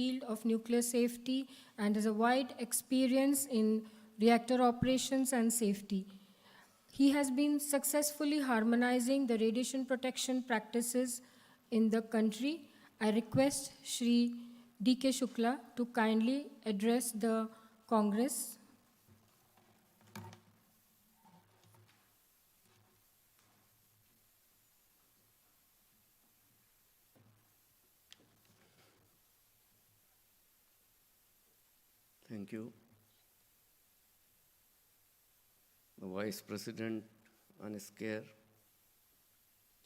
field of nuclear safety and has a wide experience in reactor operations and safety. He has been successfully harmonizing the radiation protection practices in the country. I request Shri D.K. Shukla to kindly address the Congress. Thank you. The Vice President on SCARE,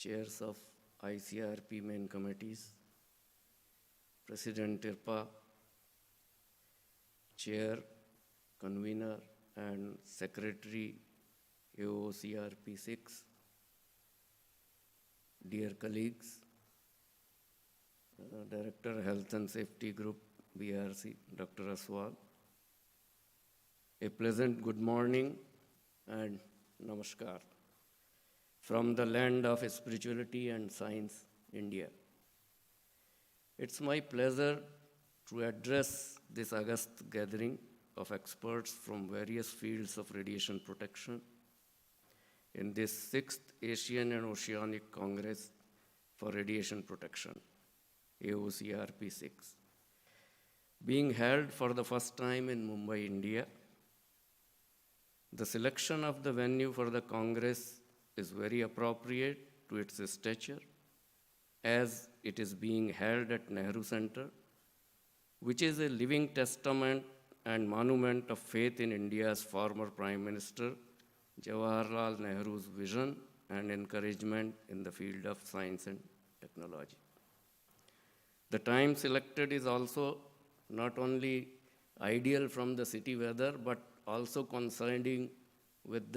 chairs of ICRP main committees, President IRPA, Chair, Convener, and Secretary AOCRP6, dear colleagues, Director Health and Safety Group, BRC, Dr. Aswal, a pleasant good morning and namaskar from the land of spirituality and science, India. It's my pleasure to address this august gathering of experts from various fields of radiation protection in this 6th Asian and Oceanic Congress for Radiation Protection, AOCRP6, being held for the first time in Mumbai, India. The selection of the venue for the Congress is very appropriate to its stature, as it is being held at Nehru Center, which is a living testament and monument of faith in India's former Prime Minister, Jawaharlal Nehru's vision and encouragement in the field of science and technology. The time selected is also not only ideal from the city weather, but also coinciding with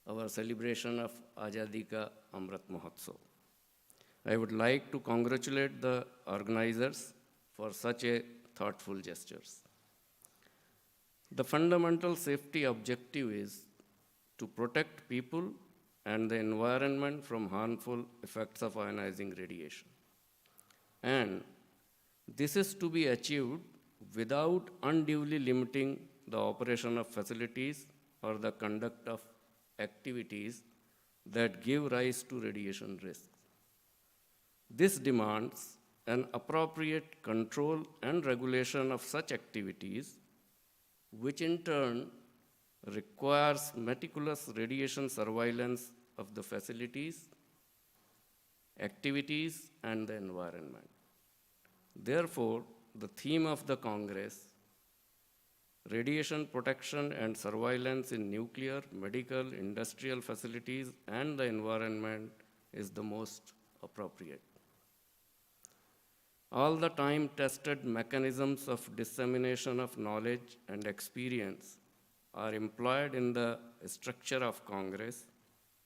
our celebration of Azadi Ka Amrit Mahotsav. I would like to congratulate the organizers for such a thoughtful gestures. The fundamental safety objective is to protect people and the environment from harmful effects of ionizing radiation. And this is to be achieved without unduly limiting the operation of facilities or the conduct of activities that give rise to radiation risks. This demands an appropriate control and regulation of such activities, which in turn requires meticulous radiation surveillance of the facilities, activities, and the environment. Therefore, the theme of the Congress, radiation protection and surveillance in nuclear, medical, industrial facilities, and the environment, is the most appropriate. All the time-tested mechanisms of dissemination of knowledge and experience are employed in the structure of Congress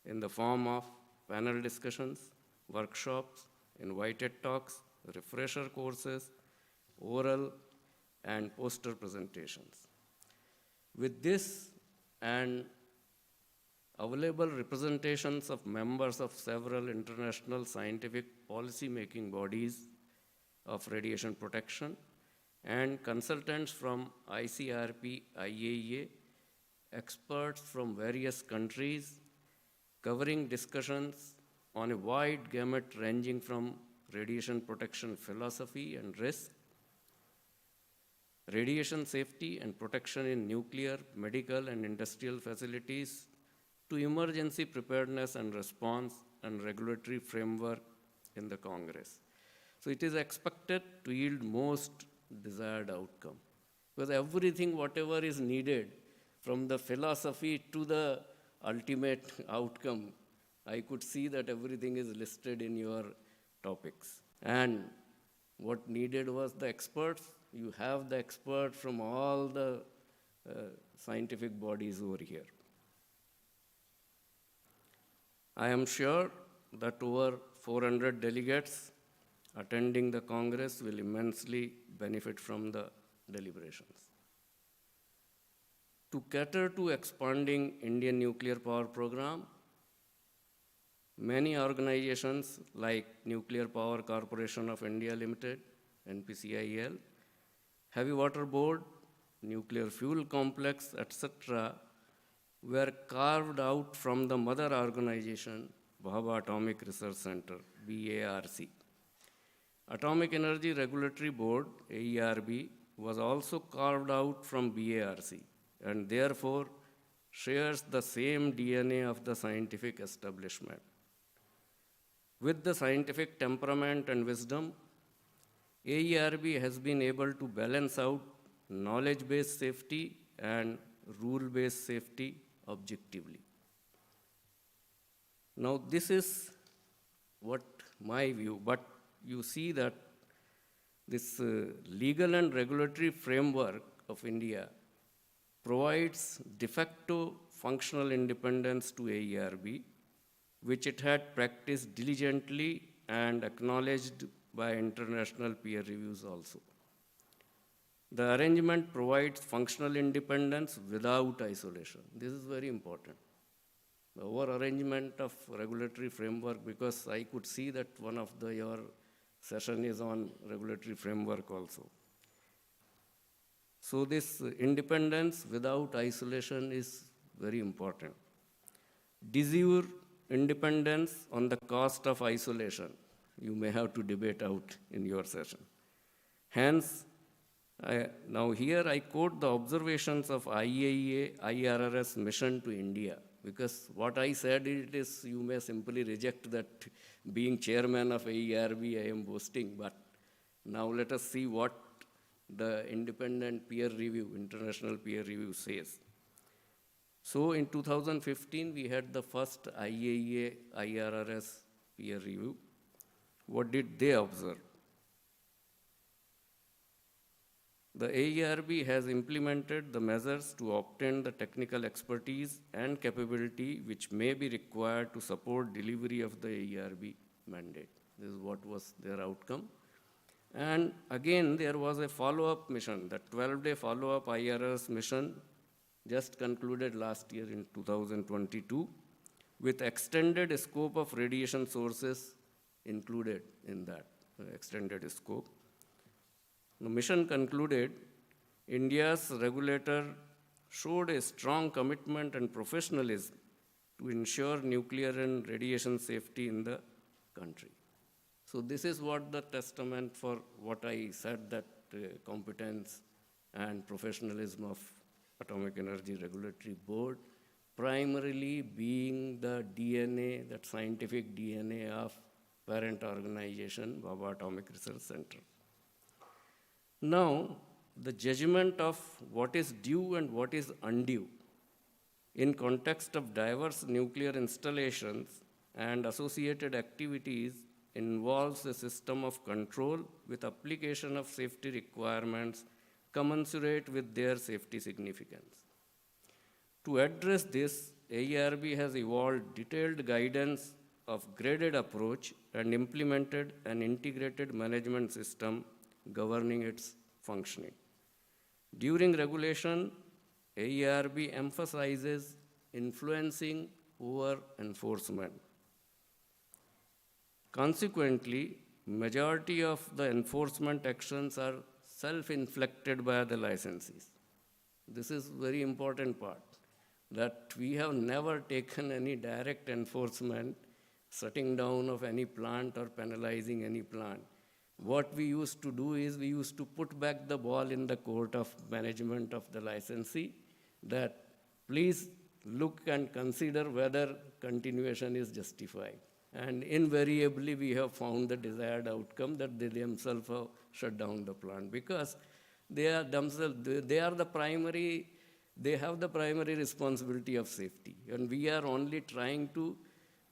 in the form of panel discussions, workshops, invited talks, refresher courses, oral and poster presentations. With this and available representations of members of several international scientific policy-making bodies of radiation protection and consultants from ICRP, IAEA, experts from various countries, covering discussions on a wide gamut ranging from radiation protection philosophy and risk, radiation safety and protection in nuclear, medical, and industrial facilities, to emergency preparedness and response and regulatory framework in the Congress. So it is expected to yield most desired outcome. Because everything, whatever is needed, from the philosophy to the ultimate outcome, I could see that everything is listed in your topics. And what needed was the experts. You have the experts from all the scientific bodies over here. I am sure that over 400 delegates attending the Congress will immensely benefit from the deliberations. To cater to expanding Indian nuclear power program, many organizations like Nuclear Power Corporation of India Limited, NPCIL, Heavy Water Board, Nuclear Fuel Complex, etc., were carved out from the mother organization, Bhabha Atomic Research Center, BARC. Atomic Energy Regulatory Board, AERB, was also carved out from BARC and therefore shares the same DNA of the scientific establishment. With the scientific temperament and wisdom, AERB has been able to balance out knowledge-based safety and rule-based safety objectively. Now, this is what my view, but you see that this legal and regulatory framework of India provides de facto functional independence to AERB, which it had practiced diligently and acknowledged by international peer reviews also. The arrangement provides functional independence without isolation. This is very important. Our arrangement of regulatory framework, because I could see that one of your session is on regulatory framework also. So this independence without isolation is very important. De jure independence on the cost of isolation, you may have to debate out in your session. Hence, now here I quote the observations of IAEA IRRS mission to India, because what I said it is, you may simply reject that being chairman of AERB I am boasting, but now let us see what the independent peer review, international peer review says. So in 2015, we had the first IAEA IRRS peer review. What did they observe? The AERB has implemented the measures to obtain the technical expertise and capability which may be required to support delivery of the AERB mandate. This is what was their outcome. And again, there was a follow-up mission, the 12-day follow-up IRS mission just concluded last year in 2022 with extended scope of radiation sources included in that extended scope. The mission concluded, India's regulator showed a strong commitment and professionalism to ensure nuclear and radiation safety in the country. So this is what the testament for what I said, that competence and professionalism of Atomic Energy Regulatory Board, primarily being the DNA, that scientific DNA of parent organization, Bhabha Atomic Research Center. Now, the judgment of what is due and what is undue in context of diverse nuclear installations and associated activities involves a system of control with application of safety requirements commensurate with their safety significance. To address this, AERB has evolved detailed guidance of graded approach and implemented an integrated management system governing its functioning. During regulation, AERB emphasizes influencing over enforcement. Consequently, majority of the enforcement actions are self-inflicted by the licensees. This is very important part, that we have never taken any direct enforcement, shutting down of any plant or penalizing any plant. What we used to do is we used to put back the ball in the court of management of the licensee, that please look and consider whether continuation is justified. And invariably we have found the desired outcome, that they themselves have shut down the plant, because they are themselves, they have the primary responsibility of safety. And we are only trying to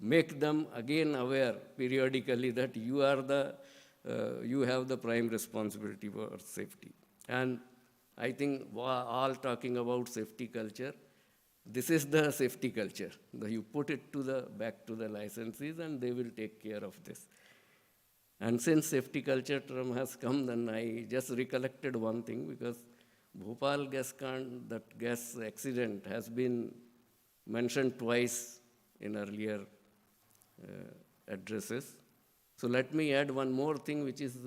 make them again aware periodically that you have the prime responsibility for safety. And I think all talking about safety culture, this is the safety culture. You put it back to the licensees and they will take care of this. And since safety culture term has come, then I just recollected one thing, because Bhopal that gas accident has been mentioned twice in earlier addresses. So let me add one more thing, which is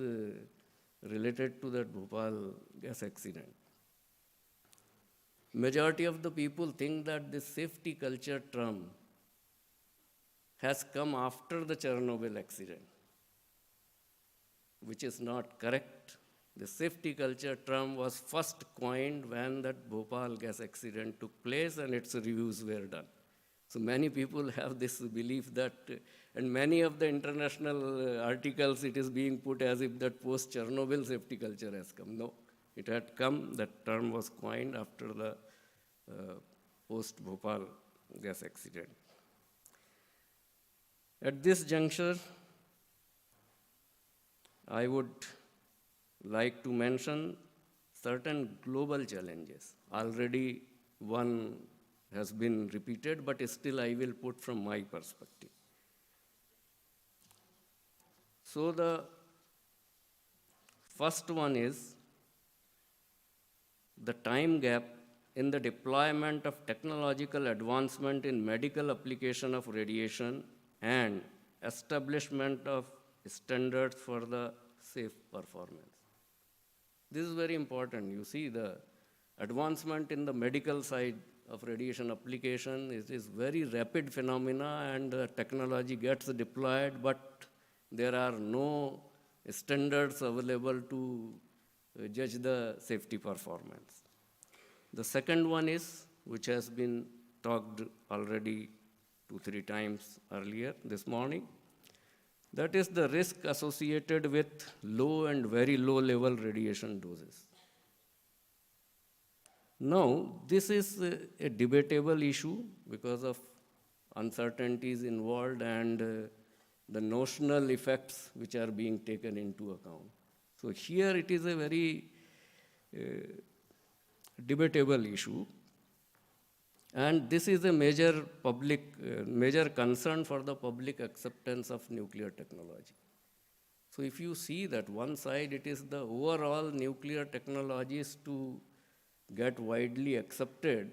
related to that Bhopal gas accident. Majority of the people think that this safety culture term has come after the Chernobyl accident, which is not correct. The safety culture term was first coined when that Bhopal gas accident took place and its reviews were done. So many people have this belief that, and many of the international articles, it is being put as if that post-Chernobyl safety culture has come. No, it had come, that term was coined after the post-Bhopal gas accident. At this juncture, I would like to mention certain global challenges. Already one has been repeated, but still I will put from my perspective. So the first one is the time gap in the deployment of technological advancement in medical application of radiation and establishment of standards for the safe performance. This is very important. You see, the advancement in the medical side of radiation application is very rapid phenomena, and the technology gets deployed, but there are no standards available to judge the safety performance. The second one is, which has been talked already 2-3 times earlier this morning, that is the risk associated with low and very low level radiation doses. Now, this is a debatable issue because of uncertainties involved and the notional effects which are being taken into account. So here it is a very debatable issue, and this is a major concern for the public acceptance of nuclear technology. So if you see that one side, it is the overall nuclear technologies to get widely accepted,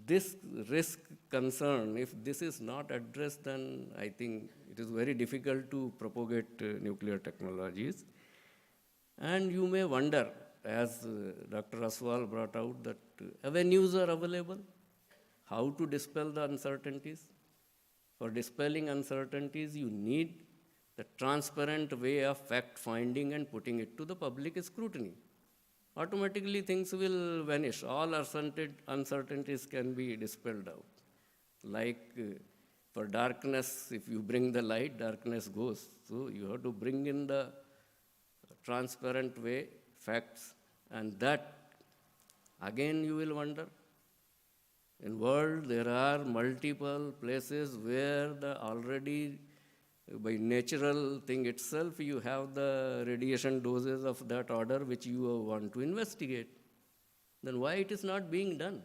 this risk concern, if this is not addressed, then I think it is very difficult to propagate nuclear technologies. And you may wonder, as Dr. Aswal brought out, that avenues are available. How to dispel the uncertainties? For dispelling uncertainties, you need the transparent way of fact-finding and putting it to the public scrutiny. Automatically things will vanish. All uncertainties can be dispelled out. Like for darkness, if you bring the light, darkness goes. So you have to bring in the transparent way, facts, and that, again you will wonder. In world, there are multiple places where the already, by natural thing itself, you have the radiation doses of that order which you want to investigate. Then why it is not being done?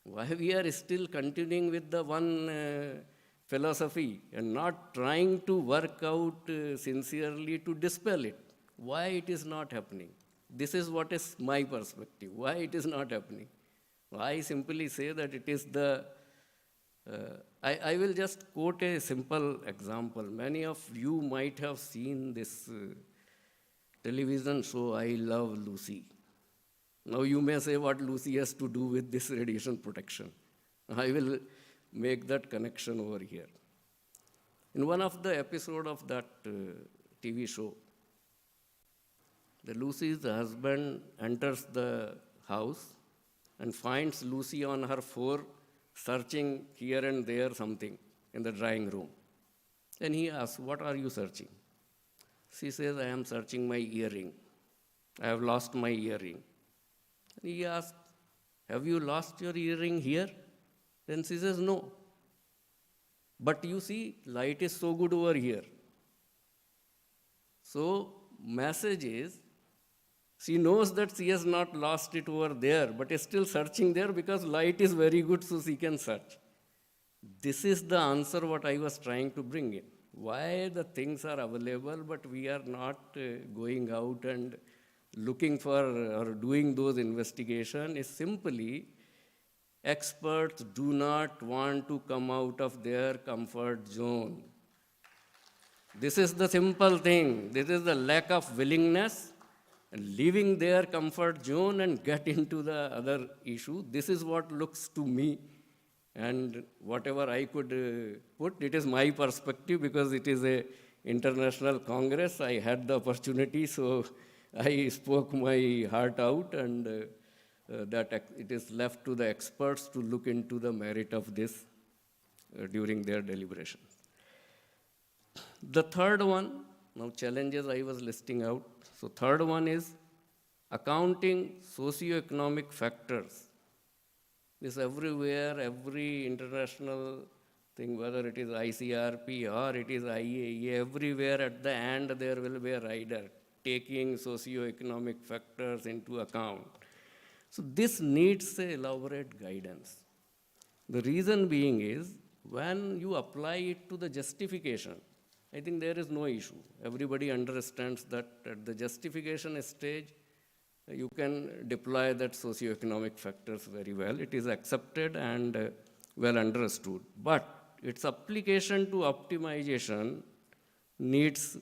Why we are still continuing with the one philosophy and not trying to work out sincerely to dispel it? Why it is not happening? This is what is my perspective. Why it is not happening? I simply say that it is the, I will just quote a simple example. Many of you might have seen this television show, I Love Lucy. Now you may say what Lucy has to do with this radiation protection. I will make that connection over here. In one of the episodes of that TV show, the Lucy's husband enters the house and finds Lucy on her floor searching here and there something in the drawing room. And he asks, what are you searching? She says, I am searching my earring. I have lost my earring. And he asks, have you lost your earring here? Then she says, no. But you see, light is so good over here. So, message is, she knows that she has not lost it over there, but is still searching there because light is very good, so she can search. This is the answer what I was trying to bring in. Why the things are available, but we are not going out and looking for or doing those investigations is simply experts do not want to come out of their comfort zone. This is the simple thing. This is the lack of willingness and leaving their comfort zone and get into the other issue. This is what looks to me. And whatever I could put, it is my perspective because it is a international congress. I had the opportunity, so I spoke my heart out, and it is left to the experts to look into the merit of this during their deliberations. The third one, now challenges I was listing out. So third one is accounting socioeconomic factors. This everywhere, every international thing, whether it is ICRP or it is IAEA, everywhere at the end there will be a rider taking socioeconomic factors into account. So this needs a elaborate guidance. The reason being is when you apply it to the justification, I think there is no issue. Everybody understands that at the justification stage, you can deploy that socioeconomic factors very well. It is accepted and well understood. But its application to optimization needs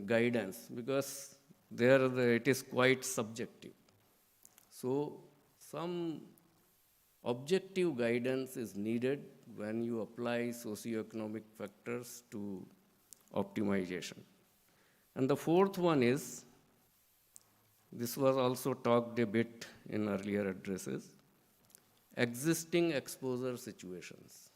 guidance because it is quite subjective. So some objective guidance is needed when you apply socioeconomic factors to optimization. And the fourth one is, this was also talked a bit in earlier addresses, existing exposure situations.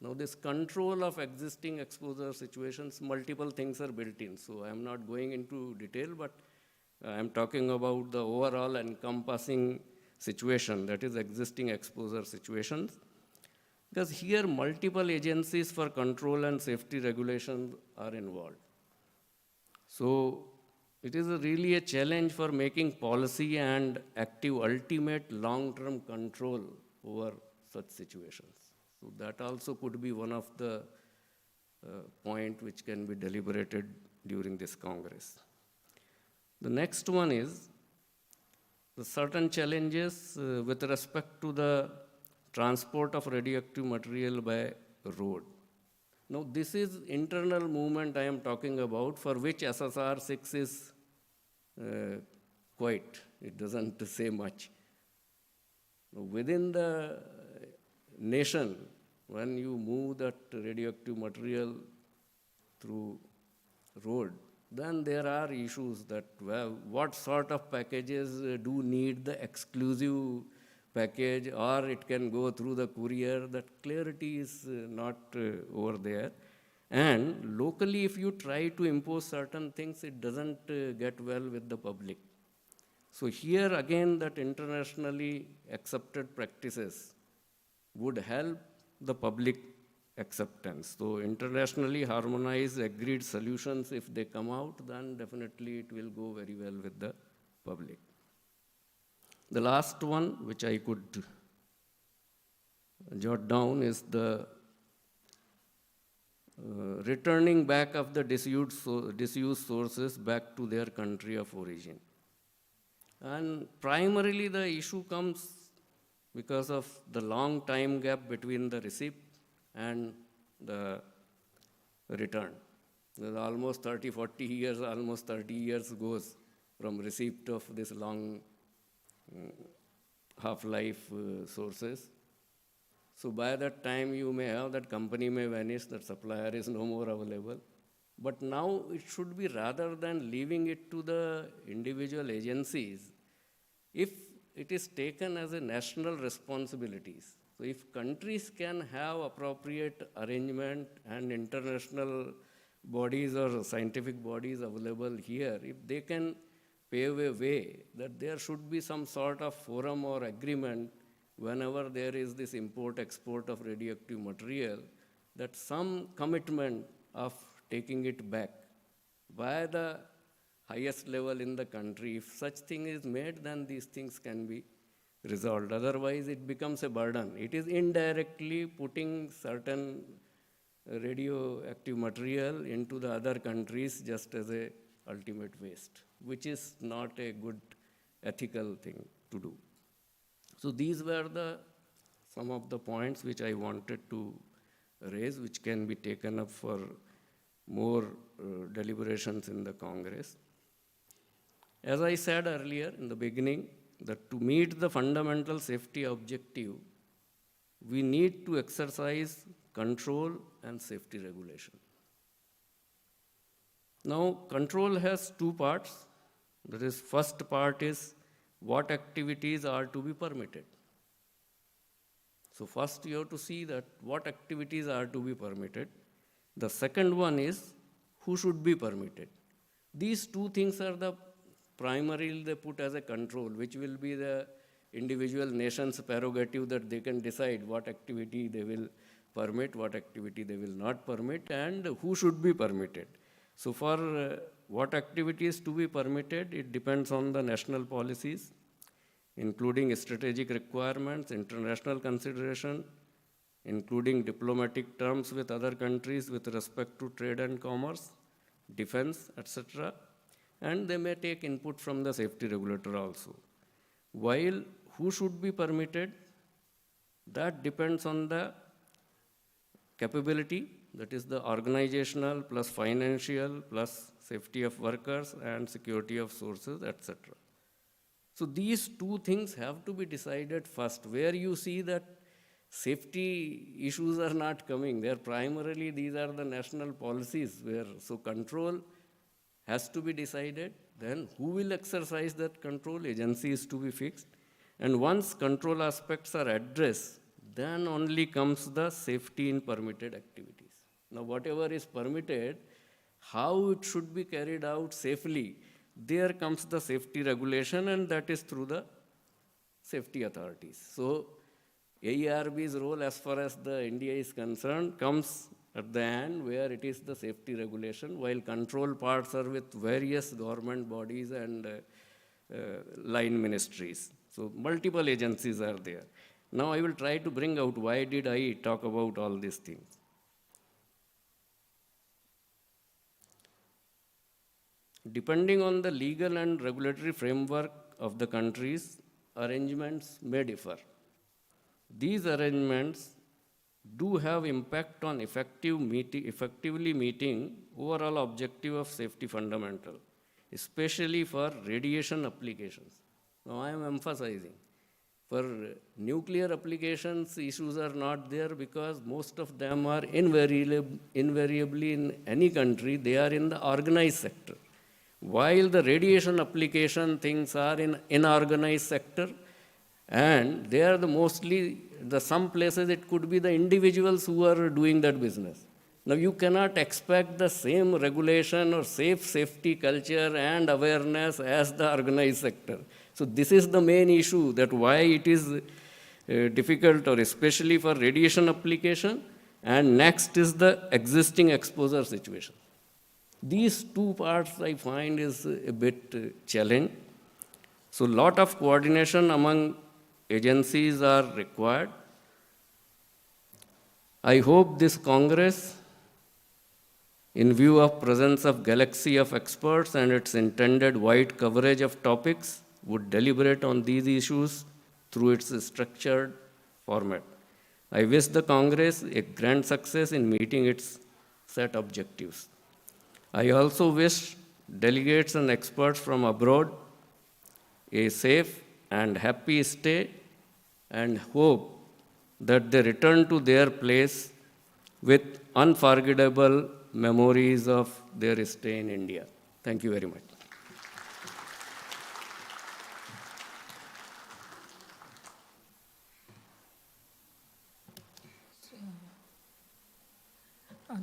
Now this control of existing exposure situations, multiple things are built in. So I'm not going into detail, but I'm talking about the overall encompassing situation, that is existing exposure situations. Because here multiple agencies for control and safety regulation are involved. So it is really a challenge for making policy and active ultimate long-term control over such situations. So that also could be one of the point which can be deliberated during this Congress. The next one is the certain challenges with respect to the transport of radioactive material by road. Now this is internal movement I am talking about, for which SSR6 is quite, it doesn't say much. Within the nation, when you move that radioactive material through road, then there are issues that, well, what sort of packages do need the exclusive package, or it can go through the courier. That clarity is not over there. And locally, if you try to impose certain things, it doesn't get well with the public. So here again, that internationally accepted practices would help the public acceptance. So internationally harmonized, agreed solutions, if they come out, then definitely it will go very well with the public. The last one, which I could jot down, is the returning back of the disused sources back to their country of origin. And primarily the issue comes because of the long time gap between the receipt and the return. There's almost 30, 40 years, almost 30 years goes from receipt of this long half-life sources. So by that time you may have that company may vanish, that supplier is no more available. But now it should be, rather than leaving it to the individual agencies, if it is taken as a national responsibilities. So if countries can have appropriate arrangement and international bodies or scientific bodies available here, if they can pave a way that there should be some sort of forum or agreement whenever there is this import-export of radioactive material, that some commitment of taking it back by the highest level in the country, if such thing is made, then these things can be resolved. Otherwise, it becomes a burden. It is indirectly putting certain radioactive material into the other countries just as a ultimate waste, which is not a good ethical thing to do. So these were some of the points which I wanted to raise, which can be taken up for more deliberations in the Congress. As I said earlier in the beginning, that to meet the fundamental safety objective, we need to exercise control and safety regulation. Now, control has two parts. That is, first part is what activities are to be permitted. So first you have to see that what activities are to be permitted. The second one is who should be permitted. These two things are the primarily they put as a control, which will be the individual nation's prerogative that they can decide what activity they will permit, what activity they will not permit, and who should be permitted. So for what activities to be permitted, it depends on the national policies, including strategic requirements, international consideration, including diplomatic terms with other countries with respect to trade and commerce, defense, etc. And they may take input from the safety regulator also. While who should be permitted, that depends on the capability, that is the organizational plus financial plus safety of workers and security of sources, etc. So these two things have to be decided first. Where you see that safety issues are not coming, they're primarily, these are the national policies where, so control has to be decided. Then who will exercise that control? Agency is to be fixed. And once control aspects are addressed, then only comes the safety in permitted activities. Now, whatever is permitted, how it should be carried out safely, there comes the safety regulation, and that is through the safety authorities. So, AERB's role as far as the India is concerned comes at the end where it is the safety regulation, while control parts are with various government bodies and line ministries. So multiple agencies are there. Now I will try to bring out why did I talk about all these things. Depending on the legal and regulatory framework of the countries, arrangements may differ. These arrangements do have impact on effectively meeting overall objective of safety fundamental, especially for radiation applications. Now I am emphasizing, for nuclear applications, issues are not there because most of them are invariably in any country, they are in the organized sector. While the radiation application things are in unorganized sector, and they are some places it could be the individuals who are doing that business. Now you cannot expect the same regulation or safety culture and awareness as the organized sector. So this is the main issue, that why it is difficult, or especially for radiation application, and next is the existing exposure situation. These two parts I find is a bit challenging. So lot of coordination among agencies are required. I hope this Congress, in view of presence of galaxy of experts and its intended wide coverage of topics, would deliberate on these issues through its structured format. I wish the Congress a grand success in meeting its set objectives. I also wish delegates and experts from abroad a safe and happy stay, and hope that they return to their place with unforgettable memories of their stay in India. Thank you very much.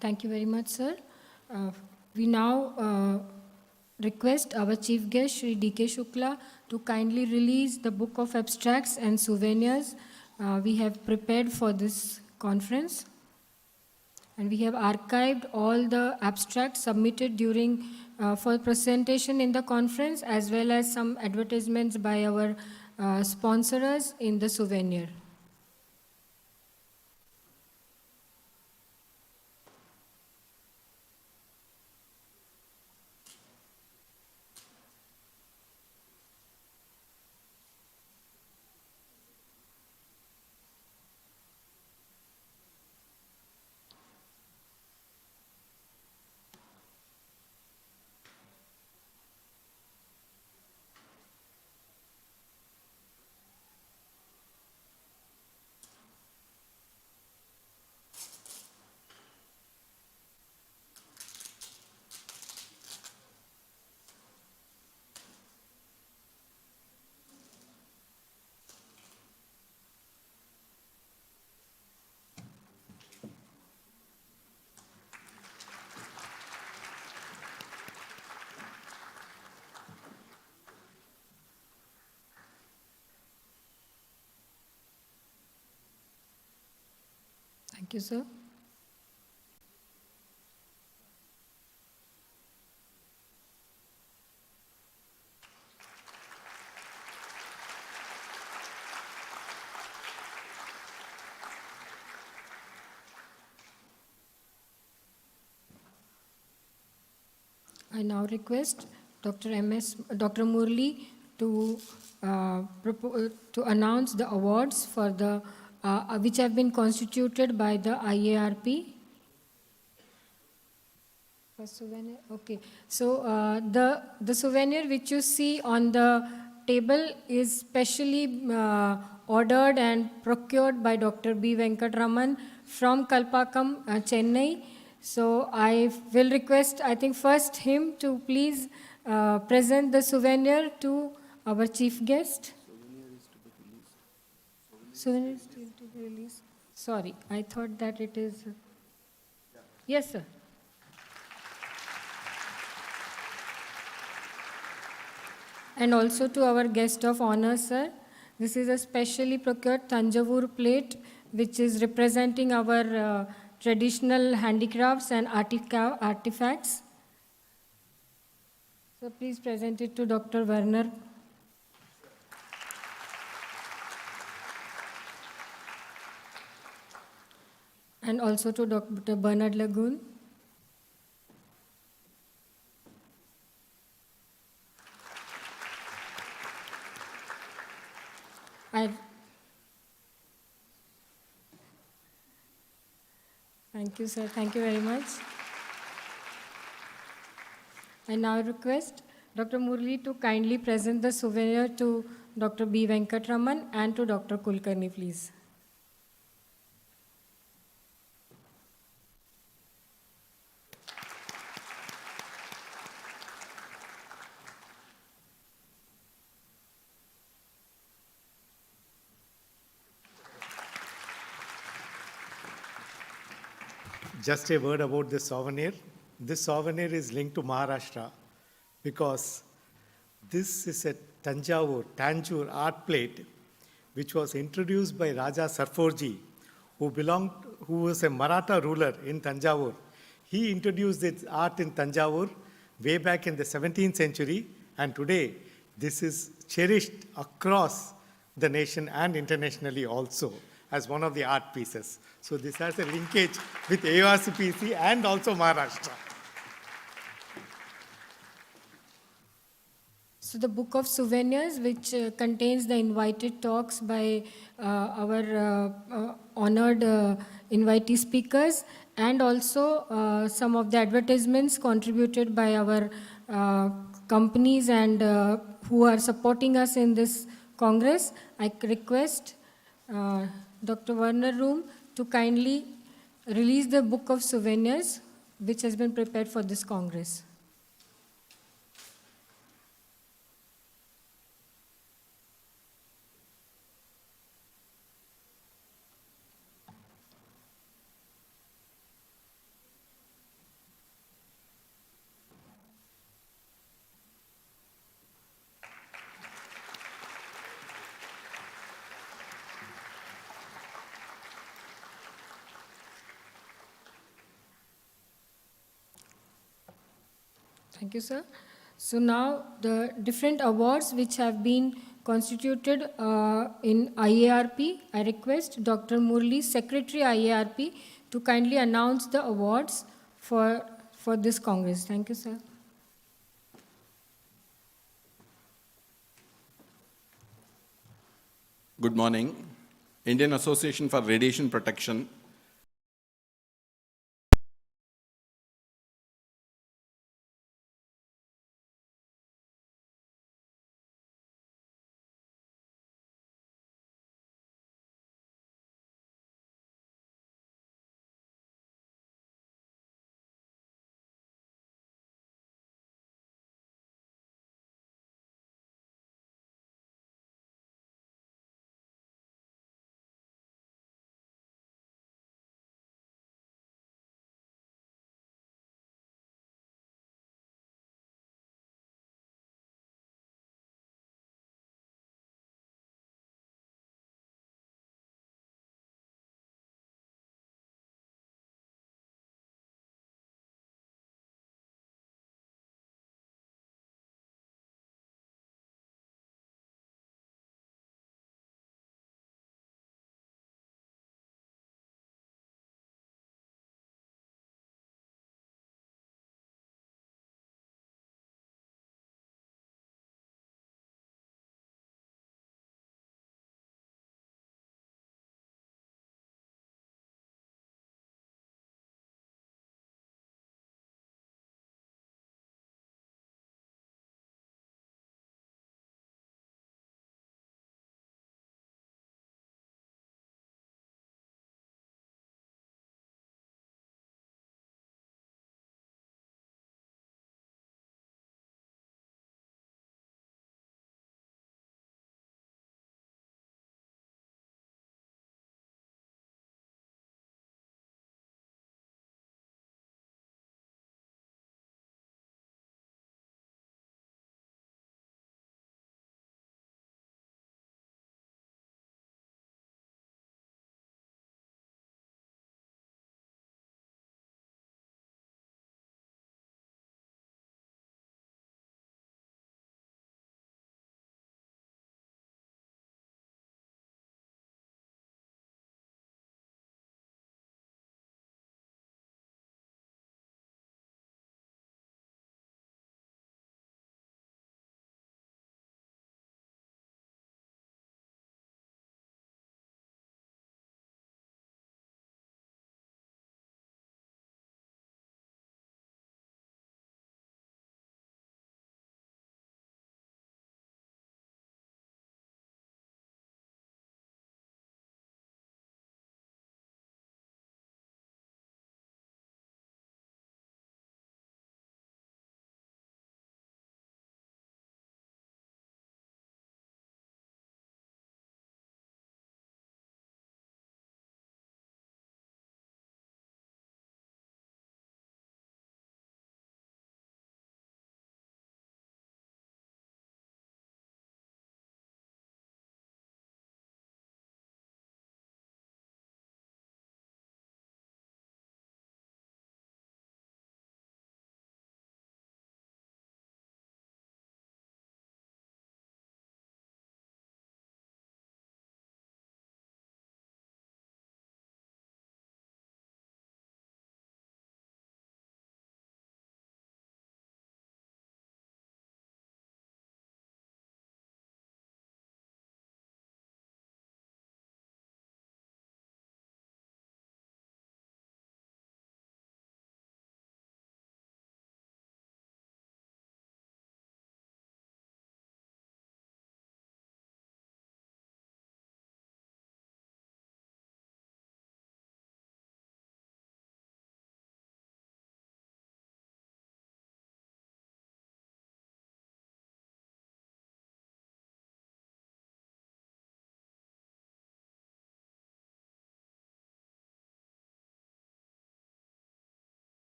Thank you very much, sir. We now request our chief guest, Shri D.K. Shukla, to kindly release the book of abstracts and souvenirs we have prepared for this conference. And we have archived all the abstracts submitted during for presentation in the conference, as well as some advertisements by our sponsors in the souvenir. Thank you, sir. I now request Dr. Murli to to announce the awards for the which have been constituted by the IARP. First souvenir. Okay. So the souvenir which you see on the table is specially ordered and procured by Dr. B. Venkatraman from Kalpakkam, Chennai. So I will request, I think, first him to please present the souvenir to our chief guest. Souvenir is still to be released. Sorry, I thought that it is. Yes, sir. And also to our guest of honor, sir. This is a specially procured Tanjavur plate, which is representing our traditional handicrafts and artifacts. So please present it to Dr. Werner. And also to Dr. Bernard Lagoon. Thank you, sir. Thank you very much. I now request Dr. Murli to kindly present the souvenir to Dr. B. Venkatraman and to Dr. Kulkarni, please. Just a word about this souvenir. This souvenir is linked to Maharashtra because this is a Tanjore art plate which was introduced by Raja Sarforji, who was a Maratha ruler in Tanjore. He introduced this art in Tanjore way back in the 17th century, and today this is cherished across the nation and internationally also as one of the art pieces. So this has a linkage with AOCRP6 and also Maharashtra. So the book of souvenirs, which contains the invited talks by our honored invitee speakers, and also some of the advertisements contributed by our companies and who are supporting us in this Congress. I request Dr. Werner Room to kindly release the book of souvenirs which has been prepared for this Congress. Thank you, sir. So now the different awards which have been constituted in IARP, I request Dr. Murli, Secretary IARP, to kindly announce the awards for this Congress. Thank you, sir. Good morning. Indian Association for Radiation Protection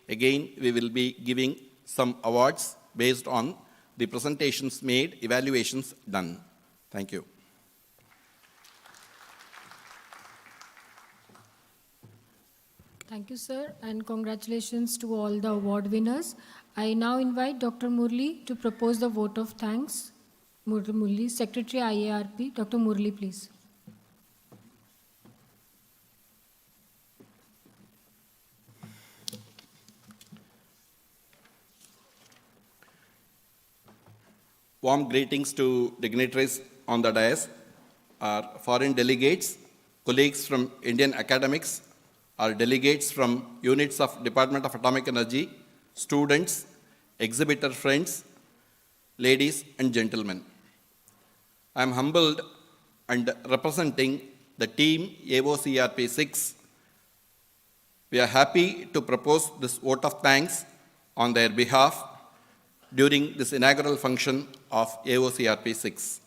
again, we will be giving some awards based on the presentations made, evaluations done. Thank you. Thank you, sir, and congratulations to all the award winners. I now invite Dr. Murli to propose the vote of thanks. Murli, Secretary IARP. Dr. Murli, please. Warm greetings to dignitaries on the dais, our foreign delegates, colleagues from Indian academics, our delegates from units of Department of Atomic Energy, students, exhibitor friends, ladies and gentlemen. I am humbled and representing the team AOCRP6. We are happy to propose this vote of thanks on their behalf during this inaugural function of AOCRP6.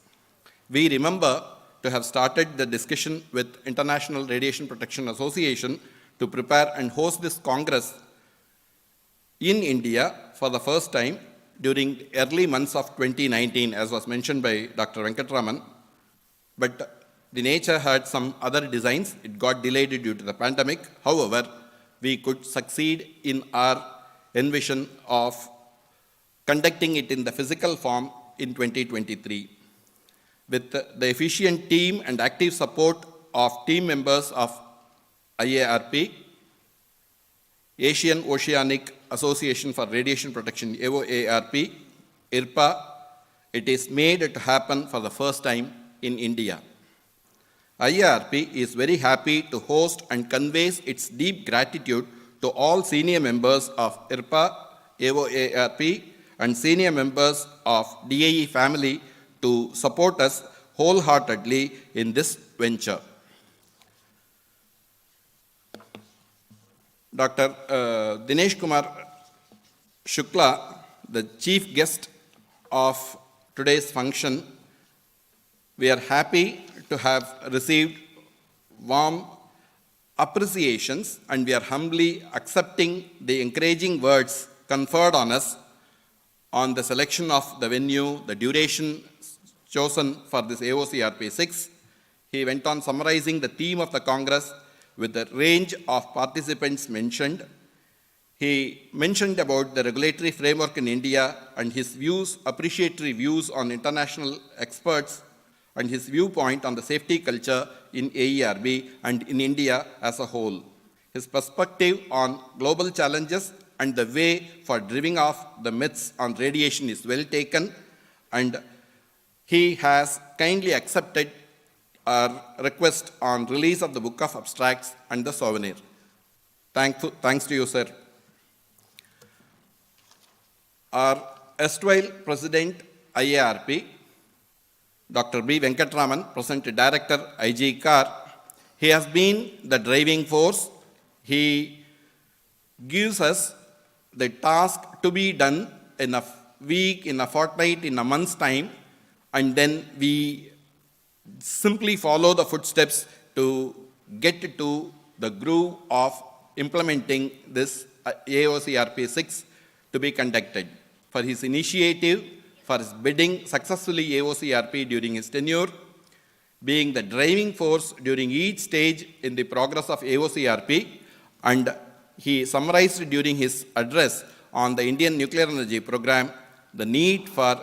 We remember to have started the discussion with International Radiation Protection Association to prepare and host this Congress in India for the first time during the early months of 2019, as was mentioned by Dr. Venkatraman. But the nature had some other designs. It got delayed due to the pandemic. However, we could succeed in our envision of conducting it in the physical form in 2023. With the efficient team and active support of team members of IARP, Asian Oceanic Association for Radiation Protection, AOARP, IRPA, it is made to happen for the first time in India. IARP is very happy to host and conveys its deep gratitude to all senior members of IRPA, AOARP, and senior members of DAE family to support us wholeheartedly in this venture. Dr. Dinesh Kumar Shukla, the chief guest of today's function, we are happy to have received warm appreciations, and we are humbly accepting the encouraging words conferred on us on the selection of the venue, the duration chosen for this AOCRP6. He went on summarizing the theme of the Congress with the range of participants mentioned. He mentioned about the regulatory framework in India and his views, appreciatory views on international experts, and his viewpoint on the safety culture in AERB and in India as a whole. His perspective on global challenges and the way for driving off the myths on radiation is well taken, and he has kindly accepted our request on release of the book of abstracts and the souvenir. Thanks to you, sir. Our erstwhile President IARP, Dr. B. Venkatraman, present Director ICRP, he has been the driving force. He gives us the task to be done in a week, in a fortnight, in a month's time, and then we simply follow the footsteps to get to the groove of implementing this AOCRP6 to be conducted. For his initiative, for his bidding successfully AOCRP during his tenure, being the driving force during each stage in the progress of AOCRP, and he summarized during his address on the Indian nuclear energy program the need for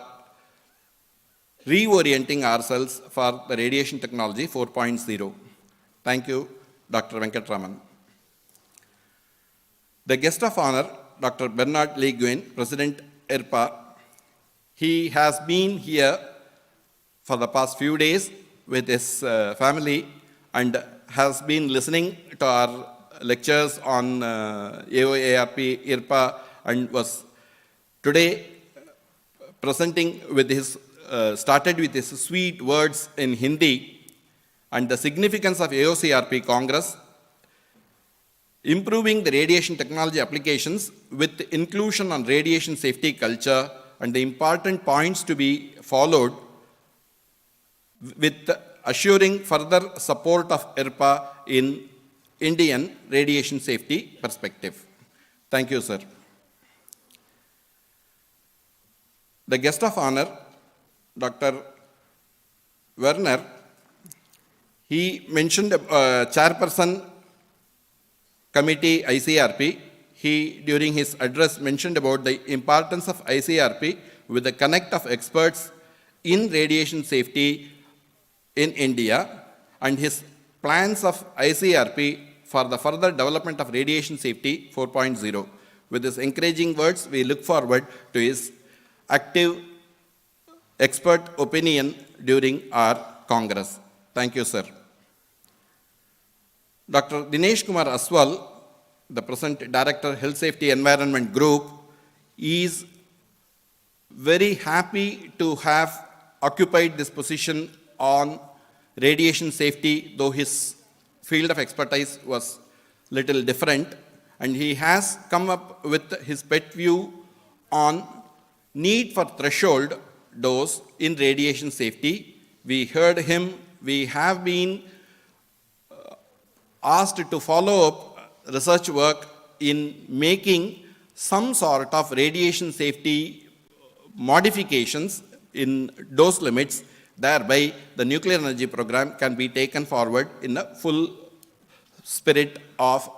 reorienting ourselves for the radiation technology 4.0. Thank you, Dr. Venkatraman. The guest of honor, Dr. Bernard Le Guin, President IRPA, he has been here for the past few days with his family and has been listening to our lectures on AOARP, IRPA, and was today presenting with his, started with his sweet words in Hindi and the significance of AOCRP Congress, improving the radiation technology applications with inclusion on radiation safety culture and the important points to be followed with assuring further support of IRPA in Indian radiation safety perspective. Thank you, sir. The guest of honor, Dr. Werner, he mentioned chairperson committee ICRP. He, during his address, mentioned about the importance of ICRP with the connect of experts in radiation safety in India and his plans of ICRP for the further development of radiation safety 4.0. With his encouraging words, we look forward to his active expert opinion during our Congress. Thank you, sir. Dr. Dinesh Kumar Aswal, the present Director, Health Safety Environment Group, is very happy to have occupied this position on radiation safety, though his field of expertise was little different, and he has come up with his pet view on need for threshold dose in radiation safety. We heard him. We have been asked to follow up research work in making some sort of radiation safety modifications in dose limits. Thereby, the nuclear energy program can be taken forward in a full spirit of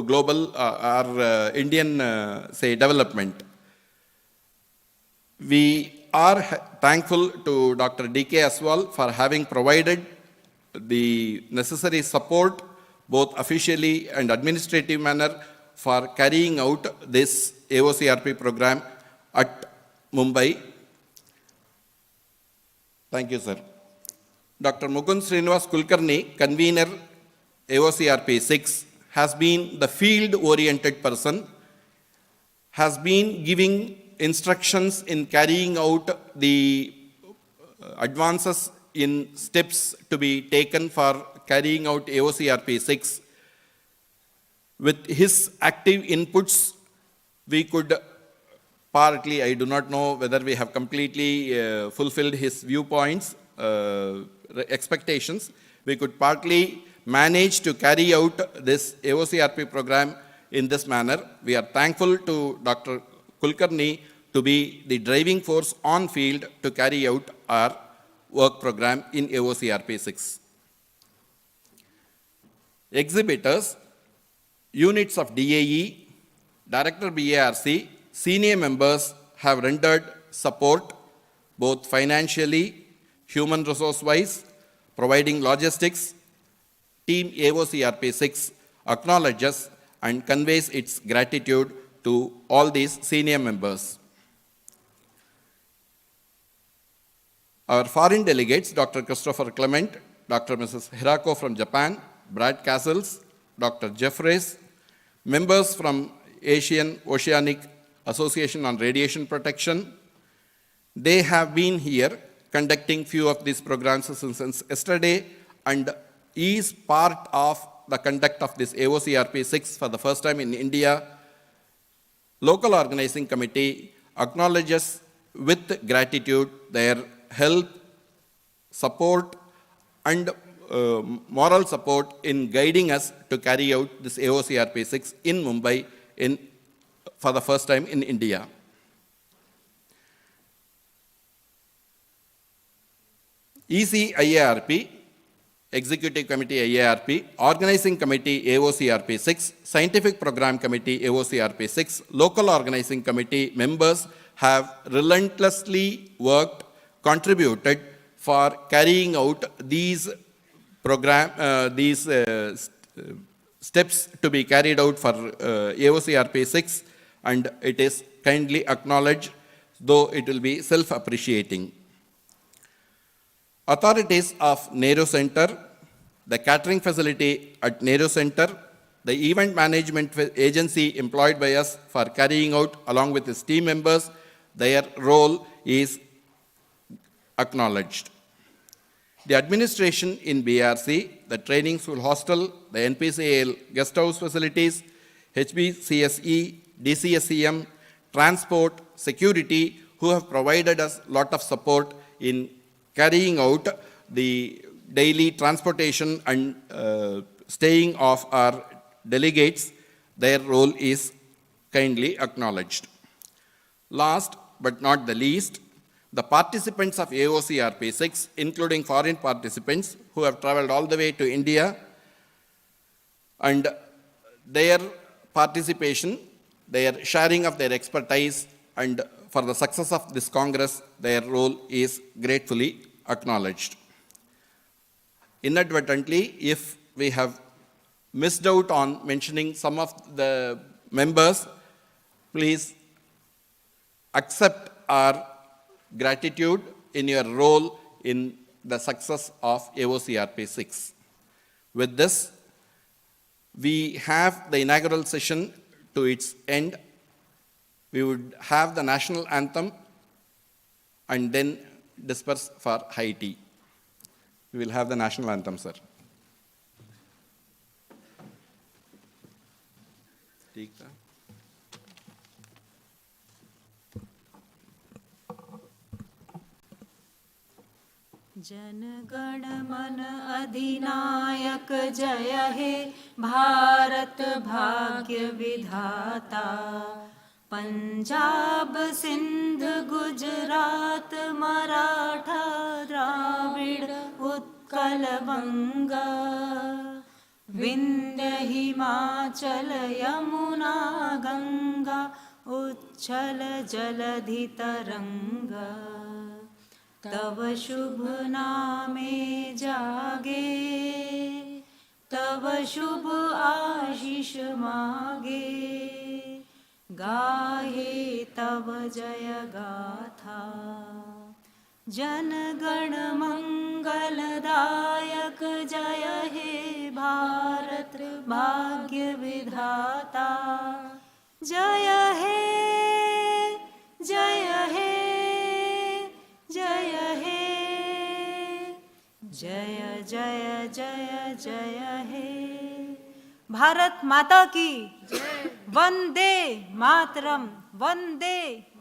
global or Indian, development. We are thankful to Dr. D.K. Aswal for having provided the necessary support, both officially and administrative manner, for carrying out this AOCRP program at Mumbai. Thank you, sir. Dr. Mukund Srinivas Kulkarni, convener AOCRP6, has been the field-oriented person, has been giving instructions in carrying out the advances in steps to be taken for carrying out AOCRP6. With his active inputs, we could partly, I do not know whether we have completely fulfilled his viewpoints, expectations. We could partly manage to carry out this AOCRP program in this manner. We are thankful to Dr. Kulkarni to be the driving force on field to carry out our work program in AOCRP6. Exhibitors, units of DAE, Director BARC, senior members have rendered support both financially, human resource-wise, providing logistics. Team AOCRP6 acknowledges and conveys its gratitude to all these senior members. Our foreign delegates, Dr. Christopher Clement, Dr. Mrs. Hirako from Japan, Brad Castles, Dr. Jeffreys, members from Asian Oceanic Association on Radiation Protection. They have been here conducting few of these programs since yesterday and is part of the conduct of this AOCRP6 for the first time in India. Local organizing committee acknowledges with gratitude their help, support and moral support in guiding us to carry out this AOCRP6 in Mumbai for the first time in India. ECIRP, Executive Committee IARP, Organizing Committee AOCRP6, Scientific Program Committee AOCRP6, Local Organizing Committee members have relentlessly worked, contributed for carrying out these steps to be carried out for AOCRP6, and it is kindly acknowledged, though it will be self-appreciating. Authorities of Nehru Center, the catering facility at Nehru Center, the event management agency employed by us for carrying out along with its team members, their role is acknowledged. The administration in BRC, the training school hostel, the NPCL guest house facilities, HBCSE, DCSEM, transport, security, who have provided us a lot of support in carrying out the daily transportation and staying of our delegates. Their role is kindly acknowledged. Last but not the least, the participants of AOCRP6, including foreign participants who have traveled all the way to India, and their participation, their sharing of their expertise, and for the success of this Congress, their role is gratefully acknowledged. Inadvertently, if we have missed out on mentioning some of the members, please accept our gratitude in your role in the success of AOCRP6. With this, we have the inaugural session to its end. We would have the national anthem and then disperse for high tea. We will have the national anthem, sir. Take that. Jana Gana मन अधिनायक जय हे भारत भाग्य विधाता। पंजाब सिंध गुजरात मराठा द्राविड़ उत्कल बंगा। विंध्य हिमाचल यमुना गंगा उच्छल जलधि तरंगा। तव शुभ नामे जागे तव शुभ आशीष मागे। गाहे तव जय गाथा। जन गण मंगलदायक जय हे भारत भाग्य विधाता। जय हे जय हे जय हे जय जय जय जय हे। भारत माता की Vande Mataram Vande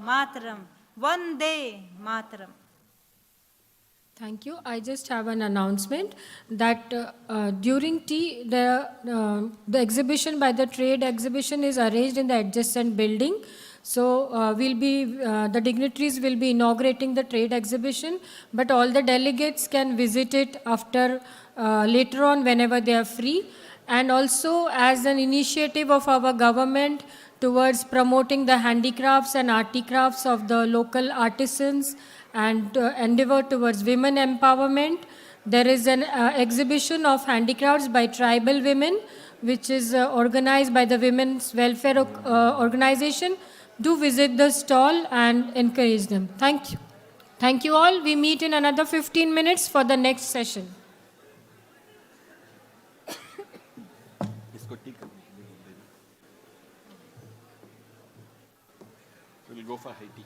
Mataram Vande Mataram. Thank you. I just have an announcement that during tea, the exhibition by the trade exhibition is arranged in the adjacent building. So the dignitaries will be inaugurating the trade exhibition, but all the delegates can visit it after later on whenever they are free. And also as an initiative of our government towards promoting the handicrafts and articrafts of the local artisans and endeavor towards women empowerment, there is an exhibition of handicrafts by tribal women, which is organized by the Women's Welfare Organization. Do visit the stall and encourage them. Thank you. Thank you all. We meet in another 15 minutes for the next session. We will go for high tea.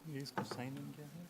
ये इसको sign in क्या है?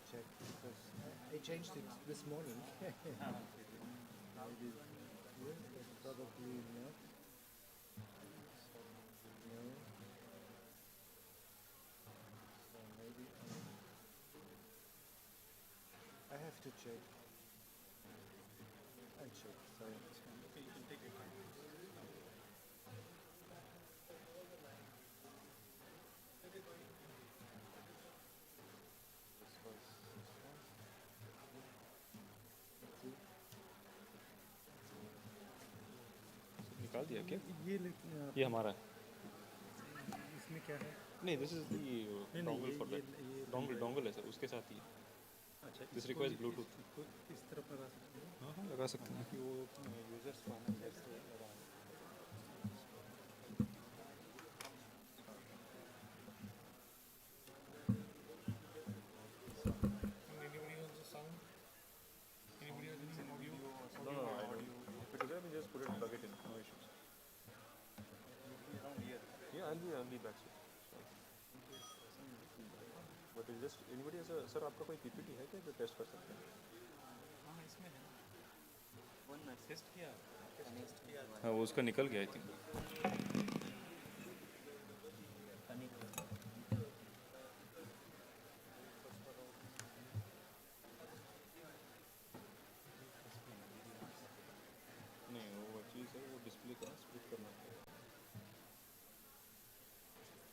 check because I changed it this morning. Maybe, yeah, probably not. No. So maybe I have to check. I check. Sorry. Okay, you can take your time. निकाल दिया क्या? ये लेकिन ये हमारा है। इसमें क्या है? नहीं, this is the dongle for that. ये डोंगल है सर, उसके साथ ही। अच्छा दिस रिक्वायर्स ब्लूटूथ। इसको इस तरफ लगा सकते हैं हाँ हाँ, लगा सकते हैं। कि वो यूजर्स को आना है से लगा No, no, I don't. If it is there, we just put it, plug it in. No issues. Yeah, I'll be back soon. But it's just anybody has a sir, आपका कोई PPT है क्या जो टेस्ट कर सकते हैं? हाँ इसमें है वन टेस्ट किया हाँ, वो उसका निकल गया आई थिंक। नहीं, वो चीज़ है, वो डिस्प्ले करना, स्प्लिट करना है।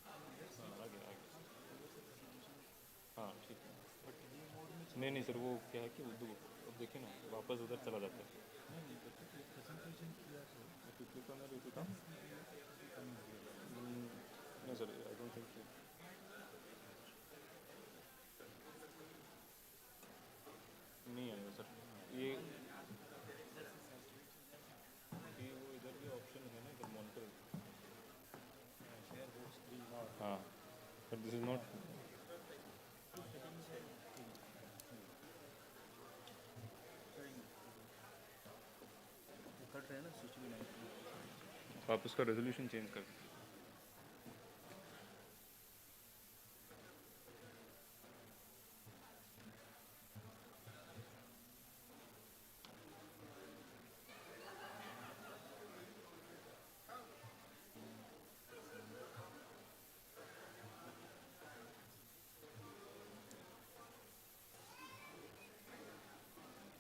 हाँ, आ गया। हाँ, ठीक है। नहीं सर, वो क्या है कि अब देखिए ना, वापस उधर चला जाता है। Click on that, no sir, I don't think so. नहीं आएगा सर। ये वो इधर भी ऑप्शन है ना, इधर मॉनिटर। हाँ, but this is not. आप उसका रेजोल्यूशन चेंज कर दीजिए।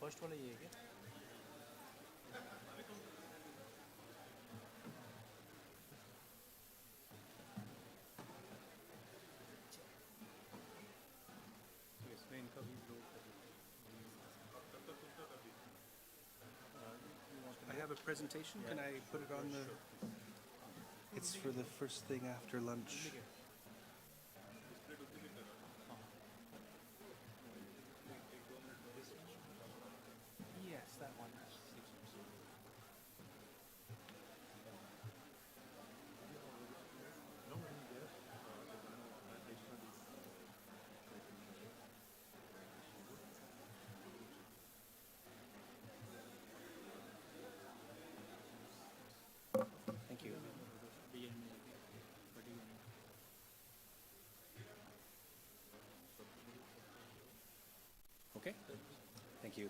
फर्स्ट वाला ये है क्या? इसमें इनका भी लोग I have a presentation. Can I put it on the? It's for the first thing after lunch. Yes, that one. Thank you. Okay. Thank you.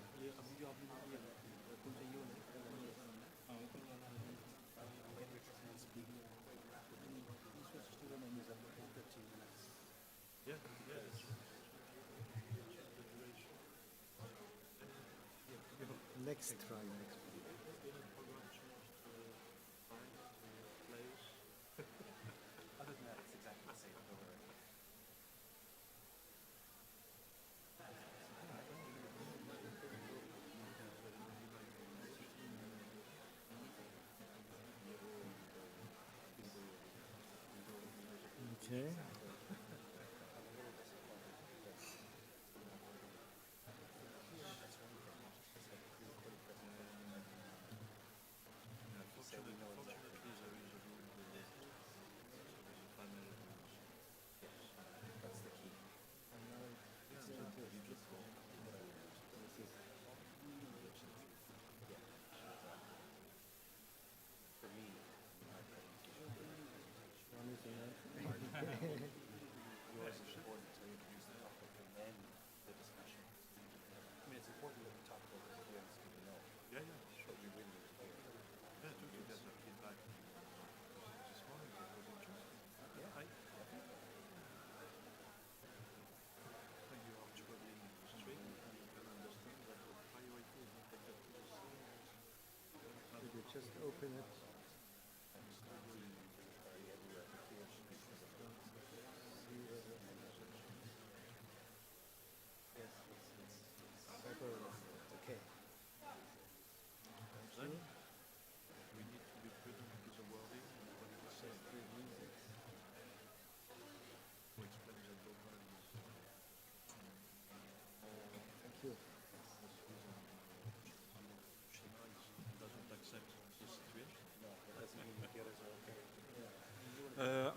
next try. Next. Other than that, it's exactly the same. Don't worry. Okay. That's the key. For me, One is enough.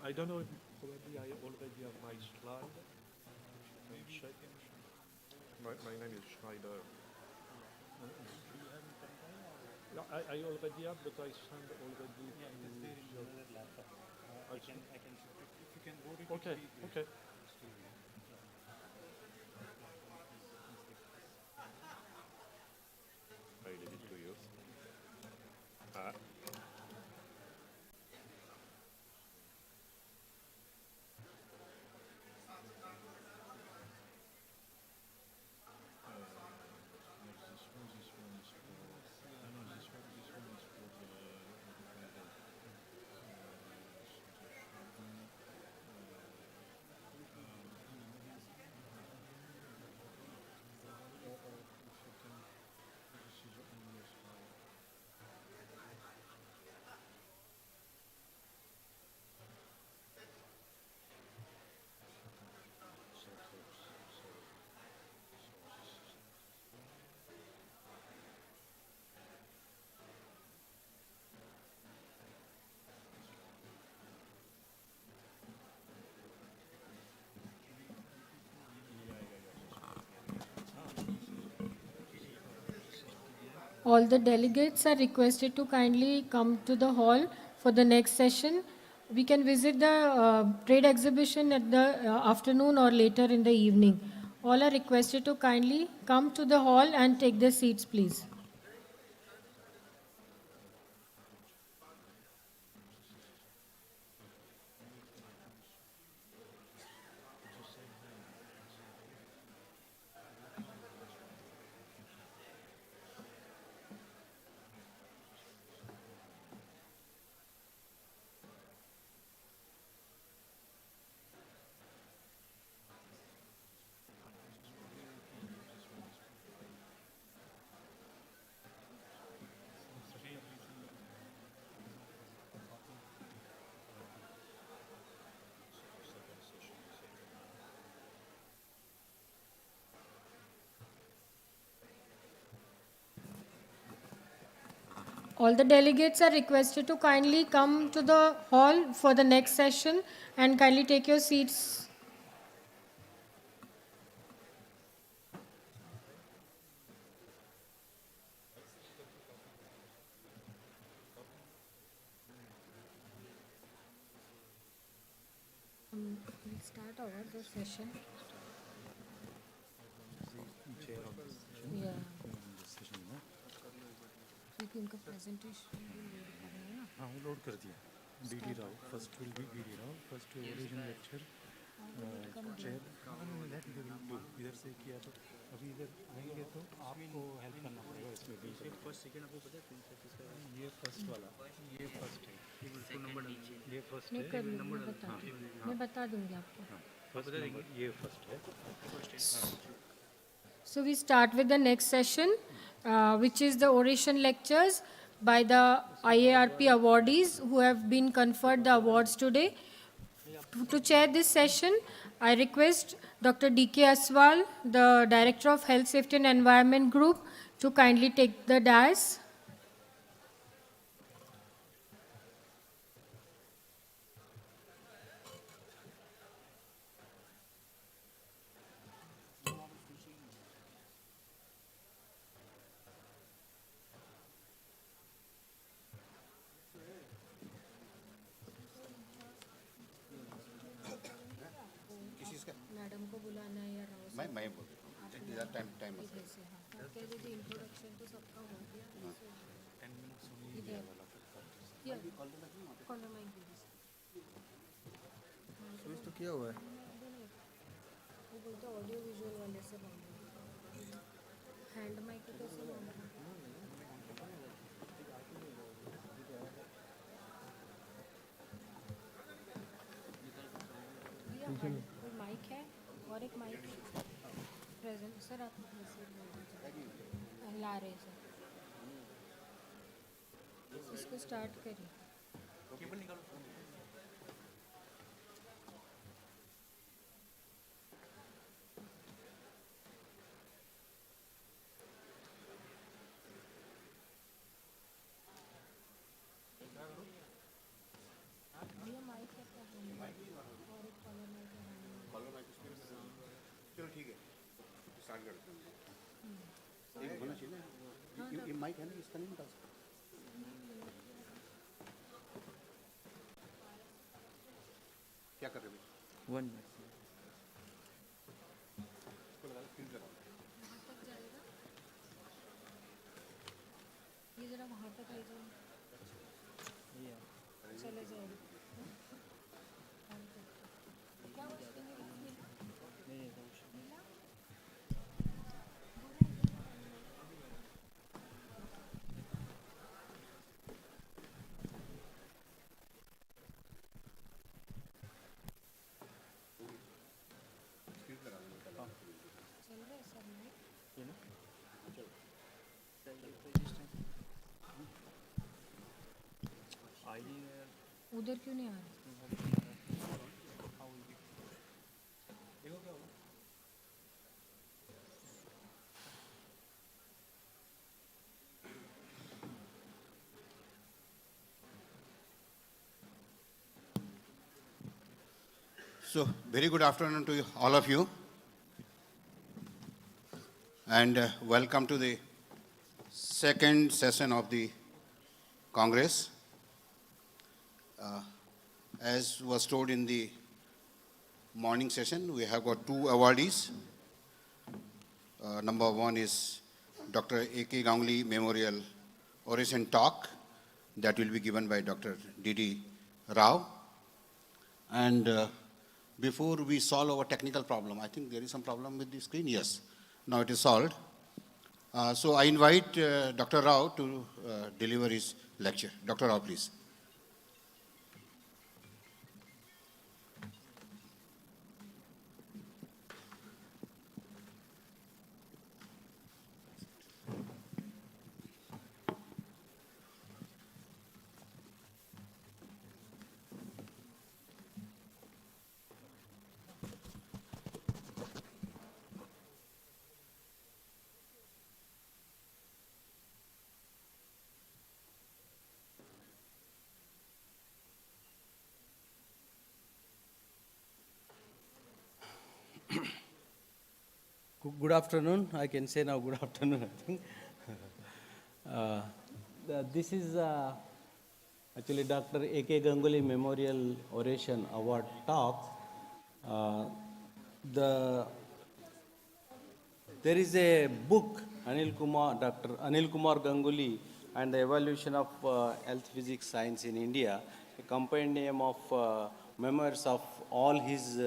I don't know if probably I already have my slide. If you can check. My name is Schneider. No, I already have, but I sent already. I can. If you can go to. Okay. Okay. I leave it to you. All the delegates are requested to kindly come to the hall for the next session. We can visit the trade exhibition at the afternoon or later in the evening. All are requested to kindly come to the hall and take their seats, please. All the delegates are requested to kindly come to the hall for the next session and kindly take your seats. We'll start the session. Yeah. क्योंकि उनका presentation भी load करना है ना. हाँ वो load कर दिया BD Rao first will be BD Rao first original lecture chair इधर से किया तो अभी इधर आएंगे तो आपको हेल्प करना पड़ेगा इसमें भी फर्स्ट सेकंड आपको पता है ये फर्स्ट वाला ये फर्स्ट है ये फर्स्ट है मैं बता दूंगी आपको. फर्स्ट नंबर ये फर्स्ट है. So we start with the next session, which is the oration lectures by the IARP awardees who have been conferred the awards today. To chair this session, I request Dr. D.K. Aswal, the Director of Health, Safety and Environment Group, to kindly take the dais. Madam को बुलाना है या राव मैं बोल रहा हूँ time से. हाँ कह दीजिए इंट्रोडक्शन तो सबका हो गया. 10 मिनट्स कॉर्नर माइक स्विच तो किया हुआ है. वो बोलते ऑडियो विजुअल वाले से हैंड माइक को कैसे माइक है और एक माइक प्रेजेंट सर आप ला रहे सर इसको स्टार्ट करिए. ये माइक है ना, इसका नहीं निकाल सकते? क्या कर रहे हो? One. ये जरा वहाँ तक ले जाओ, चले जाएगा। क्या हुआ इसके लिए मिला? चल रहा है सब में? उधर क्यों नहीं आ रहा? So, very good afternoon to all of you, and welcome to the second session of the Congress. As was told in the morning session, we have got two awardees. Number one is Dr. A.K. Ganguly Memorial Oration Talk that will be given by Dr. D.D. Rao. And before we solve our technical problem, I think there is some problem with the screen. Yes, now it is solved. So I invite Dr. Rao to deliver his lecture. Dr. Rao, please. Good afternoon. I can say now good afternoon, I think. This is actually Dr. A.K. Ganguly Memorial Oration Award talk. There is a book, Dr. Anil Kumar Ganguly and the Evolution of Health Physics Science in India, a compendium of memoirs of all his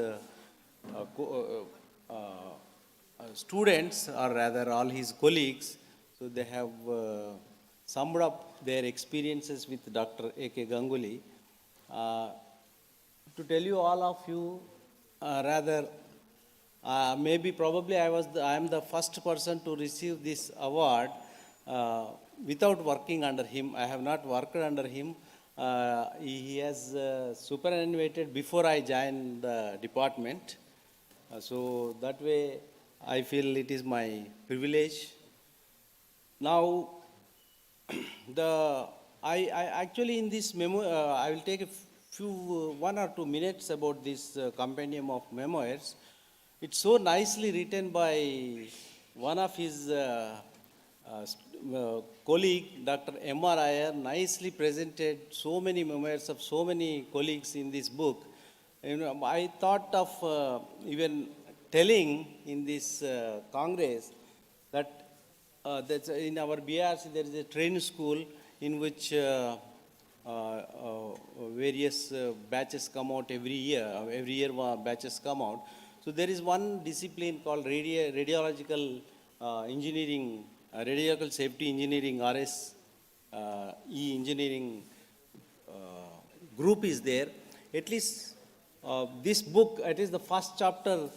students, or rather all his colleagues. So they have summed up their experiences with Dr. A.K. Ganguly. To tell you all of you, probably I am the first person to receive this award without working under him. I have not worked under him. He has superannuated before I joined the department. So that way I feel it is my privilege. Now, I actually in this memo, I will take a few 1 or 2 minutes about this compendium of memoirs. It's so nicely written by one of his colleague, Dr. M.R. Iyer, nicely presented so many memoirs of so many colleagues in this book. I thought of even telling in this Congress that that's in our BRC there is a training school in which various batches come out every year. Every year batches come out. So there is one discipline called radiological engineering, radiological safety engineering, engineering group is there. At least this book, it is the first chapter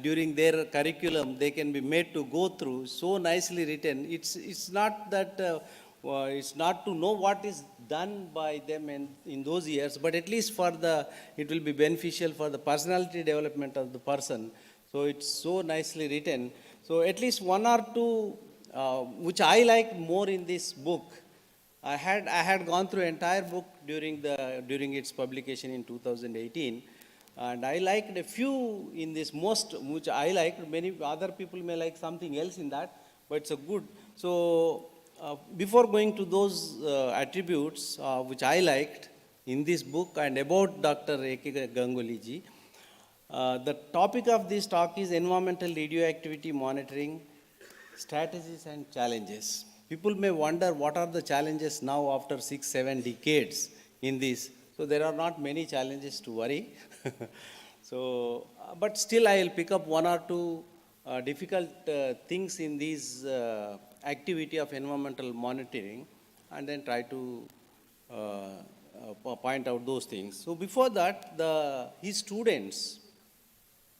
during their curriculum, they can be made to go through, so nicely written. It's not that, it's not to know what is done by them in those years, but at least it will be beneficial for the personality development of the person. So it's so nicely written. So at least 1 or 2, which I like more in this book. I had gone through entire book during its publication in 2018. And I liked a few in this most, which I liked. Many other people may like something else in that, but it's a good. So before going to those attributes which I liked in this book and about Dr. A.K. Ganguly ji, the topic of this talk is environmental radioactivity monitoring strategies and challenges. People may wonder what are the challenges now after 6-7 decades in this. So there are not many challenges to worry. So, but still I will pick up one or two difficult things in this activity of environmental monitoring and then try to point out those things. So before that, his students,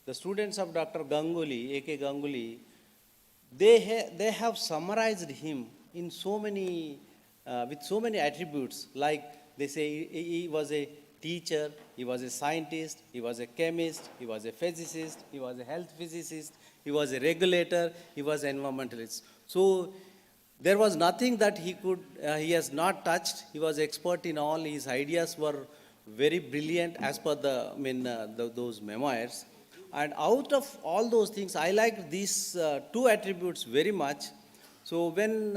the students of Dr. Ganguly, A.K. Ganguly, they have summarized him in so many, with so many attributes, like they say he was a teacher, he was a scientist, he was a chemist, he was a physicist, he was a health physicist, he was a regulator, he was an environmentalist. So there was nothing that he has not touched. He was expert in all. His ideas were very brilliant as per those memoirs. And out of all those things, I like these two attributes very much. So when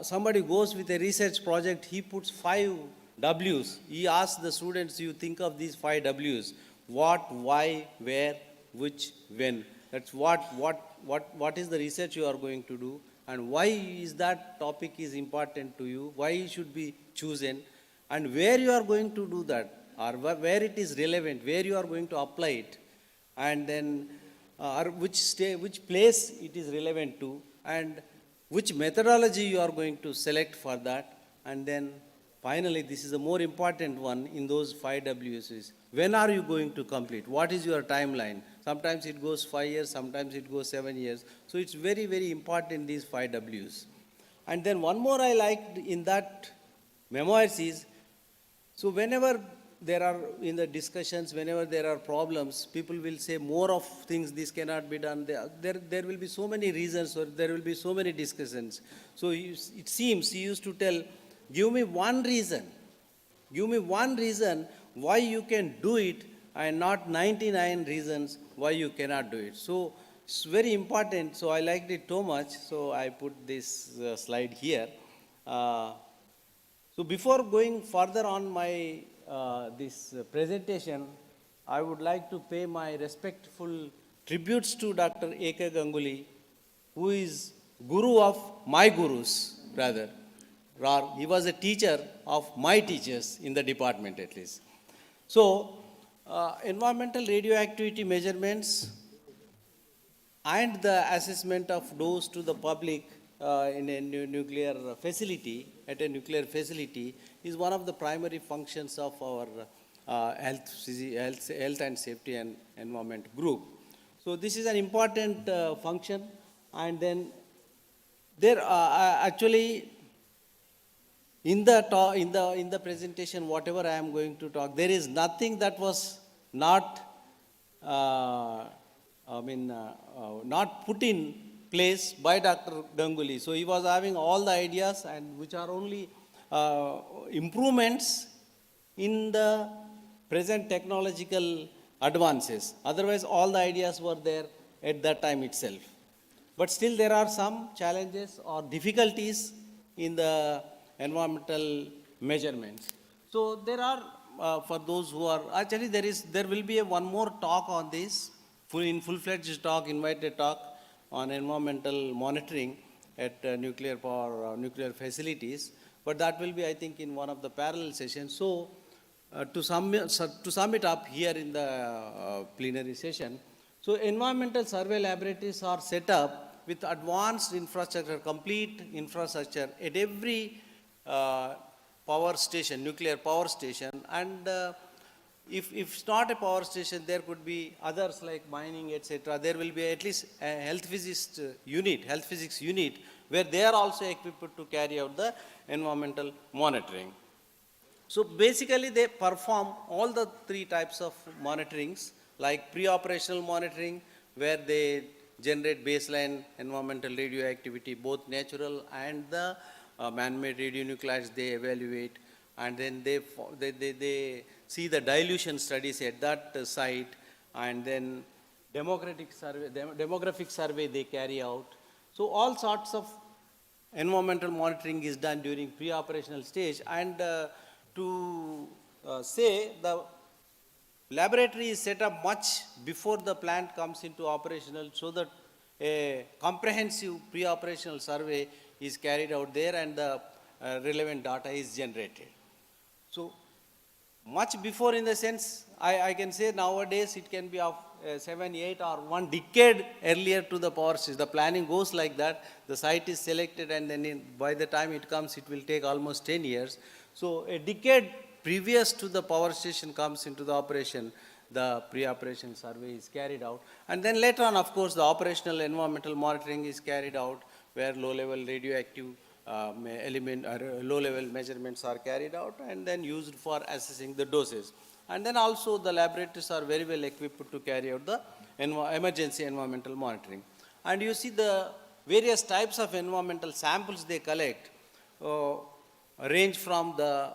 somebody goes with a research project, he puts 5 W's. He asks the students, you think of these 5 W's. What, why, where, which, when. That's what is the research you are going to do, and why is that topic is important to you, why it should be chosen, and where you are going to do that, or where it is relevant, where you are going to apply it, and then which place it is relevant to, and which methodology you are going to select for that, and then finally, this is the more important one in those 5 W's is, when are you going to complete? What is your timeline? Sometimes it goes 5 years, sometimes it goes 7 years. So it's very, very important, these 5 W's. And then one more I liked in that memoirs is, so whenever there are, in the discussions, whenever there are problems, people will say more of things, this cannot be done. There will be so many reasons, or there will be so many discussions. So it seems he used to tell, give me one reason why you can do it and not 99 reasons why you cannot do it. So it's very important. So I liked it so much. So I put this slide here. So before going further on my this presentation, I would like to pay my respectful tributes to Dr. A.K. Ganguly, who is guru of my gurus, rather. He was a teacher of my teachers in the department, at least. So, environmental radioactivity measurements and the assessment of dose to the public in a nuclear facility, at a nuclear facility, is one of the primary functions of our health and safety and environment group. So this is an important function, and then there actually in the presentation, whatever I am going to talk, there is nothing that was not not put in place by Dr. Ganguly. So he was having all the ideas, and which are only improvements in the present technological advances. Otherwise, all the ideas were there at that time itself. But still, there are some challenges or difficulties in the environmental measurements. So there are, for those who are, actually there will be one more talk on this, full-fledged talk, invited talk on environmental monitoring at nuclear power, nuclear facilities. But that will be, I think, in one of the parallel sessions. So to sum it up here in the plenary session, so environmental survey laboratories are set up with advanced infrastructure, complete infrastructure at every power station, nuclear power station, and if it's not a power station, there could be others like mining, etc. There will be at least a health physics unit, where they are also equipped to carry out the environmental monitoring. So basically, they perform all the 3 types of monitorings, like pre-operational monitoring, where they generate baseline environmental radioactivity, both natural and the man-made radionuclides they evaluate, and then they see the dilution studies at that site, and then demographic survey they carry out. So all sorts of environmental monitoring is done during pre-operational stage, and to say the laboratory is set up much before the plant comes into operational, so that a comprehensive pre-operational survey is carried out there and the relevant data is generated. So much before, in the sense, I can say nowadays it can be of 7, 8 or 1 decade earlier to the power station. The planning goes like that. The site is selected, and then by the time it comes, it will take almost 10 years. So a decade previous to the power station comes into the operation, the pre-operation survey is carried out. And then later on, of course, the operational environmental monitoring is carried out, where low-level radioactive element or low-level measurements are carried out and then used for assessing the doses. And then also the laboratories are very well equipped to carry out the emergency environmental monitoring. And you see the various types of environmental samples they collect range from the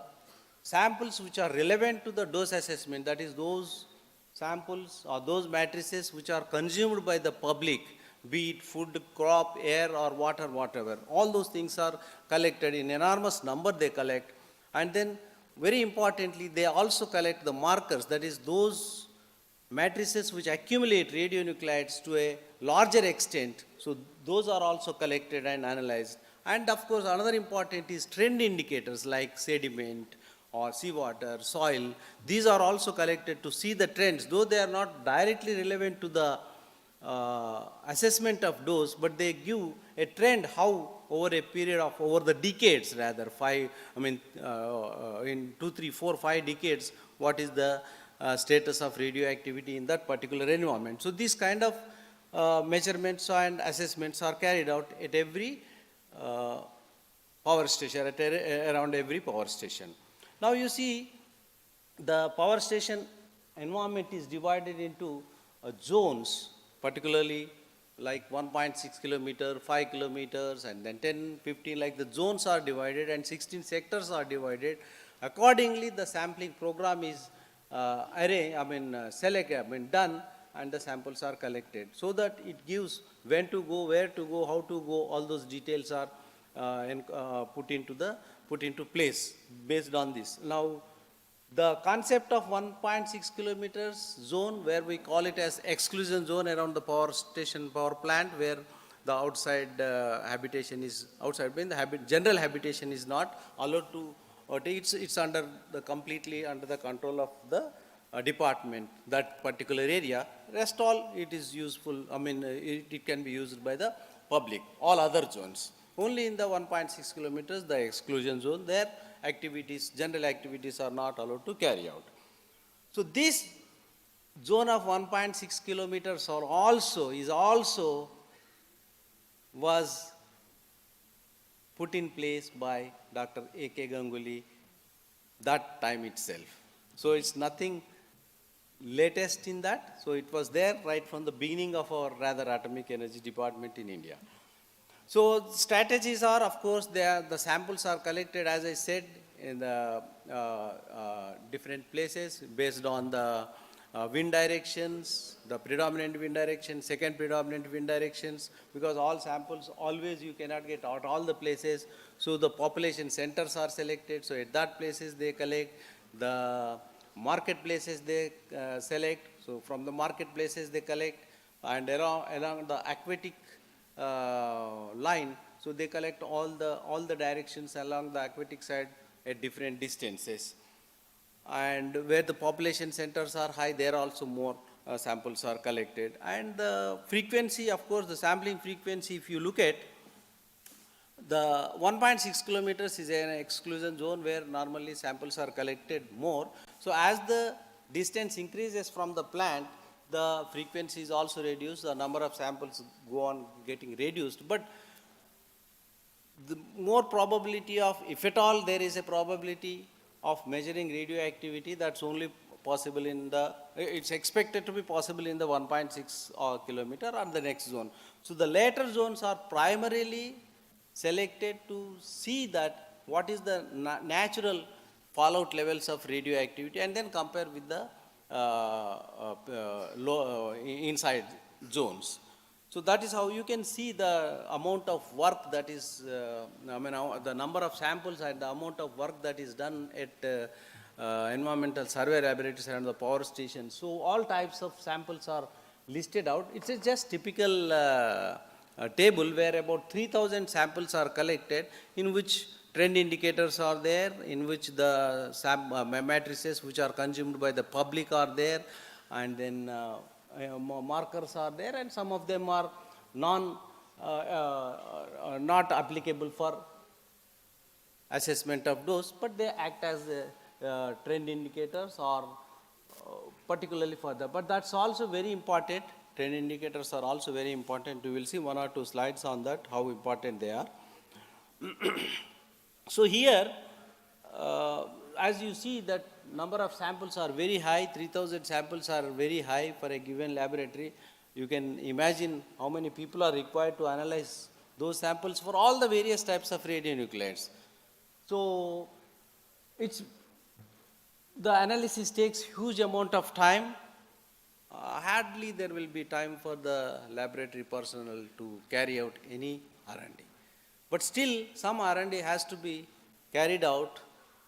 samples which are relevant to the dose assessment, that is those samples or those matrices which are consumed by the public, be it food, crop, air or water, whatever. All those things are collected in enormous number they collect. And then very importantly, they also collect the markers, that is those matrices which accumulate radionuclides to a larger extent. So those are also collected and analyzed. And of course, another important is trend indicators like sediment or seawater, soil. These are also collected to see the trends, though they are not directly relevant to the assessment of dose, but they give a trend how over a period of, over the decades rather, in 2, 3, 4, 5 decades, what is the status of radioactivity in that particular environment. So these kind of measurements and assessments are carried out at every power station, around every power station. Now you see the power station environment is divided into zones, particularly like 1.6 kilometer, 5 kilometers, and then 10, 15, like the zones are divided and 16 sectors are divided. Accordingly, the sampling program is done, and the samples are collected, so that it gives when to go, where to go, how to go, all those details are put into place based on this. Now, the concept of 1.6 kilometers zone, where we call it as exclusion zone around the power station, power plant, where the outside habitation is outside, when the general habitation is not allowed to, it's under the completely under the control of the department, that particular area. Rest all it is useful, it can be used by the public, all other zones. Only in the 1.6 kilometers, the exclusion zone, there activities, general activities are not allowed to carry out. So this zone of 1.6 kilometers was put in place by Dr. A.K. Ganguly that time itself. So it's nothing latest in that. So it was there right from the beginning of our atomic energy department in India. So strategies are, of course, the samples are collected, as I said, in the different places based on the wind directions, the predominant wind direction, second predominant wind directions, because all samples always you cannot get out all the places. So the population centers are selected. So at that places they collect, the marketplaces they select. So from the marketplaces they collect, and along the aquatic line, so they collect all the directions along the aquatic side at different distances. And where the population centers are high, there also more samples are collected. And the frequency, of course, the sampling frequency, if you look at, the 1.6 kilometers is an exclusion zone where normally samples are collected more. So as the distance increases from the plant, the frequency is also reduced, the number of samples go on getting reduced. But the more probability of, if at all there is a probability of measuring radioactivity, that's only possible in the, it's expected to be possible in the 1.6 kilometer or the next zone. So the later zones are primarily selected to see that what is the natural fallout levels of radioactivity and then compare with the inside zones. So that is how you can see the amount of work that is, the number of samples and the amount of work that is done at environmental survey laboratories and the power stations. So all types of samples are listed out. It's a just typical table where about 3,000 samples are collected, in which trend indicators are there, in which the matrices which are consumed by the public are there, and then markers are there, and some of them are not applicable for assessment of dose, but they act as trend indicators or particularly for that. But that's also very important. Trend indicators are also very important. You will see one or two slides on that, how important they are. So here, as you see that number of samples are very high, 3,000 samples are very high for a given laboratory. You can imagine how many people are required to analyze those samples for all the various types of radionuclides. So the analysis takes huge amount of time. Hardly there will be time for the laboratory personnel to carry out any R&D. But still, some R&D has to be carried out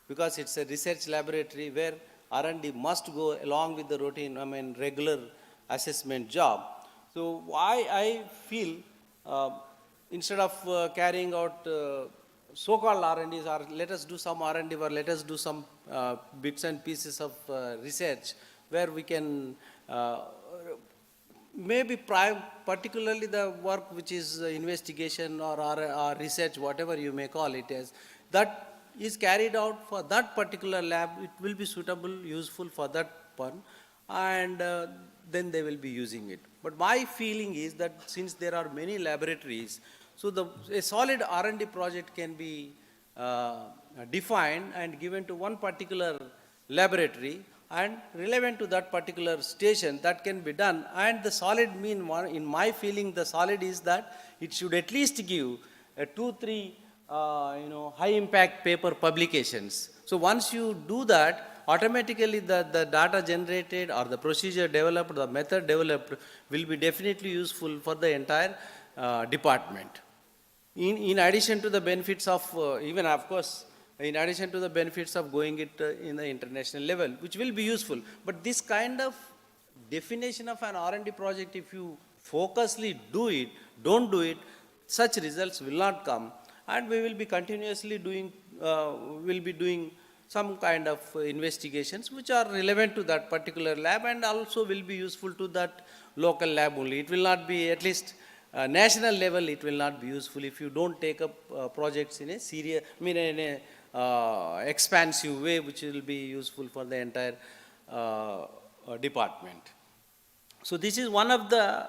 because it's a research laboratory where R&D must go along with the routine, regular assessment job. So I feel instead of carrying out so-called R&Ds, or let us do some R&D, or let us do some bits and pieces of research where we can maybe particularly the work which is investigation or research, whatever you may call it as, that is carried out for that particular lab. It will be suitable, useful for that one, and then they will be using it. But my feeling is that since there are many laboratories, so a solid R&D project can be defined and given to one particular laboratory and relevant to that particular station, that can be done. And the solid in my feeling, the solid is that it should at least give 2-3 high impact paper publications. So once you do that, automatically the data generated or the procedure developed, the method developed will be definitely useful for the entire department. In addition to the benefits of, even of course, in addition to the benefits of going it in the international level, which will be useful. But this kind of definition of an R&D project, if you focusly don't do it, such results will not come. And we will be continuously doing some kind of investigations which are relevant to that particular lab and also will be useful to that local lab only. It will not be, at least national level, it will not be useful if you don't take up projects in a serious, in a expansive way, which will be useful for the entire department. So this is one of the,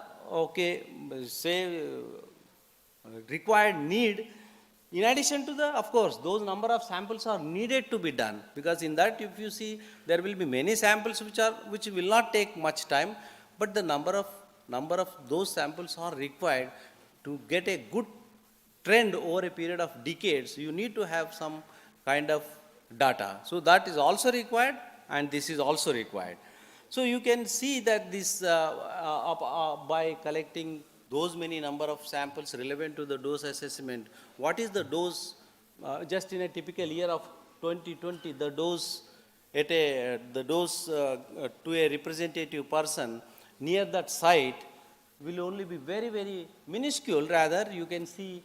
required need. In addition to of course, those number of samples are needed to be done, because in that, if you see, there will be many samples which will not take much time, but the number of those samples are required to get a good trend over a period of decades. You need to have some kind of data. So that is also required, and this is also required. So you can see that this, by collecting those many number of samples relevant to the dose assessment, what is the dose, just in a typical year of 2020, the dose to a representative person near that site will only be very, very minuscule. Rather, you can see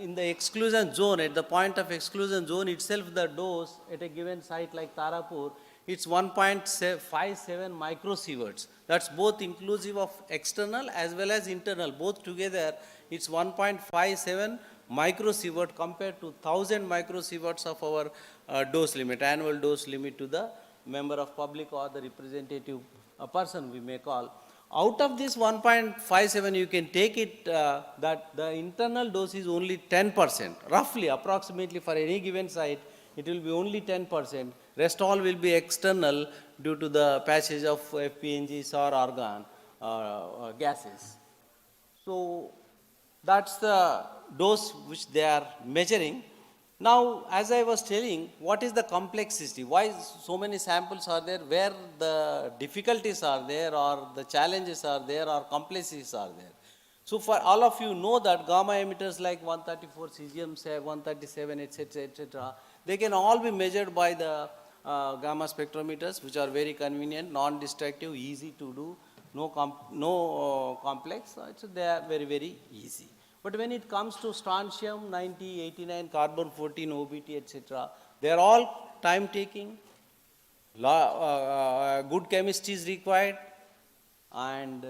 in the exclusion zone, at the point of exclusion zone itself, the dose at a given site like Tarapur, it's 1.57 microsieverts. That's both inclusive of external as well as internal. Both together, it's 1.57 microsievert compared to 1,000 microsieverts of our dose limit, annual dose limit to the member of public or the representative person we may call. Out of this 1.57, you can take it that the internal dose is only 10%, roughly, approximately for any given site, it will be only 10%. Rest all will be external due to the passage of FPNGs or argon gases. So that's the dose which they are measuring. Now, as I was telling, what is the complexity? Why so many samples are there? Where the difficulties are there, or the challenges are there, or complexities are there? So, for all of you know that gamma emitters like 134 cesium, 137, etc., etc., they can all be measured by the gamma spectrometers, which are very convenient, non-destructive, easy to do, no complex. So they are very, very easy. But when it comes to strontium 90, 89, carbon 14, OBT, etc., they are all time taking, good chemistry is required, and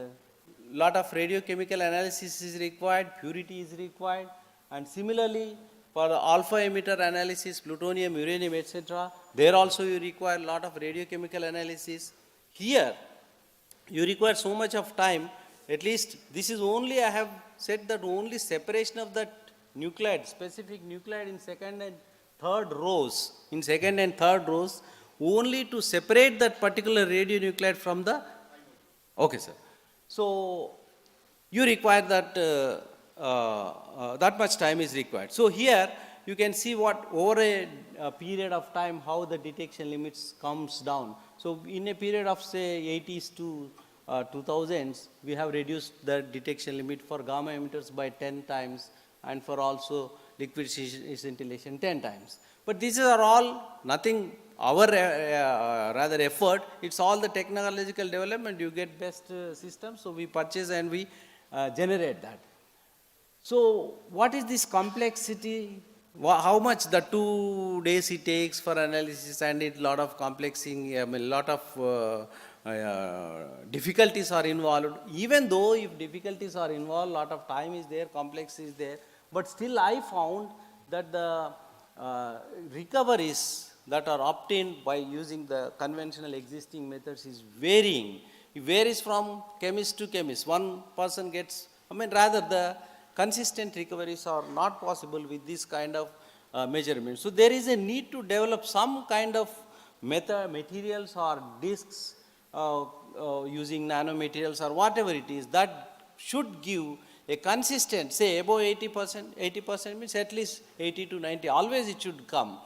lot of radiochemical analysis is required, purity is required, and similarly for the alpha emitter analysis, plutonium, uranium, etc., there also you require lot of radiochemical analysis. Here, you require so much of time, at least this is only, I have said that only separation of that nuclide, specific nuclide in second and third rows, only to separate that particular radionuclide from the, okay sir. So, you require that, that much time is required. So, here you can see what over a period of time how the detection limits comes down. So, in a period of say 80s to 2000s, we have reduced the detection limit for gamma emitters by 10 times and for also liquid scintillation 10 times. But these are all nothing our rather effort, it's all the technological development, you get best systems, so we purchase and we generate that. So what is this complexity? How much the 2 days it takes for analysis, and it lot of complexing, I mean lot of difficulties are involved. Even though if difficulties are involved, lot of time is there, complexity is there, but still I found that the recoveries that are obtained by using the conventional existing methods is varying. It varies from chemist to chemist. One person gets, I mean rather the consistent recoveries are not possible with this kind of measurement. So there is a need to develop some kind of materials or discs using nanomaterials or whatever it is that should give a consistent, say above 80% means at least 80 to 90, always it should come.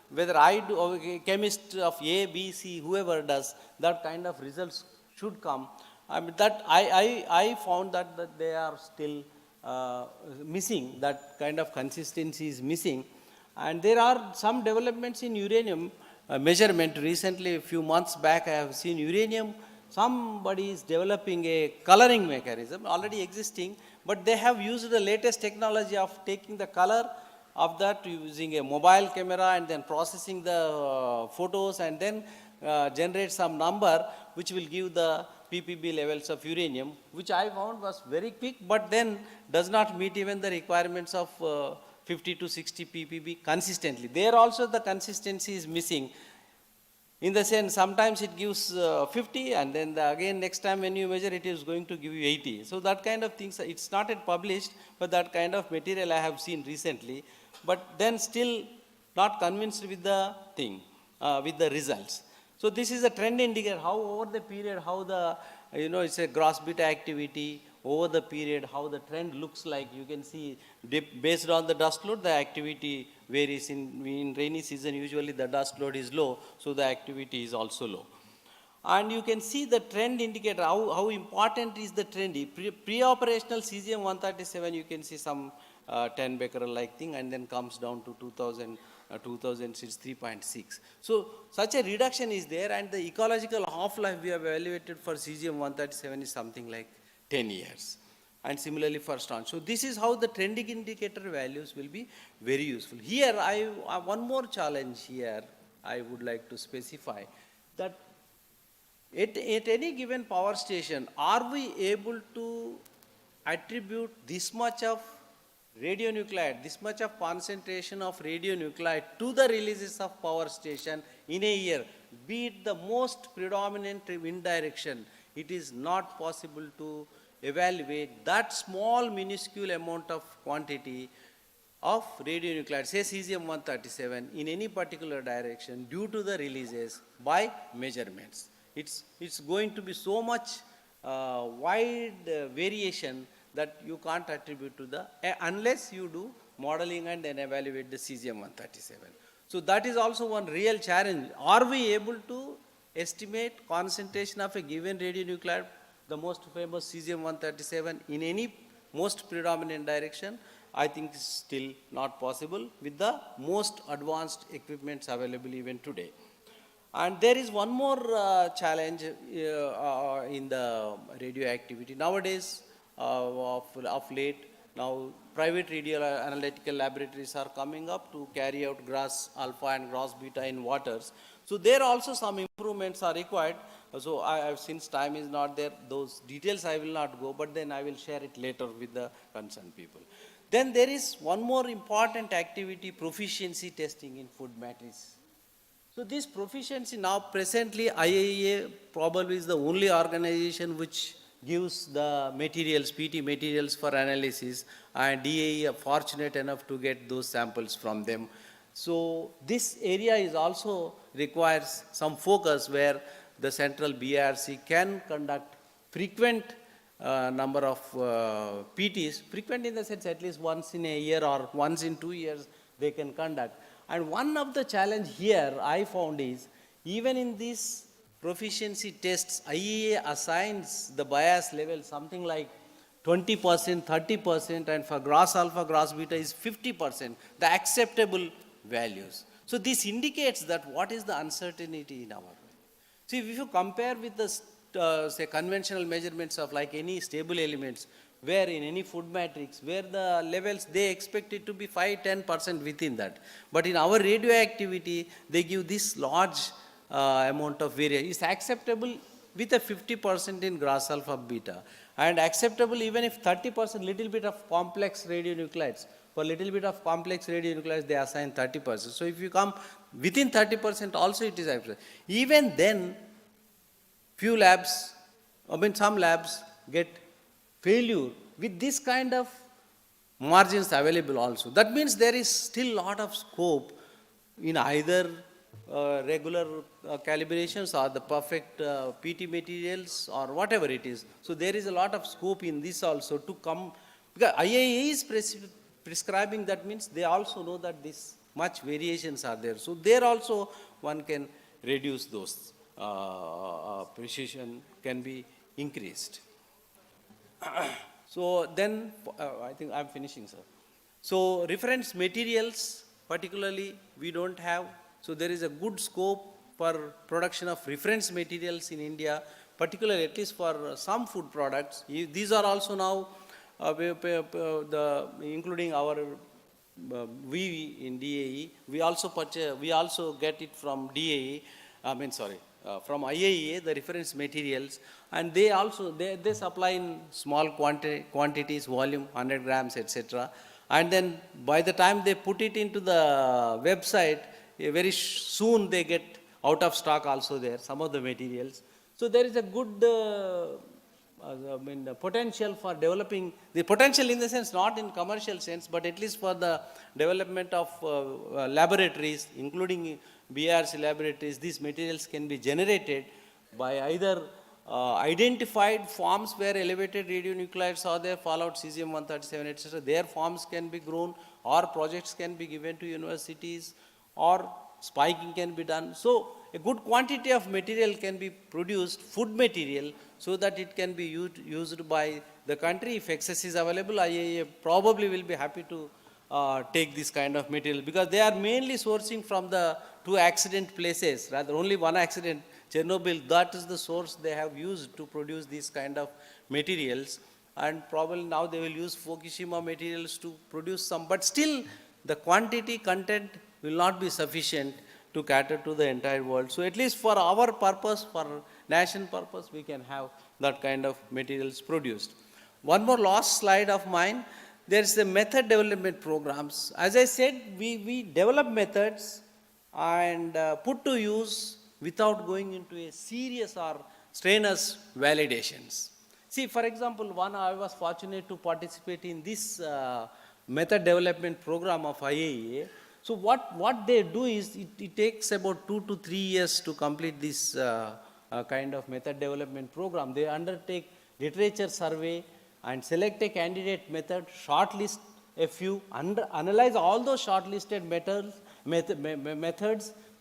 Whether I do, or a chemist of A, B, C, whoever does, that kind of results should come. I mean that I found that they are still missing, that kind of consistency is missing. And there are some developments in uranium measurement. Recently, a few months back, I have seen uranium, somebody is developing a coloring mechanism already existing, but they have used the latest technology of taking the color of that using a mobile camera and then processing the photos and then generate some number which will give the ppb levels of uranium, which I found was very quick, but then does not meet even the requirements of 50 to 60 ppb consistently. There also the consistency is missing. In the sense, sometimes it gives 50 and then again next time when you measure it is going to give you 80. So that kind of things, it's not yet published, but that kind of material I have seen recently. But then still not convinced with the thing, with the results. So this is a trend indicator, how over the period, how the, it's a gross beta activity, over the period, how the trend looks like. You can see based on the dust load, the activity varies. In rainy season, usually the dust load is low, so the activity is also low. And you can see the trend indicator, how important is the trend. Pre-operational cesium-137, you can see some 10 becquerel like thing, and then comes down to 2000, 3.6. So such a reduction is there, and the ecological half-life we have evaluated for cesium-137 is something like 10 years. And similarly for strontium. So this is how the trending indicator values will be very useful. Here, one more challenge here I would like to specify, that at any given power station, are we able to attribute this much of radionuclide, this much of concentration of radionuclide to the releases of power station in a year, be it the most predominant wind direction? It is not possible to evaluate that small minuscule amount of quantity of radionuclide, say cesium-137, in any particular direction due to the releases by measurements. It's going to be so much wide variation that you can't attribute to the, unless you do modeling and then evaluate the cesium-137. So that is also one real challenge. Are we able to estimate concentration of a given radionuclide, the most famous cesium-137, in any most predominant direction? I think it's still not possible with the most advanced equipments available even today. And there is one more challenge in the radioactivity. Nowadays, of late, now private radio analytical laboratories are coming up to carry out gross alpha and gross beta in waters. So there also some improvements are required. So since time is not there, those details I will not go, but then I will share it later with the concerned people. Then there is one more important activity, proficiency testing in food matrix. So this proficiency now presently IAEA probably is the only organization which gives the materials, PT materials for analysis, and DAE are fortunate enough to get those samples from them. So this area is also requires some focus where the central BRC can conduct frequent number of PTs, frequent in the sense at least once in a year or once in 2 years they can conduct. And one of the challenge here I found is, even in these proficiency tests, IEA assigns the bias level something like 20%, 30%, and for gross alpha, gross beta is 50%, the acceptable values. So this indicates that what is the uncertainty in our way. See, if you compare with the say conventional measurements of like any stable elements, where in any food matrix, where the levels, they expect it to be 5-10% within that. But in our radioactivity, they give this large amount of variation. It's acceptable with a 50% in gross alpha beta, and acceptable even if 30% little bit of complex radionuclides. For little bit of complex radionuclides, they assign 30%. So if you come within 30%, also it is acceptable. Even then, few labs, some labs get failure with this kind of margins available also. That means there is still lot of scope in either regular calibrations or the perfect PT materials or whatever it is. So there is a lot of scope in this also to come, because IAEA is prescribing, that means they also know that this much variations are there. So there also one can reduce those, precision can be increased. So then, I think I'm finishing, sir. So reference materials, particularly, we don't have. So there is a good scope for production of reference materials in India, particularly at least for some food products. These are also now, including our we in DAE, we also get it from DAE, from IAEA, the reference materials, and they also, they supply in small quantities, volume, 100 grams, etc. And then by the time they put it into the website, very soon they get out of stock also there, some of the materials. So there is a good potential for developing, the potential in the sense, not in commercial sense, but at least for the development of laboratories, including BRC laboratories. These materials can be generated by either identified forms where elevated radionuclides are there, fallout cesium-137, etc. Their forms can be grown, or projects can be given to universities, or spiking can be done. So a good quantity of material can be produced, food material, so that it can be used by the country. If excess is available, IAEA probably will be happy to take this kind of material, because they are mainly sourcing from the 2 accident places, rather only 1 accident, Chernobyl, that is the source they have used to produce these kind of materials, and probably now they will use Fukushima materials to produce some, but still the quantity content will not be sufficient to cater to the entire world. So at least for our purpose, for nation purpose, we can have that kind of materials produced. One more last slide of mine. There is the method development programs. As I said, we develop methods and put to use without going into a serious or strenuous validations. See, for example, I was fortunate to participate in this method development program of IAEA. So what they do is, it takes about 2 to 3 years to complete this kind of method development program. They undertake literature survey and select a candidate method, shortlist a few, analyze all those shortlisted methods,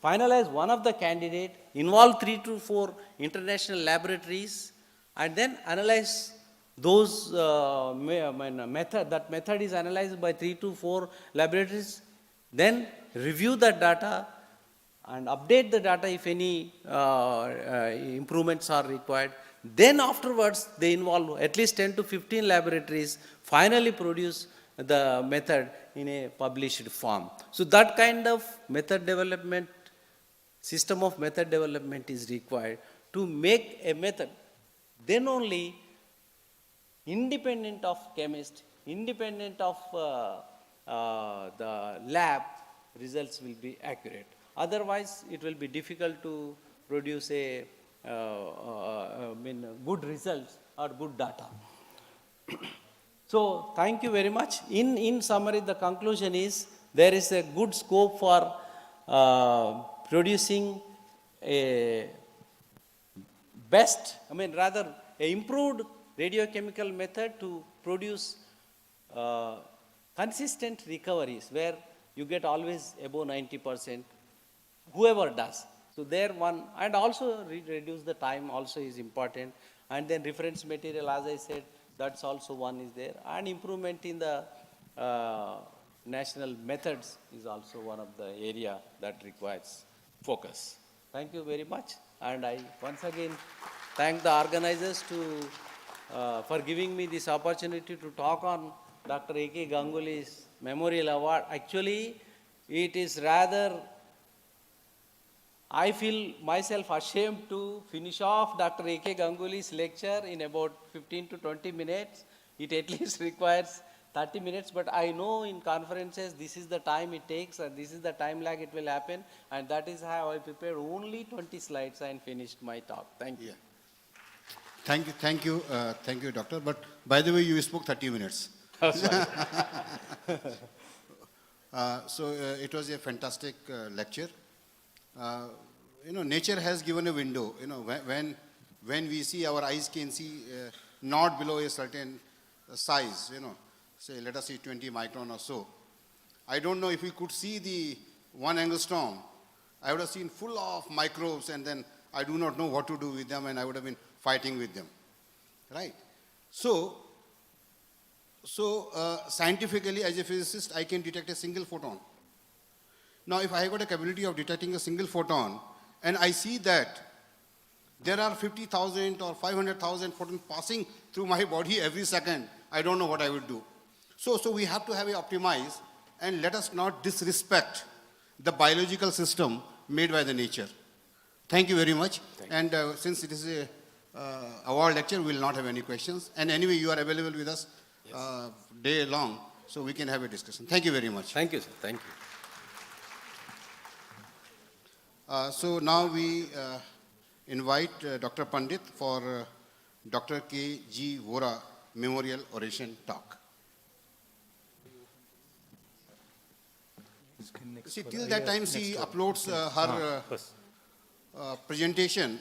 finalize one of the candidate, involve 3 to 4 international laboratories, and then analyze those that method is analyzed by 3 to 4 laboratories, then review that data and update the data if any improvements are required. Then afterwards, they involve at least 10 to 15 laboratories, finally produce the method in a published form. So that kind of method development, system of method development is required to make a method. Then only independent of chemist, independent of the lab, results will be accurate. Otherwise, it will be difficult to produce a good results or good data. So, thank you very much. In summary, the conclusion is there is a good scope for producing a improved radiochemical method to produce consistent recoveries where you get always above 90%, whoever does. So there one, and also reduce the time also is important. And then reference material, as I said, that's also one is there. And improvement in the national methods is also one of the area that requires focus. Thank you very much. And I once again thank the organizers for giving me this opportunity to talk on Dr. A.K. Ganguly's Memorial Award. Actually, it is rather, I feel myself ashamed to finish off Dr. A.K. Ganguly's lecture in about 15 to 20 minutes. It at least requires 30 minutes, but I know in conferences this is the time it takes and this is the time lag it will happen, and that is how I prepared only 20 slides and finished my talk. Thank you. Yeah. Thank you, doctor. But by the way, you spoke 30 minutes. Oh, sorry. So it was a fantastic lecture. Nature has given a window. When we see, our eyes can see not below a certain size. Say let us say 20 micron or so. I don't know if we could see the 1 angstrom. I would have seen full of microbes, and then I do not know what to do with them, and I would have been fighting with them, right? So scientifically, as a physicist, I can detect a single photon. Now, if I have got a capability of detecting a single photon, and I see that there are 50,000 or 500,000 photons passing through my body every second, I don't know what I would do. So we have to have it optimized, and let us not disrespect the biological system made by the nature. Thank you very much. And since it is a award lecture, we will not have any questions. And anyway, you are available with us day long, so we can have a discussion. Thank you very much. Thank you, sir. Thank you. So now we invite Dr. Pandit for Dr. K.G. Vora Memorial Oration Talk. See, till that time she uploads her presentation.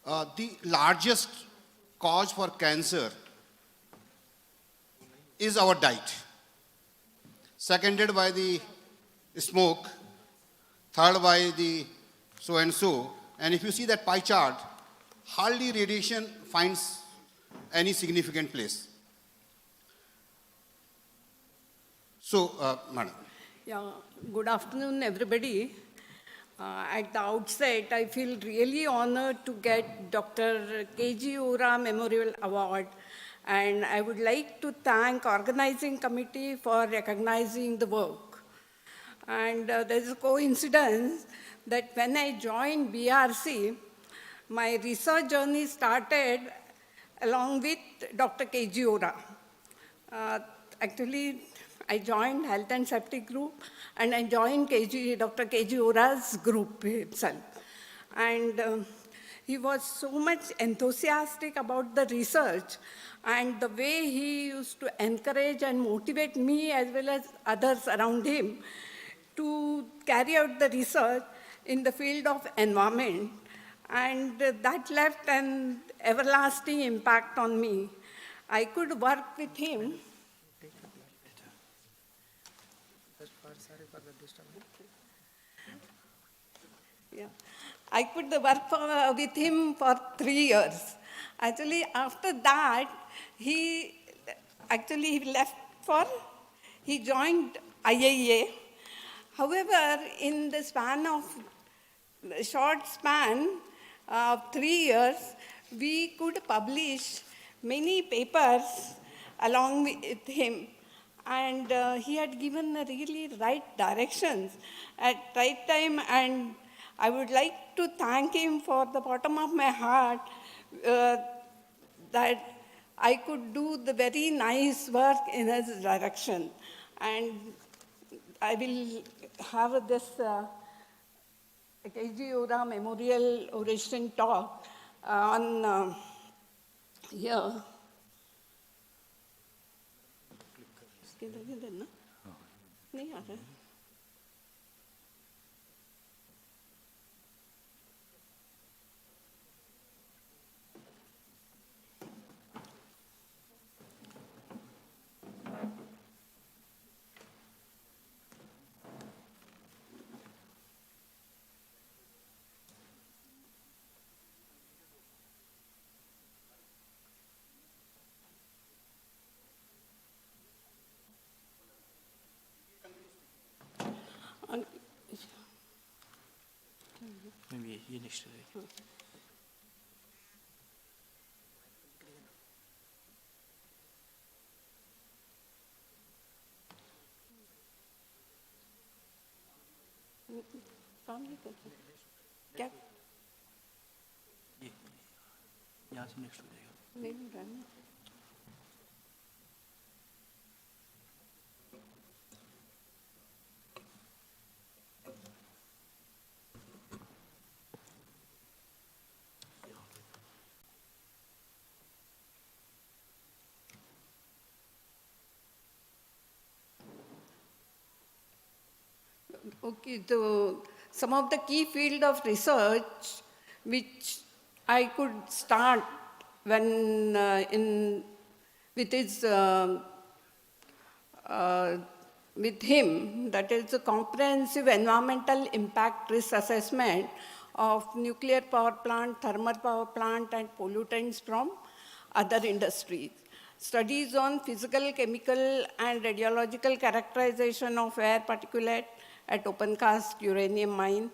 The largest cause for cancer is our diet. Seconded by the smoke, third by the so-and-so. And if you see that pie chart, hardly radiation finds any significant place. So, Madam. Yeah, good afternoon, everybody. At the outset, I feel really honored to get Dr. K.G. Vora Memorial Award, and I would like to thank organizing committee for recognizing the work. And there's a coincidence that when I joined BRC, my research journey started along with Dr. K.G. Vora. Actually, I joined Health and Safety Group, and I joined Dr. K.G. Vora's group itself. And he was so much enthusiastic about the research, and the way he used to encourage and motivate me as well as others around him to carry out the research in the field of environment. And that left an everlasting impact on me. I could work with him. Yeah. I could work with him for 3 years. Actually, after that, he left for, he joined IAEA. However, in the short span of 3 years, we could publish many papers along with him. And he had given the really right directions at right time, and I would like to thank him for the bottom of my heart that I could do the very nice work in his direction. And I will have this K.G. Ora Memorial Oration talk on here. इसके लगे थे ना? नहीं आ रहा है। Maybe ये next है। काम नहीं करता क्या? ये यहाँ से next हो जाएगा। नहीं हो रहा है ना? Okay, so some of the key field of research which I could start when with him, that is a comprehensive environmental impact risk assessment of nuclear power plant, thermal power plant, and pollutants from other industries. Studies on physical, chemical, and radiological characterization of air particulate at open-cast uranium mine,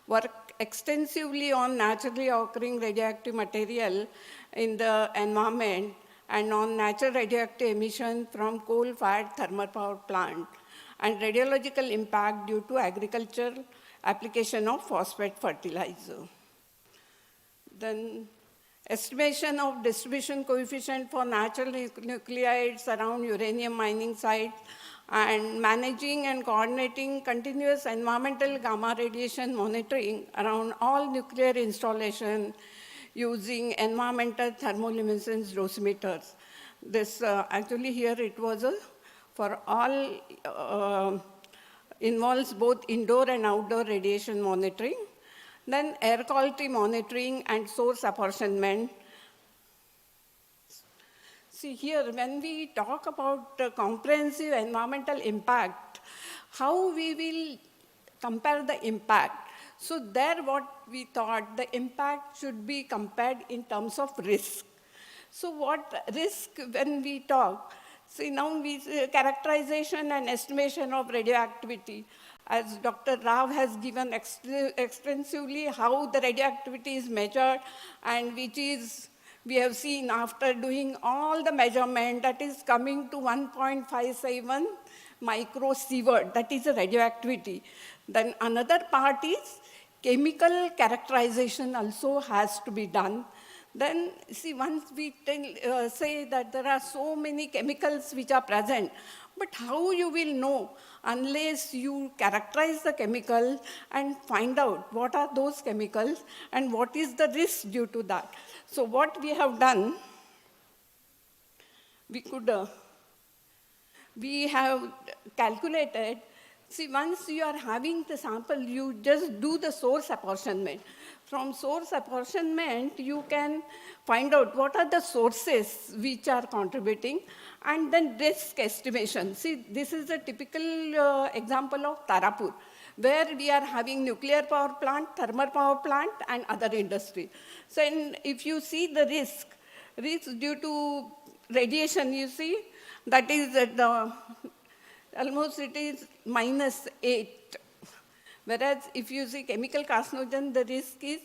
work extensively on naturally occurring radioactive material in the environment, and on natural radioactive emission from coal-fired thermal power plant, and radiological impact due to agricultural application of phosphate fertilizer. Then estimation of distribution coefficient for natural nuclides around uranium mining sites, and managing and coordinating continuous environmental gamma radiation monitoring around all nuclear installation using environmental thermoluminescence dosimeters. This actually here it was for all involves both indoor and outdoor radiation monitoring, then air quality monitoring and source apportionment. See here, when we talk about comprehensive environmental impact, how we will compare the impact. So there what we thought, the impact should be compared in terms of risk. So what risk when we talk? See now we characterization and estimation of radioactivity. As Dr. Rao has given extensively how the radioactivity is measured, and which is, we have seen after doing all the measurement, that is coming to 1.57 microsievert, that is the radioactivity. Then another part is chemical characterization also has to be done. Then, see, once we say that there are so many chemicals which are present, but how you will know unless you characterize the chemical and find out what are those chemicals and what is the risk due to that. So what we have done, we have calculated. See, once you are having the sample, you just do the source apportionment. From source apportionment, you can find out what are the sources which are contributing, and then risk estimation. See, this is a typical example of Tarapur, where we are having nuclear power plant, thermal power plant, and other industry. So if you see the risk due to radiation, you see, that is at the, almost it is -8. Whereas if you see chemical carcinogen, the risk is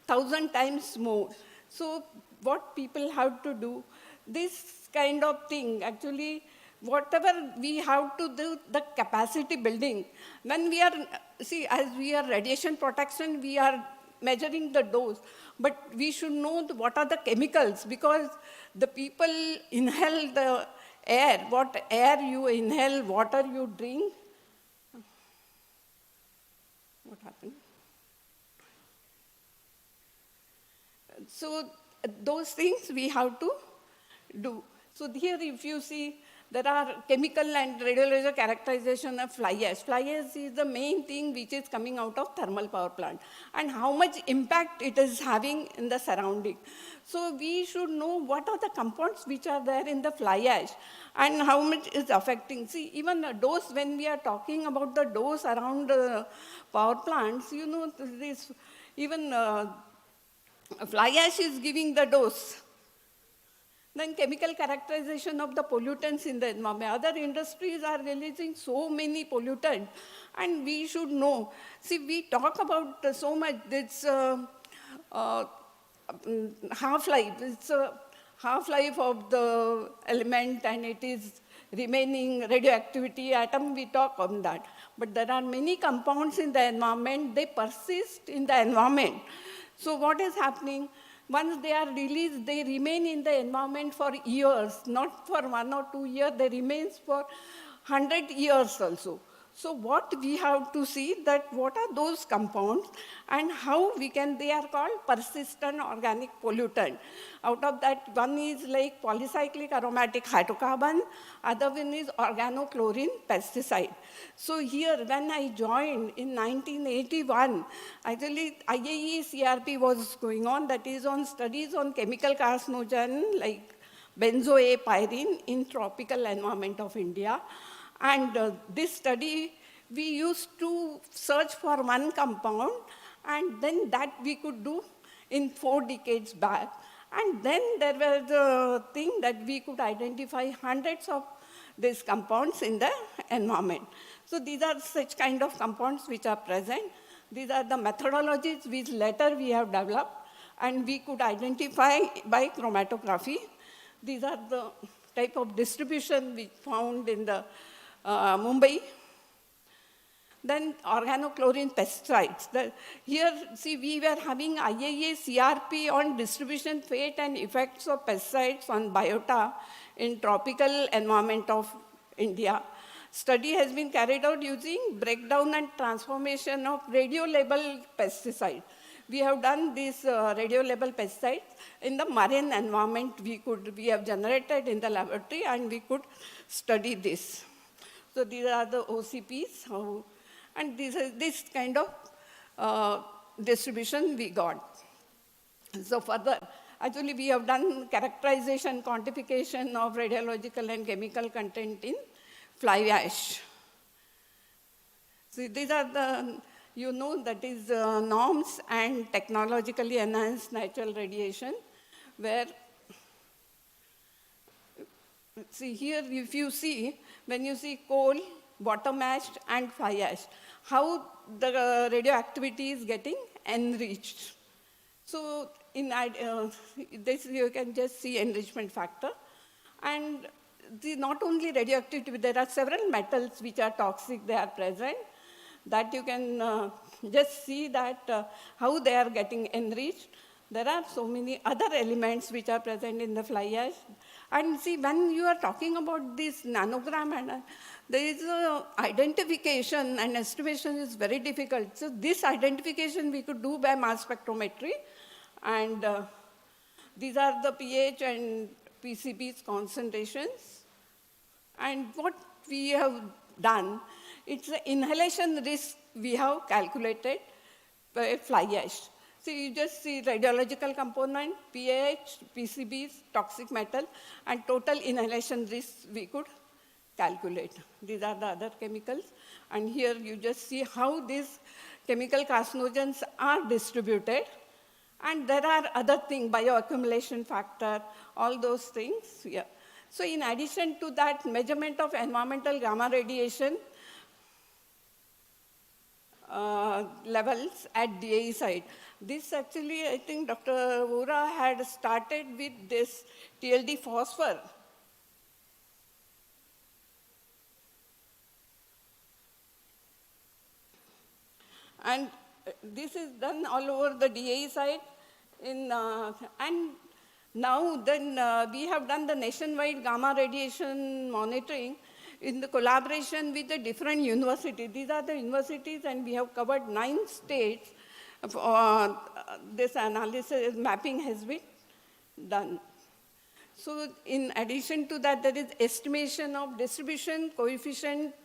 1,000 times more. So what people have to do, this kind of thing, actually, whatever we have to do, the capacity building, when we are, see, as we are radiation protection, we are measuring the dose, but we should know what are the chemicals, because the people inhale the air, what air you inhale, water you drink. What happened? So those things we have to do. So here if you see, there are chemical and radiological characterization of fly ash. Fly ash is the main thing which is coming out of thermal power plant, and how much impact it is having in the surrounding. So we should know what are the compounds which are there in the fly ash and how much is affecting. See, even the dose, when we are talking about the dose around power plants, you know, this, even fly ash is giving the dose. Then chemical characterization of the pollutants in the environment. Other industries are releasing so many pollutants, and we should know. See, we talk about so much, this half-life. It's a half-life of the element, and it is remaining radioactivity atom, we talk on that. But there are many compounds in the environment, they persist in the environment. So what is happening? Once they are released, they remain in the environment for years, not for 1 or 2 years, they remain for 100 years also. So what we have to see that what are those compounds and how we can, they are called persistent organic pollutant. Out of that, one is like polycyclic aromatic hydrocarbon, other one is organochlorine pesticide. So here, when I joined in 1981, actually ICRP was going on, that is on studies on chemical carcinogen like benzoapyrene in tropical environment of India. And this study, we used to search for one compound, and then that we could do in 4 decades back. And then there was the thing that we could identify hundreds of these compounds in the environment. So these are such kind of compounds which are present. These are the methodologies which later we have developed, and we could identify by chromatography. These are the type of distribution we found in the Mumbai. Then organochlorine pesticides. Here, see, we were having ICRP on distribution, fate, and effects of pesticides on biota in tropical environment of India. Study has been carried out using breakdown and transformation of radio-labeled pesticides. We have done these radio-labeled pesticides in the marine environment. We have generated in the laboratory, and we could study this. So these are the OCPs, and this kind of distribution we got. So further, actually we have done characterization, quantification of radiological and chemical content in fly ash. So these are the, you know, that is norms and technologically enhanced natural radiation, where, see here, if you see, when you see coal, bottom ash, and fly ash, how the radioactivity is getting enriched. So in this, you can just see enrichment factor. And not only radioactivity, there are several metals which are toxic, they are present, that you can just see that how they are getting enriched. There are so many other elements which are present in the fly ash. And see, when you are talking about this nanogram, and there is identification and estimation is very difficult. So this identification we could do by mass spectrometry. And these are the pH and PCB's concentrations. And what we have done, it's the inhalation risk we have calculated by fly ash. So you just see radiological component, pH, PCBs, toxic metal, and total inhalation risk we could calculate. These are the other chemicals. And here you just see how these chemical carcinogens are distributed. And there are other things, bioaccumulation factor, all those things. Yeah. So in addition to that, measurement of environmental gamma radiation levels at DAE site. This actually, I think Dr. Vora had started with this TLD phosphor. And this is done all over the DAE site. And now then we have done the nationwide gamma radiation monitoring in the collaboration with the different universities. These are the universities, and we have covered 9 states. This analysis mapping has been done. So in addition to that, there is estimation of distribution coefficient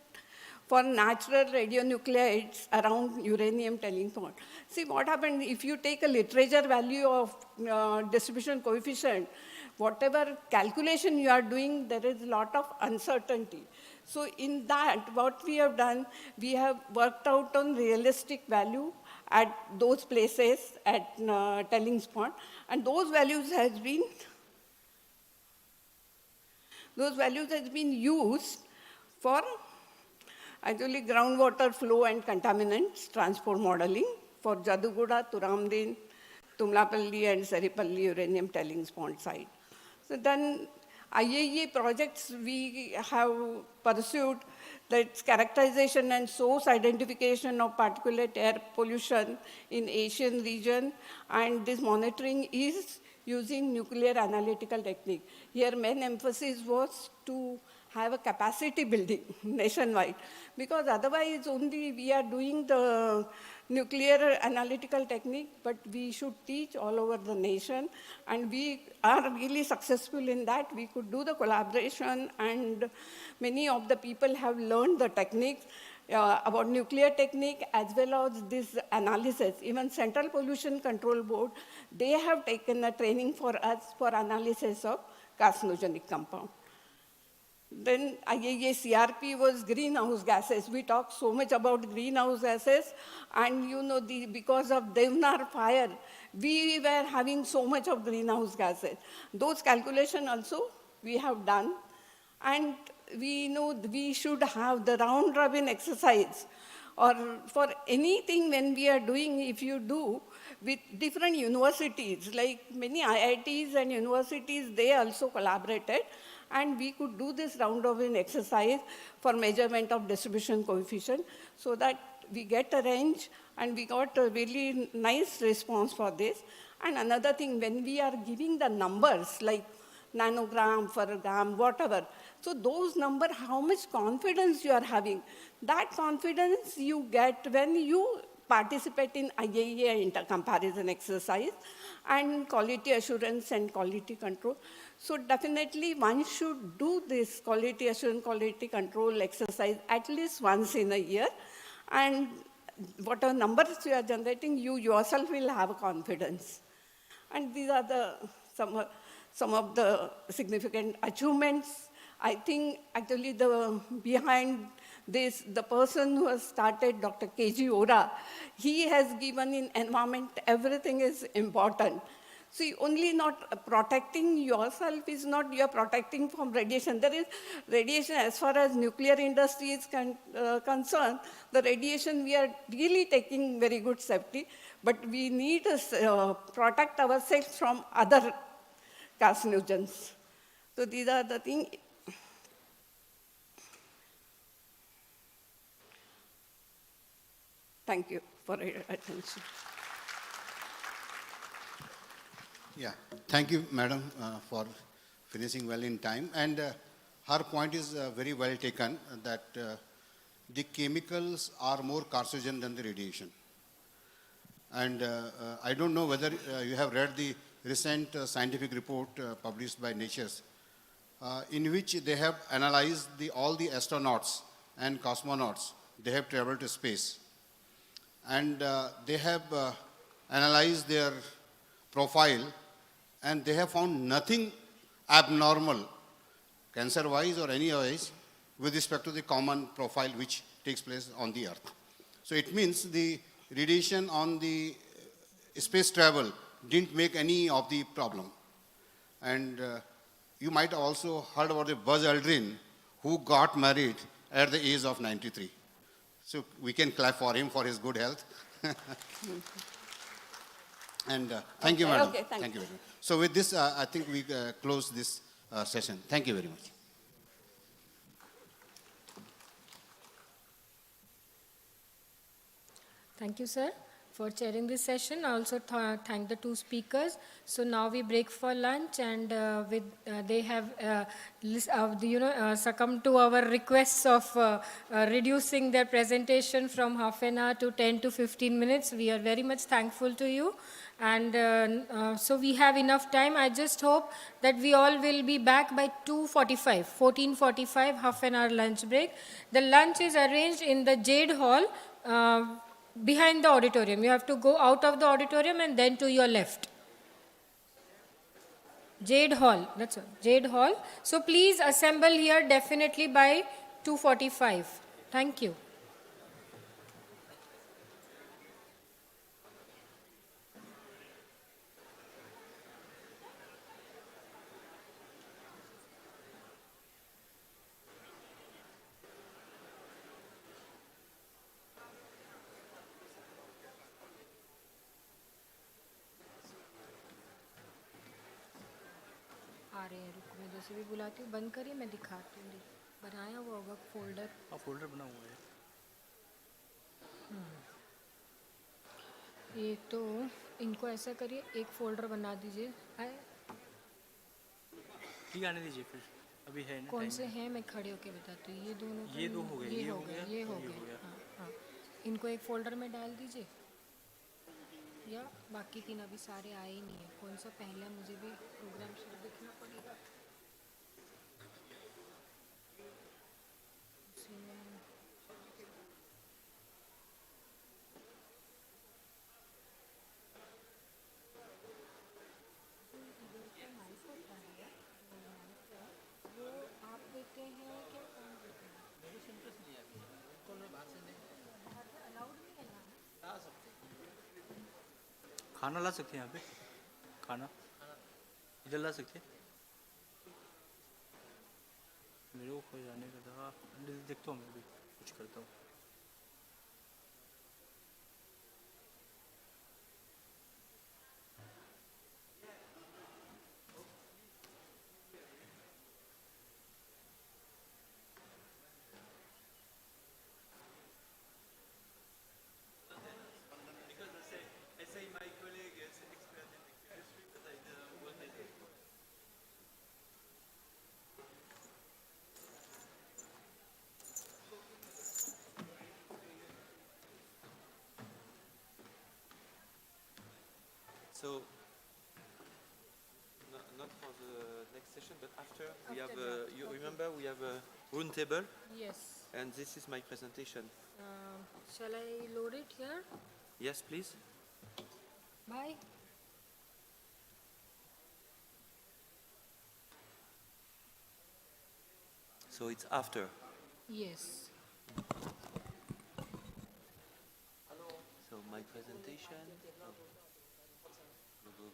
for natural radionuclides around uranium telling point. See what happened, if you take a literature value of distribution coefficient, whatever calculation you are doing, there is a lot of uncertainty. So in that, what we have done, we have worked out on realistic value at those places at telling spot, and those values has been used for actually groundwater flow and contaminants transport modeling for Jaduguda, Turamdin, Tumlapalli, and Seripalli uranium telling pond site. So then IAEA projects we have pursued, that's characterization and source identification of particulate air pollution in Asian region, and this monitoring is using nuclear analytical technique. Here main emphasis was to have a capacity building nationwide, because otherwise only we are doing the nuclear analytical technique, but we should teach all over the nation, and we are really successful in that. We could do the collaboration, and many of the people have learned the techniques about nuclear technique as well as this analysis. Even Central Pollution Control Board, they have taken a training for us for analysis of carcinogenic compound. Then ICRP was greenhouse gases. We talked so much about greenhouse gases, and you know, because of Devnar fire, we were having so much of greenhouse gases. Those calculations also we have done, and we know we should have the round robin exercise, or for anything when we are doing, if you do with different universities, like many IITs and universities, they also collaborated, and we could do this round robin exercise for measurement of distribution coefficient, so that we get a range, and we got a really nice response for this. And another thing, when we are giving the numbers, like nanogram per gram, whatever, so those numbers, how much confidence you are having, that confidence you get when you participate in IAEA intercomparison exercise and quality assurance and quality control. So definitely one should do this quality assurance, quality control exercise at least once in a year, and whatever numbers you are generating, you yourself will have confidence. And these are the some of the significant achievements. I think actually behind this, the person who has started, Dr. K.G. Ora, he has given in environment, everything is important. See, only not protecting yourself is not you're protecting from radiation. There is radiation as far as nuclear industry is concerned. The radiation, we are really taking very good safety, but we need to protect ourselves from other carcinogens. So these are the things. Thank you for your attention. Yeah, thank you, madam, for finishing well in time. And her point is very well taken, that the chemicals are more carcinogen than the radiation. And I don't know whether you have read the recent scientific report published by Nature's, in which they have analyzed all the astronauts and cosmonauts. They have traveled to space. And they have analyzed their profile, and they have found nothing abnormal, cancer-wise or any otherwise, with respect to the common profile which takes place on the Earth. So it means the radiation on the space travel didn't make any of the problem. And you might also heard about the Buzz Aldrin, who got married at the age of 93. So we can clap for him for his good health. And thank you, madam. Okay, thank you very much. So with this, I think we close this session. Thank you very much. Thank you, sir, for chairing this session. I also thank the two speakers. So now we break for lunch, and they have succumbed to our requests of reducing their presentation from half an hour to 10 to 15 minutes. We are very much thankful to you. And so we have enough time. I just hope that we all will be back by 2:45, 14:45, half an hour lunch break. The lunch is arranged in the Jade Hall, behind the auditorium. You have to go out of the auditorium and then to your left. Jade Hall, that's all, Jade Hall. So please assemble here definitely by 2:45. Thank you. आ रहे हैं, रुक, मैं जैसे भी बुलाती हूँ, बंद करिए, मैं दिखाती हूँ। बनाया हुआ होगा फोल्डर। हाँ, फोल्डर बना हुआ है। ये तो इनको ऐसा करिए, एक फोल्डर बना दीजिए। ठीक, आने दीजिए फिर, अभी है ना। कौन से हैं मैं खड़े होके बताती हूँ। ये दोनों, ये दो हो गए, ये हो गए, ये हो गए। हाँ हाँ, इनको एक फोल्डर में डाल दीजिए, या बाकी तीन अभी सारे आए ही नहीं है। कौन सा पहला, मुझे भी प्रोग्राम शुरू देखना पड़ेगा। वो आप देते हैं क्या, कौन देते हैं? अलाउड नहीं है ना? खाना ला सकते हैं यहाँ पे, खाना इधर ला सकते हैं। मेरे को कोई जाने का था, देखता हूँ, मैं भी कुछ करता हूँ। So, not for the next session, but after we have, you remember, we have a round table, Yes. and this is my presentation. Shall I load it here? Yes, please. Bye. So it's after. Yes. So my presentation. Go.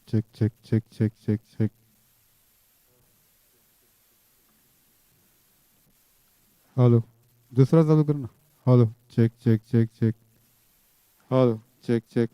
Check check check check check check hello दूसरा चालू करना hello check check check check hello check check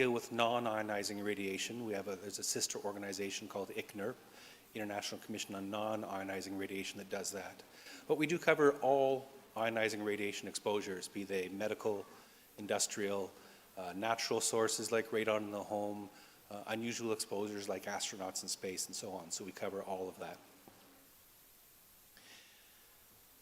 deal with non-ionizing radiation. There's a sister organization called ICNIRP, International Commission on Non-Ionizing Radiation, that does that. But we do cover all ionizing radiation exposures, be they medical, industrial, natural sources like radon in the home, unusual exposures like astronauts in space, and so on. So we cover all of that.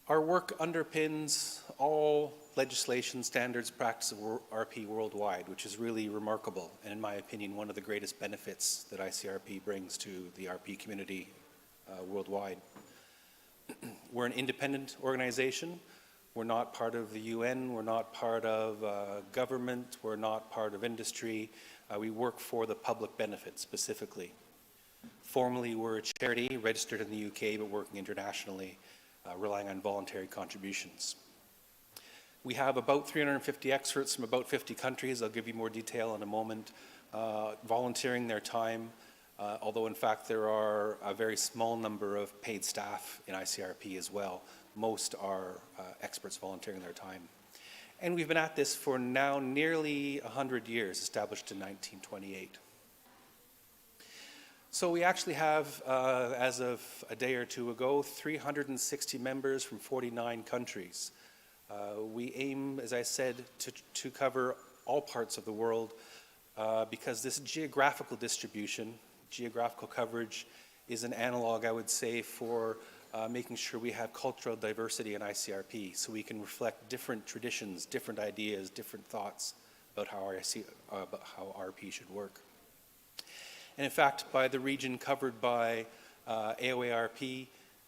Our work underpins all legislation, standards, practice of RP worldwide, which is really remarkable, and in my opinion, one of the greatest benefits that ICRP brings to the RP community worldwide. We're an independent organization. We're not part of the UN. We're not part of government. We're not part of industry. We work for the public benefit specifically. Formally, we're a charity registered in the UK, but working internationally, relying on voluntary contributions. We have about 350 experts from about 50 countries. I'll give you more detail in a moment, volunteering their time, although in fact there are a very small number of paid staff in ICRP as well. Most are experts volunteering their time. And we've been at this for now nearly 100 years, established in 1928. So we actually have, as of a day or two ago, 360 members from 49 countries. We aim, as I said, to cover all parts of the world because this geographical distribution, geographical coverage, is an analog, I would say, for making sure we have cultural diversity in ICRP, so we can reflect different traditions, different ideas, different thoughts about how RP should work. And in fact, by the region covered by AOCRP,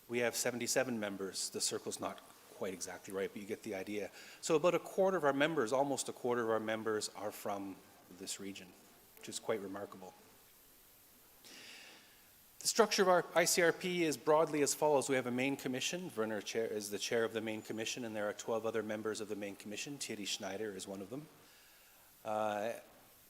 we have 77 members. The circle's not quite exactly right, but you get the idea. So about a quarter of our members, almost a quarter of our members, are from this region, which is quite remarkable. The structure of our ICRP is broadly as follows. We have a main commission. Werner is the chair of the main commission, and there are 12 other members of the main commission. Thierry Schneider is one of them.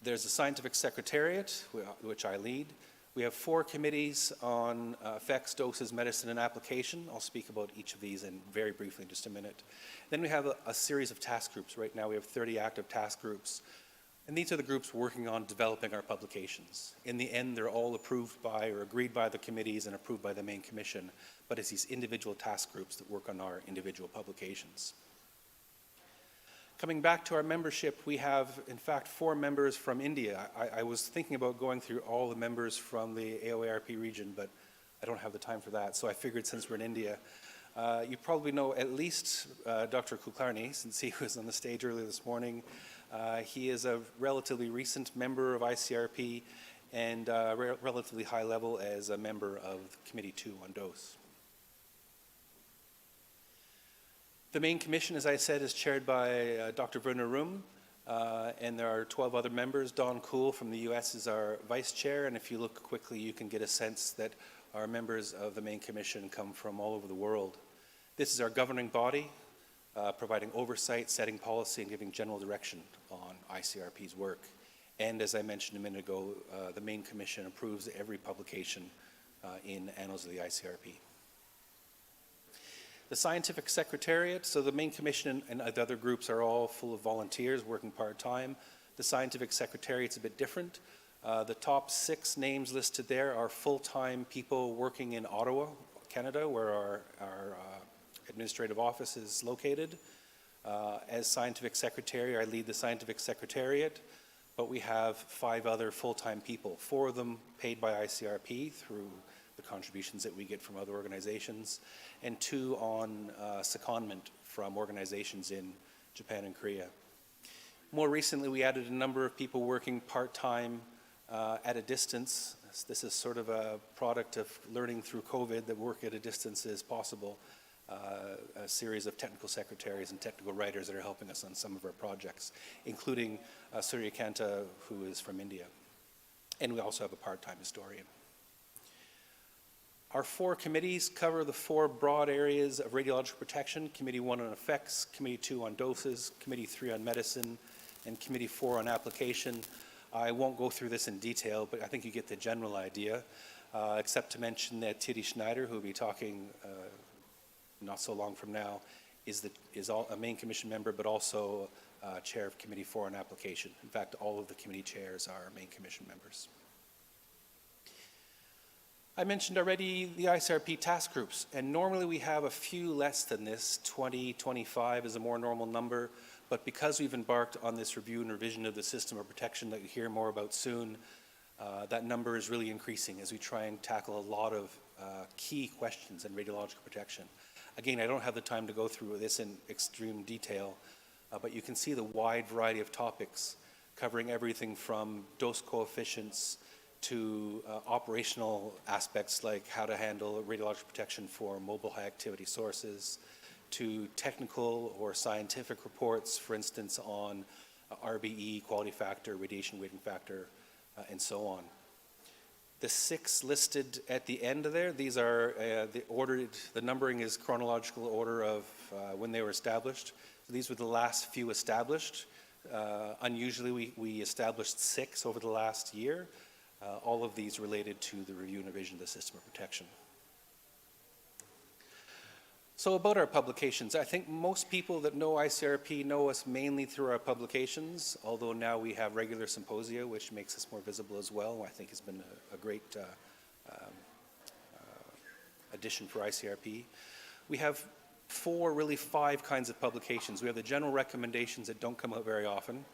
There's a scientific secretariat, which I lead. We have 4 committees on effects, doses, medicine, and application. I'll speak about each of these very briefly in just a minute. Then we have a series of task groups. Right now we have 30 active task groups. And these are the groups working on developing our publications. In the end, they're all approved by or agreed by the committees and approved by the main commission, but it's these individual task groups that work on our individual publications. Coming back to our membership, we have, in fact, 4 members from India. I was thinking about going through all the members from the AOCRP region, but I don't have the time for that, so I figured since we're in India, you probably know at least Dr. Kulkarni, since he was on the stage earlier this morning. He is a relatively recent member of ICRP and relatively high level as a member of Committee 2 on Dose. The main commission, as I said, is chaired by Dr. Werner Rum, and there are 12 other members. Don Kuhl from the US is our vice chair, and if you look quickly, you can get a sense that our members of the main commission come from all over the world. This is our governing body, providing oversight, setting policy, and giving general direction on ICRP's work. And as I mentioned a minute ago, the main commission approves every publication in Annals of the ICRP. The scientific secretariat, so the main commission and the other groups are all full of volunteers working part-time. The scientific secretariat's a bit different. The top 6 names listed there are full-time people working in Ottawa, Canada, where our administrative office is located. As scientific secretary, I lead the scientific secretariat, but we have 5 other full-time people, 4 of them paid by ICRP through the contributions that we get from other organizations, and 2 on secondment from organizations in Japan and Korea. More recently, we added a number of people working part-time at a distance. This is sort of a product of learning through COVID that work at a distance is possible. A series of technical secretaries and technical writers that are helping us on some of our projects, including Surya Kanta, who is from India. And we also have a part-time historian. Our 4 committees cover the 4 broad areas of radiological protection: Committee 1 on effects, Committee 2 on doses, Committee 3 on medicine, and Committee 4 on application. I won't go through this in detail, but I think you get the general idea, except to mention that Thierry Schneider, who will be talking not so long from now, is a main commission member, but also chair of Committee 4 on Application. In fact, all of the committee chairs are main commission members. I mentioned already the ICRP task groups, and normally we have a few less than this. 20, 25 is a more normal number, but because we've embarked on this review and revision of the system of protection that you'll hear more about soon, that number is really increasing as we try and tackle a lot of key questions in radiological protection. Again, I don't have the time to go through this in extreme detail, but you can see the wide variety of topics covering everything from dose coefficients to operational aspects like how to handle radiological protection for mobile high activity sources, to technical or scientific reports, for instance, on RBE, quality factor, radiation weighting factor, and so on. The 6 listed at the end of there, these are the numbering is chronological order of when they were established. So these were the last few established. Unusually, we established 6 over the last year. All of these related to the review and revision of the system of protection. So about our publications, I think most people that know ICRP know us mainly through our publications, although now we have regular symposia, which makes us more visible as well. I think it's been a great addition for ICRP. We have 4, really 5 kinds of publications. We have the general recommendations that don't come out very often.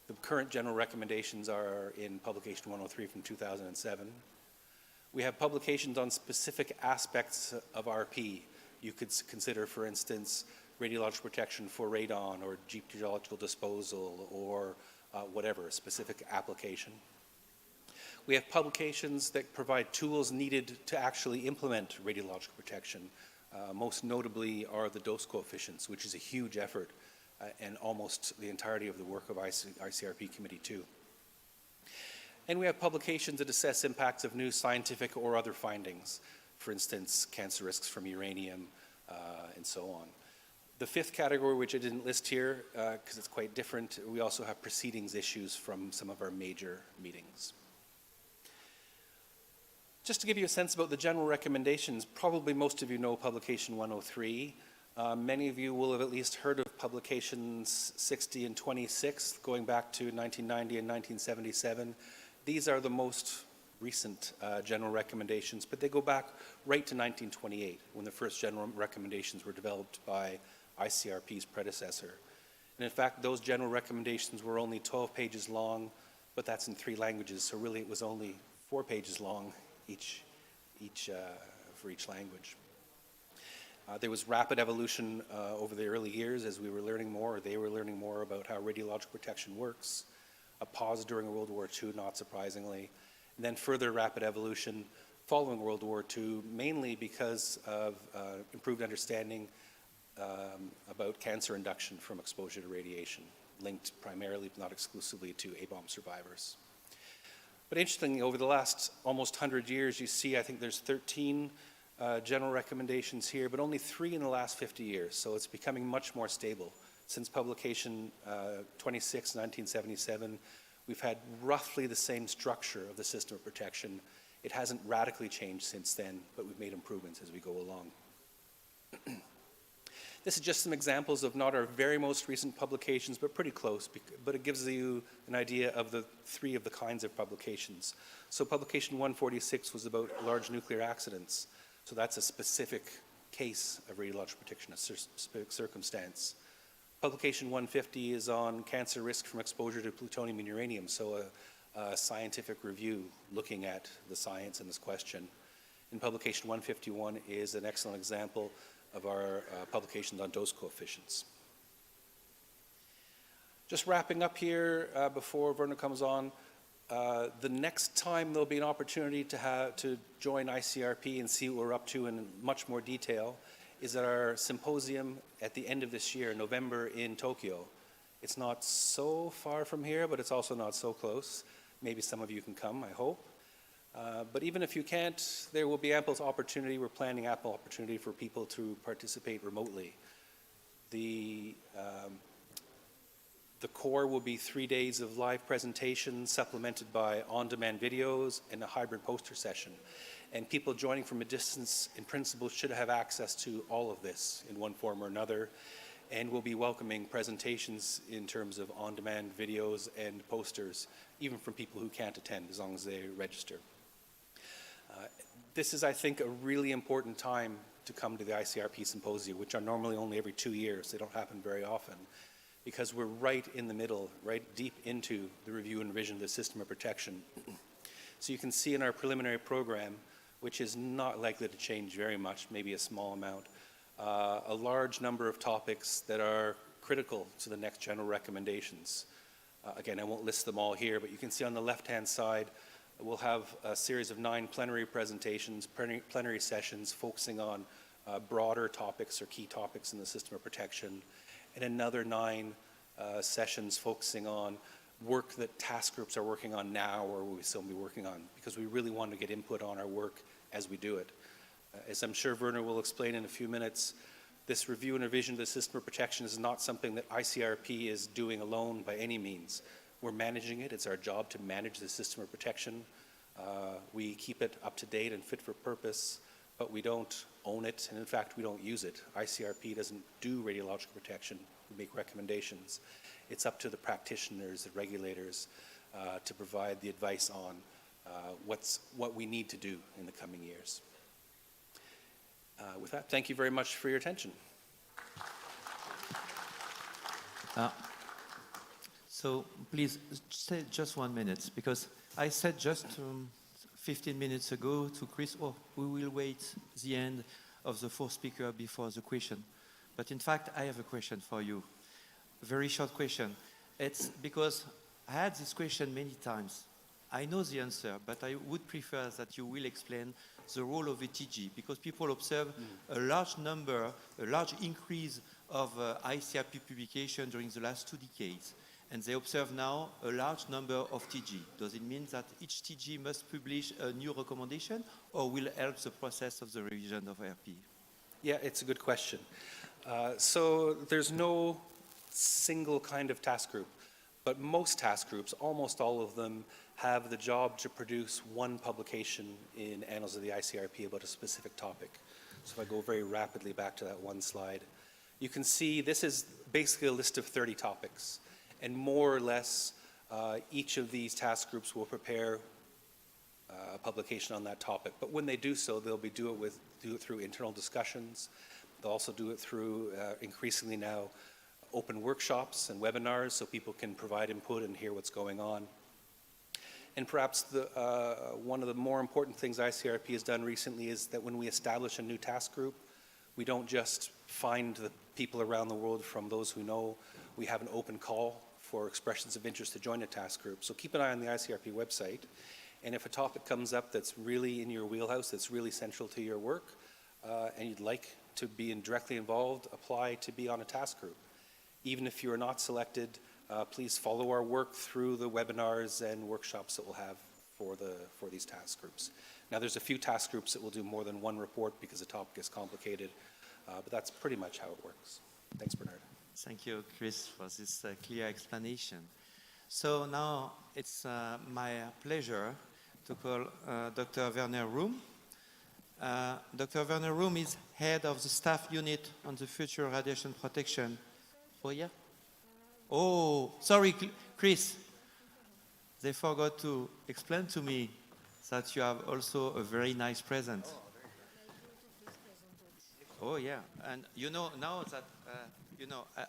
The current general recommendations are in publication 103 from 2007. We have publications on specific aspects of RP. You could consider, for instance, radiological protection for radon or deep geological disposal or whatever, a specific application. We have publications that provide tools needed to actually implement radiological protection. Most notably are the dose coefficients, which is a huge effort and almost the entirety of the work of ICRP Committee 2. And we have publications that assess impacts of new scientific or other findings, for instance, cancer risks from uranium, and so on. The 5th category, which I didn't list here because it's quite different, we also have proceedings issues from some of our major meetings. Just to give you a sense about the general recommendations, probably most of you know publication 103. Many of you will have at least heard of publications 60 and 26, going back to 1990 and 1977. These are the most recent general recommendations, but they go back right to 1928, when the first general recommendations were developed by ICRP's predecessor. And in fact, those general recommendations were only 12 pages long, but that's in 3 languages, so really it was only 4 pages long for each language. There was rapid evolution over the early years as we were learning more, or they were learning more about how radiological protection works. A pause during World War II, not surprisingly, and then further rapid evolution following World War II, mainly because of improved understanding about cancer induction from exposure to radiation, linked primarily, but not exclusively, to A-bomb survivors. But interestingly, over the last almost 100 years, you see, I think there's 13 general recommendations here, but only 3 in the last 50 years. So it's becoming much more stable. Since publication 26, 1977, we've had roughly the same structure of the system of protection. It hasn't radically changed since then, but we've made improvements as we go along. This is just some examples of not our very most recent publications, but pretty close, but it gives you an idea of the 3 of the kinds of publications. So publication 146 was about large nuclear accidents. So that's a specific case of radiological protection, a specific circumstance. Publication 150 is on cancer risk from exposure to plutonium and uranium, so a scientific review looking at the science in this question. And publication 151 is an excellent example of our publications on dose coefficients. Just wrapping up here before Verna comes on, the next time there'll be an opportunity to join ICRP and see what we're up to in much more detail is at our symposium at the end of this year, November, in Tokyo. It's not so far from here, but it's also not so close. Maybe some of you can come, I hope. But even if you can't, there will be ample opportunity. We're planning ample opportunity for people to participate remotely. The core will be 3 days of live presentations supplemented by on-demand videos and a hybrid poster session. And people joining from a distance, in principle, should have access to all of this in one form or another. And we'll be welcoming presentations in terms of on-demand videos and posters, even from people who can't attend, as long as they register. This is, I think, a really important time to come to the ICRP symposia, which are normally only every 2 years. They don't happen very often, because we're right in the middle, right deep into the review and revision of the system of protection. So you can see in our preliminary program, which is not likely to change very much, maybe a small amount, a large number of topics that are critical to the next general recommendations. Again, I won't list them all here, but you can see on the left-hand side, we'll have a series of 9 plenary presentations, plenary sessions focusing on broader topics or key topics in the system of protection, and another 9 sessions focusing on work that task groups are working on now or will still be working on, because we really want to get input on our work as we do it. As I'm sure Werner will explain in a few minutes, this review and revision of the system of protection is not something that ICRP is doing alone by any means. We're managing it. It's our job to manage the system of protection. We keep it up to date and fit for purpose, but we don't own it, and in fact, we don't use it. ICRP doesn't do radiological protection. We make recommendations. It's up to the practitioners, the regulators, to provide the advice on what we need to do in the coming years. With that, thank you very much for your attention. So please stay just 1 minute, because I said just 15 minutes ago to Chris, oh, we will wait the end of the 4th speaker before the question. But in fact, I have a question for you. A very short question. It's because I had this question many times. I know the answer, but I would prefer that you will explain the role of ETG, because people observe a large increase of ICRP publication during the last 2 decades. And they observe now a large number of TG. Does it mean that each TG must publish a new recommendation, or will help the process of the revision of RP? Yeah, it's a good question. So there's no single kind of task group, but most task groups, almost all of them, have the job to produce 1 publication in Annals of the ICRP about a specific topic. So if I go very rapidly back to that one slide, you can see this is basically a list of 30 topics. And more or less, each of these task groups will prepare a publication on that topic. But when they do so, they'll do it through internal discussions. They'll also do it through, increasingly now, open workshops and webinars so people can provide input and hear what's going on. And perhaps one of the more important things ICRP has done recently is that when we establish a new task group, we don't just find the people around the world from those who know. We have an open call for expressions of interest to join a task group. So keep an eye on the ICRP website. And if a topic comes up that's really in your wheelhouse, that's really central to your work, and you'd like to be directly involved, apply to be on a task group. Even if you are not selected, please follow our work through the webinars and workshops that we'll have for these task groups. Now, there's a few task groups that will do more than 1 report because the topic is complicated, but that's pretty much how it works. Thanks, Bernard. Thank you, Chris, for this clear explanation. So now it's my pleasure to call Dr. Werner Room. Dr. Werner Room is head of the staff unit on the future radiation protection. Oh, yeah? Oh, sorry, Chris. They forgot to explain to me that you have also a very nice present. Oh, yeah. And you know, now that,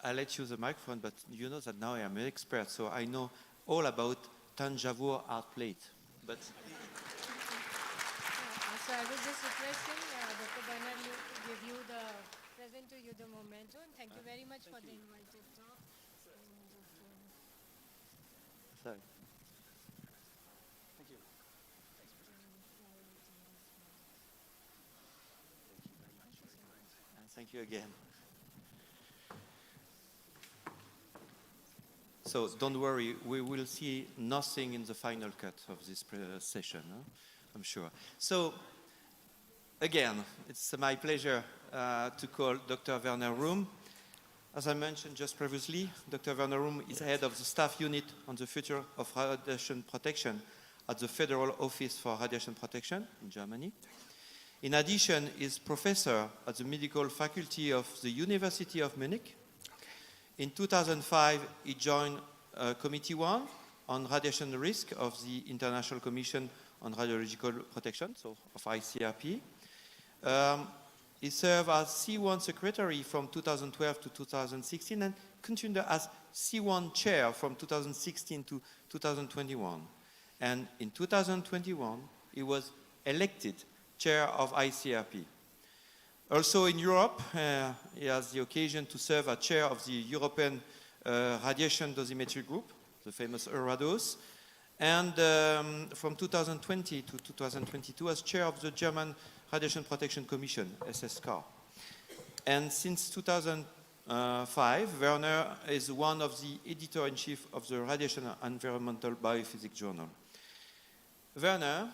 I let you the microphone, but you know that now I am an expert, so I know all about Tanjavur art plate. But So I was just requesting Dr. Bernard to give you present to you the memento, and thank you very much for the invited talk. sorry. Thank you. Thank you again. So don't worry, we will see nothing in the final cut of this session, I'm sure. So again, it's my pleasure to call Dr. Werner Room. As I mentioned just previously, Dr. Werner Room is head of the staff unit on the future of radiation protection at the Federal Office for Radiation Protection in Germany. In addition, he is professor at the medical faculty of the University of Munich In 2005, he joined Committee 1 on radiation risk of the International Commission on Radiological Protection, so of ICRP. He served as C1 secretary from 2012 to 2016 and continued as C1 chair from 2016 to 2021. And in 2021, he was elected chair of ICRP. Also in Europe, he has the occasion to serve as chair of the European Radiation Dosimetry Group, the famous EURADOS, and from 2020 to 2022 as chair of the German Radiation Protection Commission, SSK. And since 2005, Werner is one of the editor-in-chief of the Radiation and Environmental Biophysics Journal. Werner,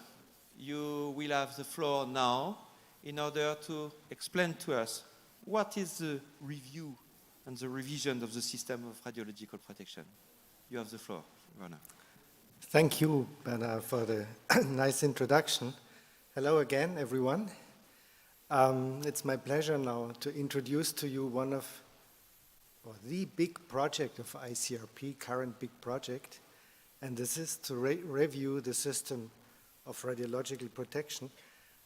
you will have the floor now in order to explain to us what is the review and the revision of the system of radiological protection. You have the floor, Werner. Thank you, Bernard, for the nice introduction. Hello again, everyone. It's my pleasure now to introduce to you one of the big project of ICRP, current big project, and this is to review the system of radiological protection.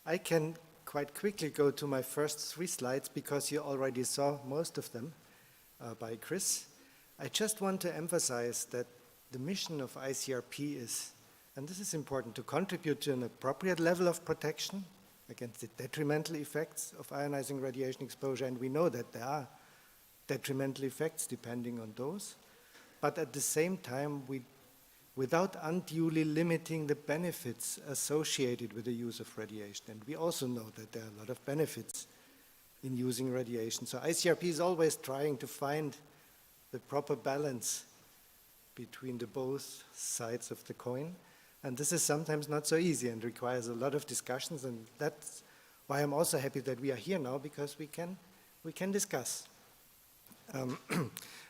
I can quite quickly go to my first 3 slides because you already saw most of them by Chris. I just want to emphasize that the mission of ICRP is, and this is important, to contribute to an appropriate level of protection against the detrimental effects of ionizing radiation exposure, and we know that there are detrimental effects depending on dose, but at the same time, without unduly limiting the benefits associated with the use of radiation. And we also know that there are a lot of benefits in using radiation. So ICRP is always trying to find the proper balance between the both sides of the coin. And this is sometimes not so easy and requires a lot of discussions, and that's why I'm also happy that we are here now, because we can discuss.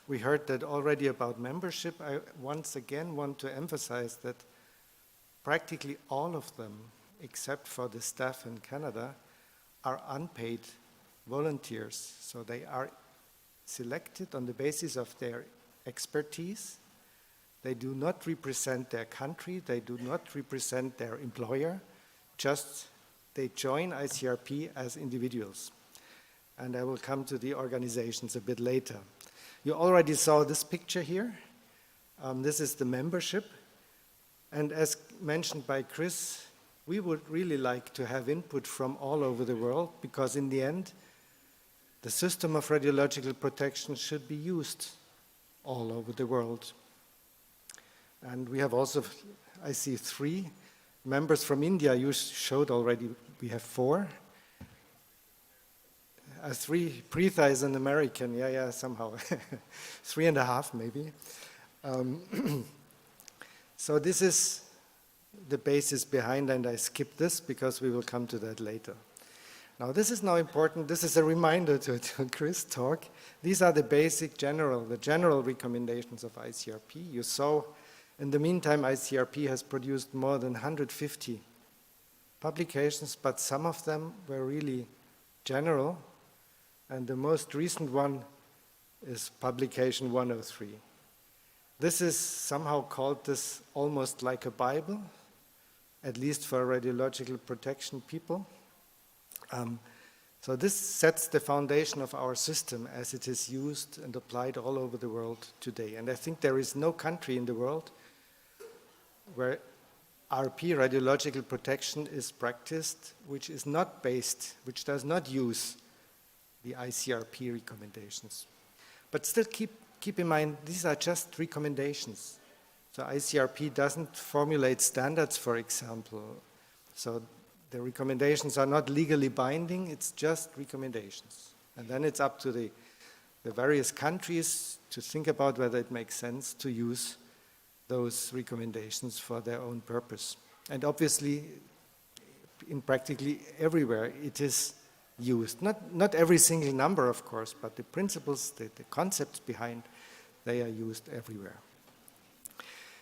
We heard that already about membership. I once again want to emphasize that practically all of them, except for the staff in Canada, are unpaid volunteers. So they are selected on the basis of their expertise. They do not represent their country, they do not represent their employer, just they join ICRP as individuals. And I will come to the organizations a bit later. You already saw this picture here. This is the membership. And as mentioned by Chris, we would really like to have input from all over the world, because in the end, the system of radiological protection should be used all over the world. And we have also, I see 3 members from India. You showed already, we have 4. 3, Preetha is an American, yeah, somehow. 3.5 maybe. So this is the basis behind, and I skipped this because we will come to that later. Now this is now important. This is a reminder to Chris' talk. These are the basic general recommendations of ICRP. You saw, in the meantime, ICRP has produced more than 150 publications, but some of them were really general. And the most recent one is publication 103. This is somehow called this almost like a Bible, at least for radiological protection people. So this sets the foundation of our system as it is used and applied all over the world today. And I think there is no country in the world where RP, radiological protection, is practiced, which is not based, which does not use the ICRP recommendations. But still keep in mind, these are just recommendations. So ICRP doesn't formulate standards, for example. So the recommendations are not legally binding, it's just recommendations. And then it's up to the various countries to think about whether it makes sense to use those recommendations for their own purpose. And obviously, in practically everywhere, it is used. Not every single number, of course, but the principles, the concepts behind, they are used everywhere.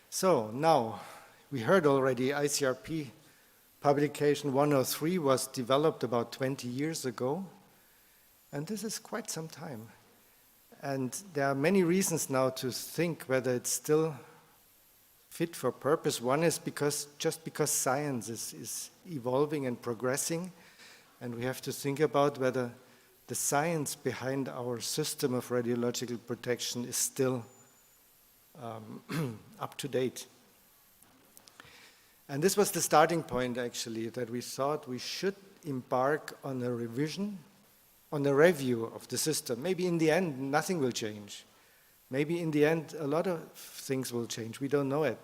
So now, we heard already ICRP publication 103 was developed about 20 years ago, and this is quite some time. And there are many reasons now to think whether it's still fit for purpose. One is just because science is evolving and progressing, and we have to think about whether the science behind our system of radiological protection is still up to date. And this was the starting point, actually, that we thought we should embark on a revision, on a review of the system. Maybe in the end, nothing will change. Maybe in the end, a lot of things will change. We don't know it.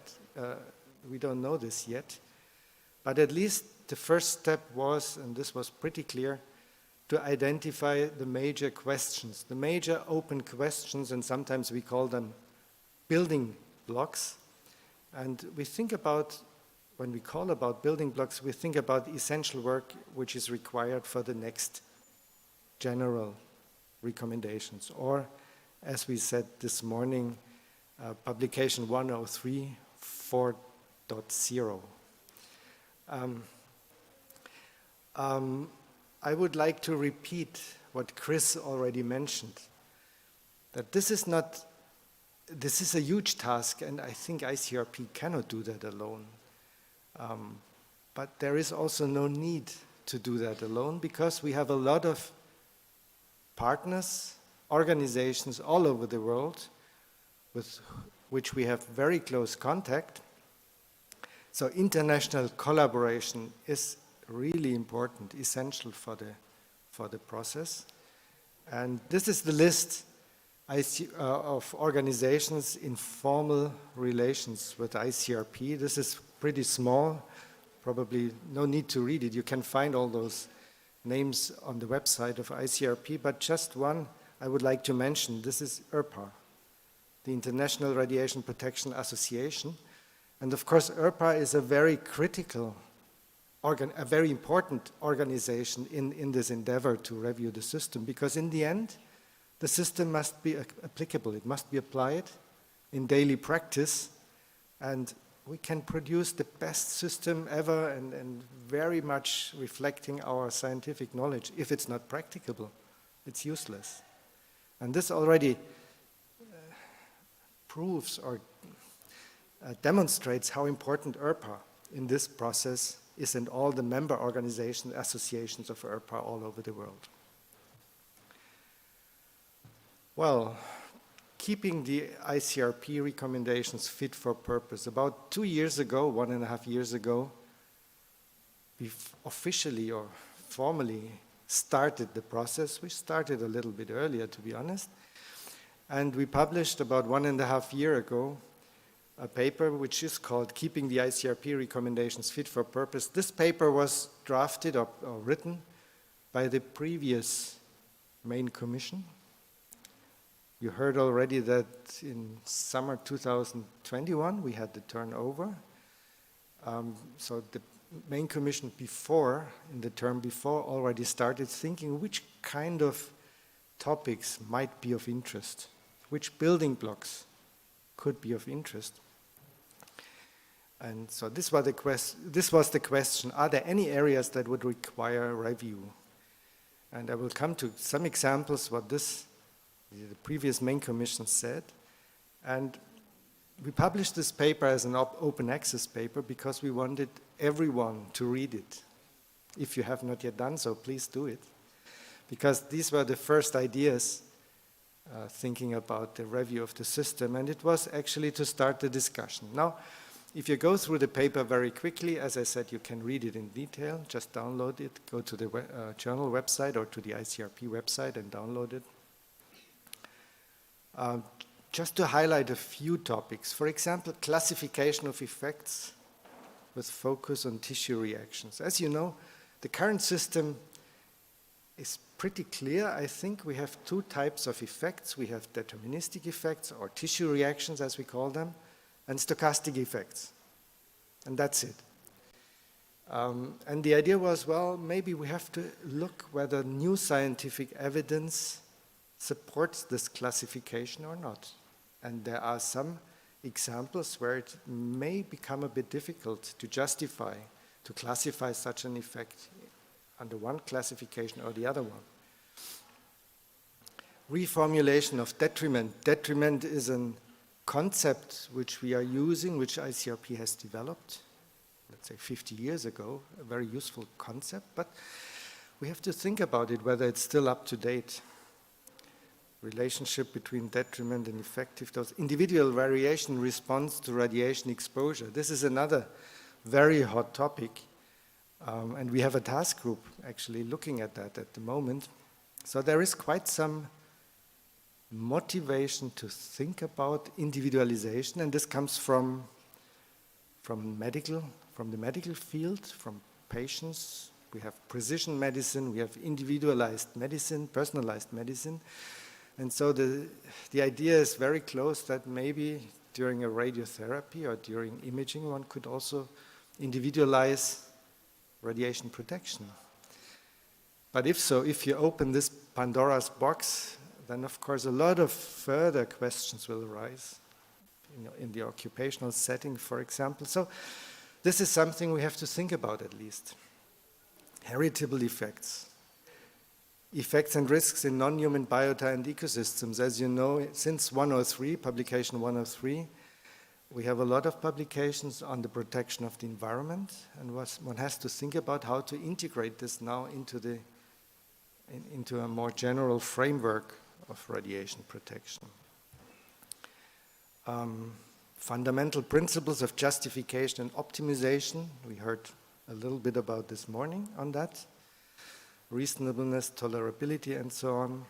We don't know this yet. But at least the first step was, and this was pretty clear, to identify the major questions, the major open questions, and sometimes we call them building blocks. And we think about, when we call about building blocks, we think about essential work which is required for the next general recommendations, or as we said this morning, publication 103 4.0. I would like to repeat what Chris already mentioned, that this is a huge task, and I think ICRP cannot do that alone. But there is also no need to do that alone, because we have a lot of partners, organizations all over the world with which we have very close contact. So international collaboration is really important, essential for the process. And this is the list of organizations in formal relations with ICRP. This is pretty small, probably no need to read it. You can find all those names on the website of ICRP, but just one I would like to mention. This is IRPA, the International Radiation Protection Association. And of course, IRPA is a very critical, a very important organization in this endeavor to review the system, because in the end, the system must be applicable. It must be applied in daily practice, and we can produce the best system ever and very much reflecting our scientific knowledge. If it's not practicable, it's useless. And this already proves or demonstrates how important IRPA in this process is, and all the member organizations, associations of IRPA all over the world. Well, keeping the ICRP recommendations fit for purpose. About 2 years ago, 1.5 years ago, we officially or formally started the process. We started a little bit earlier, to be honest. And we published about 1.5 years ago a paper which is called Keeping the ICRP Recommendations Fit for Purpose. This paper was drafted or written by the previous main commission. You heard already that in summer 2021 we had the turnover. So the main commission before, in the term before, already started thinking which kind of topics might be of interest, which building blocks could be of interest. And so this was the question, are there any areas that would require review? And I will come to some examples what the previous main commission said. And we published this paper as an open access paper because we wanted everyone to read it. If you have not yet done so, please do it. Because these were the first ideas thinking about the review of the system, and it was actually to start the discussion. Now, if you go through the paper very quickly, as I said, you can read it in detail, just download it, go to the journal website or to the ICRP website and download it. Just to highlight a few topics, for example, classification of effects with focus on tissue reactions. As you know, the current system is pretty clear. I think we have two types of effects. We have deterministic effects, or tissue reactions as we call them, and stochastic effects. And that's it. And the idea was, well, maybe we have to look whether new scientific evidence supports this classification or not. And there are some examples where it may become a bit difficult to justify, to classify such an effect under one classification or the other one. reformulation of detriment. Detriment is a concept which we are using, which ICRP has developed, let's say 50 years ago, a very useful concept, but we have to think about it, whether it's still up to date. Relationship between detriment and effective dose. Individual variation response to radiation exposure. This is another very hot topic, and we have a task group actually looking at that at the moment. So there is quite some motivation to think about individualization, and this comes from the medical field, from patients. We have precision medicine, we have individualized medicine, personalized medicine. And so the idea is very close that maybe during a radiotherapy or during imaging, one could also individualize radiation protection. But if so, if you open this Pandora's box, then of course a lot of further questions will arise in the occupational setting, for example. So this is something we have to think about at least. Heritable effects. Effects and risks in non-human biota and ecosystems. As you know, since 103, publication 103, we have a lot of publications on the protection of the environment, and one has to think about how to integrate this now into a more general framework of radiation protection. Fundamental principles of justification and optimization. We heard a little bit about this morning on that. Reasonableness, tolerability, and so on.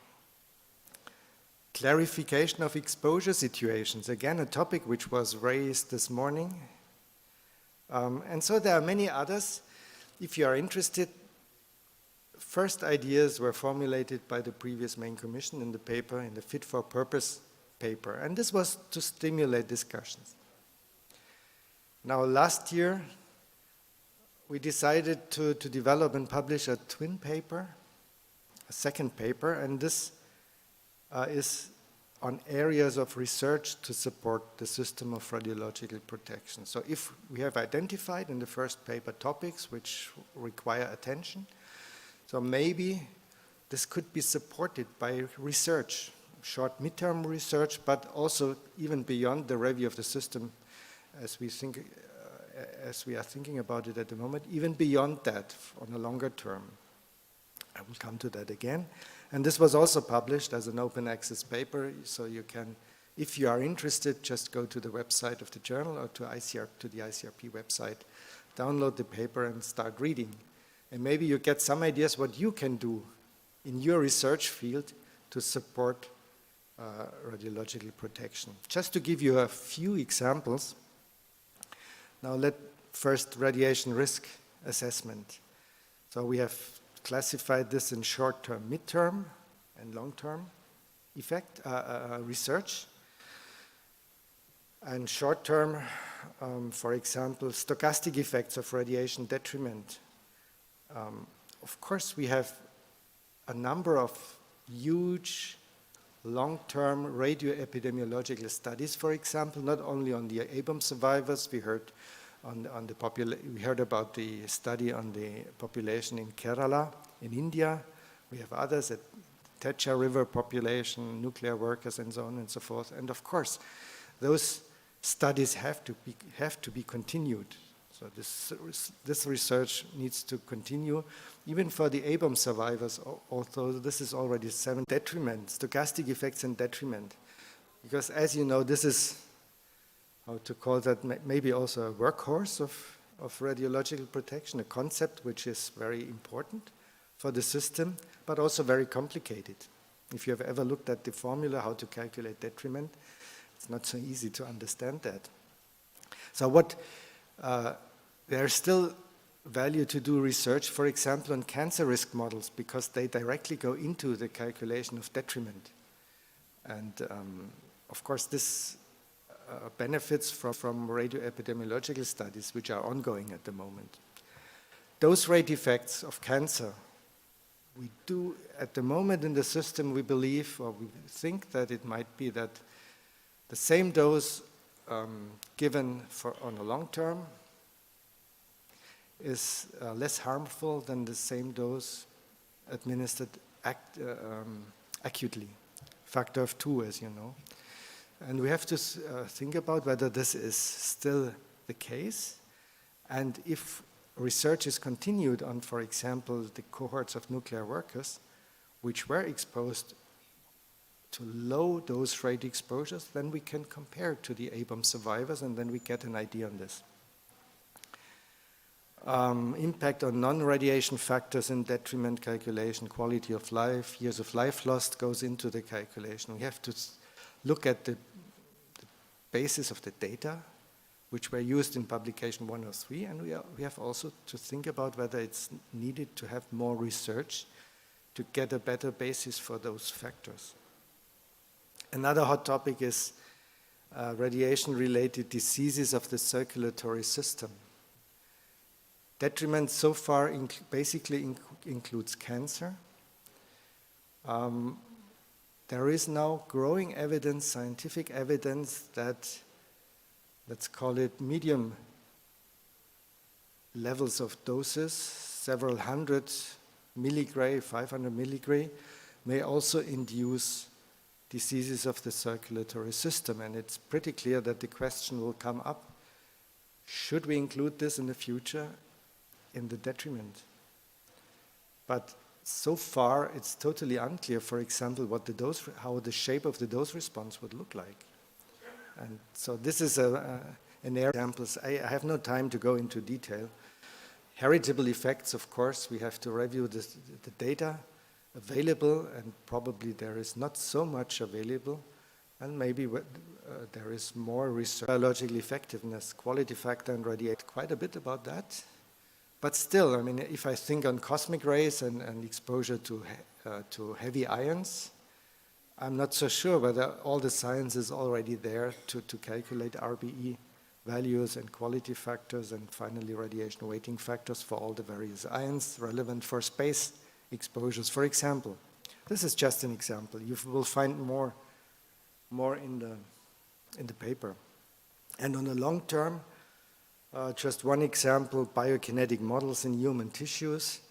Clarification of exposure situations, again a topic which was raised this morning. And so there are many others. If you are interested, first ideas were formulated by the previous main commission in the paper, in the Fit for Purpose paper, and this was to stimulate discussions. Now last year, we decided to develop and publish a twin paper, a second paper, and this is on areas of research to support the system of radiological protection. So if we have identified in the first paper topics which require attention, so maybe this could be supported by research, short midterm research, but also even beyond the review of the system as we are thinking about it at the moment, even beyond that on a longer term. I will come to that again. And this was also published as an open access paper, so you can, if you are interested, just go to the website of the journal or to the ICRP website, download the paper and start reading. And maybe you get some ideas what you can do in your research field to support radiological protection. Just to give you a few examples, now first radiation risk assessment. So we have classified this in short-term, mid-term, and long-term effect research. And short-term, for example, stochastic effects of radiation detriment. Of course, we have a number of huge long-term radioepidemiological studies, for example, not only on the A-bomb survivors. We heard about the study on the population in Kerala, in India. We have others at Techa River population, nuclear workers, and so on and so forth. And of course, those studies have to be continued. So this research needs to continue, even for the A-bomb survivors, although this is already 7 detriment, stochastic effects and detriment. Because as you know, this is, how to call that, maybe also a workhorse of radiological protection, a concept which is very important for the system, but also very complicated. If you have ever looked at the formula, how to calculate detriment, it's not so easy to understand that. So there's still value to do research, for example, on cancer risk models, because they directly go into the calculation of detriment. And of course, this benefits from radioepidemiological studies, which are ongoing at the moment. Dose rate effects of cancer. We do, at the moment in the system, we believe, or we think that it might be that the same dose given on a long term is less harmful than the same dose administered acutely. factor of 2, as you know. And we have to think about whether this is still the case, and if research is continued on, for example, the cohorts of nuclear workers, which were exposed to low dose rate exposures, then we can compare to the A-bomb survivors, and then we get an idea on this. Impact on non-radiation factors in detriment calculation, quality of life, years of life lost goes into the calculation. We have to look at the basis of the data, which were used in publication 103, and we have also to think about whether it's needed to have more research to get a better basis for those factors. Another hot topic is radiation-related diseases of the circulatory system. Detriment so far basically includes cancer. There is now growing evidence, scientific evidence, that, let's call it medium levels of doses, several hundred milligray, 500 milligray, may also induce diseases of the circulatory system. And it's pretty clear that the question will come up, should we include this in the future in the detriment? But so far, it's totally unclear, for example, what the dose, how the shape of the dose response would look like. And so this is an area of examples. I have no time to go into detail. Heritable effects, of course, we have to review the data available, and probably there is not so much available, and maybe there is more research. Biological effectiveness, quality factor, and radiation, quite a bit about that. But still, I mean, if I think on cosmic rays and exposure to heavy ions, I'm not so sure whether all the science is already there to calculate RBE values and quality factors and finally radiation weighting factors for all the various ions relevant for space exposures, for example. This is just an example. You will find more in the paper. And on the long term, just one example, biokinetic models in human tissues.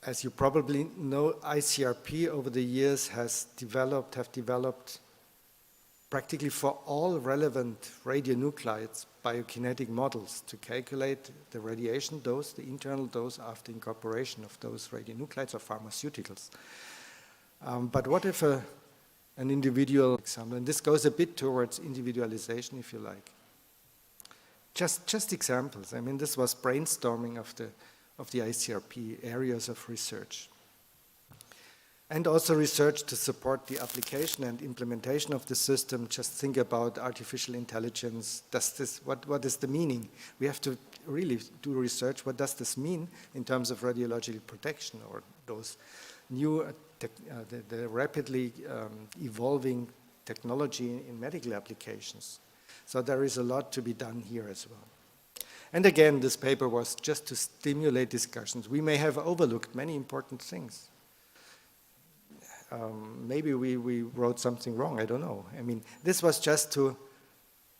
As you probably know, ICRP over the years have developed practically for all relevant radionuclides biokinetic models to calculate the radiation dose, the internal dose after incorporation of those radionuclides or pharmaceuticals. But what if an individual example, and this goes a bit towards individualization, if you like. Just examples. I mean, this was brainstorming of the ICRP areas of research. And also research to support the application and implementation of the system. Just think about artificial intelligence. What is the meaning? We have to really do research. What does this mean in terms of radiological protection or those new, the rapidly evolving technology in medical applications? So there is a lot to be done here as well. And again, this paper was just to stimulate discussions. We may have overlooked many important things. Maybe we wrote something wrong, I don't know. I mean, this was just to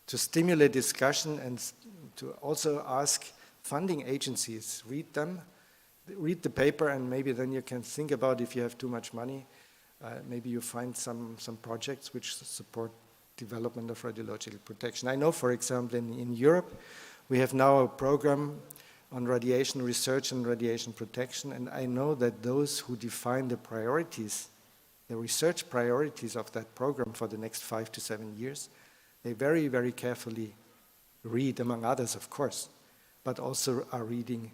stimulate discussion and to also ask funding agencies, read the paper, and maybe then you can think about if you have too much money, maybe you find some projects which support development of radiological protection. I know, for example, in Europe, we have now a program on radiation research and radiation protection, and I know that those who define the priorities, the research priorities of that program for the next 5 to 7 years, they very, very carefully read, among others, of course, but also are reading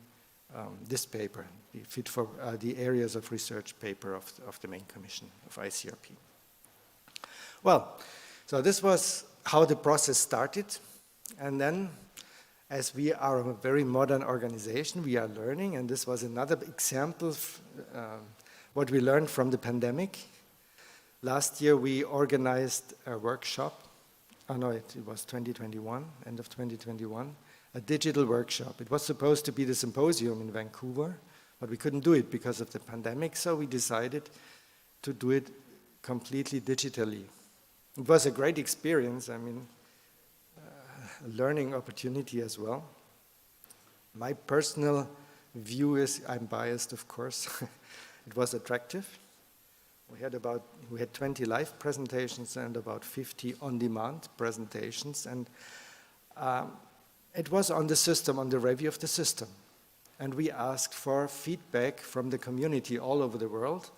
this paper, the Fit for the Areas of Research paper of the main commission of ICRP. Well, so this was how the process started, and then as we are a very modern organization, we are learning, and this was another example of what we learned from the pandemic. Last year we organized a workshop, it was 2021, end of 2021, a digital workshop. It was supposed to be the symposium in Vancouver, but we couldn't do it because of the pandemic, so we decided to do it completely digitally. It was a great experience, I mean, a learning opportunity as well. My personal view is, I'm biased of course, it was attractive. We had 20 live presentations and about 50 on-demand presentations, and it was on the system, on the review of the system. And we asked for feedback from the community all over the world.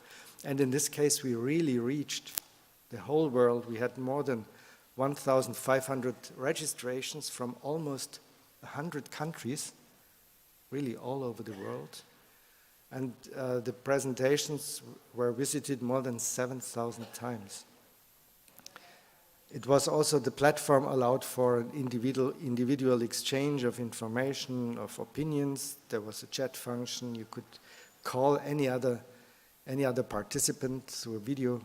And in this case, we really reached the whole world. We had more than 1,500 registrations from almost 100 countries, really all over the world. And the presentations were visited more than 7,000 times. It was also, the platform allowed for an individual exchange of information, of opinions. There was a chat function. You could call any other participant through a video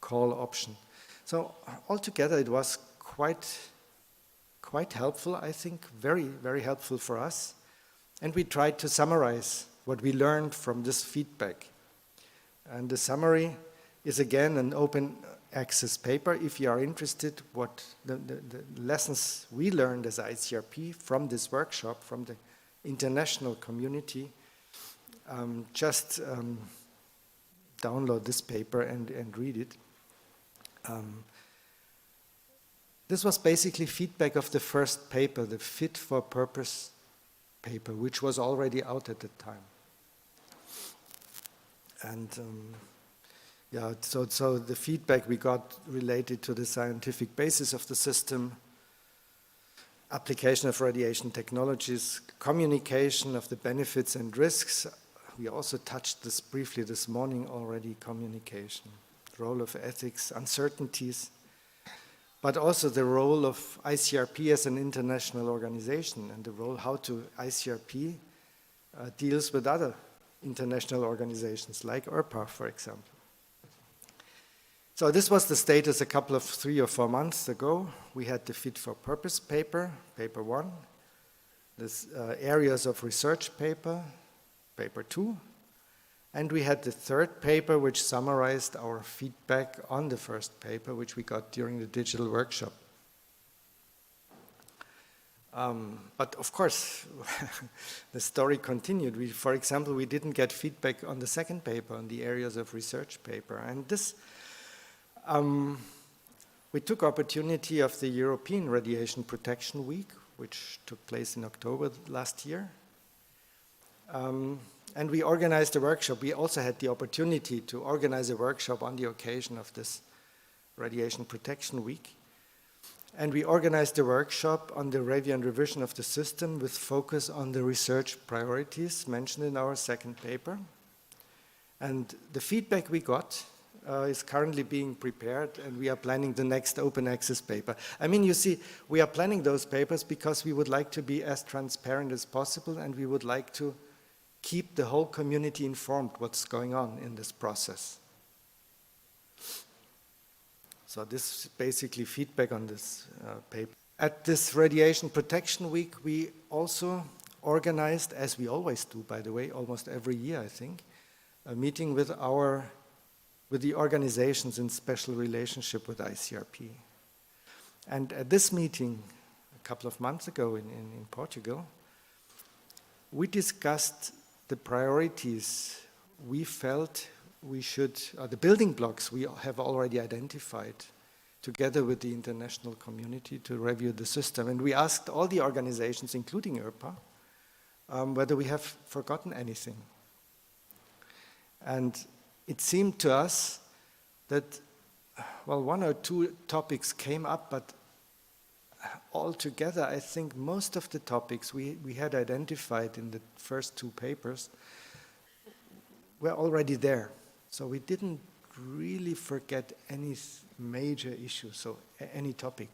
call option. So altogether, it was quite helpful, I think, very, very helpful for us. And we tried to summarize what we learned from this feedback. And the summary is again an open access paper. If you are interested, what the lessons we learned as ICRP from this workshop, from the international community, just download this paper and read it. This was basically feedback of the first paper, the Fit for Purpose paper, which was already out at the time. And yeah, so the feedback we got related to the scientific basis of the system, application of radiation technologies, communication of the benefits and risks. We also touched this briefly this morning already, communication, role of ethics, uncertainties, but also the role of ICRP as an international organization and the role how to ICRP deals with other international organizations like ICRP, for example. So this was the status a couple of 3 or 4 months ago. We had the Fit for Purpose paper, paper 1, this areas of research paper, paper 2, and we had the third paper which summarized our feedback on the first paper which we got during the digital workshop. But of course, the story continued. For example, we didn't get feedback on the second paper, on the areas of research paper. And this, we took opportunity of the European Radiation Protection Week, which took place in October last year. And we organized a workshop. We also had the opportunity to organize a workshop on the occasion of this Radiation Protection Week. And we organized a workshop on the review and revision of the system with focus on the research priorities mentioned in our second paper. And the feedback we got is currently being prepared, and we are planning the next open access paper. I mean, you see, we are planning those papers because we would like to be as transparent as possible, and we would like to keep the whole community informed what's going on in this process. So this is basically feedback on this paper. At this Radiation Protection Week, we also organized, as we always do, by the way, almost every year, I think, a meeting with the organizations in special relationship with ICRP. And at this meeting, a couple of months ago in Portugal, we discussed the priorities we felt we should, the building blocks we have already identified together with the international community to review the system. And we asked all the organizations, including ICRP, whether we have forgotten anything. And it seemed to us that, well, 1 or 2 topics came up, but altogether, I think most of the topics we had identified in the first 2 papers were already there. So we didn't really forget any major issue, so any topic.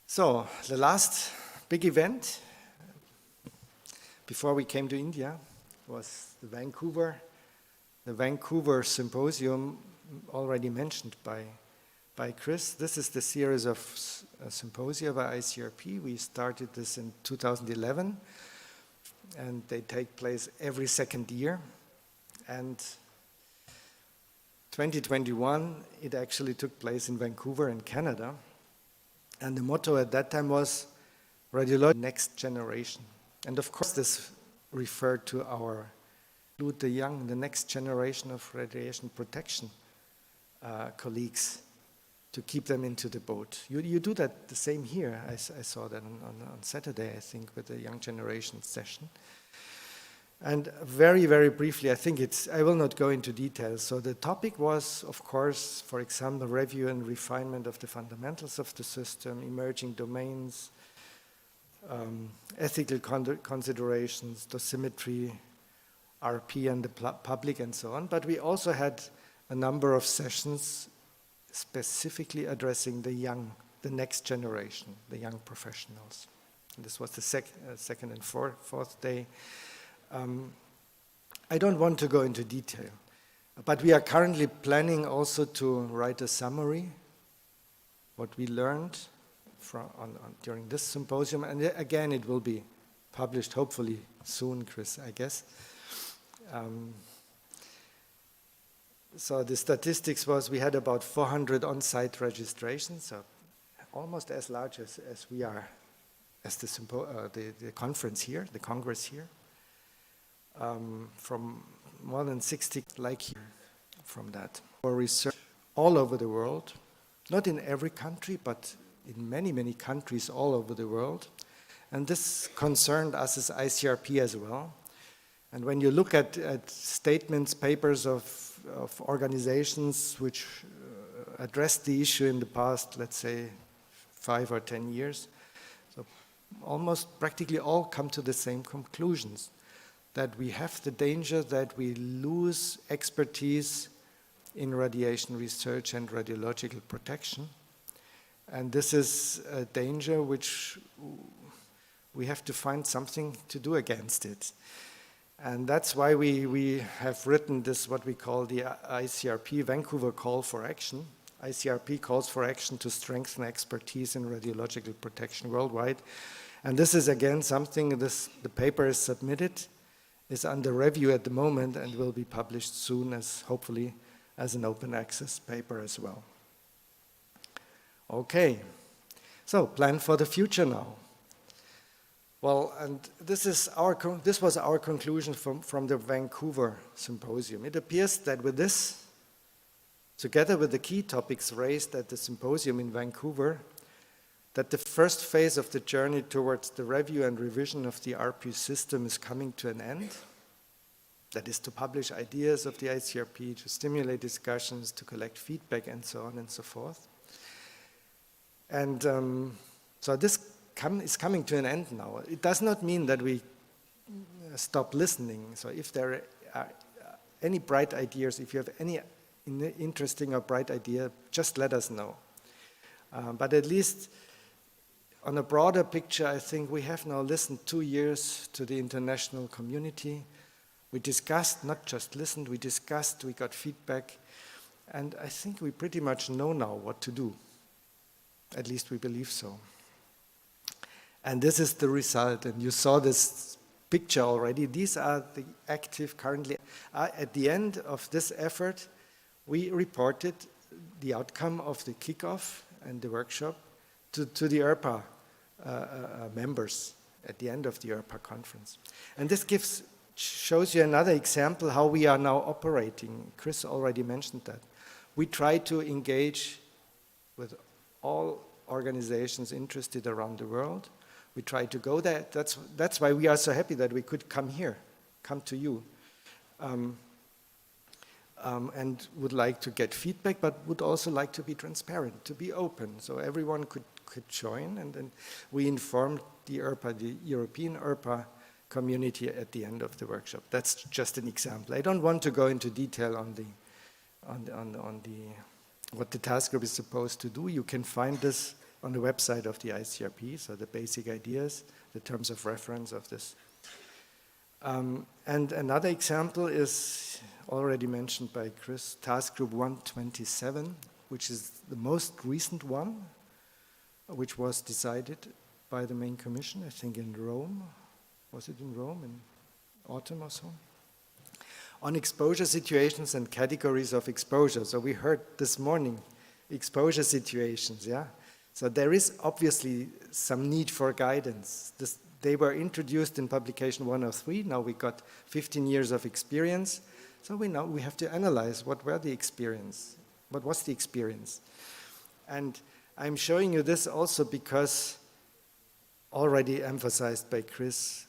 So the last big event before we came to India was the Vancouver Symposium, already mentioned by Chris. This is the series of symposia by ICRP. We started this in 2011. And they take place every second year. And 2021, it actually took place in Vancouver in Canada. And the motto at that time was Radiology Next Generation. And of course, this referred to our include the young, the next generation of radiation protection colleagues, to keep them into the boat. You do that the same here. I saw that on Saturday, I think, with the young generation session. And very, very briefly, I will not go into details. So the topic was, of course, for example, review and refinement of the fundamentals of the system, emerging domains, ethical considerations, dosimetry, RP and the public, and so on. But we also had a number of sessions specifically addressing the young, the next generation, the young professionals. And this was the second and fourth day. I don't want to go into detail, but we are currently planning also to write a summary, what we learned during this symposium, and again it will be published hopefully soon, Chris, I guess. So the statistics was we had about 400 on-site registrations, so almost as large as we are, as the conference here, the Congress here. From more than 60 like here from that. For research all over the world, not in every country, but in many, many countries all over the world. And this concerned us as ICRP as well. And when you look at statements, papers of organizations which addressed the issue in the past, let's say 5 or 10 years, so almost practically all come to the same conclusions, that we have the danger that we lose expertise in radiation research and radiological protection. And this is a danger which we have to find something to do against it. And that's why we have written this, what we call the ICRP Vancouver Call for Action. ICRP calls for action to strengthen expertise in radiological protection worldwide. And this is again something, the paper is submitted, is under review at the moment, and will be published soon, as hopefully as an open access paper as well. Okay, so plan for the future now. Well, and this was our conclusion from the Vancouver symposium. It appears that with this, together with the key topics raised at the symposium in Vancouver, that the first phase of the journey towards the review and revision of the RP system is coming to an end. That is to publish ideas of the ICRP, to stimulate discussions, to collect feedback, and so on and so forth. And so this is coming to an end now. It does not mean that we stop listening. So if there are any bright ideas, if you have any interesting or bright idea, just let us know. But at least on a broader picture, I think we have now listened 2 years to the international community. We discussed, not just listened, we discussed, we got feedback, and I think we pretty much know now what to do. At least we believe so. And this is the result, and you saw this picture already. These are the active currently. At the end of this effort, we reported the outcome of the kickoff and the workshop to the IRPA members at the end of the IRPA conference. And this shows you another example how we are now operating. Chris already mentioned that. We try to engage with all organizations interested around the world. We try to go there. That's why we are so happy that we could come here, come to you, and would like to get feedback, but would also like to be transparent, to be open, so everyone could join. And then we informed the IRPA, the European IRPA community at the end of the workshop. That's just an example. I don't want to go into detail on what the task group is supposed to do. You can find this on the website of the ICRP, so the basic ideas, the terms of reference of this. And another example is already mentioned by Chris, Task Group 127, which is the most recent one, which was decided by the main commission, I think in Rome. Was it in Rome in autumn or so? On exposure situations and categories of exposure. So we heard this morning, exposure situations, yeah? So there is obviously some need for guidance. They were introduced in publication 103. Now we got 15 years of experience. So we have to analyze what was the experience. And I'm showing you this also because, already emphasized by Chris,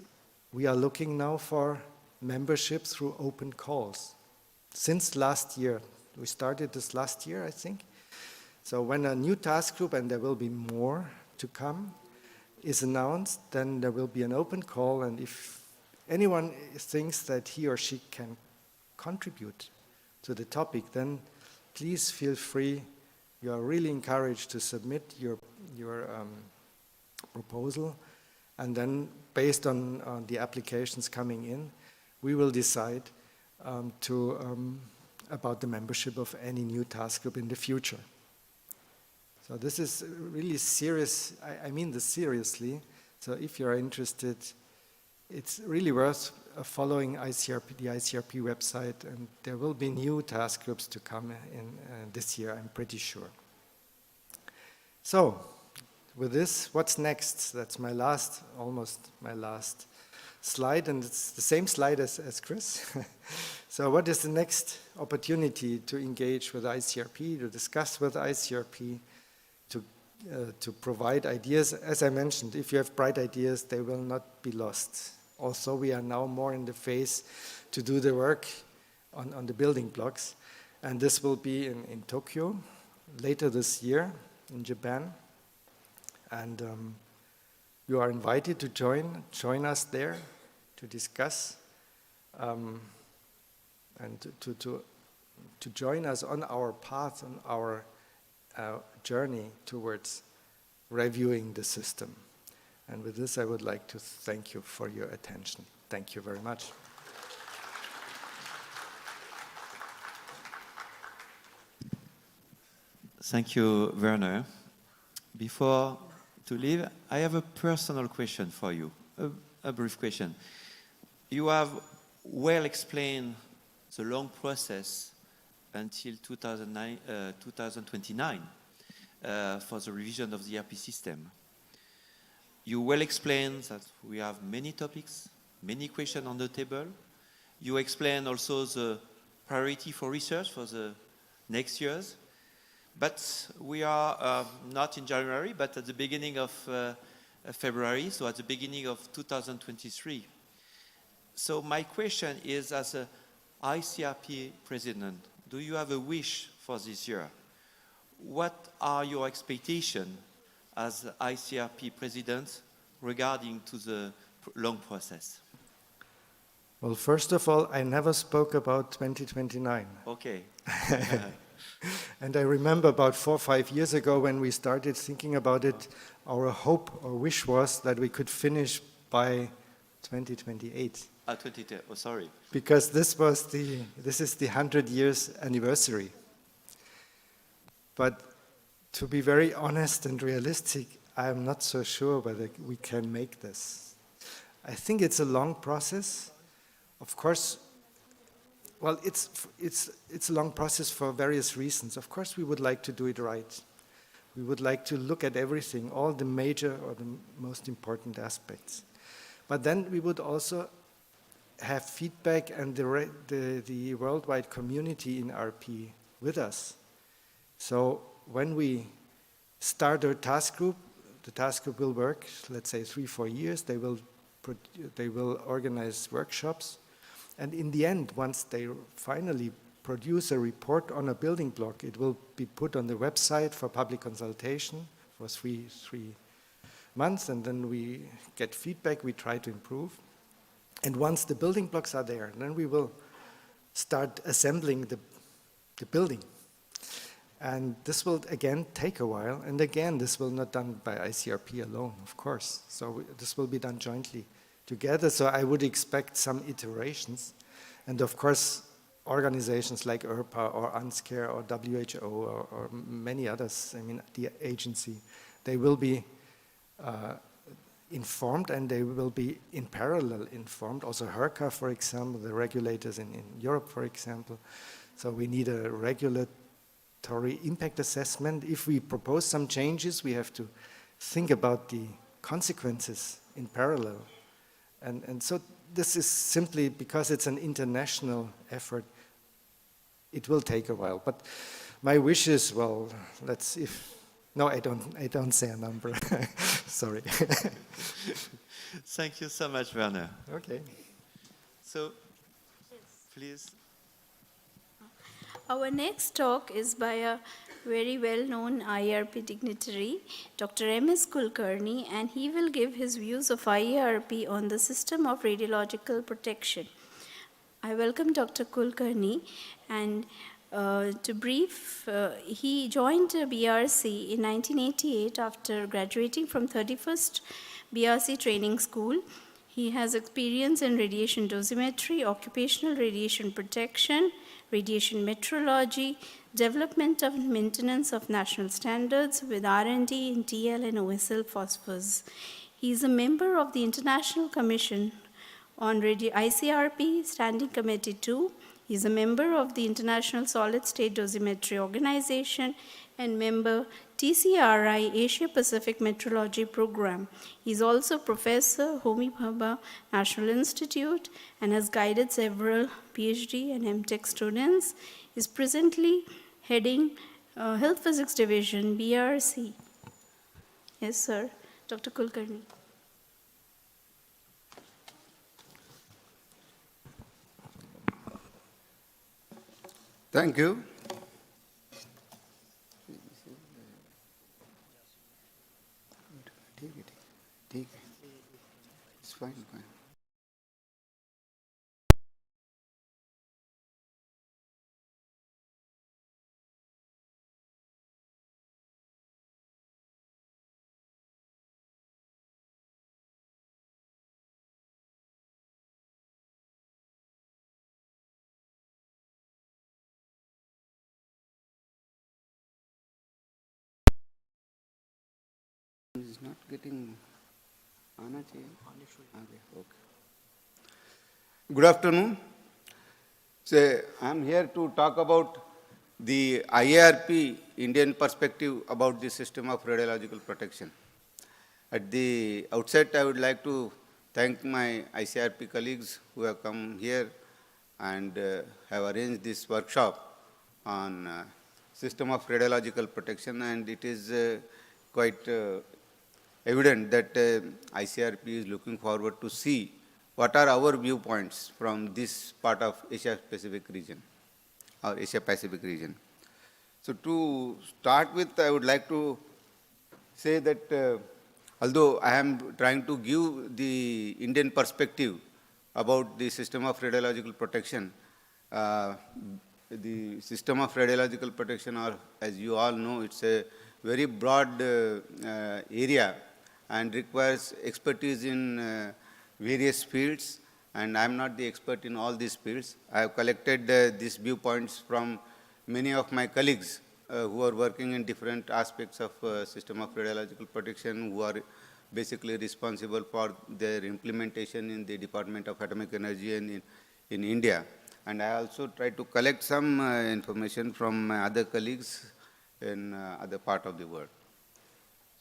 we are looking now for membership through open calls. Since last year, we started this last year, I think. So when a new task group, and there will be more to come, is announced, then there will be an open call, and if anyone thinks that he or she can contribute to the topic, then please feel free. You are really encouraged to submit your proposal, and then based on the applications coming in, we will decide about the membership of any new task group in the future. So this is really serious. I mean this seriously. So if you're interested, it's really worth following the ICRP website, and there will be new task groups to come in this year, I'm pretty sure. So with this, what's next? That's almost my last slide, and it's the same slide as Chris. So what is the next opportunity to engage with ICRP, to discuss with ICRP, to provide ideas? As I mentioned, if you have bright ideas, they will not be lost. Also, we are now more in the phase to do the work on the building blocks, and this will be in Tokyo later this year, in Japan. And you are invited to join us there to discuss and to join us on our path, on our journey towards reviewing the system. And with this, I would like to thank you for your attention. Thank you very much. Thank you, Werner. Before to leave, I have a personal question for you, a brief question. You have well explained the long process until 2029 for the revision of the ERP system. You well explained that we have many topics, many questions on the table. You explained also the priority for research for the next years. But we are not in January, but at the beginning of February, so at the beginning of 2023. So my question is, as a ICRP president, do you have a wish for this year? What are your expectations as ICRP president regarding to the long process? Well, first of all, I never spoke about 2029. Okay. And I remember about 4 or 5 years ago when we started thinking about it, our hope or wish was that we could finish by 2028. Oh, sorry. Because this is the 100 years anniversary. But to be very honest and realistic, I am not so sure whether we can make this. I think it's a long process. Of course, well, it's a long process for various reasons. Of course, we would like to do it right. We would like to look at everything, all the major or the most important aspects. But then we would also have feedback and the worldwide community in RP with us. So when we start our task group, the task group will work, let's say 3 or 4 years. They will organize workshops. And in the end, once they finally produce a report on a building block, it will be put on the website for public consultation for three months, and then we get feedback, we try to improve. And once the building blocks are there, then we will start assembling the building. And this will, again, take a while. And again, this will not be done by ICRP alone, of course. So this will be done jointly together. So I would expect some iterations. And of course, organizations like ICRP or UNSCARE or WHO or many others, I mean, the agency, they will be informed, and they will be in parallel informed. Also HERCA, for example, the regulators in Europe, for example. So we need a regular participatory impact assessment. If we propose some changes, we have to think about the consequences in parallel. And so this is simply because it's an international effort, it will take a while. But my wish is, well, no, I don't say a number. Sorry. Thank you so much, Werner. Okay. So, please. Our next talk is by a very well-known IRP dignitary, Dr. M.S. Kulkarni, and he will give his views of IRP on the system of radiological protection. I welcome Dr. Kulkarni, and to brief, he joined BRC in 1988 after graduating from 31st BRC Training School. He has experience in radiation dosimetry, occupational radiation protection, radiation metrology, development and maintenance of national standards with R&D in TL and OSL phosphors. He is a member of the International Commission on ICRP Standing Committee 2. He is a member of the International Solid State Dosimetry Organization and member TCRI Asia Pacific Metrology Program. He is also Professor Homi Bhabha National Institute and has guided several PhD and MTech students. He is presently heading Health Physics Division, BRC. Yes, sir. Dr. Kulkarni. Thank you. It's fine. Is not getting okay. Good afternoon. So I'm here to talk about the IARP Indian perspective about the system of radiological protection. At the outset, I would like to thank my ICRP colleagues who have come here and have arranged this workshop on system of radiological protection, and it is quite evident that ICRP is looking forward to see what are our viewpoints from this part of Asia Pacific region or Asia Pacific region. So to start with, I would like to say that although I am trying to give the Indian perspective about the system of radiological protection, the system of radiological protection, or as you all know, it's a very broad area and requires expertise in various fields, and I'm not the expert in all these fields. I have collected these viewpoints from many of my colleagues who are working in different aspects of system of radiological protection, who are basically responsible for their implementation in the Department of Atomic Energy and in India. And I also try to collect some information from my other colleagues in other part of the world.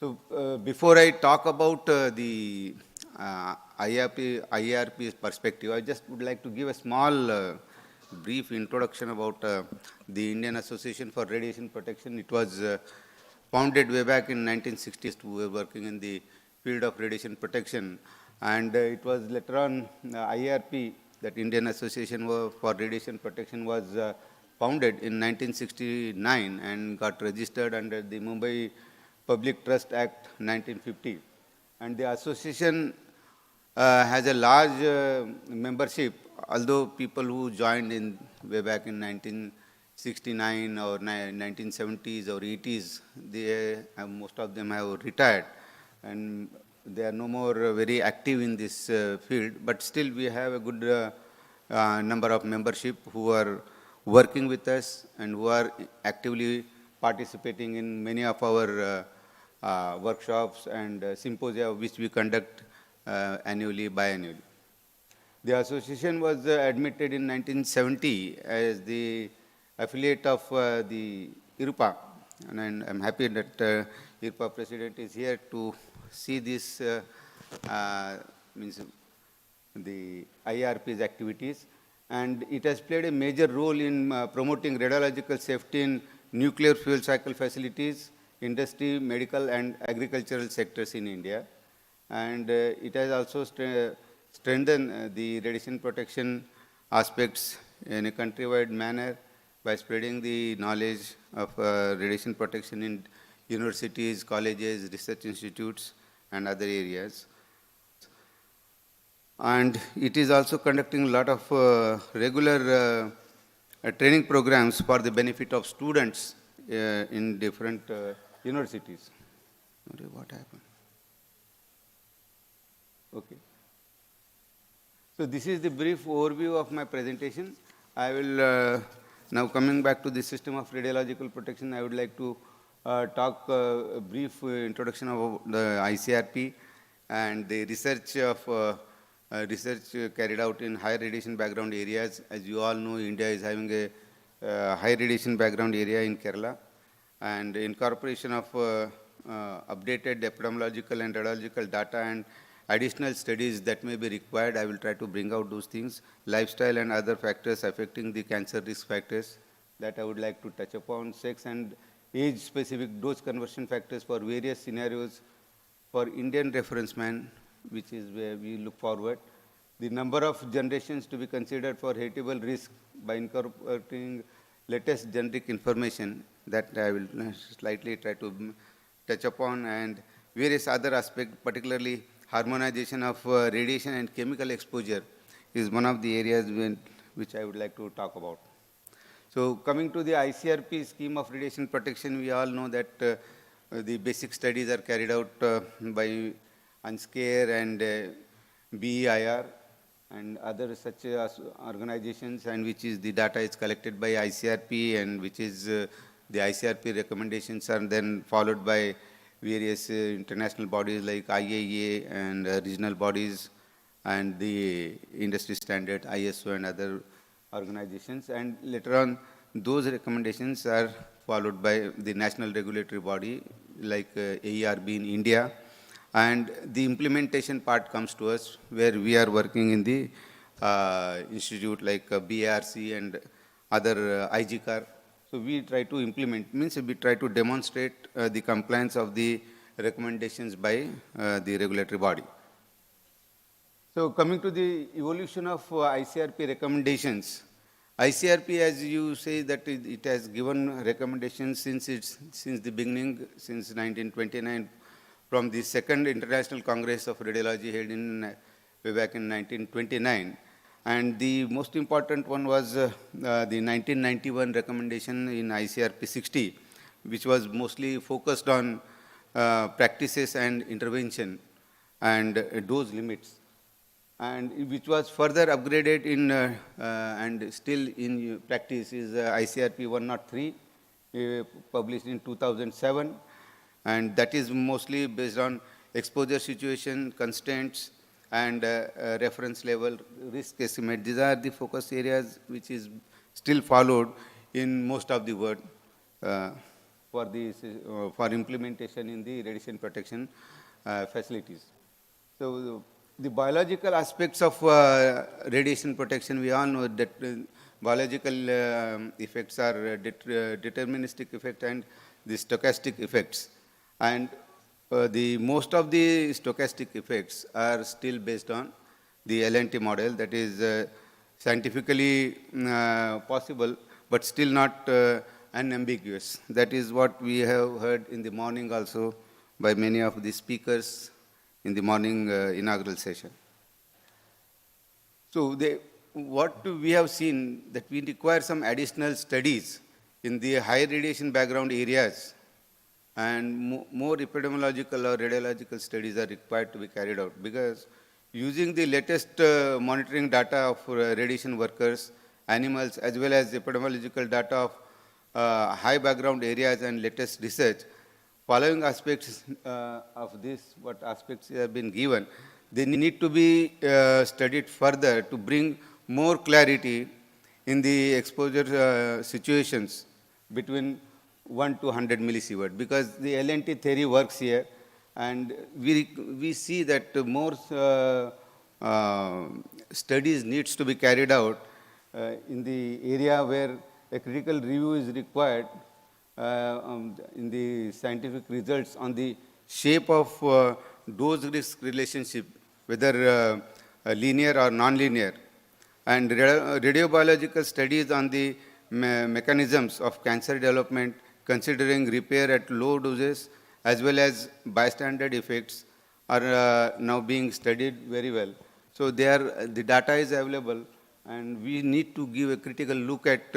So before I talk about the IARP perspective, I just would like to give a small brief introduction about the Indian Association for Radiation Protection. It was founded way back in 1960s. We were working in the field of radiation protection, and it was later on IARP, that Indian Association for Radiation Protection, was founded in 1969 and got registered under the Mumbai Public Trust Act 1950. And the association has a large membership, although people who joined in way back in 1969 or 1970s or 80s, most of them have retired, and they are no more very active in this field. But still, we have a good number of membership who are working with us and who are actively participating in many of our workshops and symposia which we conduct annually, biannually. The association was admitted in 1970 as the affiliate of the IRPA. And I'm happy that IRPA president is here to see this means the IRP's activities. And it has played a major role in promoting radiological safety in nuclear fuel cycle facilities, industry, medical, and agricultural sectors in India. And it has also strengthened the radiation protection aspects in a countrywide manner by spreading the knowledge of radiation protection in universities, colleges, research institutes, and other areas. And it is also conducting a lot of regular training programs for the benefit of students in different universities. What happened? Okay. So this is the brief overview of my presentation. I will now coming back to the system of radiological protection. I would like to talk a brief introduction of the ICRP and the research of research carried out in high radiation background areas. As you all know, India is having a high radiation background area in Kerala, and incorporation of updated epidemiological and radiological data and additional studies that may be required. I will try to bring out those things. Lifestyle and other factors affecting the cancer risk factors that I would like to touch upon. Sex and age-specific dose conversion factors for various scenarios for Indian reference man, which is where we look forward. The number of generations to be considered for heritable risk by incorporating latest generic information that I will slightly try to touch upon, and various other aspects, particularly harmonization of radiation and chemical exposure is one of the areas which I would like to talk about. So coming to the ICRP scheme of radiation protection, we all know that the basic studies are carried out by UNSCARE and BEIR and other such organizations, and which is the data is collected by ICRP, and which is the ICRP recommendations are then followed by various international bodies like IAEA and regional bodies and the industry standard ISO and other organizations. And later on, those recommendations are followed by the national regulatory body like AERB in India. And the implementation part comes to us, where we are working in the institute like BARC and other IGCRP. So we try to implement, means we try to demonstrate the compliance of the recommendations by the regulatory body. So coming to the evolution of ICRP recommendations, ICRP, as you say, that it has given recommendations since the beginning, since 1929, from the Second International Congress of Radiology held in way back in 1929. And the most important one was the 1991 recommendation in ICRP 60, which was mostly focused on practices and intervention and dose limits, and which was further upgraded in and still in practice is ICRP 103, published in 2007, and that is mostly based on exposure situation, constraints, and reference level risk estimate. These are the focus areas which is still followed in most of the world for implementation in the radiation protection facilities. So the biological aspects of radiation protection, we all know that biological effects are deterministic effect and the stochastic effects. And the most of the stochastic effects are still based on the LNT model, that is scientifically possible, but still not unambiguous. That is what we have heard in the morning also by many of the speakers in the morning inaugural session. So what we have seen that we require some additional studies in the high radiation background areas, and more epidemiological or radiological studies are required to be carried out, because using the latest monitoring data of radiation workers, animals, as well as epidemiological data of high background areas and latest research, following aspects of this, what aspects have been given, they need to be studied further to bring more clarity in the exposure situations between 1 to 100 millisievert, because the LNT theory works here, and we see that more studies needs to be carried out in the area where a critical review is required in the scientific results on the shape of dose-risk relationship, whether linear or non-linear, and radiobiological studies on the mechanisms of cancer development, considering repair at low doses as well as bystander effects, are now being studied very well. So the data is available, and we need to give a critical look at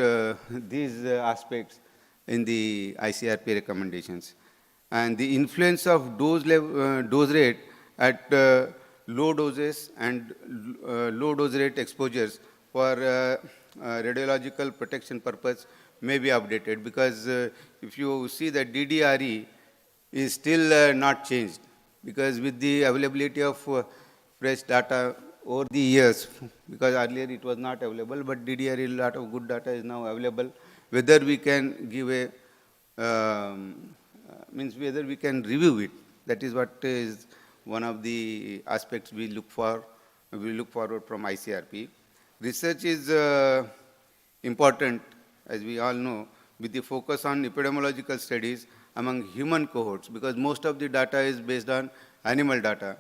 these aspects in the ICRP recommendations. And the influence of dose rate at low doses and low dose rate exposures for radiological protection purpose may be updated, because if you see that DDRE is still not changed, because with the availability of fresh data over the years, because earlier it was not available, but DDRE, a lot of good data is now available. Whether we can give a, whether we can review it, that is what is one of the aspects we look forward from ICRP. Research is important, as we all know, with the focus on epidemiological studies among human cohorts, because most of the data is based on animal data.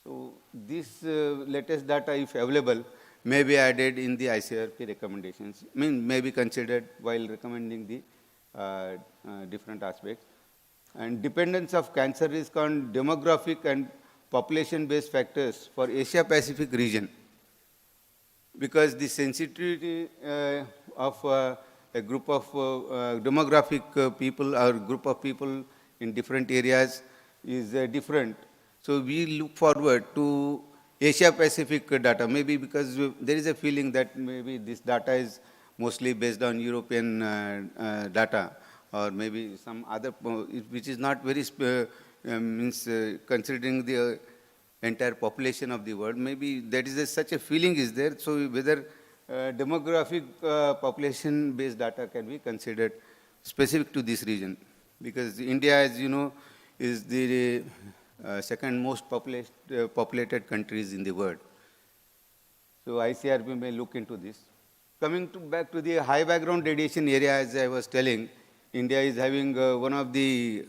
So this latest data, if available, may be added in the ICRP recommendations, may be considered while recommending the different aspects. And dependence of cancer risk on demographic and population-based factors for Asia-Pacific region, because the sensitivity of a group of demographic people or group of people in different areas is different. So we look forward to Asia-Pacific data, maybe because there is a feeling that maybe this data is mostly based on European data, or maybe some other, which is not very, considering the entire population of the world. Maybe that is such a feeling is there. So whether demographic population-based data can be considered specific to this region, because India, as you know, is the second most populated countries in the world. So ICRP may look into this. Coming back to the high background radiation area, as I was telling, India is having one of the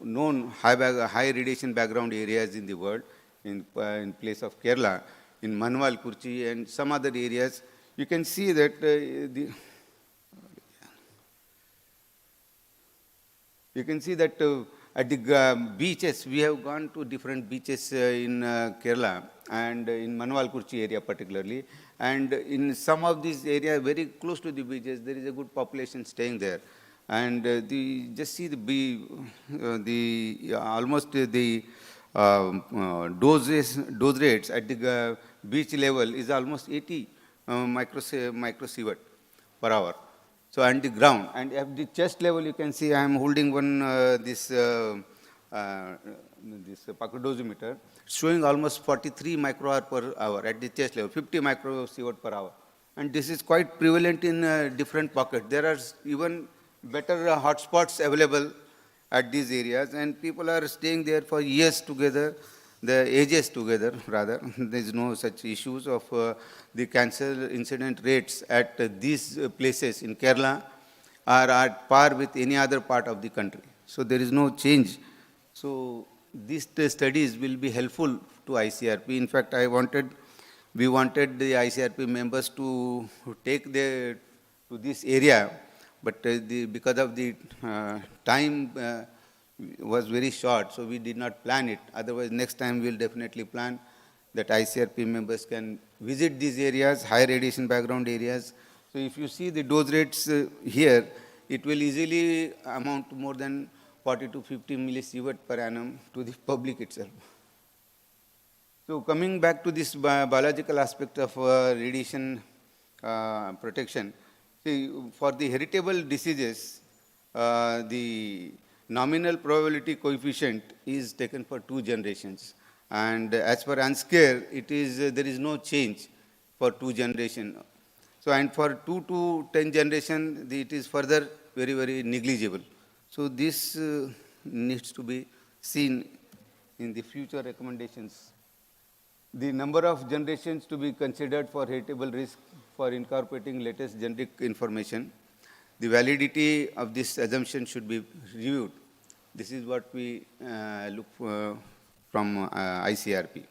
known high radiation background areas in the world, in place of Kerala, in Manwal, Kurchi, and some other areas. You can see that at the beaches, we have gone to different beaches in Kerala and in Manwal, Kurchi area particularly. And in some of these areas, very close to the beaches, there is a good population staying there. And just see almost the dose rates at the beach level is almost 80 microsievert per hour. So on the ground, and at the chest level, you can see I am holding one this pacodosimeter, showing almost 43 microhour per hour at the chest level, 50 microsievert per hour. And this is quite prevalent in different pockets. There are even better hotspots available at these areas, and people are staying there for years together, the ages together rather. There is no such issues of the cancer incident rates at these places in Kerala are at par with any other part of the country. So there is no change. So these studies will be helpful to ICRP. In fact, we wanted the ICRP members to take to this area, but because of the time was very short, so we did not plan it. Otherwise, next time we'll definitely plan that ICRP members can visit these areas, high radiation background areas. So if you see the dose rates here, it will easily amount to more than 40 to 50 millisievert per annum to the public itself. So coming back to this biological aspect of radiation protection, see, for the heritable diseases, the nominal probability coefficient is taken for 2 generations. And as per UNSCARE, there is no change for 2 generations. So, and for 2 to 10 generation, it is further very, very negligible. So, this needs to be seen in the future recommendations. The number of generations to be considered for heritable risk for incorporating latest genetic information. The validity of this assumption should be reviewed. This is what we look for from ICRP.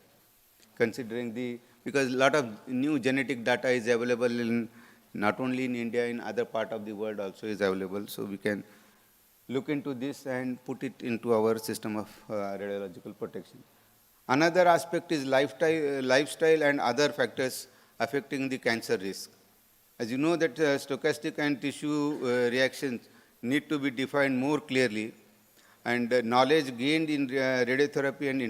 Considering because a lot of new genetic data is available in not only in India, in other part of the world also is available. So we can look into this and put it into our system of radiological protection. Another aspect is lifestyle and other factors affecting the cancer risk. As you know that stochastic and tissue reactions need to be defined more clearly, and knowledge gained in radiotherapy and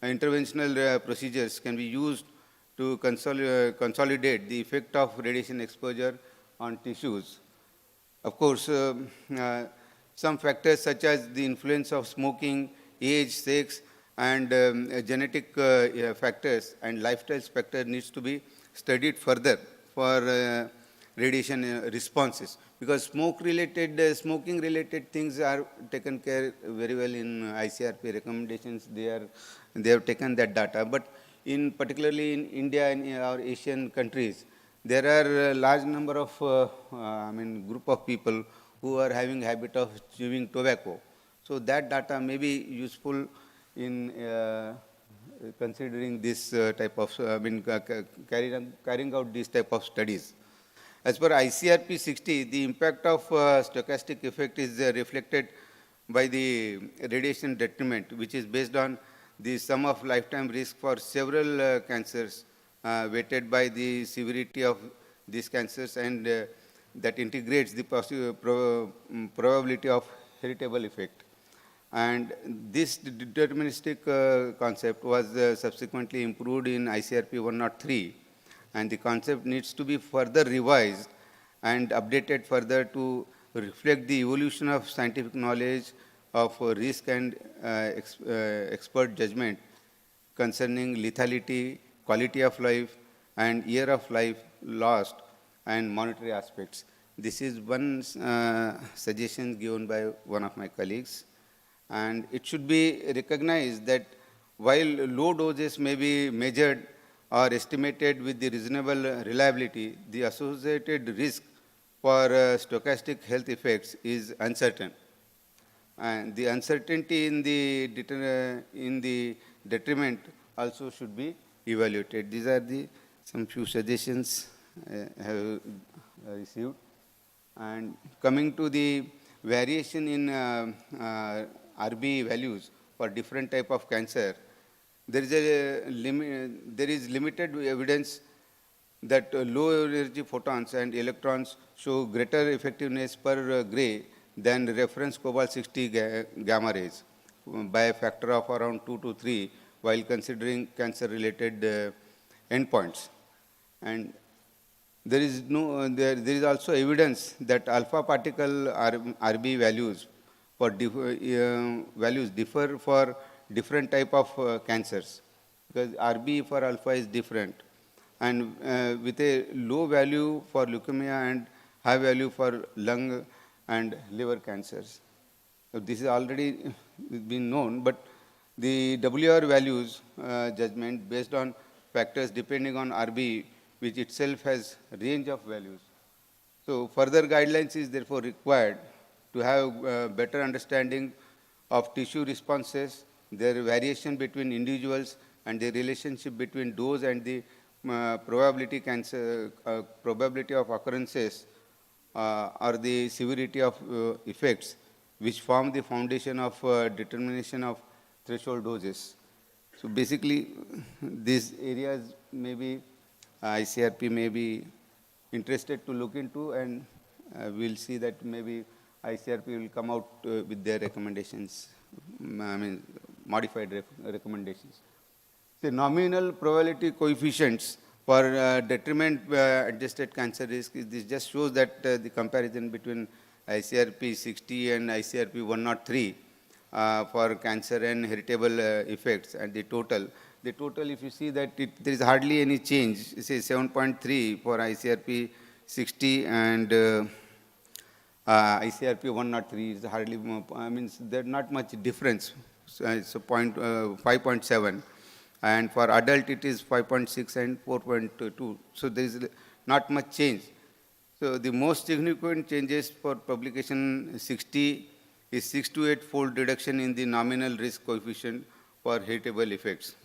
interventional procedures can be used to consolidate the effect of radiation exposure on tissues. Of course, some factors such as the influence of smoking, age, sex, and genetic factors and lifestyle factor needs to be studied further for radiation responses, because smoking related things are taken care very well in ICRP recommendations. They have taken that data, but particularly in India and in our Asian countries, there are a large number of group of people who are having habit of chewing tobacco. So that data may be useful in considering this type of, carrying out these type of studies. As per ICRP6, the impact of stochastic effect is reflected by the radiation detriment, which is based on the sum of lifetime risk for several cancers, weighted by the severity of these cancers, and that integrates the probability of heritable effect. And this deterministic concept was subsequently improved in ICRP 103, and the concept needs to be further revised and updated further to reflect the evolution of scientific knowledge of risk and expert judgment concerning lethality, quality of life, and year of life lost, and monetary aspects. This is one suggestion given by one of my colleagues. And it should be recognized that while low doses may be measured or estimated with the reasonable reliability, the associated risk for stochastic health effects is uncertain. And the uncertainty in the detriment also should be evaluated. These are some few suggestions I have received. And coming to the variation in RB values for different type of cancer, there is limited evidence that low energy photons and electrons show greater effectiveness per gray than reference cobalt-60 gamma rays by a factor of around 2 to 3 while considering cancer-related endpoints. And there is also evidence that alpha particle RB values differ for different type of cancers, because RB for alpha is different, and with a low value for leukemia and high value for lung and liver cancers. So this is already been known, but the WR values judgment based on factors depending on RB, which itself has range of values. So further guidelines is therefore required to have better understanding of tissue responses, their variation between individuals, and the relationship between dose and the probability of occurrences or the severity of effects, which form the foundation of determination of threshold doses. So basically, these areas may be ICRP may be interested to look into, and we'll see that maybe ICRP will come out with their recommendations, modified recommendations. The nominal probability coefficients for detriment adjusted cancer risk, this just shows that the comparison between ICRP 60 and ICRP 103. for cancer and heritable effects, and the total, if you see that there is hardly any change, say 7.3 for ICRP 60 and ICRP 103 is hardly, there's not much difference. So it's a 5.7. And for adult, it is 5.6 and 4.2. So there is not much change. So the most significant changes for publication 60 is 6 to 8-fold reduction in the nominal risk coefficient for heritable effects.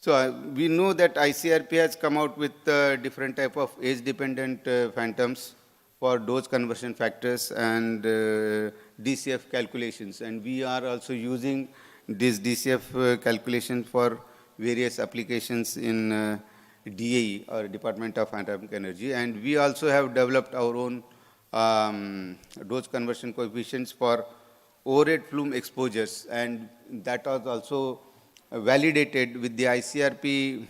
So we know that ICRP has come out with different type of age-dependent phantoms for dose conversion factors and DCF calculations. And we are also using this DCF calculation for various applications in DAE, or Department of Atomic Energy. And we also have developed our own dose conversion coefficients for overhead plume exposures, and that was also validated with the ICRP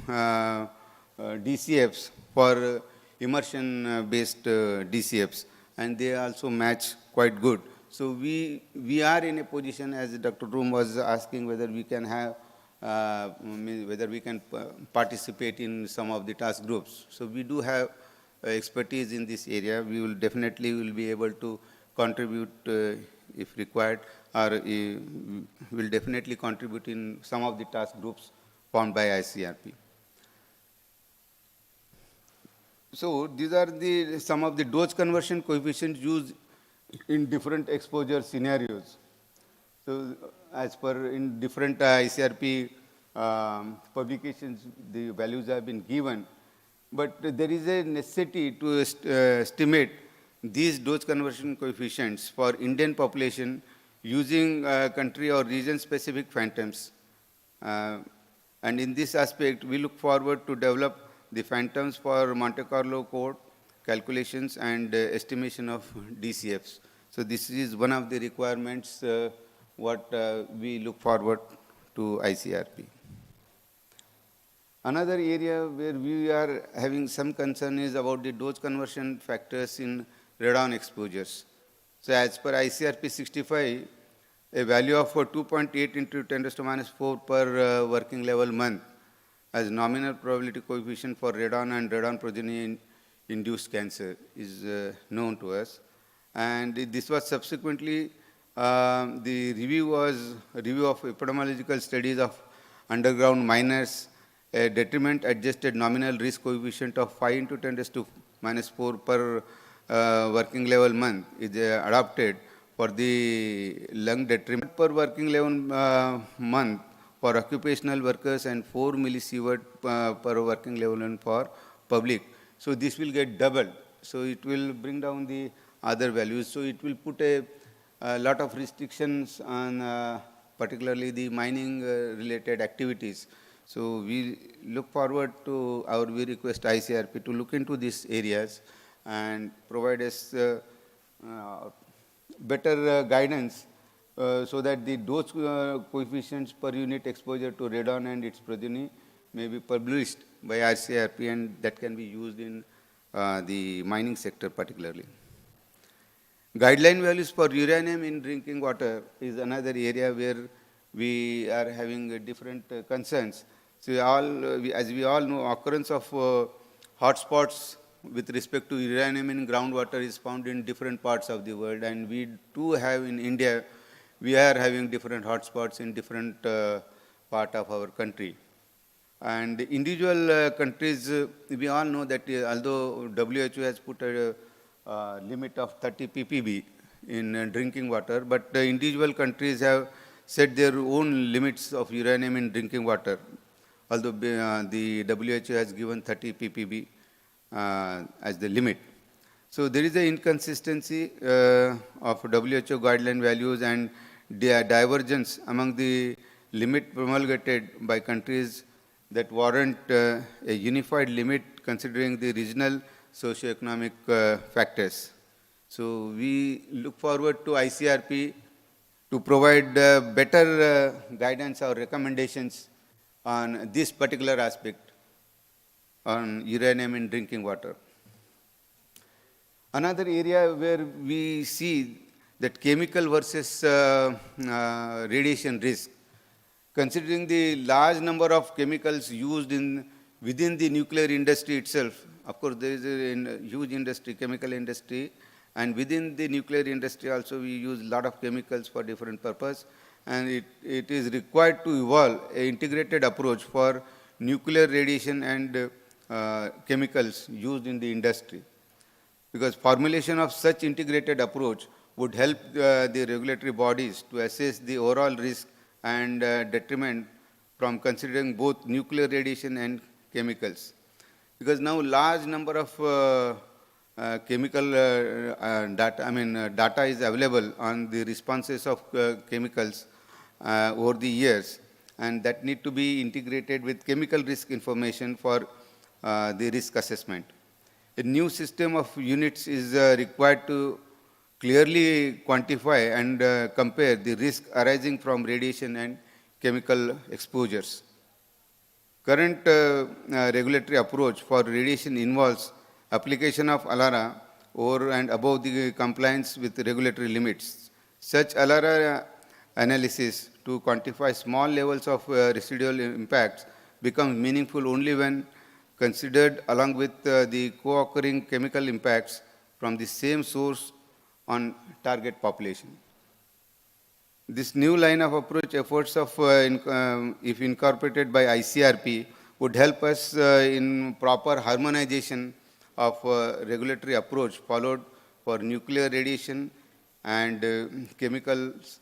DCFs for immersion-based DCFs, and they also match quite good. So we are in a position, as Dr. Room was asking, whether we can have, whether we can participate in some of the task groups. So we do have expertise in this area. We will definitely be able to contribute if required, or will definitely contribute in some of the task groups formed by ICRP. So these are some of the dose conversion coefficients used in different exposure scenarios. So as per in different ICRP publications, the values have been given, but there is a necessity to estimate these dose conversion coefficients for Indian population using country or region specific phantoms. And in this aspect, we look forward to develop the phantoms for Monte Carlo code calculations and estimation of DCFs. So this is one of the requirements what we look forward to ICRP. Another area where we are having some concern is about the dose conversion factors in radon exposures. So as per ICRP 65, a value of 2.8 into 10 raised to minus 4 per working level month as nominal probability coefficient for radon and radon progeny induced cancer is known to us. And this was subsequently, the review was a review of epidemiological studies of underground miners, a detriment adjusted nominal risk coefficient of 5 into 10 raised to minus 4 per working level month is adopted for the lung detriment per working level month for occupational workers and 4 millisievert per working level for public. So this will get doubled. So it will bring down the other values. So it will put a lot of restrictions on particularly the mining related activities. So we look forward to, we request ICRP to look into these areas and provide us better guidance so that the dose coefficients per unit exposure to radon and its progeny may be published by ICRP, and that can be used in the mining sector particularly. Guideline values for uranium in drinking water is another area where we are having different concerns. So as we all know, occurrence of hotspots with respect to uranium in groundwater is found in different parts of the world, and we do have in India, we are having different hotspots in different part of our country. And individual countries, we all know that although WHO has put a limit of 30 ppb in drinking water, but individual countries have set their own limits of uranium in drinking water, although the WHO has given 30 ppb as the limit. So there is an inconsistency of WHO guideline values and divergence among the limit promulgated by countries that warrant a unified limit considering the regional socioeconomic factors. So we look forward to ICRP to provide better guidance or recommendations on this particular aspect on uranium in drinking water. Another area where we see that chemical versus radiation risk, considering the large number of chemicals used within the nuclear industry itself. Of course, there is a huge industry, chemical industry, and within the nuclear industry also we use a lot of chemicals for different purpose, and it is required to evolve an integrated approach for nuclear radiation and chemicals used in the industry. Because formulation of such integrated approach would help the regulatory bodies to assess the overall risk and detriment from considering both nuclear radiation and chemicals. Because now large number of chemical data is available on the responses of chemicals over the years, and that need to be integrated with chemical risk information for the risk assessment. A new system of units is required to clearly quantify and compare the risk arising from radiation and chemical exposures. Current regulatory approach for radiation involves application of ALARA over and above the compliance with regulatory limits. Such ALARA analysis to quantify small levels of residual impacts becomes meaningful only when considered along with the co-occurring chemical impacts from the same source on target population. This new line of approach efforts of, if incorporated by ICRP, would help us in proper harmonization of regulatory approach followed for nuclear radiation and chemicals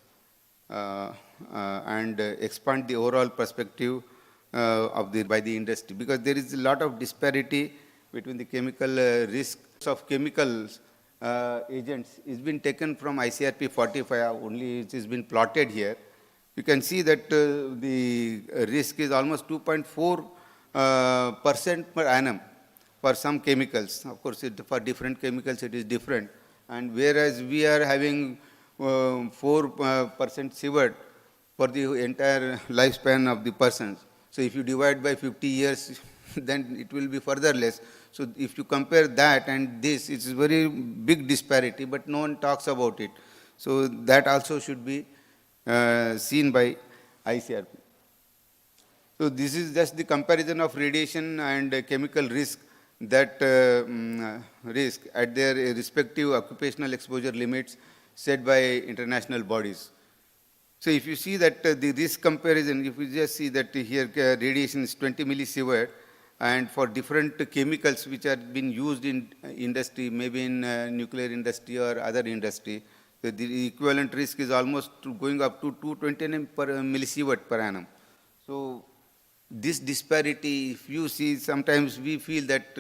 and expand the overall perspective by the industry, because there is a lot of disparity between the chemical risks of chemicals agents is been taken from ICRP 45, only it has been plotted here. You can see that the risk is almost 2.4% per annum for some chemicals. Of course, for different chemicals it is different. And whereas we are having 4% sievert for the entire lifespan of the person. So if you divide by 50 years, then it will be further less. So if you compare that and this, it's a very big disparity, but no one talks about it. So that also should be seen by ICRP. So this is just the comparison of radiation and chemical risk risk at their respective occupational exposure limits set by international bodies. So if you see that the risk comparison, if you just see that here radiation is 20 millisievert, and for different chemicals which are being used in industry, maybe in nuclear industry or other industry, the equivalent risk is almost going up to 220 millisievert per annum. So this disparity, if you see, sometimes we feel that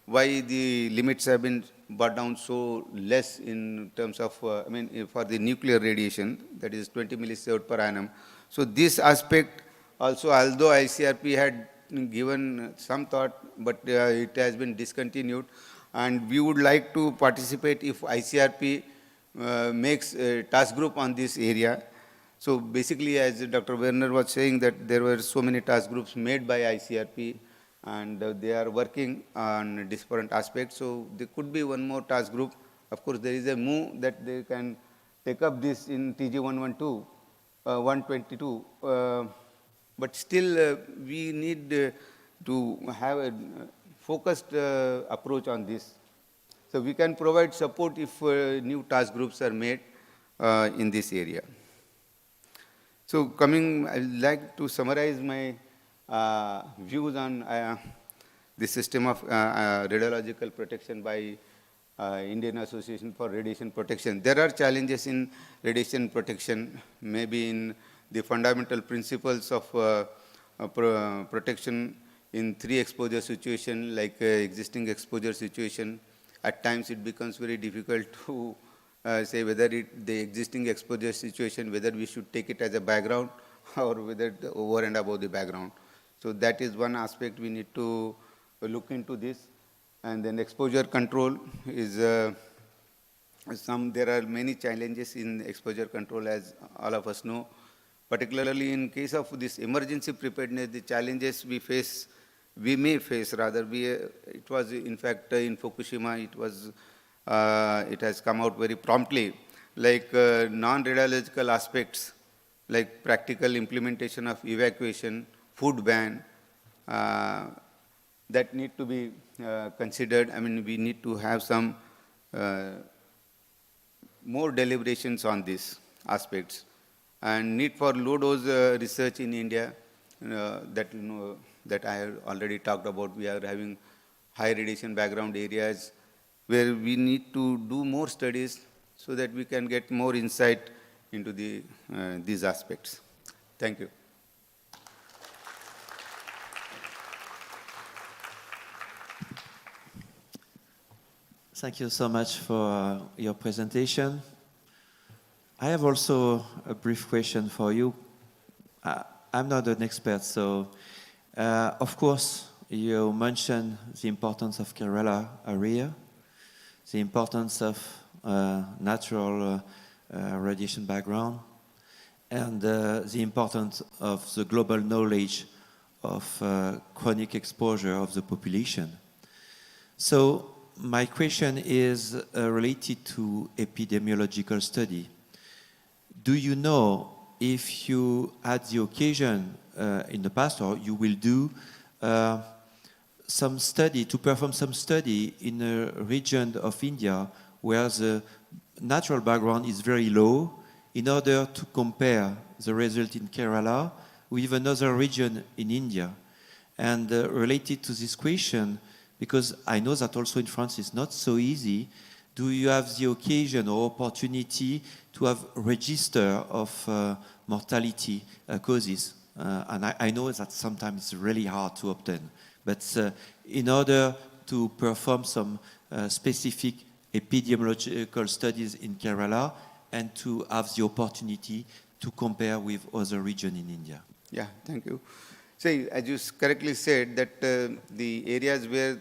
why the limits have been brought down so less in terms of, for the nuclear radiation, that is 20 millisievert per annum. So this aspect also, although ICRP had given some thought, but it has been discontinued, and we would like to participate if ICRP makes a task group on this area. So basically, as Dr. Werner was saying, that there were so many task groups made by ICRP, and they are working on different aspects. So there could be one more task group. Of course, there is a move that they can take up this in TG 122, but still we need to have a focused approach on this. So we can provide support if new task groups are made in this area. So I would like to summarize my views on the system of radiological protection by Indian Association for Radiation Protection. There are challenges in radiation protection, maybe in the fundamental principles of protection in 3 exposure situation, like existing exposure situation. At times it becomes very difficult to say whether the existing exposure situation, whether we should take it as a background or whether over and above the background. So that is one aspect we need to look into this. And then exposure control is there are many challenges in exposure control, as all of us know. Particularly in case of this emergency preparedness, the challenges we may face, it was in fact in Fukushima, it was it has come out very promptly, like non-radiological aspects, like practical implementation of evacuation, food ban, that need to be considered. I mean, we need to have some more deliberations on these aspects. And need for low dose research in India, that I have already talked about. We are having high radiation background areas where we need to do more studies so that we can get more insight into these aspects. Thank you. Thank you so much for your presentation. I have also a brief question for you. I'm not an expert, so of course you mentioned the importance of Kerala area, the importance of natural radiation background, and the importance of the global knowledge of chronic exposure of the population. So my question is related to epidemiological study. Do you know if you had the occasion in the past, or you will do some study, to perform some study in a region of India where the natural background is very low, in order to compare the result in Kerala with another region in India? And related to this question, because I know that also in France it's not so easy, do you have the occasion or opportunity to have register of mortality causes? And I know that sometimes it's really hard to obtain, but in order to perform some specific epidemiological studies in Kerala and to have the opportunity to compare with other regions in India. Yeah, thank you. See, as you correctly said, that the areas where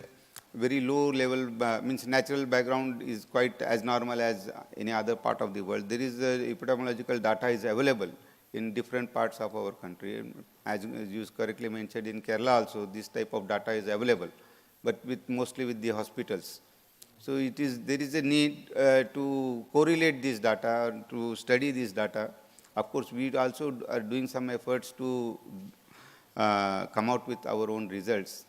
very low level, means natural background is quite as normal as any other part of the world. There is epidemiological data is available in different parts of our country. As you correctly mentioned, in Kerala also, this type of data is available, but mostly with the hospitals. So there is a need to correlate this data, to study this data. Of course, we also are doing some efforts to come out with our own results.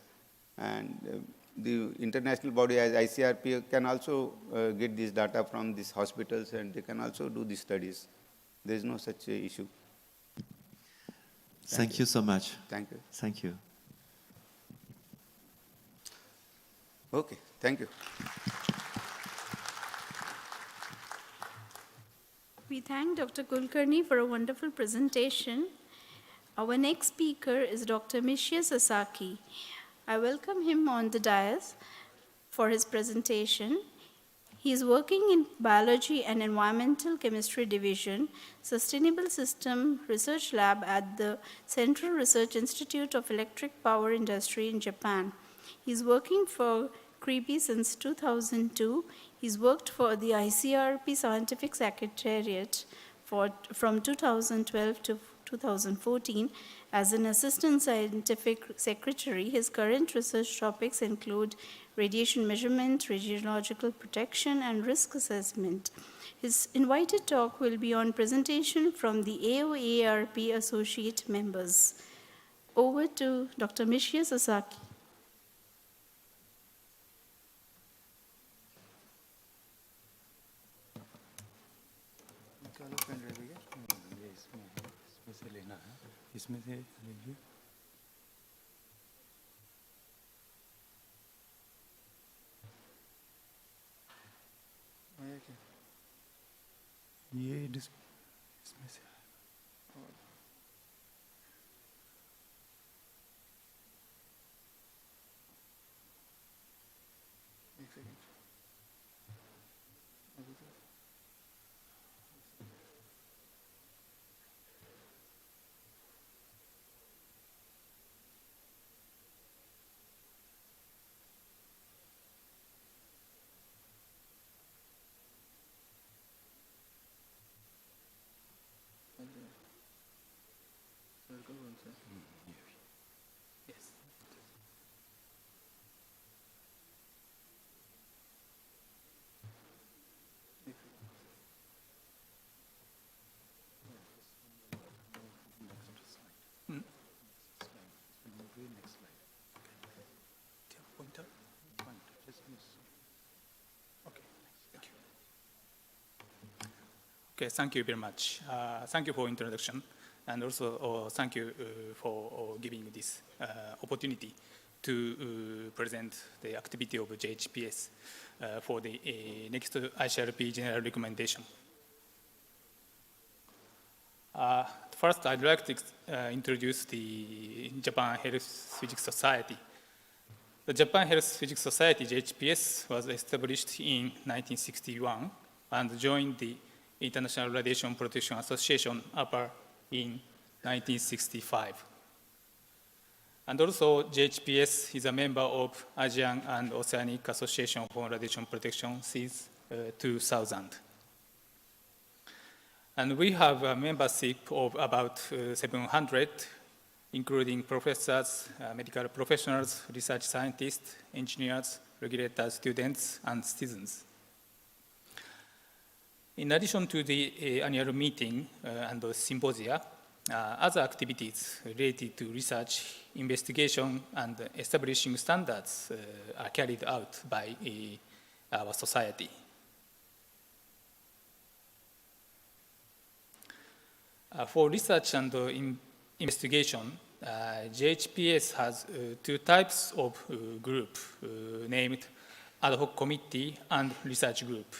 And the international body as ICRP can also get this data from these hospitals, and they can also do these studies. There is no such issue. Thank you so much. Thank you. Thank you. Okay, thank you. We thank Dr. Kulkarni for a wonderful presentation. Our next speaker is Dr. Mishya Sasaki. I welcome him on the dais for his presentation. He is working in Biology and Environmental Chemistry Division, Sustainable System Research Lab at the Central Research Institute of Electric Power Industry in Japan. He is working for ICRP since 2002. He's worked for the ICRP Scientific Secretariat from 2012 to 2014 as an assistant scientific secretary. His current research topics include radiation measurement, radiological protection, and risk assessment. His invited talk will be on presentation from the AOCRP associate members. Over to Dr. Mishya Sasaki. इसमें से लीजिए ये इसमें से एक second Yes. Okay, thank you very much. Thank you for introduction, and also thank you for giving this opportunity to present the activity of JHPS for the next ICRP general recommendation. First, I'd like to introduce the Japan Health Physics Society. The Japan Health Physics Society, JHPS, was established in 1961 and joined the International Radiation Protection Association (APA) in 1965. And also, JHPS is a member of Asian and Oceanic Association for Radiation Protection since 2000. And we have a membership of about 700, including professors, medical professionals, research scientists, engineers, regulators, students, and citizens. In addition to the annual meeting and the symposia, other activities related to research, investigation, and establishing standards are carried out by our society. For research and investigation, JHPS has two types of group named ad hoc committee and research group.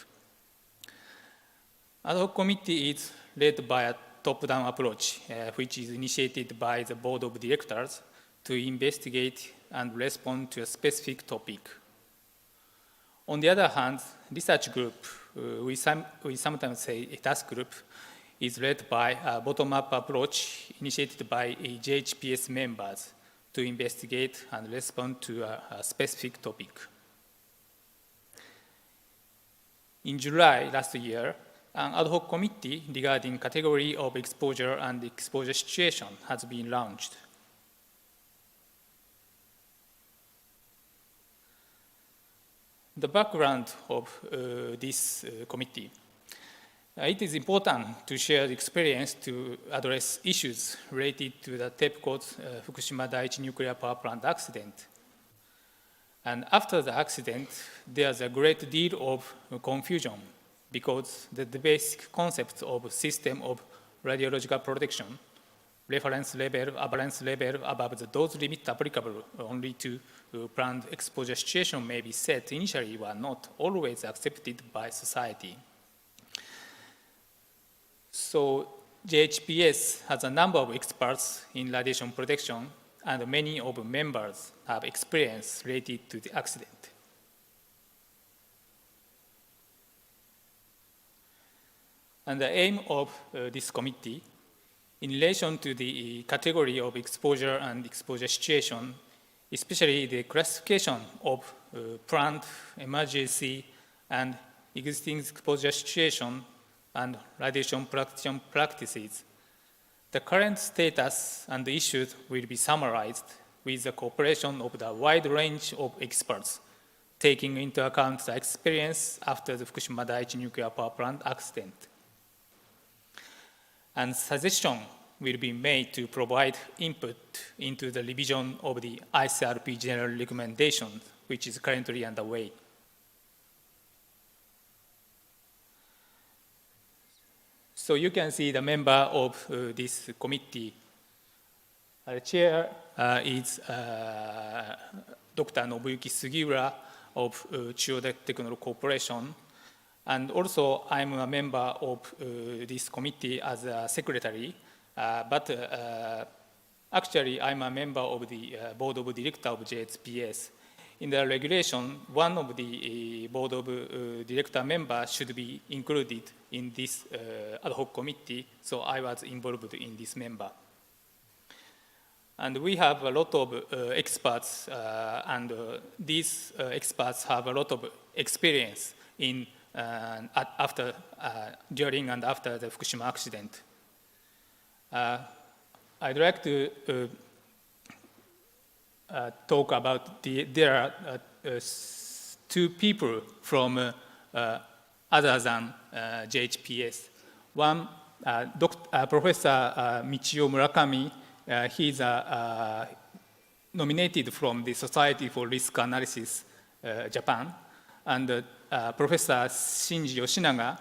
Ad hoc committee is led by a top-down approach, which is initiated by the board of directors to investigate and respond to a specific topic. On the other hand, research group, we sometimes say a task group, is led by a bottom-up approach initiated by JHPS members to investigate and respond to a specific topic. In July last year, an ad hoc committee regarding category of exposure and exposure situation has been launched. The background of this committee. It is important to share the experience to address issues related to the TEPCO's Fukushima Daiichi nuclear power plant accident. And after the accident, there's a great deal of confusion because the basic concept of system of radiological protection, reference level, abundance level above the dose limit applicable only to planned exposure situation may be set initially were not always accepted by society. So JHPS has a number of experts in radiation protection, and many of the members have experience related to the accident. And the aim of this committee, in relation to the category of exposure and exposure situation, especially the classification of planned, emergency, and existing exposure situation, and radiation protection practices. The current status and the issues will be summarized with the cooperation of the wide range of experts, taking into account the experience after the Fukushima Daiichi nuclear power plant accident. And suggestions will be made to provide input into the revision of the ICRP general recommendation, which is currently underway. So you can see the member of this committee. The chair is Dr. Nobuyuki Sugiura of Chiyoda Technology Corporation. And also, I'm a member of this committee as a secretary, but actually, I'm a member of the board of directors of JHPS. In the regulation, one of the board of director members should be included in this ad hoc committee, so I was involved in this member. And we have a lot of experts, and these experts have a lot of experience in during and after the Fukushima accident. I'd like to talk about there are two people from other than JHPS. One, Professor Michio Murakami, he's nominated from the Society for Risk Analysis, Japan. And Professor Shinji Yoshinaga,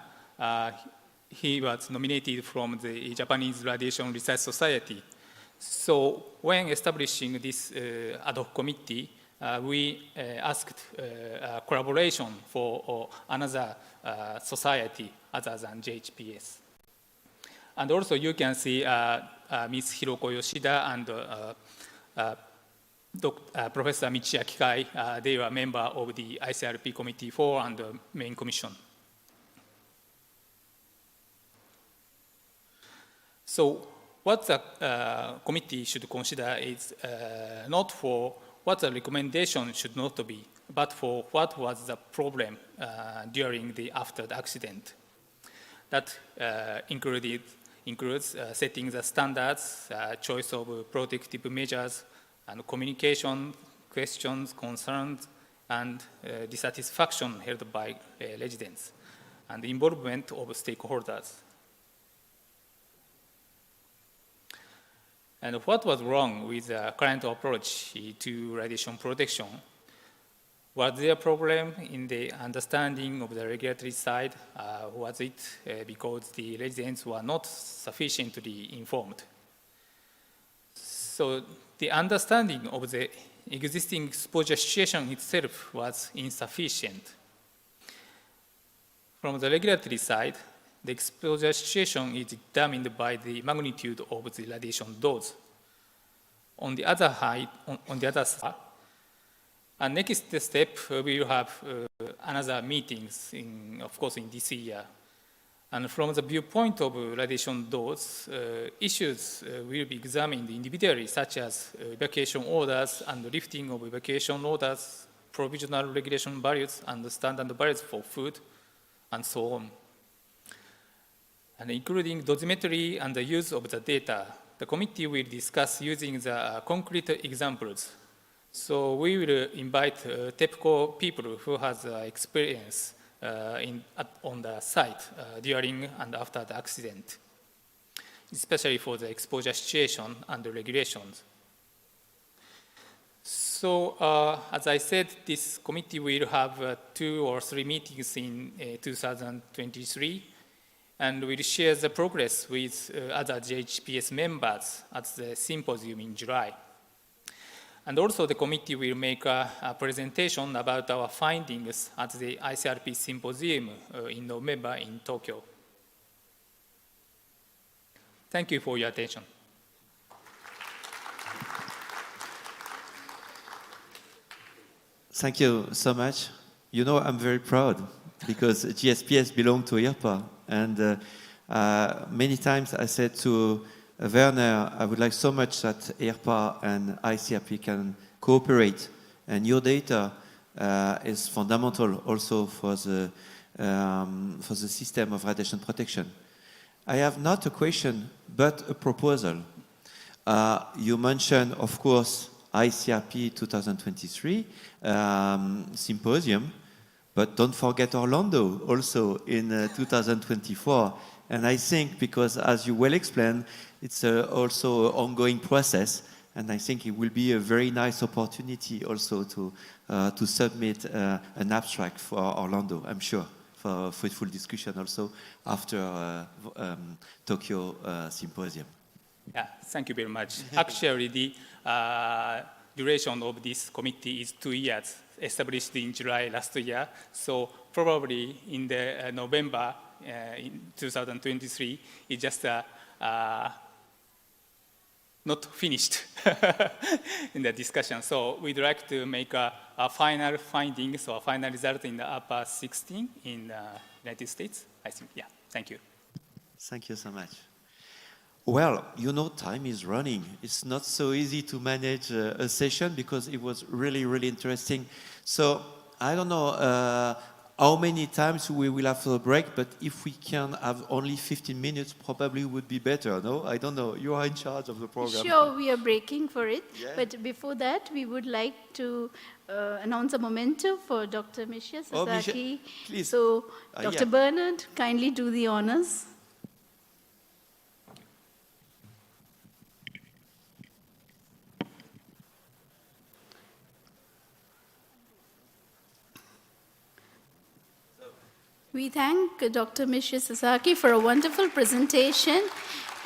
he was nominated from the Japanese Radiation Research Society. So when establishing this ad hoc committee, we asked collaboration for another society other than JHPS. And also you can see Ms. Hiroko Yoshida and Professor Michiaki Kai, they were member of the ICRP Committee 4 and the main commission. So what the committee should consider is not for what the recommendation should not be, but for what was the problem during the after the accident. That includes setting the standards, choice of protective measures, and communication, questions, concerns, and dissatisfaction held by residents, and the involvement of stakeholders. And what was wrong with the current approach to radiation protection? Was there a problem in the understanding of the regulatory side? Was it because the residents were not sufficiently informed? So the understanding of the existing exposure situation itself was insufficient. From the regulatory side, the exposure situation is determined by the magnitude of the radiation dose. On the other side, and next step, we will have another meetings, of course, in this year. And from the viewpoint of radiation dose, issues will be examined individually, such as evacuation orders and lifting of evacuation orders, provisional regulation values, and standard values for food, and so on. And including dosimetry and the use of the data, the committee will discuss using the concrete examples. So we will invite TEPCO people who has experience on the site during and after the accident, especially for the exposure situation and the regulations. So as I said, this committee will have 2 or 3 meetings in 2023, and we'll share the progress with other JHPS members at the symposium in July. And also the committee will make a presentation about our findings at the ICRP symposium in November in Tokyo. Thank you for your attention. Thank you so much. You know, I'm very proud because GSPS belongs to IRPA. And many times I said to Werner, I would like so much that IRPA and ICRP can cooperate. And your data is fundamental also for the system of radiation protection. I have not a question, but a proposal. You mentioned, of course, ICRP 2023 symposium, but don't forget Orlando also in 2024. And I think because, as you well explained, it's also an ongoing process, and I think it will be a very nice opportunity also to submit an abstract for Orlando, I'm sure, for fruitful discussion also after Tokyo Symposium. Yeah, thank you very much. Actually, the duration of this committee is 2 years, established in July last year. So probably in the November in 2023, it's just not finished in the discussion. So we'd like to make a final findings or a final result in the upper 16 in the United States. I think, yeah, thank you. Thank you so much. Well, you know, time is running. It's not so easy to manage a session because it was really, really interesting. So I don't know how many times we will have a break, but if we can have only 15 minutes, probably would be better, no? I don't know. You are in charge of the program. Sure, we are breaking for it. Yeah. But before that, we would like to announce a memento for Dr. Mishia Sasaki. Please. So, Dr. Yeah. Bernard, kindly do the honors. We thank Dr. Mishi Sasaki for a wonderful presentation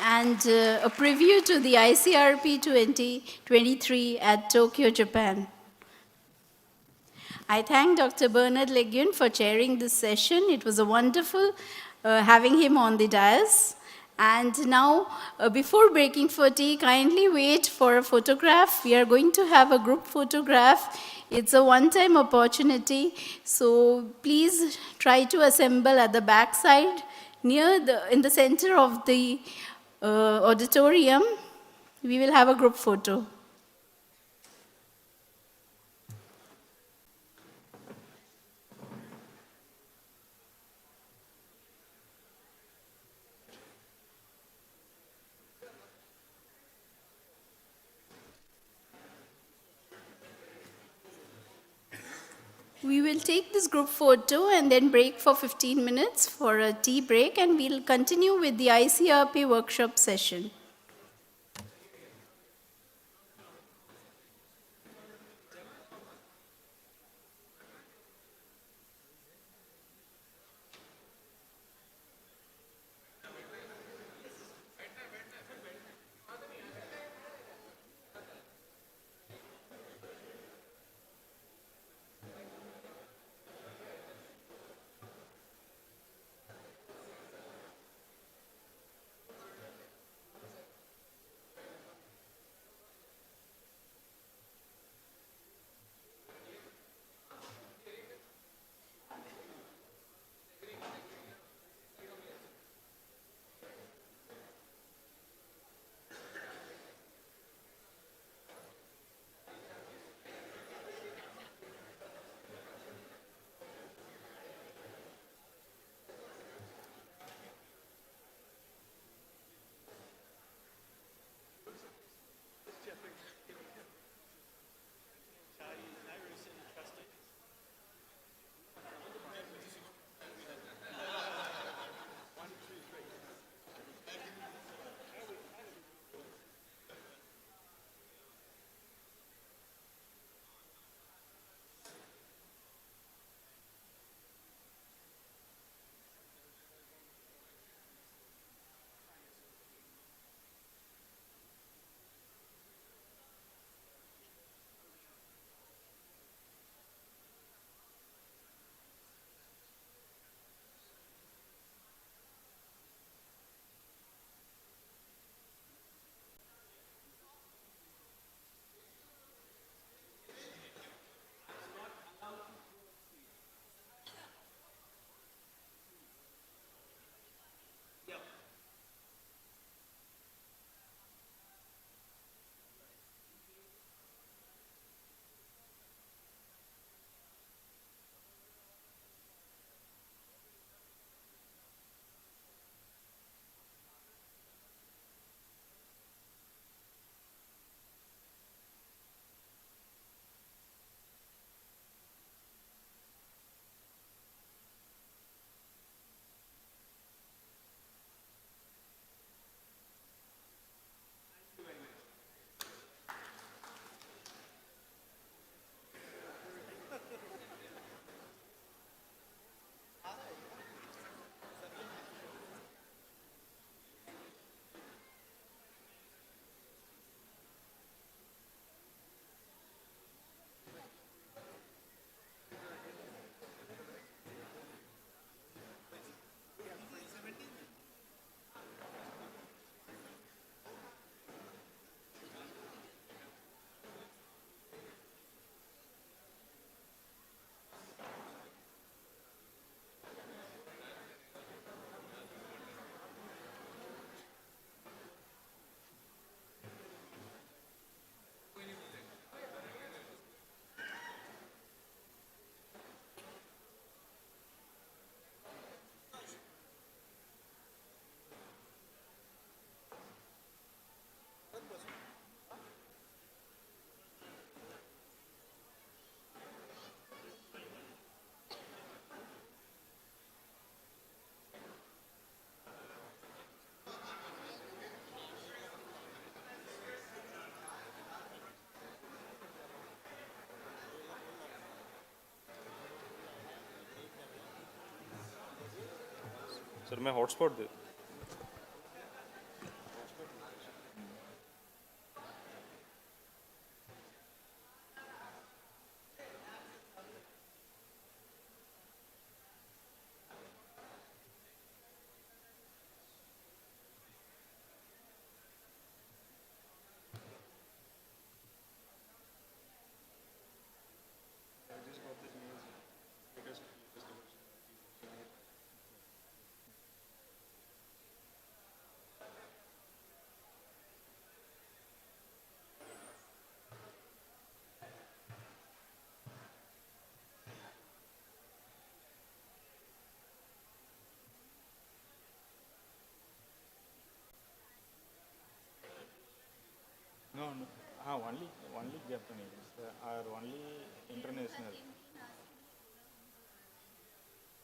and a preview to the ICRP 2023 at Tokyo, Japan. I thank Dr. Bernard Leguin for chairing this session. It was a wonderful having him on the dais. And now, before breaking for tea, kindly wait for a photograph. We are going to have a group photograph. It's a one-time opportunity, so please try to assemble at the back side, in the center of the auditorium. We will have a group photo. We will take this group photo and then break for 15 minutes for a tea break, and we'll continue with the ICRP workshop session. Sir मैं hotspot they No, no. Only Japanese or only international.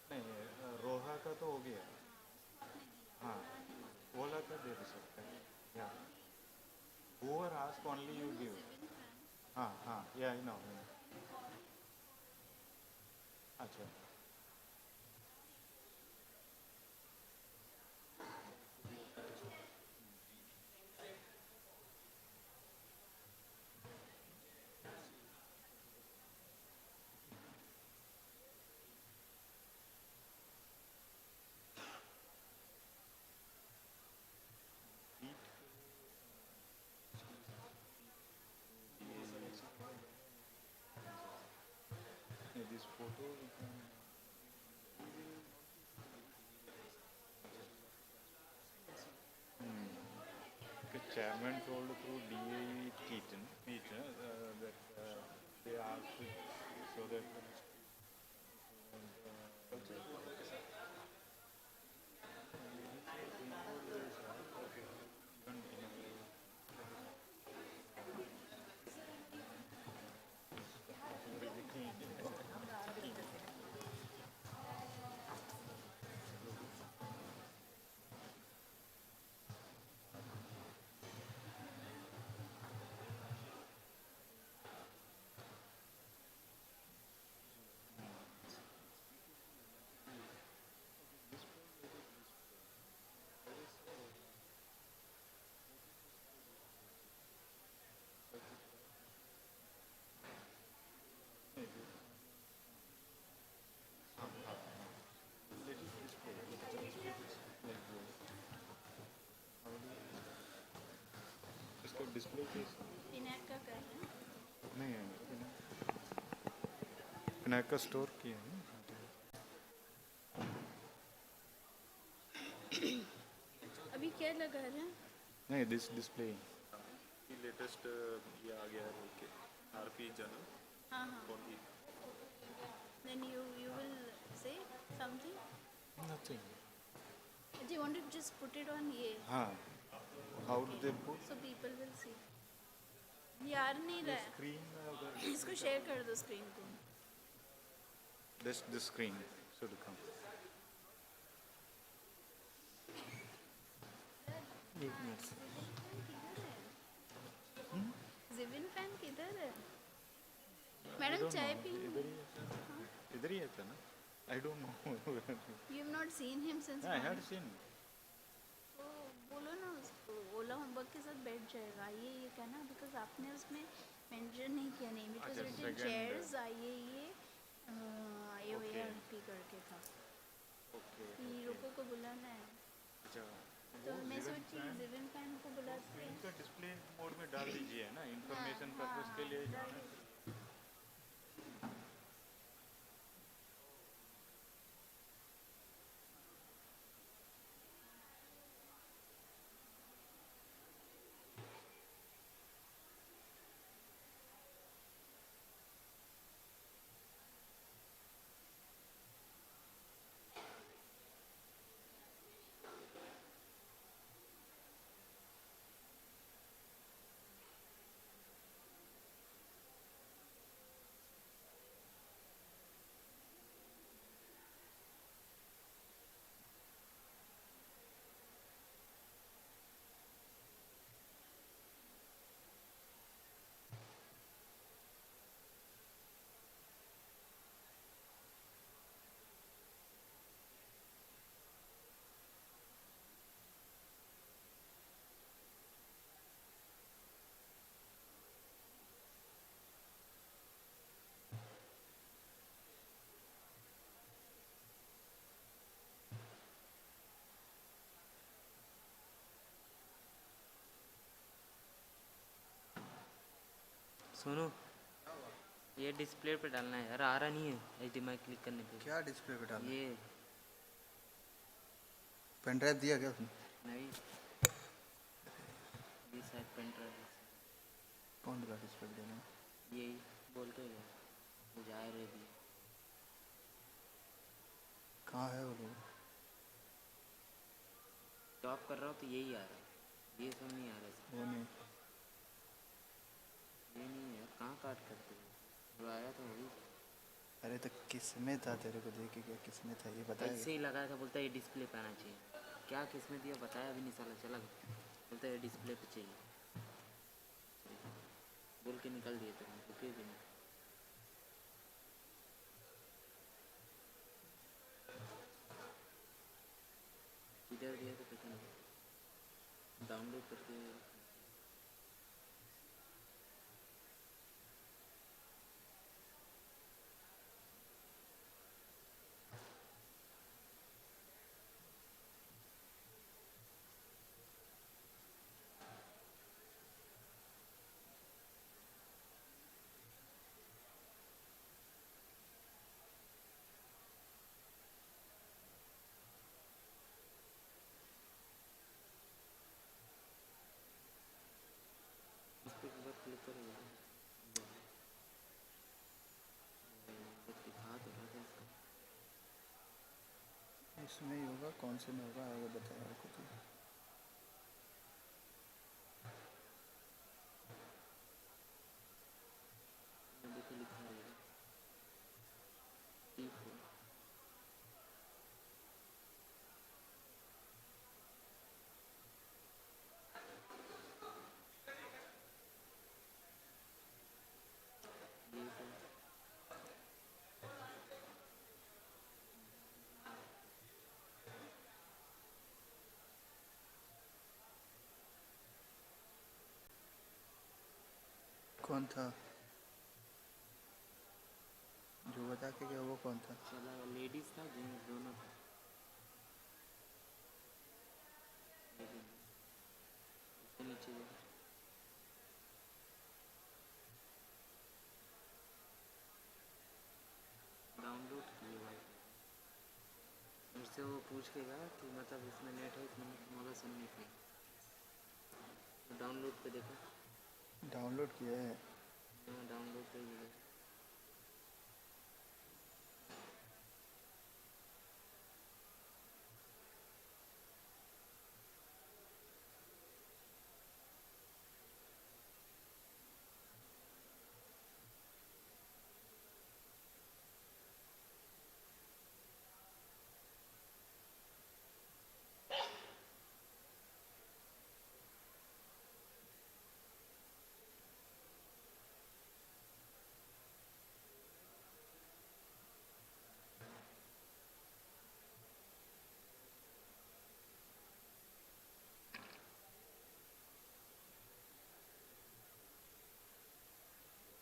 नहीं रोहा का तो हो गया हाँ ओला का दे सकते हैं या whoever ask only you give हाँ हाँ yeah I know अच्छा this photo we can the chairman told through DAE Keaton that they asked so that इसको डिस्प्ले पिनाक का कर रहे हैं नहीं है पिनाक का स्टोर किया है अभी क्या लगा रहे हैं नहीं दिस डिस्प्ले लेटेस्ट ये आ गया है आरपी जर्नल हाँ हाँ then you will say something nothing do you want to just put it on ये हाँ how do they put so people will see यार नहीं रहा है screen इसको शेयर कर दो स्क्रीन को this screen should come एक मिनट जिविन फैन किधर है मैडम चाय पी इधर ही है ना I don't know you have not seen him since I had seen तो बोलो ना उसको ओला होमवर्क के साथ बैठ जाएगा ये कहना बिकॉज आपने उसमें मेंशन नहीं किया नहीं बिकॉज रिटन चेयर्स आइए ये ICRP करके था हीरो को बुलाना है अच्छा तो मैं सोची जिविन फैन को बुलाते हैं इनका डिस्प्ले मोड में डाल दीजिए ना इंफॉर्मेशन पर्पस के लिए सुनो, ये डिस्प्ले पे डालना है यार, आ रहा नहीं है HDMI क्लिक करने पे। क्या डिस्प्ले पे डालना? ये पेन ड्राइव दिया क्या उसने? नहीं, ये शायद पेन ड्राइव कौन सा डिस्प्ले देना? यही बोल के गया, मुझे आ रही थी। कहाँ है वो लोग? टॉप कर रहा हूँ तो यही आ रहा है, ये सब नहीं आ रहा है। वो नहीं। ये नहीं है, कहाँ काट करते हो? जो आया था वही। अरे तो किसमें था तेरे को देख के क्या किसमें था ये बताया? ऐसे ही लगाया था, बोलता है ये डिस्प्ले पे आना चाहिए। क्या किसमें दिया बताया भी नहीं साला, चला गया। बोलता है ये डिस्प्ले पे चाहिए, बोल के निकल दिए थे, रुके भी नहीं। इधर दिया तो पता नहीं, डाउनलोड करके। उस पर एक बार क्लिक करेगा, दिखा तो रहा था इसका। इसमें ही होगा, कौन से में होगा आएगा बताया आपको तो। देखो लिखा रहेगा T4। कौन था जो बता के गया, वो कौन था? चला लेडीज था, जेंट्स दोनों था। इसके नीचे देखो। डाउनलोड किए भाई, मुझसे वो पूछ के गया कि मतलब इसमें नेट है, इसमें मगर सुन नहीं पाई। तो डाउनलोड पे देखो। डाउनलोड किया है? हाँ, डाउनलोड पे ही है।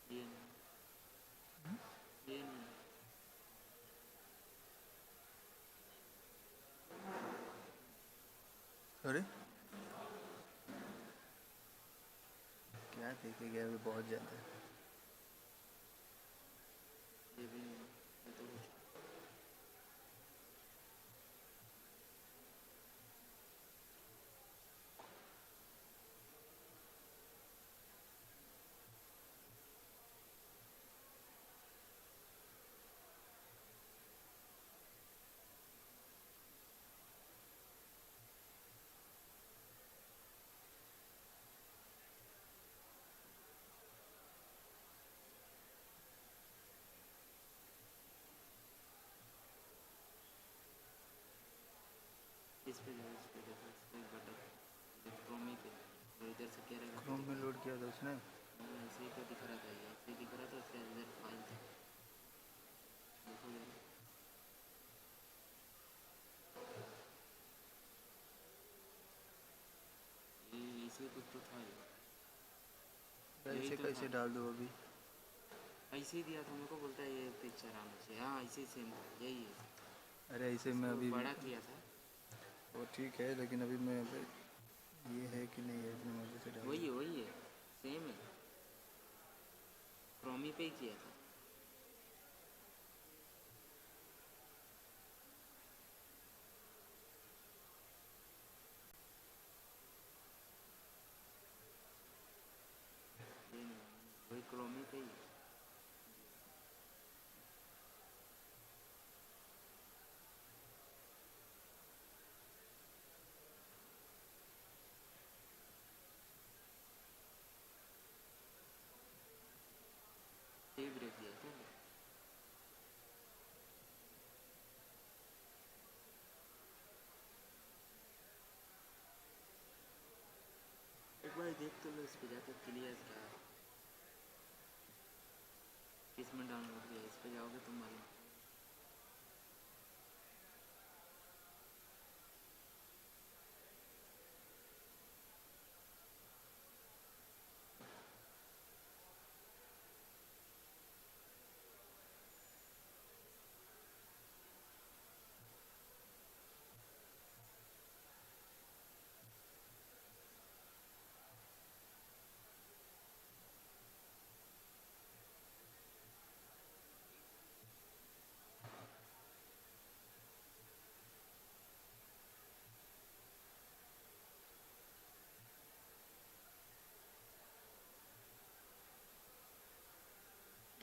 ये नहीं, ये नहीं। अरे क्या देखे गया अभी बहुत ज़्यादा। ये भी नहीं, ये तो कुछ। इस पे जाओ, इस पे देखो, इस पे बटन क्रोमी पे, और इधर से क्या रहेगा? क्रोम में लोड किया था उसने? हाँ, ऐसे ही तो दिख रहा था, ये ऐसे ही दिख रहा था, उसके अंदर फाइल था। देखो यार, ये ऐसे कुछ तो था ये। यही ऐसे तो कैसे था। डाल दो अभी? ऐसे ही दिया था मेरे को, बोलता है ये पिक्चर आना चाहिए। हाँ, ऐसे ही सेम यही है। अरे ऐसे में इसको अभी बड़ा किया था। वो ठीक है, लेकिन अभी मैं ये है कि नहीं है अपनी मर्जी से डाल। वही है, सेम है। पे ही किया था। ये नहीं, वही क्रोमी पे ही। ये ब्रेक दिया था। एक बार देख तो लो इस पे जाकर क्लियर क्या है। इसमें डाउनलोड किया, इस पे जाओगे तो मालूम।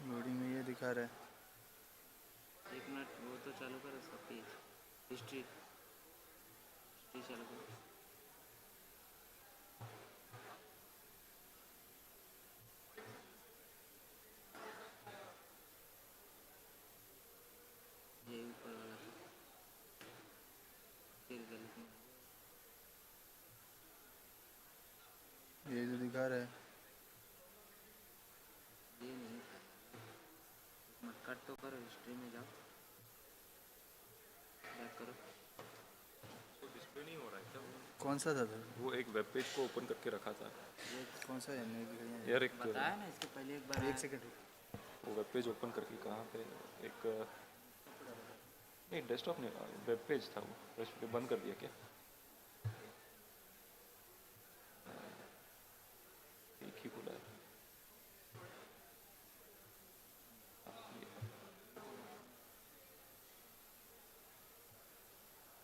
लोडिंग में ये दिखा रहा है। एक मिनट वो तो चालू करो उसका पेज। हिस्ट्री चालू करो। ये ऊपर वाला फिर गलत में ये जो दिखा रहा है ये नहीं था। मत कट तो करो, हिस्ट्री में जाओ, बैक करो। तो डिस्प्ले नहीं हो रहा है क्या? कौन सा था सर? वो एक वेब पेज को ओपन करके रखा था ये कौन सा है? नहीं दिखाई है। यार। एक बताया ना इसके पहले एक बार। एक सेकंड। वो वेब पेज ओपन करके कहाँ पे एक नहीं, डेस्कटॉप नहीं, वेब पेज था वो। डेस्कटॉप बंद कर दिया क्या? एक ही खुला है।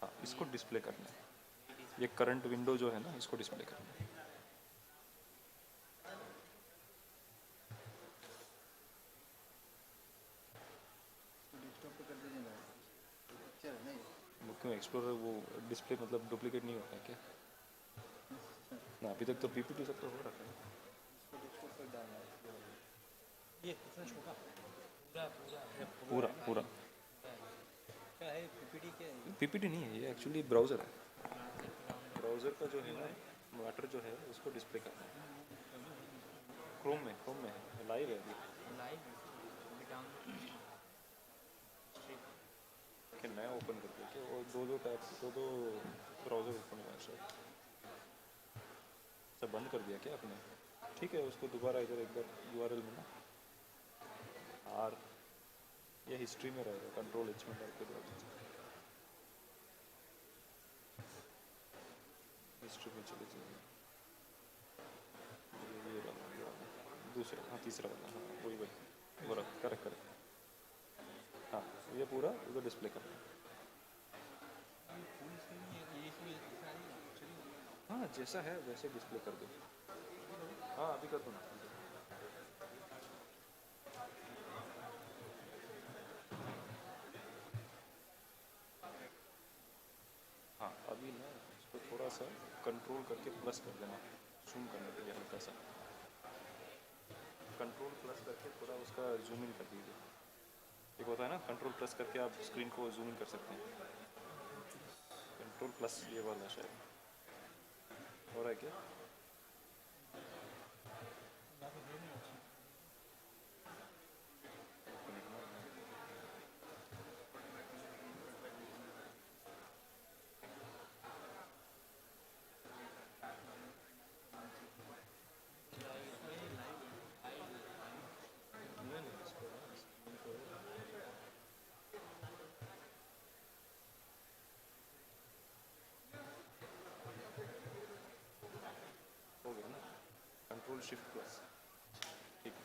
हाँ, इसको डिस्प्ले करना है। ये करंट विंडो जो है ना, इसको डिस्प्ले करना है। वो क्यों एक्सप्लोरर वो डिस्प्ले मतलब डुप्लीकेट नहीं होता है क्या? ना अभी तक तो पीपीटी सब तो हो रखा है। ये इतना छोटा पूरा पूरा क्या है? पीपीटी क्या है? पीपीटी नहीं है ये, एक्चुअली ब्राउज़र है। ब्राउज़र का जो है ना मैटर जो है उसको डिस्प्ले करना है। क्रोम में है, लाइव है अभी। कि नया ओपन कर दिया कि और दो टैब दो ब्राउज़र ओपन हुआ है शायद। सब बंद कर दिया क्या आपने? ठीक है, उसको दोबारा इधर एक बार URL में ना आर ये हिस्ट्री में रहेगा, कंट्रोल H में डाल के हिस्ट्री में चले जाइए। ये वाला दूसरा, हाँ तीसरा वाला, हाँ वही वो रख करेक्ट। हाँ ये पूरा उधर डिस्प्ले करना है। हाँ जैसा है वैसे डिस्प्ले कर दो। हाँ अभी कर दो ना। हाँ अभी ना इसको थोड़ा सा कंट्रोल करके प्लस कर देना, जूम करने के लिए हल्का सा। कंट्रोल प्लस करके थोड़ा उसका जूम इन कर दीजिए। एक होता है ना कंट्रोल प्लस करके आप स्क्रीन को जूम इन कर सकते हैं। कंट्रोल प्लस ये वाला शायद हो रहा है क्या? हो गया ना, कंट्रोल शिफ्ट प्लस, ठीक है।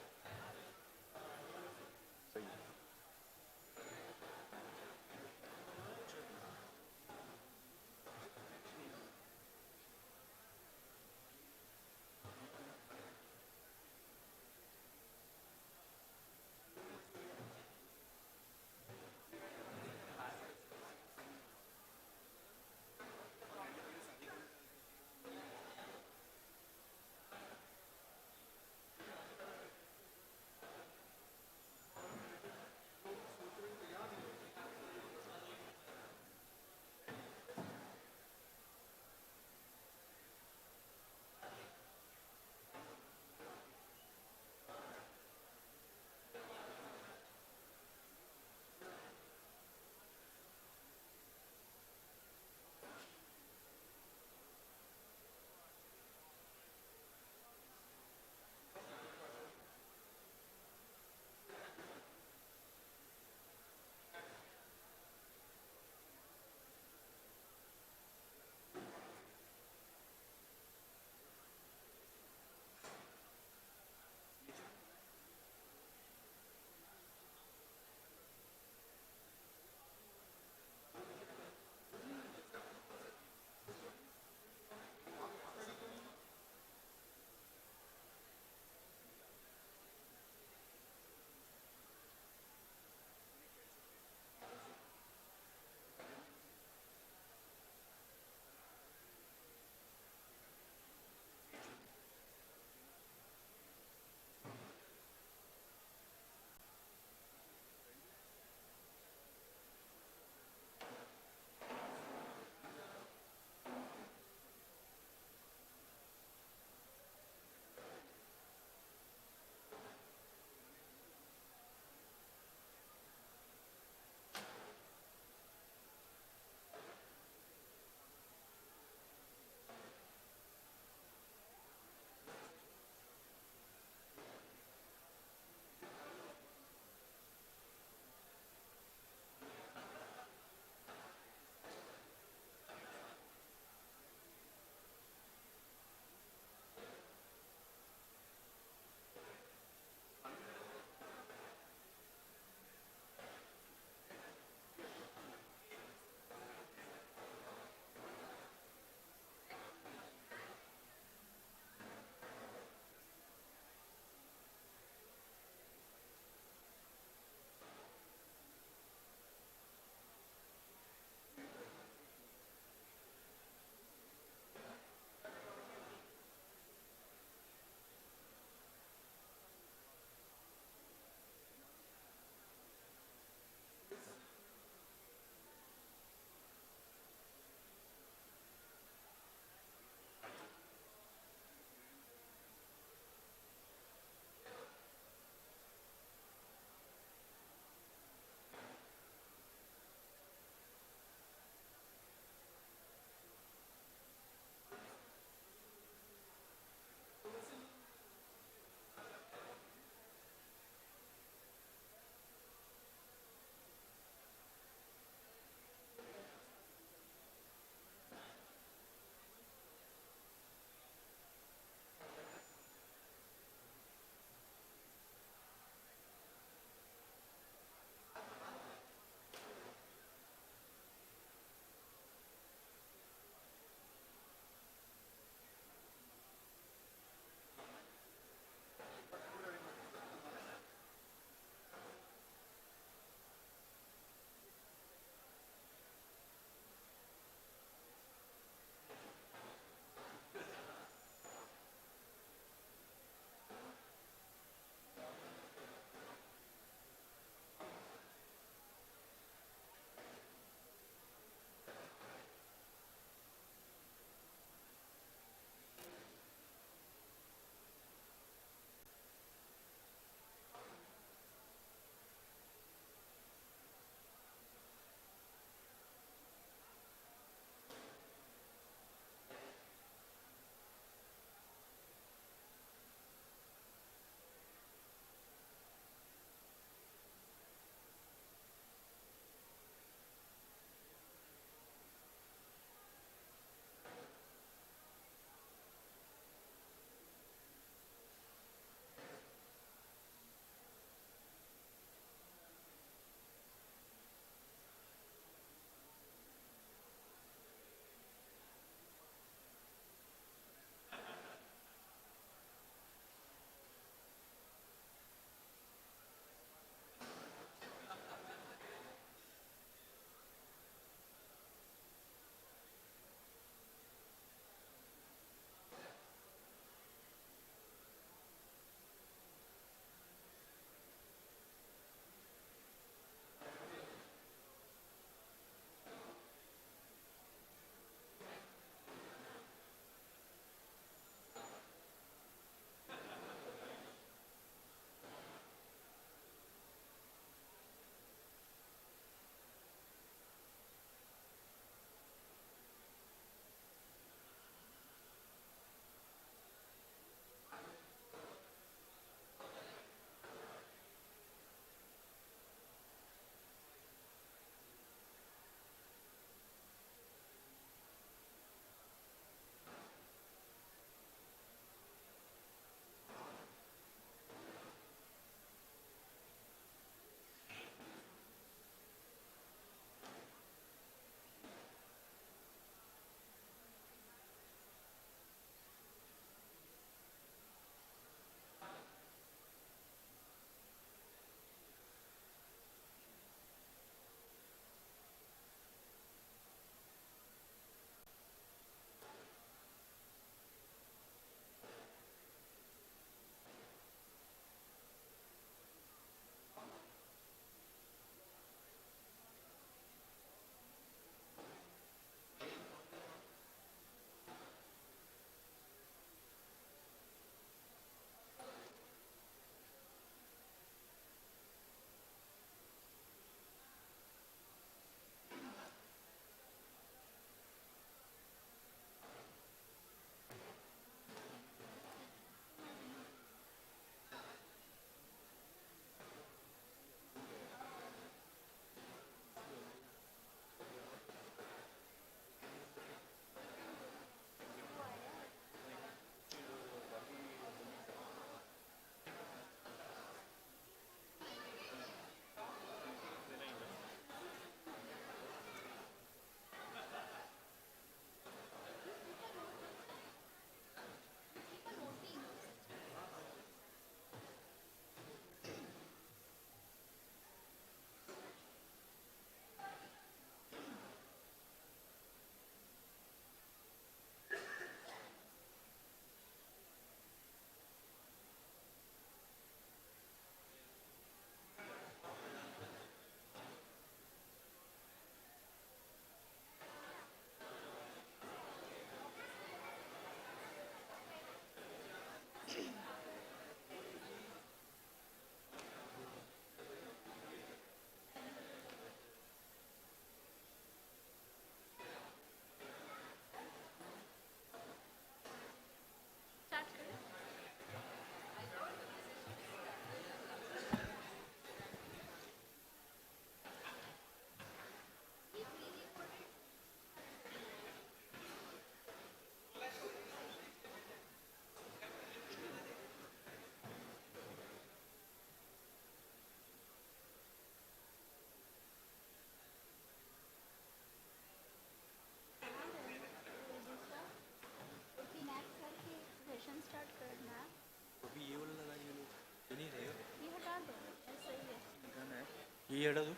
ये हटा दो।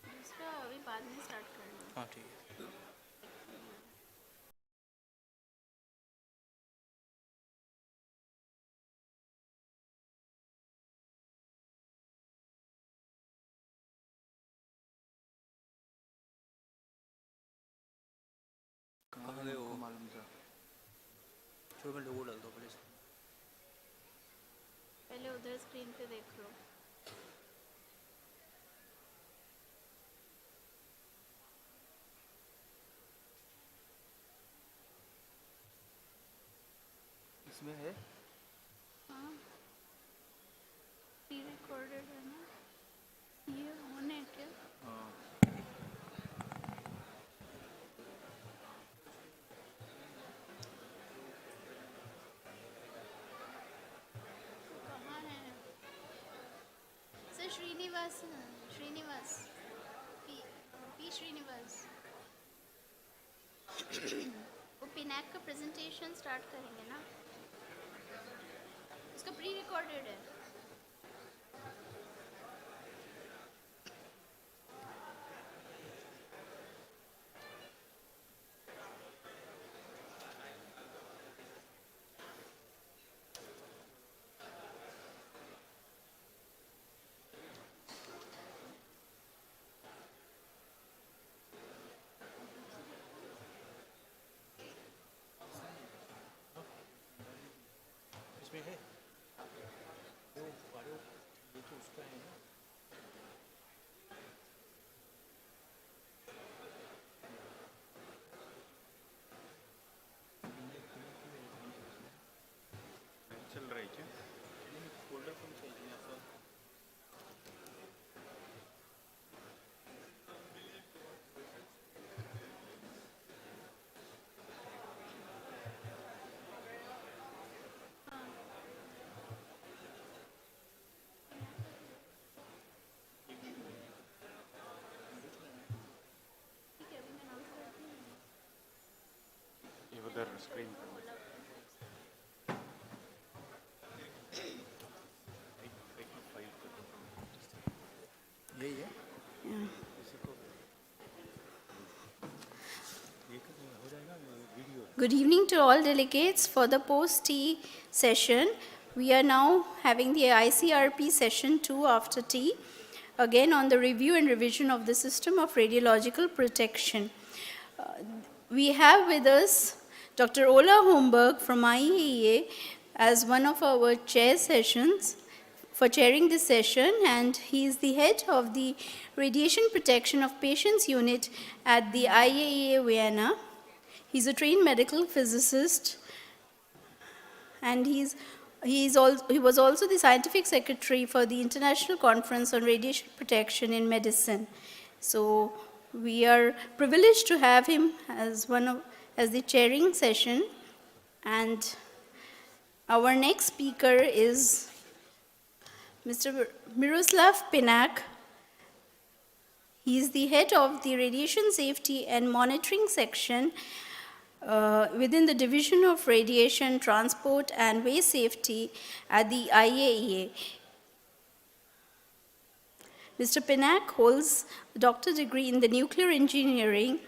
दूसरा अभी बाद में स्टार्ट करना। हाँ ठीक है। कहाँ गए वो? मालूम था। छोड़ मैं लोगो डाल दो प्लीज। पहले उधर स्क्रीन पे देख लो। इसमें है? हाँ, प्री रिकॉर्डेड है ना? ये ऑन है क्या? हाँ। कहाँ है? सर श्रीनिवास पी श्रीनिवास वो पिनाक का प्रेजेंटेशन स्टार्ट करेंगे ना? उसका प्री रिकॉर्डेड है। इसमें है? वो वाले ये तो उसका है ना? चल रहा है क्या? फोल्डर कौन चाहिए आपका? ये उधर स्क्रीन पर यही है? Yeah. इसी को ये हो जाएगा video. Good evening to all delegates. For the post-tea session, we are now having the ICRP session 2 after tea, again on the review and revision of the system of radiological protection. We have with us Dr. Ola Holmberg from IAEA as one of our chair sessions for chairing this session, and he is the head of the Radiation Protection of Patients Unit at the IAEA Vienna. He's a trained medical physicist, and he was also the scientific secretary for the International Conference on Radiation Protection in Medicine. So we are privileged to have him as the chairing session. And our next speaker is Mr. Miroslav Pinak. He is the head of the Radiation Safety and Monitoring Section within the Division of Radiation, Transport and Waste Safety at the IAEA. Mr. Pinak holds a doctorate degree in the nuclear engineering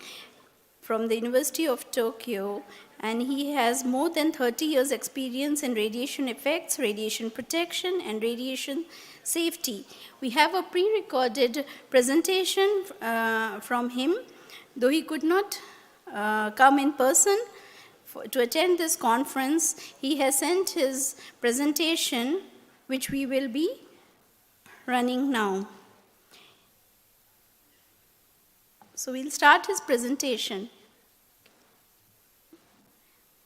from the University of Tokyo, and he has more than 30 years experience in radiation effects, radiation protection, and radiation safety. We have a pre-recorded presentation from him, though he could not come in person to attend this conference. He has sent his presentation, which we will be running now. So we'll start his presentation.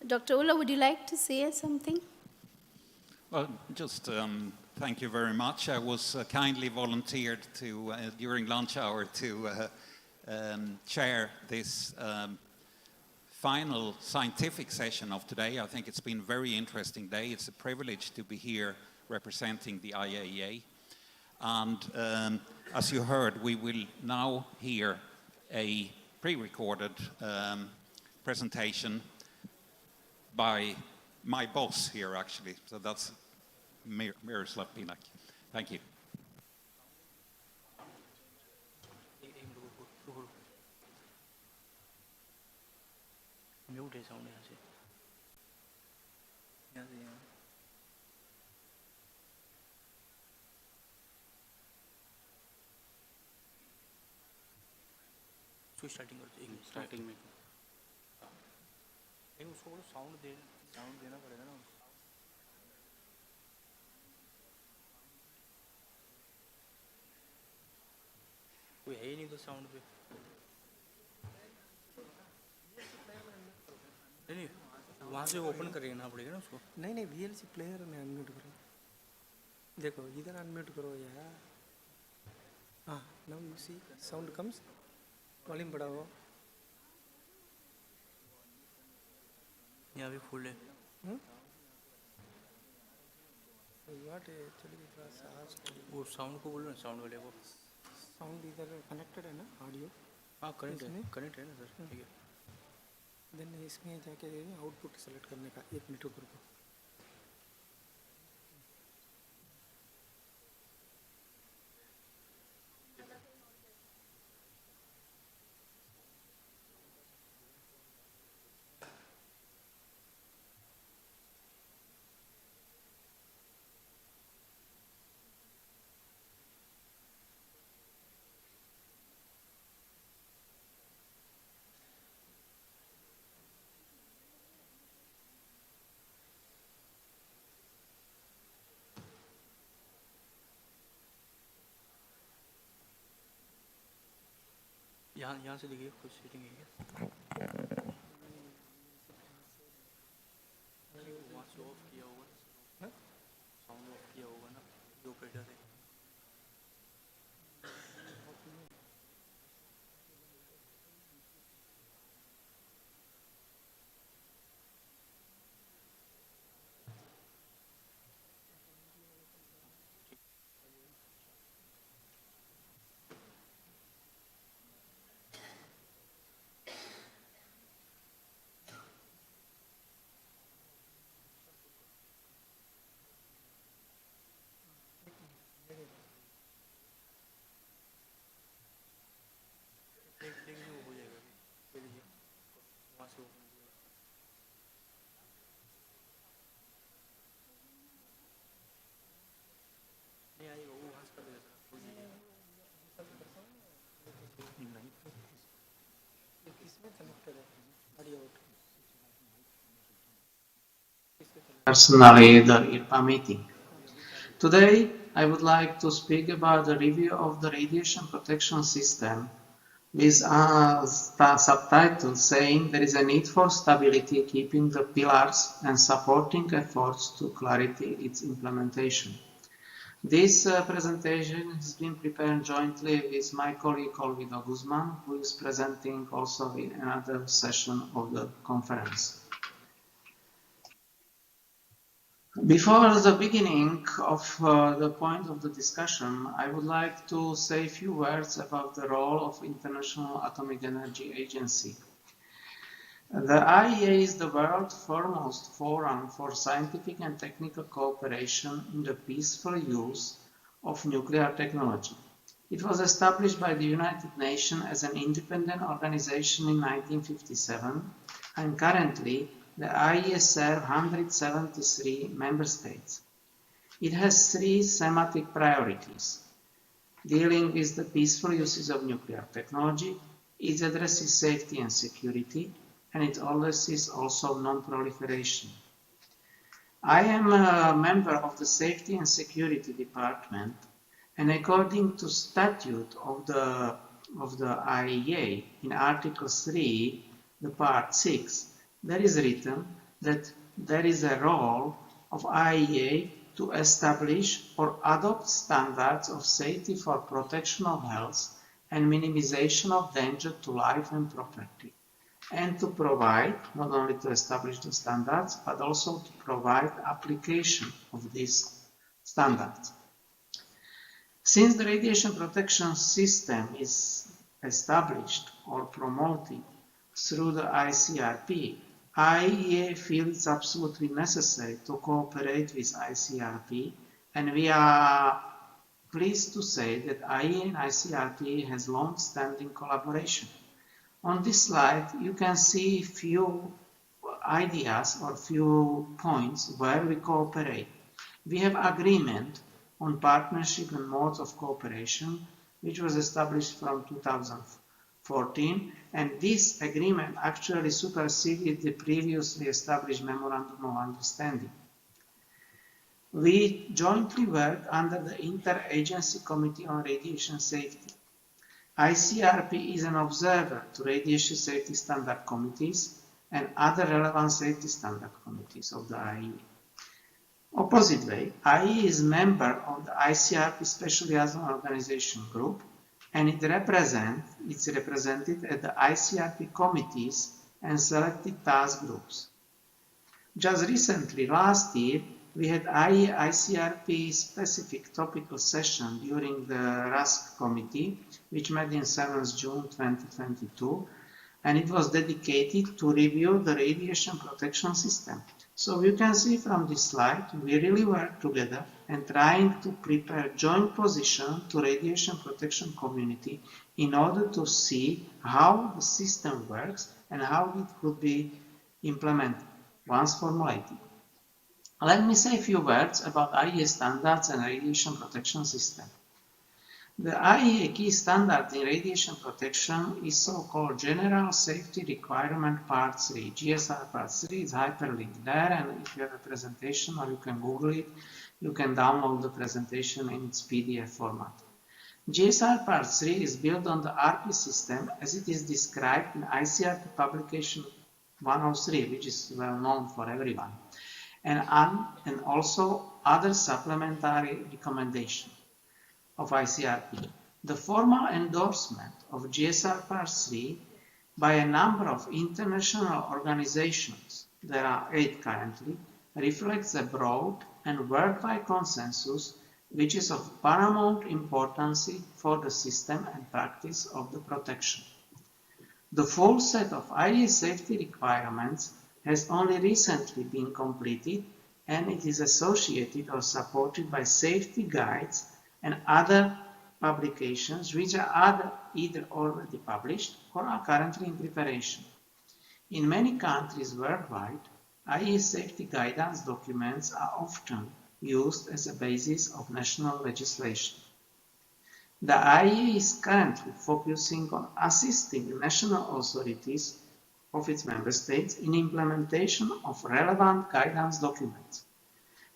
Dr. Ola, would you like to say something? Well, just thank you very much. I was kindly volunteered to, during lunch hour, to chair this final scientific session of today. I think it's been a very interesting day. It's a privilege to be here representing the IAEA. And as you heard, we will now hear a pre-recorded presentation by my boss here, actually. So that's Miroslav Pinak. Thank you. उठे sound यहाँ से यहाँ उसको starting करते एक starting में नहीं उसको बोलो साउंड देना पड़ेगा ना कोई है ही नहीं तो साउंड पे नहीं वहाँ से ओपन करना पड़ेगा ना उसको नहीं नहीं VLC प्लेयर में अनम्यूट करो देखो इधर अनम्यूट करो यार हाँ now you see sound comes volume बढ़ाओ यहाँ भी फुल है व्हाट एक्चुअली थोड़ा सा वो साउंड को बोलो ना साउंड वाले को साउंड इधर कनेक्टेड है ना ऑडियो हाँ कनेक्ट है ना सर ठीक है देन इसमें जाके आउटपुट सेलेक्ट करने का 1 मिनट रुको यहाँ से देखिए कुछ सेटिंग है क्या वहाँ से ऑफ किया होगा साउंड ऑफ किया होगा ना जो ऑपरेटर है हो जाएगा वहाँ से नहीं आएगा वो वहाँ से कर देगा किसमें कनेक्टेड है audio Personally the IRPA meeting. Today, I would like to speak about the review of the radiation protection system with a subtitle saying there is a need for stability, keeping the pillars and supporting efforts to clarity its implementation. This presentation has been prepared jointly with my colleague Olvido Guzman, who is presenting also in another session of the conference. Before the beginning of the point of the discussion, I would like to say a few words about the role of International Atomic Energy Agency. The IAEA is the world's foremost forum for scientific and technical cooperation in the peaceful use of nuclear technology. It was established by the United Nations as an independent organization in 1957, and currently the IAEA serves 173 member states. It has 3 thematic priorities: dealing with the peaceful uses of nuclear technology, it addresses safety and security, and it addresses also non-proliferation. I am a member of the Safety and Security Department, and according to statute of the IAEA, in Article 3, the Part 6, there is written that there is a role of IAEA to establish or adopt standards of safety for protection of health and minimization of danger to life and property, and to provide, not only to establish the standards, but also to provide application of these standards. Since the radiation protection system is established or promoted through the ICRP, IAEA feels it's absolutely necessary to cooperate with ICRP, and we are pleased to say that IAEA and ICRP has long-standing collaboration. On this slide, you can see a few ideas or few points where we cooperate. We have agreement on partnership and modes of cooperation, which was established from 2014, and this agreement actually superseded the previously established Memorandum of Understanding. We jointly work under the Interagency Committee on Radiation Safety. ICRP is an observer to radiation safety standard committees and other relevant safety standard committees of the IAEA. Opposite way, IAEA is member of the ICRP Special Liaison Organization Group, and it's represented at the ICRP committees and selected task groups. Just recently, last year, we had IAEA ICRP specific topical session during the RASC committee, which met in 7th June 2022, and it was dedicated to review the radiation protection system. So you can see from this slide, we really work together and trying to prepare joint position to radiation protection community in order to see how the system works and how it could be implemented once formulated. Let me say a few words about IAEA standards and radiation protection system. The IAEA key standard in radiation protection is so-called General Safety Requirement Part 3. GSR Part 3 is hyperlinked there, and if you have a presentation or you can Google it, you can download the presentation in its PDF format. GSR Part 3 is built on the RP system as it is described in ICRP publication 103, which is well known for everyone, and also other supplementary recommendations of ICRP. The formal endorsement of GSR Part 3 by a number of international organizations, there are 8 currently, reflects a broad and worldwide consensus which is of paramount importance for the system and practice of the protection. The full set of IAEA safety requirements has only recently been completed, and it is associated or supported by safety guides and other publications which are either already published or are currently in preparation. In many countries worldwide, IAEA safety guidance documents are often used as a basis of national legislation. The IAEA is currently focusing on assisting national authorities of its member states in implementation of relevant guidance documents.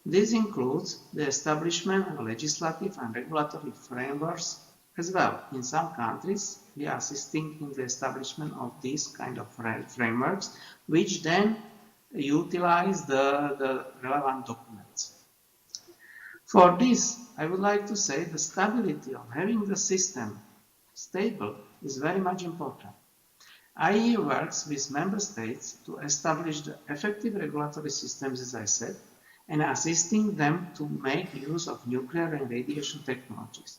This includes the establishment of legislative and regulatory frameworks as well. In some countries, we are assisting in the establishment of these kind of frameworks, which then utilize the relevant documents. For this, I would like to say the stability of having the system stable is very much important. IAEA works with member states to establish the effective regulatory systems, as I said, and assisting them to make use of nuclear and radiation technologies.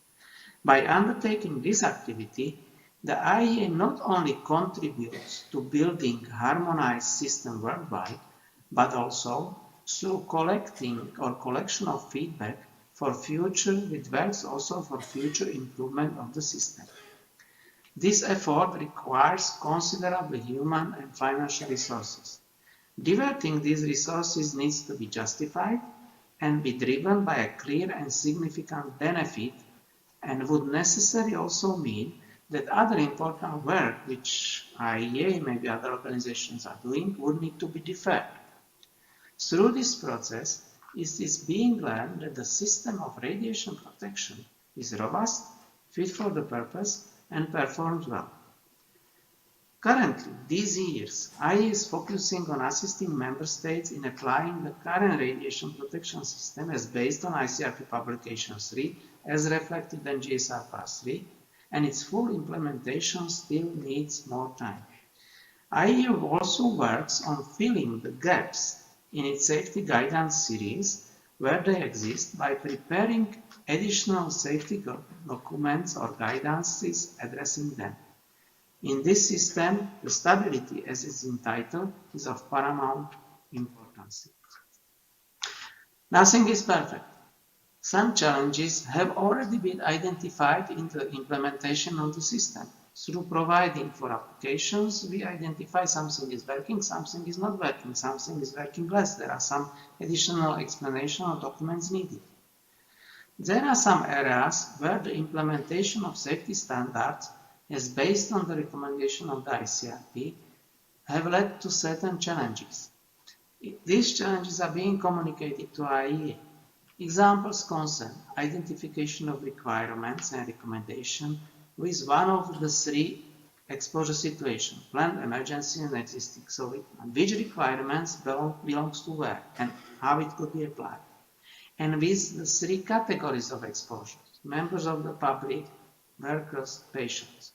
By undertaking this activity, the IAEA not only contributes to building a harmonized system worldwide, but also through collection of feedback for future, which works also for future improvement of the system. This effort requires considerable human and financial resources. Diverting these resources needs to be justified and be driven by a clear and significant benefit, and would necessarily also mean that other important work which IAEA, maybe other organizations are doing, would need to be deferred. Through this process, it is being learned that the system of radiation protection is robust, fit for the purpose, and performs well. Currently, these years, IAEA is focusing on assisting member states in applying the current radiation protection system as based on ICRP Publication 3, as reflected in GSR Part 3, and its full implementation still needs more time. IAEA also works on filling the gaps in its safety guidance series where they exist by preparing additional safety documents or guidances addressing them. In this system, the stability, as it's entitled, is of paramount importance. Nothing is perfect. Some challenges have already been identified in the implementation of the system. Through providing for applications, we identify something is working, something is not working, something is working less. There are some additional explanation or documents needed. There are some areas where the implementation of safety standards, as based on the recommendation of the ICRP, have led to certain challenges. These challenges are being communicated to IEA. Examples concern identification of requirements and recommendation with one of the three exposure situations, planned, emergency, and existing. So which requirements belongs to where and how it could be applied. And with the three categories of exposures, members of the public, workers, patients.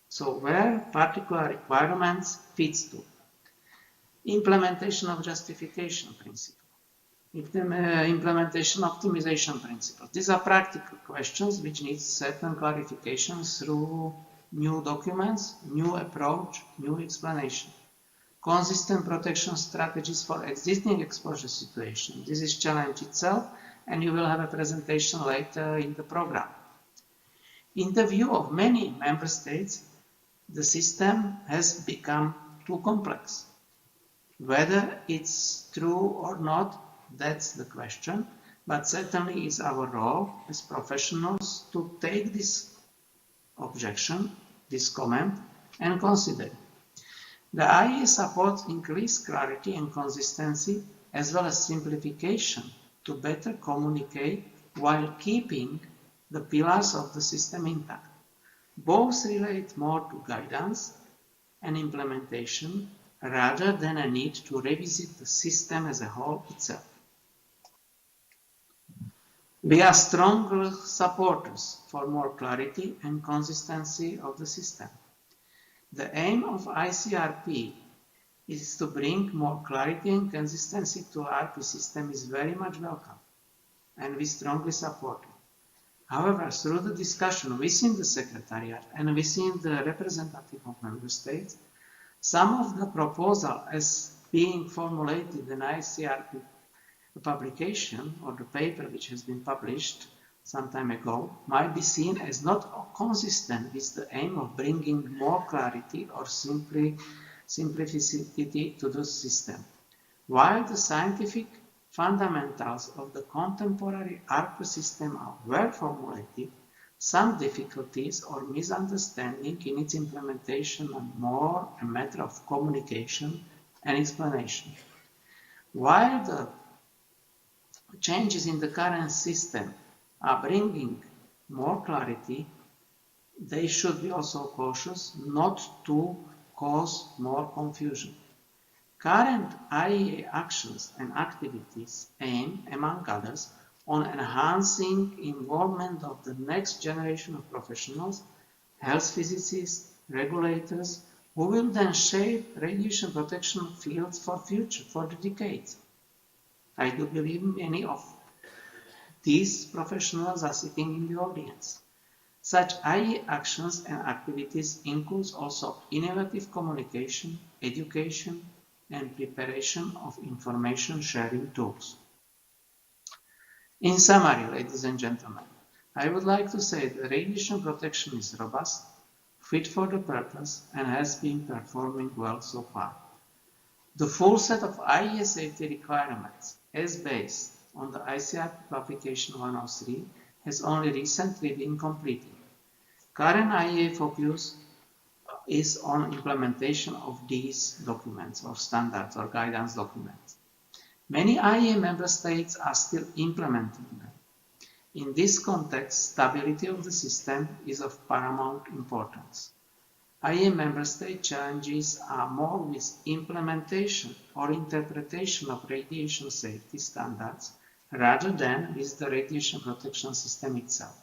So where particular requirements fits to. Implementation of justification principle. Implementation optimization principle. These are practical questions which need certain clarifications through new documents, new approach, new explanation. Consistent protection strategies for existing exposure situations. This is challenge itself, and you will have a presentation later in the program. In the view of many member states, the system has become too complex. Whether it's true or not, that's the question, but certainly it's our role as professionals to take this objection, this comment, and consider it. The IEA supports increased clarity and consistency as well as simplification to better communicate while keeping the pillars of the system intact. Both relate more to guidance and implementation rather than a need to revisit the system as a whole itself. We are strong supporters for more clarity and consistency of the system. The aim of ICRP is to bring more clarity and consistency to RP system is very much welcome, and we strongly support it. However, through the discussion within the Secretariat and within the representative of Member States, some of the proposal as being formulated in ICRP publication or the paper which has been published some time ago might be seen as not consistent with the aim of bringing more clarity or simplicity to the system. While the scientific fundamentals of the contemporary ARP system are well formulated, some difficulties or misunderstanding in its implementation are more a matter of communication and explanation. While the changes in the current system are bringing more clarity, they should be also cautious not to cause more confusion. Current IEA actions and activities aim, among others, on enhancing involvement of the next generation of professionals, health physicists, regulators, who will then shape radiation protection fields for future, for the decades. I do believe many of these professionals are sitting in the audience. Such IE actions and activities includes also innovative communication, education, and preparation of information sharing tools. In summary, ladies and gentlemen, I would like to say that radiation protection is robust, fit for the purpose, and has been performing well so far. The full set of IEA safety requirements, as based on the ICRP publication 103, has only recently been completed. Current IEA focus is on implementation of these documents or standards or guidance documents. Many IEA member states are still implementing them. In this context, stability of the system is of paramount importance. IEA member state challenges are more with implementation or interpretation of radiation safety standards rather than with the radiation protection system itself.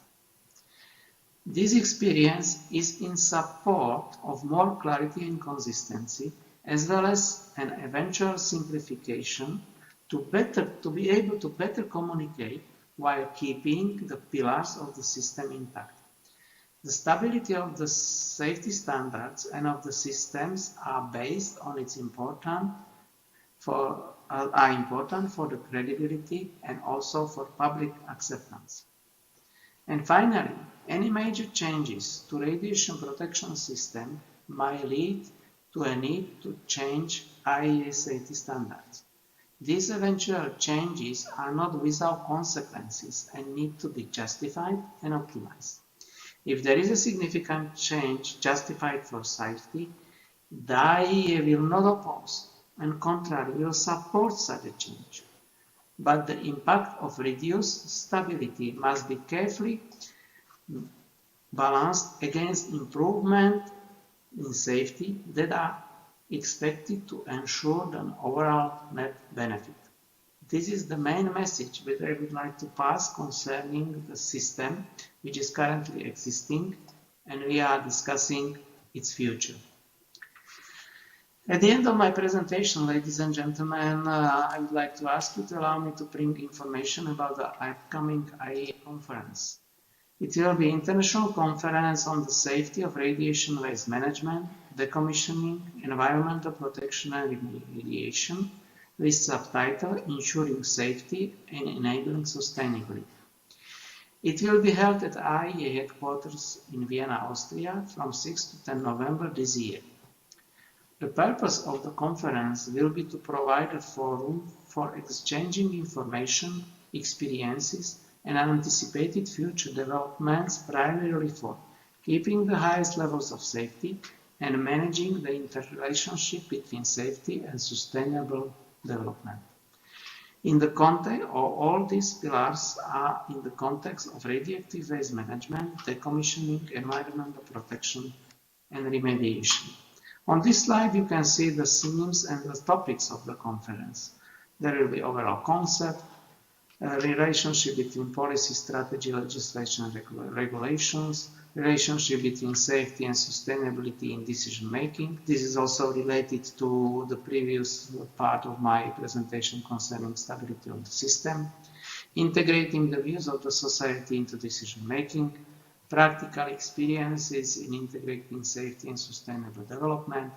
This experience is in support of more clarity and consistency, as well as an eventual simplification to be able to better communicate while keeping the pillars of the system intact. The stability of the safety standards and of the systems are based on its important for the credibility and also for public acceptance. And finally, any major changes to radiation protection system might lead to a need to change IEA safety standards. These eventual changes are not without consequences and need to be justified and optimized. If there is a significant change justified for safety, the IEA will not oppose, and contrary, will support such a change. But the impact of reduced stability must be carefully balanced against improvement in safety that are expected to ensure an overall net benefit. This is the main message that I would like to pass concerning the system which is currently existing, and we are discussing its future. At the end of my presentation, ladies and gentlemen, I would like to ask you to allow me to bring information about the upcoming IEA conference. It will be an international conference on the safety of radiation waste management, decommissioning, environmental protection and remediation, with subtitle Ensuring Safety and Enabling Sustainability. It will be held at IEA headquarters in Vienna, Austria, from 6 to 10 November this year. The purpose of the conference will be to provide a forum for exchanging information, experiences, and anticipated future developments, primarily for keeping the highest levels of safety and managing the interrelationship between safety and sustainable development. In the context of all these pillars are in the context of radioactive waste management, decommissioning, environmental protection, and remediation. On this slide, you can see the themes and the topics of the conference. There will be overall concept, relationship between policy, strategy, legislation, and regulations, relationship between safety and sustainability in decision making. This is also related to the previous part of my presentation concerning stability of the system, integrating the views of the society into decision making, practical experiences in integrating safety and sustainable development,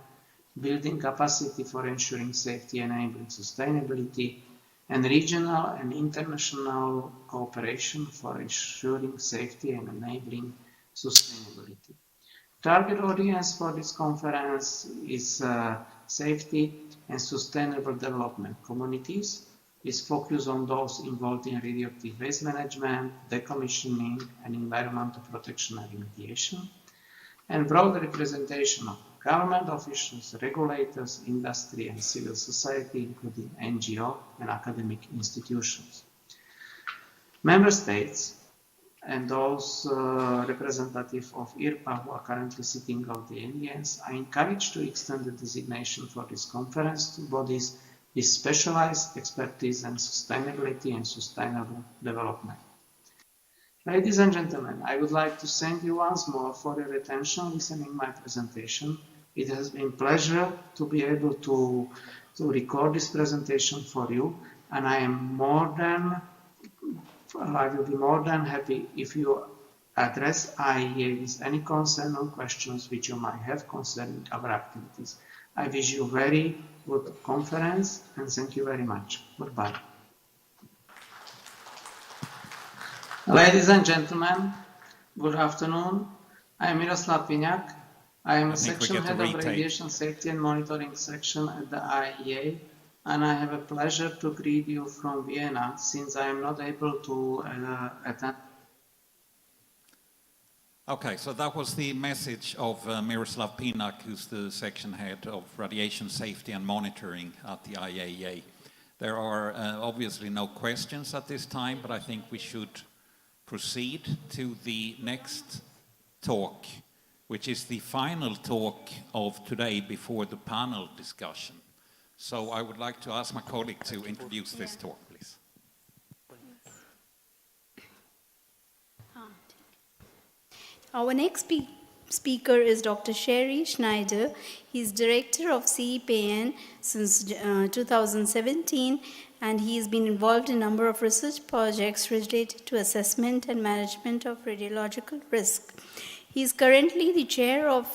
building capacity for ensuring safety and enabling sustainability, and regional and international cooperation for ensuring safety and enabling sustainability. Target audience for this conference is safety and sustainable development communities, with focus on those involved in radioactive waste management, decommissioning, and environmental protection and remediation, and broad representation of government officials, regulators, industry, and civil society, including NGO and academic institutions. Member states and those representatives of IRPA who are currently sitting on the audience are encouraged to extend the designation for this conference to bodies with specialized expertise in sustainability and sustainable development. Ladies and gentlemen, I would like to thank you once more for your attention listening my presentation. It has been a pleasure to be able to record this presentation for you, and I will be more than happy if you address IEA with any concern or questions which you might have concerning our activities. I wish you a very good conference and thank you very much. Goodbye. Ladies and gentlemen, good afternoon. I am Miroslav Pinyak. I am a section head of Radiation Safety and Monitoring section at the IEA, and I have a pleasure to greet you from Vienna since I am not able to attend. Okay, so that was the message of Miroslav Pinak, who's the section head of Radiation Safety and Monitoring at the IAEA. There are obviously no questions at this time, but I think we should proceed to the next talk, which is the final talk of today before the panel discussion. So I would like to ask my colleague to introduce this talk, please. Our next speaker is Dr. Sherry Schneider. He's director of CEPN since 2017, and he's been involved in a number of research projects related to assessment and management of radiological risk. He's currently the chair of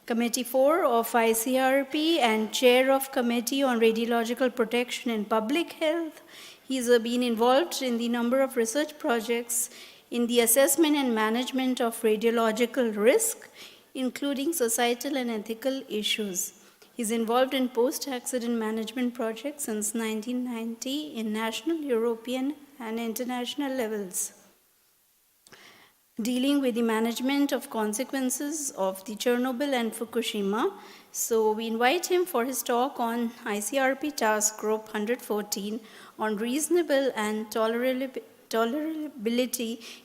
Committee 4 of ICRP and chair of Committee on Radiological Protection and Public Health. He's been involved in the number of research projects in the assessment and management of radiological risk, including societal and ethical issues. He's involved in post-accident management projects since 1990 in national, European, and international levels, dealing with the management of consequences of the Chernobyl and Fukushima. So we invite him for his talk on ICRP Task Group 114 on reasonable and tolerability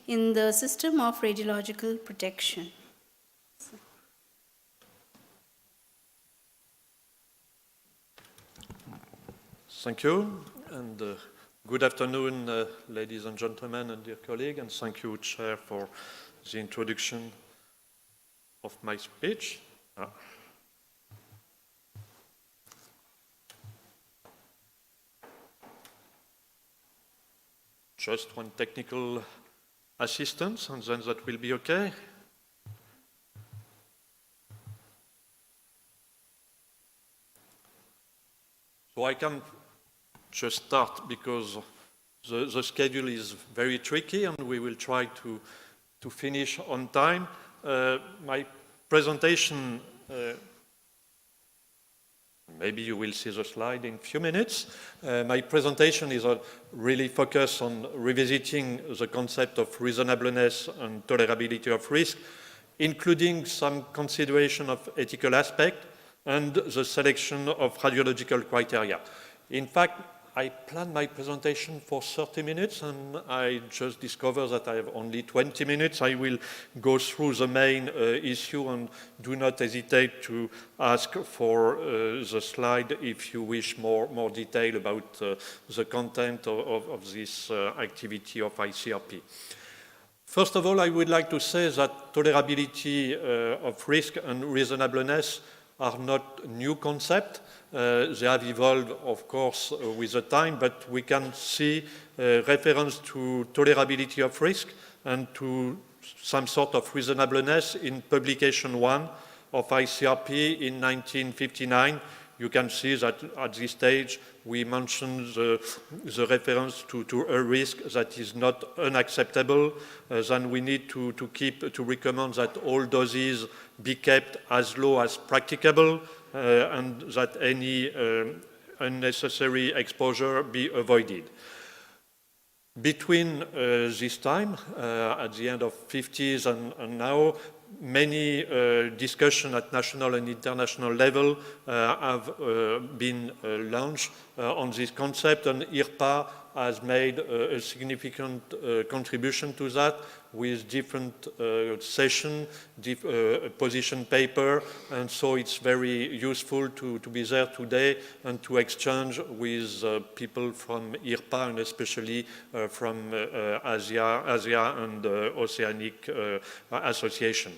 in the system of radiological protection. Thank you, and good afternoon, ladies and gentlemen, and dear colleagues, and thank you, Chair, for the introduction of my speech. Just one technical assistance, and then that will be okay. So I can just start because the schedule is very tricky and we will try to finish on time. My presentation, maybe you will see the slide in a few minutes. My presentation is really focused on revisiting the concept of reasonableness and tolerability of risk, including some consideration of ethical aspect and the selection of radiological criteria. In fact, I planned my presentation for 30 minutes and I just discovered that I have only 20 minutes. I will go through the main issue and do not hesitate to ask for the slide if you wish more detail about the content of this activity of ICRP. First of all, I would like to say that tolerability of risk and reasonableness are not new concepts. They have evolved, of course, with the time, but we can see reference to tolerability of risk and to some sort of reasonableness in publication 1 of ICRP in 1959. You can see that at this stage we mention the reference to a risk that is not unacceptable. Then we need to recommend that all doses be kept as low as practicable and that any unnecessary exposure be avoided. Between this time, at the end of 50s and now, many discussions at national and international level have been launched on this concept, and IRPA has made a significant contribution to that with different sessions, position paper, and so it's very useful to be there today and to exchange with people from IRPA and especially from Asia and Oceanic Association.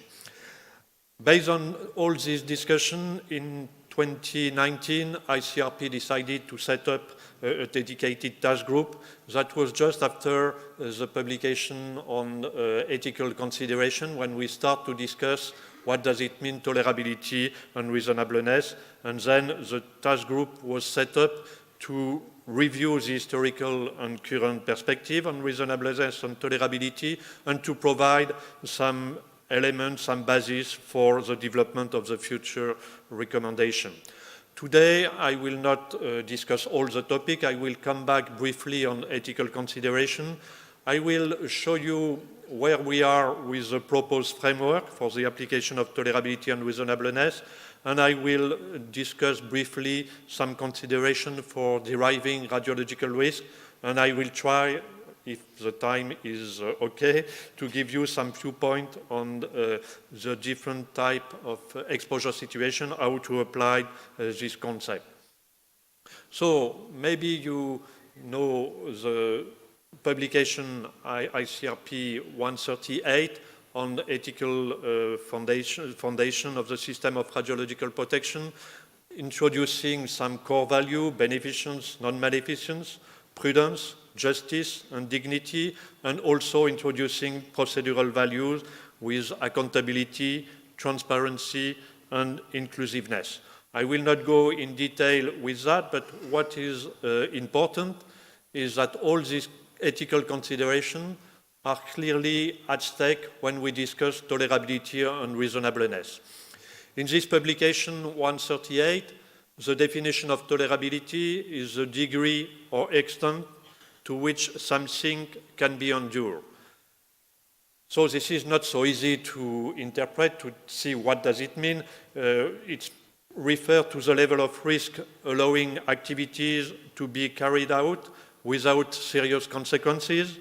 Based on all this discussion, in 2019, ICRP decided to set up a dedicated task group. That was just after the publication on ethical consideration, when we start to discuss what does it mean tolerability and reasonableness. And then the task group was set up to review the historical and current perspective on reasonableness and tolerability and to provide some elements, some basis for the development of the future recommendation. Today, I will not discuss all the topic. I will come back briefly on ethical consideration. I will show you where we are with the proposed framework for the application of tolerability and reasonableness, and I will discuss briefly some consideration for deriving radiological risk, and I will try, if the time is okay, to give you some viewpoint on the different type of exposure situation, how to apply this concept. So maybe you know the publication ICRP 138 on ethical foundation of the system of radiological protection, introducing some core value, beneficence, non-maleficence, prudence, justice and dignity, and also introducing procedural values with accountability, transparency, and inclusiveness. I will not go in detail with that, but what is important is that all these ethical considerations are clearly at stake when we discuss tolerability and reasonableness. In this publication 138, the definition of tolerability is the degree or extent to which something can be endured. So this is not so easy to interpret, to see what does it mean. It's referred to the level of risk allowing activities to be carried out without serious consequences.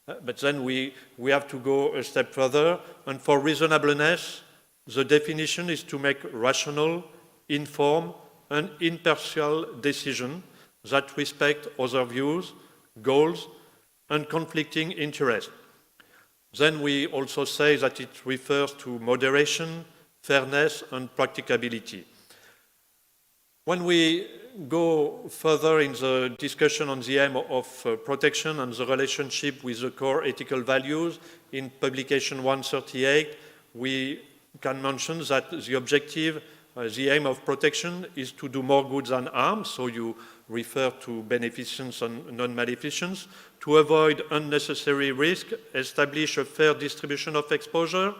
But then we have to go a step further. And for reasonableness, the definition is to make rational, informed, and impartial decisions that respect other views, goals, and conflicting interests. Then we also say that it refers to moderation, fairness, and practicability. When we go further in the discussion on the aim of protection and the relationship with the core ethical values, in publication 138, we can mention that the objective, the aim of protection is to do more good than harm, so you refer to beneficence and non-maleficence, to avoid unnecessary risk, establish a fair distribution of exposure,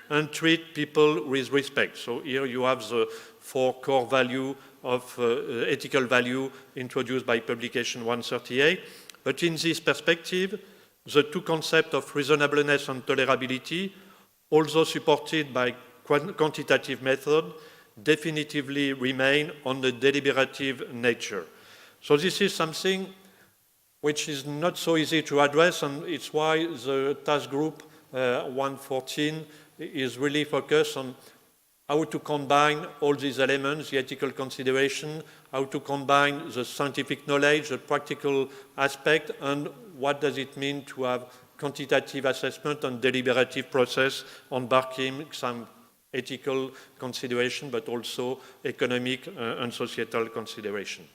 and treat people with respect. So here you have the 4 core values of ethical value introduced by publication 138. But in this perspective, the 2 concepts of reasonableness and tolerability, also supported by quantitative method, definitively remain on the deliberative nature. So this is something which is not so easy to address, and it's why the task group 114 is really focused on how to combine all these elements, the ethical consideration, how to combine the scientific knowledge, the practical aspect, and what does it mean to have quantitative assessment and deliberative process embarking some ethical consideration, but also economic and societal consideration.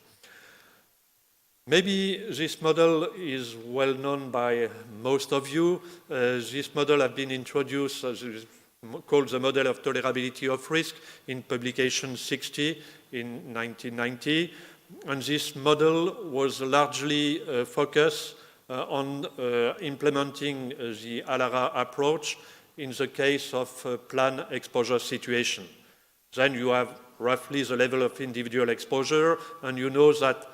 Maybe this model is well known by most of you. This model has been introduced as called the model of tolerability of risk in publication 60 in 1990. And this model was largely focused on implementing the ALARA approach in the case of planned exposure situation. Then you have roughly the level of individual exposure, and you know that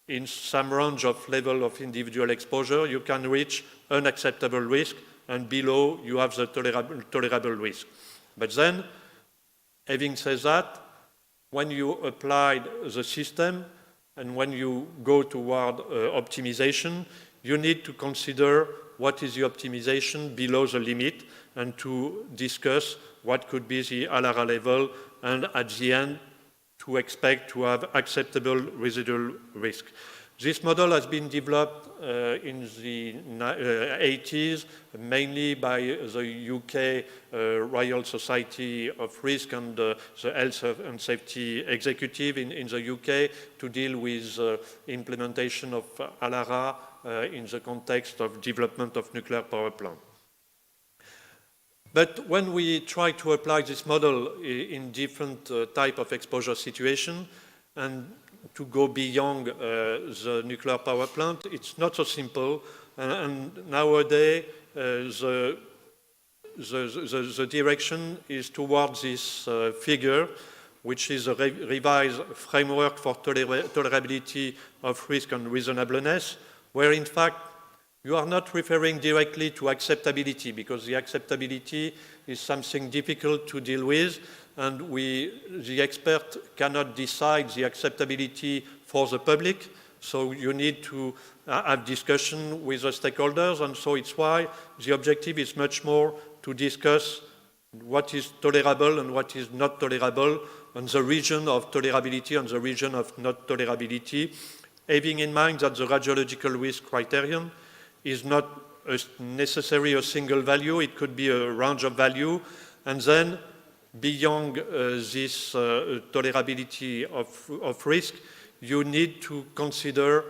in some range of level of individual exposure, you can reach unacceptable risk, and below you have the tolerable risk. But then, having said that, when you apply the system and when you go toward optimization, you need to consider what is the optimization below the limit and to discuss what could be the ALARA level, and at the end, to expect to have acceptable residual risk. This model has been developed in the 80s, mainly by the UK Royal Society of Risk and the Health and Safety Executive in the UK to deal with implementation of ALARA in the context of development of nuclear power plant. But when we try to apply this model in different type of exposure situation and to go beyond the nuclear power plant, it's not so simple. And nowadays, the direction is towards this figure, which is a revised framework for tolerability of risk and reasonableness, where in fact you are not referring directly to acceptability, because the acceptability is something difficult to deal with, and the expert cannot decide the acceptability for the public, so you need to have discussion with the stakeholders, and so it's why the objective is much more to discuss what is tolerable and what is not tolerable, and the region of tolerability and the region of not tolerability, having in mind that the radiological risk criterion is not necessarily a single value, it could be a range of value, and then beyond this tolerability of risk, you need to consider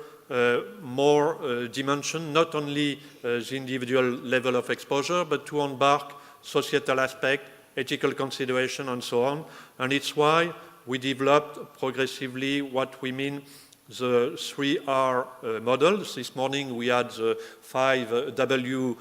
more dimension, not only the individual level of exposure, but to embark societal aspect, ethical consideration, and so on. And it's why we developed progressively what we mean the 3R models. This morning we had the 5W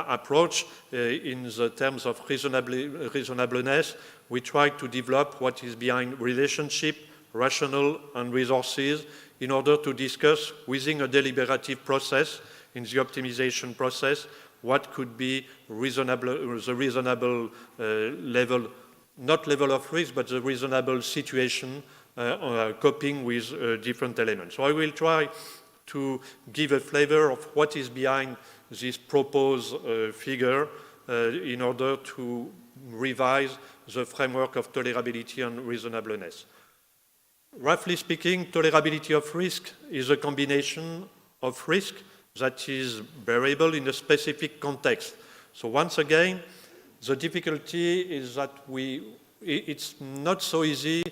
approach in the terms of reasonableness. We try to develop what is behind relationship, rational, and resources in order to discuss within a deliberative process, in the optimization process, what could be reasonable, the reasonable level, not level of risk, but the reasonable situation coping with different elements. So I will try to give a flavor of what is behind this proposed figure in order to revise the framework of tolerability and reasonableness. Roughly speaking, tolerability of risk is a combination of risk that is variable in a specific context. So once again, the difficulty is that it's not so easy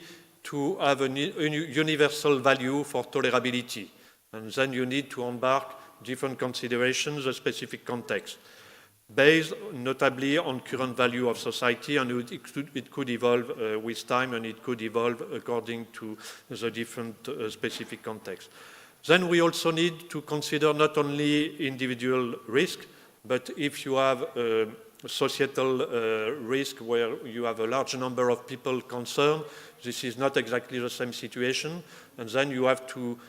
to have a universal value for tolerability. And then you need to embark different considerations, a specific context, based notably on current value of society, and it could evolve with time, and it could evolve according to the different specific context. Then we also need to consider not only individual risk, but if you have societal risk where you have a large number of people concerned, this is not exactly the same situation, and then you have to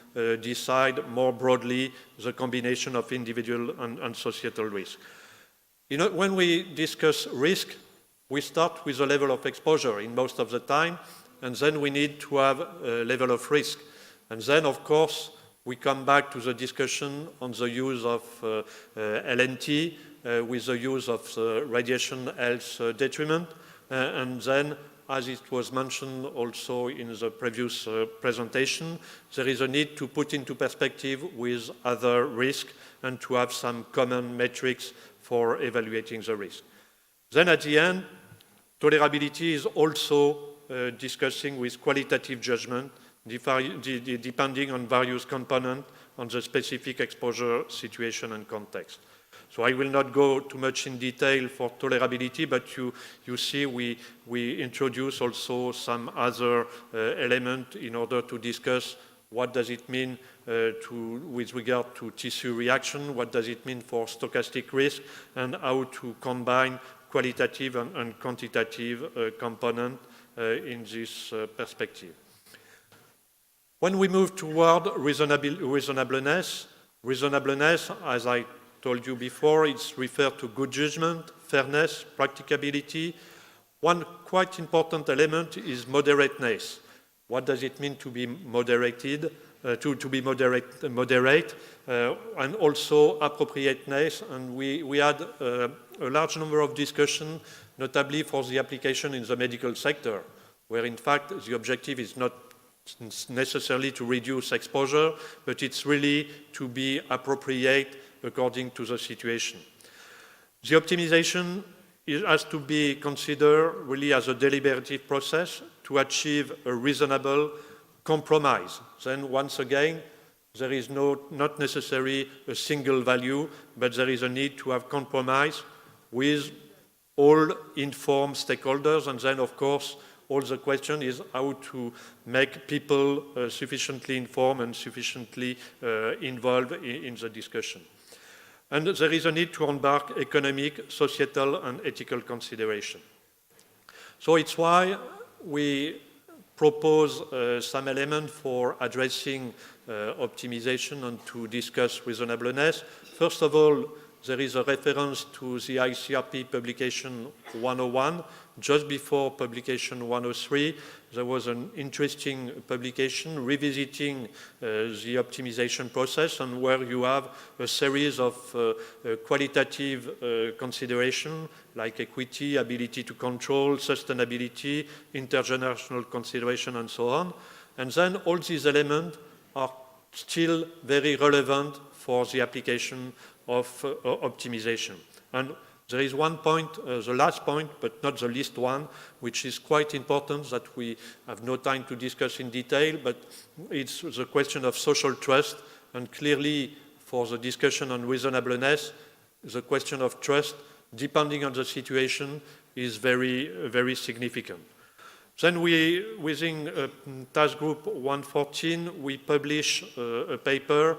decide more broadly the combination of individual and societal risk. You know, when we discuss risk, we start with a level of exposure in most of the time, and then we need to have a level of risk. And then, of course, we come back to the discussion on the use of LNT with the use of the radiation health detriment. And then, as it was mentioned also in the previous presentation, there is a need to put into perspective with other risks and to have some common metrics for evaluating the risk. Then at the end, tolerability is also discussing with qualitative judgment, depending on various components on the specific exposure situation and context. So I will not go too much in detail for tolerability, but you see we introduce also some other element in order to discuss what does it mean with regard to tissue reaction, what does it mean for stochastic risk, and how to combine qualitative and quantitative component in this perspective. When we move toward reasonableness, as I told you before, it's referred to good judgment, fairness, practicability. One quite important element is moderateness. What does it mean to be moderated, to be moderate, and also appropriateness? And we had a large number of discussions, notably for the application in the medical sector, where in fact the objective is not necessarily to reduce exposure, but it's really to be appropriate according to the situation. The optimization has to be considered really as a deliberative process to achieve a reasonable compromise. Then once again, there is not necessarily a single value, but there is a need to have compromise with all informed stakeholders. And then, of course, all the question is how to make people sufficiently informed and sufficiently involved in the discussion. And there is a need to embark economic, societal, and ethical consideration. So it's why we propose some element for addressing optimization and to discuss reasonableness. First of all, there is a reference to the ICRP publication 101. Just before publication 103, there was an interesting publication revisiting the optimization process, and where you have a series of qualitative considerations like equity, ability to control, sustainability, intergenerational consideration, and so on. And then all these elements are still very relevant for the application of optimization. And there is one point, the last point, but not the least one, which is quite important that we have no time to discuss in detail, but it's the question of social trust. And clearly, for the discussion on reasonableness, the question of trust, depending on the situation, is very, very significant. Then within task group 114, we publish a paper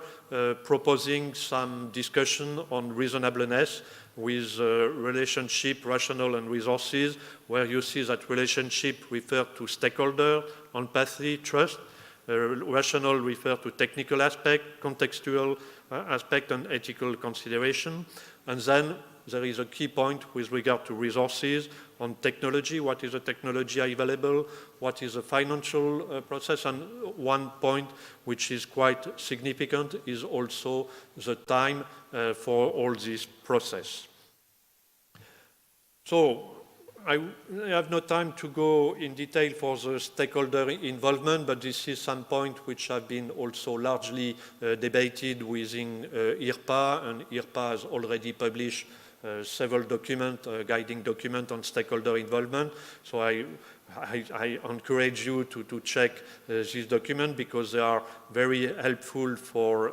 proposing some discussion on reasonableness with relationship, rational, and resources, where you see that relationship refer to stakeholder, empathy, trust, rational refer to technical aspect, contextual aspect, and ethical consideration. And then there is a key point with regard to resources on technology, what is the technology available, what is the financial process, and one point which is quite significant is also the time for all this process. So I have no time to go in detail for the stakeholder involvement, but this is some point which have been also largely debated within IRPA, and IRPA has already published several documents, guiding documents on stakeholder involvement. So I encourage you to check this document because they are very helpful for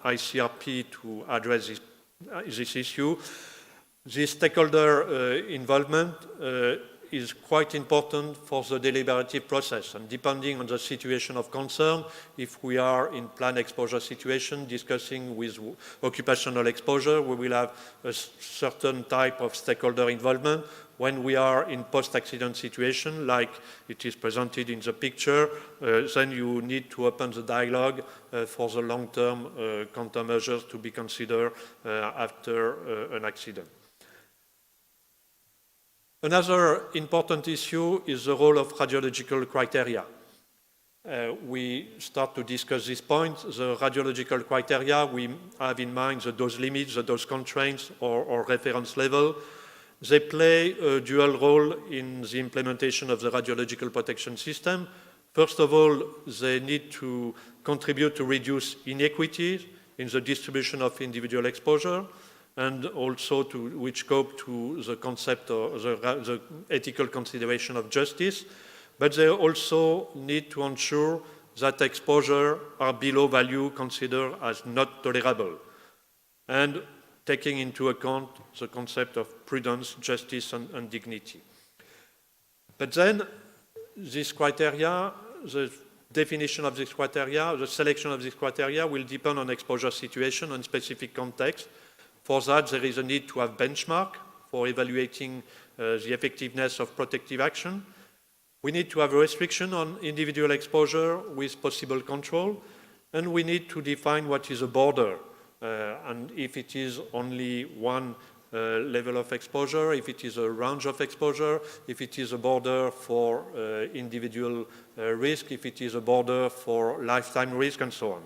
ICRP to address this issue. This stakeholder involvement is quite important for the deliberative process, and depending on the situation of concern, if we are in planned exposure situation discussing with occupational exposure, we will have a certain type of stakeholder involvement. When we are in post-accident situation, like it is presented in the picture, then you need to open the dialogue for the long-term countermeasures to be considered after an accident. Another important issue is the role of radiological criteria. We start to discuss this point. The radiological criteria, we have in mind the dose limits, the dose constraints, or reference level. They play a dual role in the implementation of the radiological protection system. First of all, they need to contribute to reduce inequities in the distribution of individual exposure, and also which scope to the concept or the ethical consideration of justice. But they also need to ensure that exposure are below value considered as not tolerable, and taking into account the concept of prudence, justice, and dignity. But then this criteria, the definition of this criteria, the selection of this criteria will depend on exposure situation and specific context. For that, there is a need to have benchmark for evaluating the effectiveness of protective action. We need to have a restriction on individual exposure with possible control, and we need to define what is a border, and if it is only one level of exposure, if it is a range of exposure, if it is a border for individual risk, if it is a border for lifetime risk, and so on.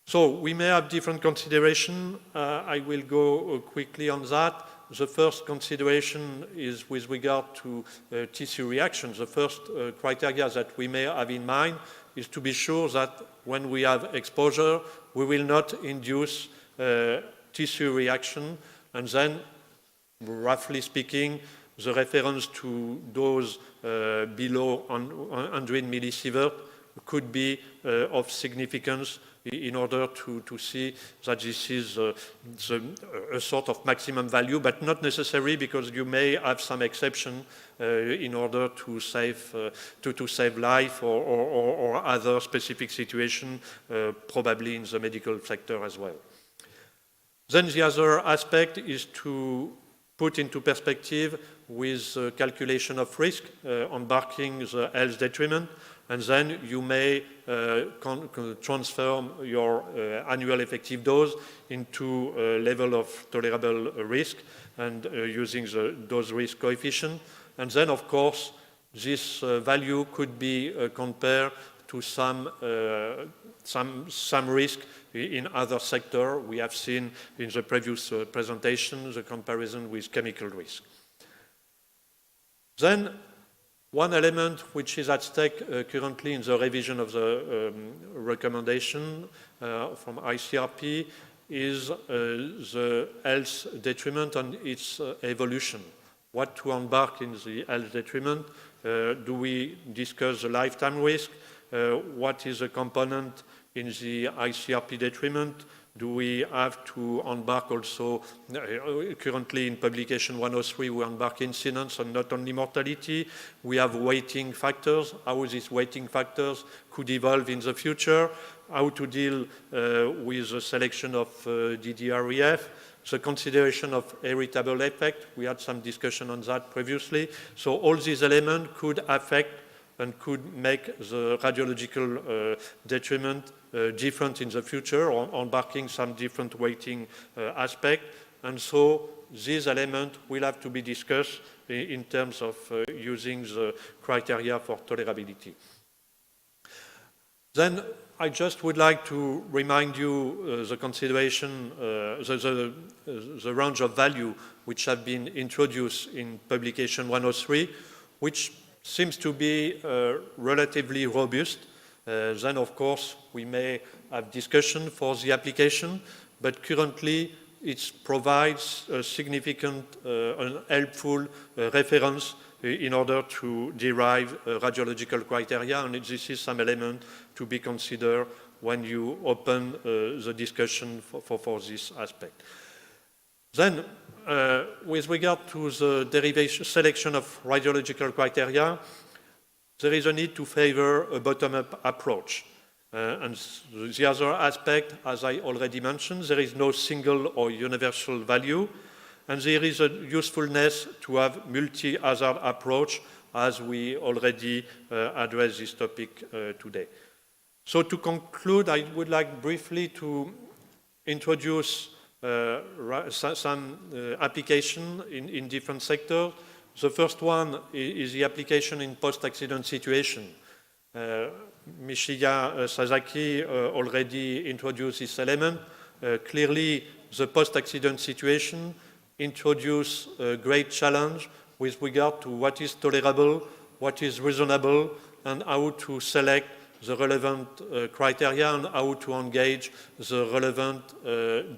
So we may have different considerations. I will go quickly on that. The first consideration is with regard to tissue reactions. The first criteria that we may have in mind is to be sure that when we have exposure, we will not induce tissue reaction, and then, roughly speaking, the reference to those below 100 millisievert could be of significance in order to see that this is a sort of maximum value, but not necessary, because you may have some exception in order to save life or other specific situation, probably in the medical sector as well. Then the other aspect is to put into perspective with calculation of risk, embarking the health detriment, and then you may transform your annual effective dose into a level of tolerable risk, and using the dose risk coefficient. And then, of course, this value could be compared to some risk in other sectors. We have seen in the previous presentation the comparison with chemical risk. Then, one element which is at stake currently in the revision of the recommendation from ICRP is the health detriment and its evolution. What to embark in the health detriment? Do we discuss the lifetime risk? What is the component in the ICRP detriment? Do we have to embark also, currently in publication 103, we embark incidence and not only mortality. We have weighting factors, how these weighting factors could evolve in the future, how to deal with the selection of DDREF, the consideration of heritable effect. We had some discussion on that previously. So all these elements could affect and could make the radiological detriment different in the future, or embarking some different weighting aspect. And so these elements will have to be discussed in terms of using the criteria for tolerability. Then I just would like to remind you the consideration, the range of value which have been introduced in publication 103, which seems to be relatively robust. Then, of course, we may have discussion for the application, but currently it provides a significant and helpful reference in order to derive radiological criteria, and this is some element to be considered when you open the discussion for this aspect. Then, with regard to the derivation selection of radiological criteria, there is a need to favor a bottom-up approach. And the other aspect, as I already mentioned, there is no single or universal value, and there is a usefulness to have multi-hazard approach, as we already addressed this topic today. So to conclude, I would like briefly to introduce some application in different sectors. The first one is the application in post-accident situation. Mishiya Sasaki already introduced this element. Clearly, the post-accident situation introduces a great challenge with regard to what is tolerable, what is reasonable, and how to select the relevant criteria and how to engage the relevant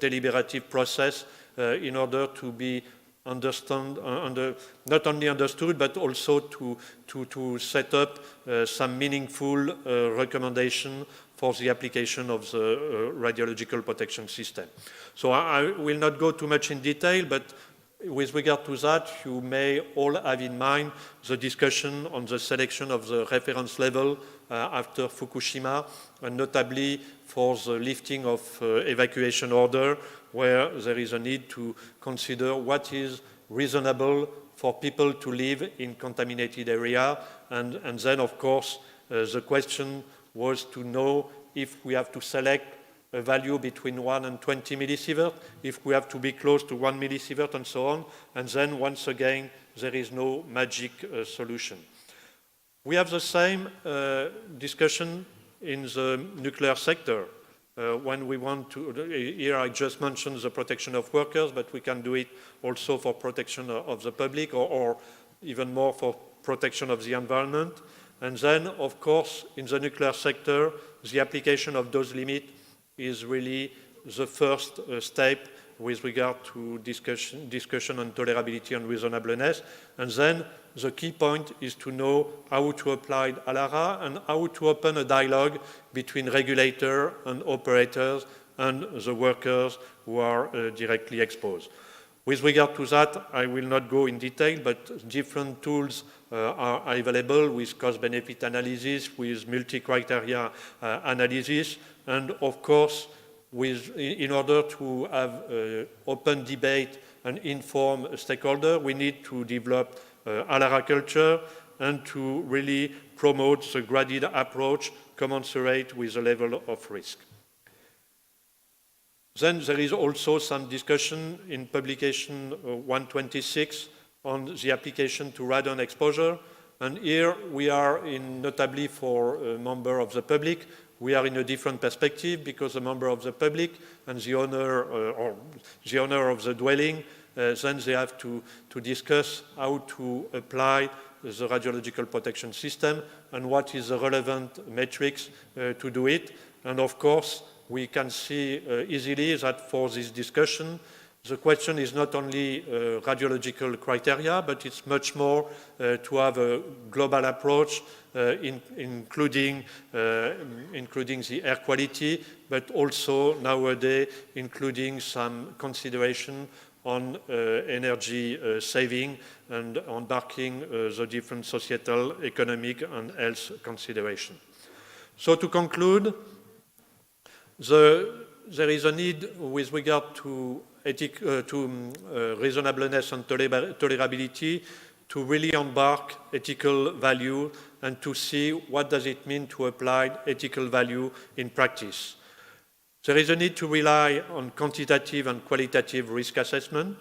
deliberative process in order to be not only understood, but also to set up some meaningful recommendation for the application of the radiological protection system. So I will not go too much in detail, but with regard to that, you may all have in mind the discussion on the selection of the reference level after Fukushima, and notably for the lifting of evacuation order, where there is a need to consider what is reasonable for people to live in contaminated area. And then, of course, the question was to know if we have to select a value between 1 and 20 millisievert, if we have to be close to 1 millisievert, and so on. And then, once again, there is no magic solution. We have the same discussion in the nuclear sector. When we want to, here I just mentioned the protection of workers, but we can do it also for protection of the public, or even more for protection of the environment. And then, of course, in the nuclear sector, the application of dose limit is really the first step with regard to discussion on tolerability and reasonableness. And then the key point is to know how to apply ALARA and how to open a dialogue between regulator and operators and the workers who are directly exposed. With regard to that, I will not go in detail, but different tools are available with cost-benefit analysis, with multi-criteria analysis, and of course, in order to have open debate and inform stakeholders, we need to develop ALARA culture and to really promote the graded approach commensurate with the level of risk. Then there is also some discussion in publication 126 on the application to radon exposure. And here we are notably for a member of the public, we are in a different perspective because a member of the public and the owner or the owner of the dwelling, then they have to discuss how to apply the radiological protection system and what is the relevant metrics to do it. And of course, we can see easily that for this discussion, The question is not only radiological criteria, but it's much more to have a global approach, including the air quality, but also nowadays including some consideration on energy saving and embarking the different societal, economic, and health considerations. So to conclude, there is a need with regard to reasonableness and tolerability to really embark ethical value and to see what does it mean to apply ethical value in practice. There is a need to rely on quantitative and qualitative risk assessment.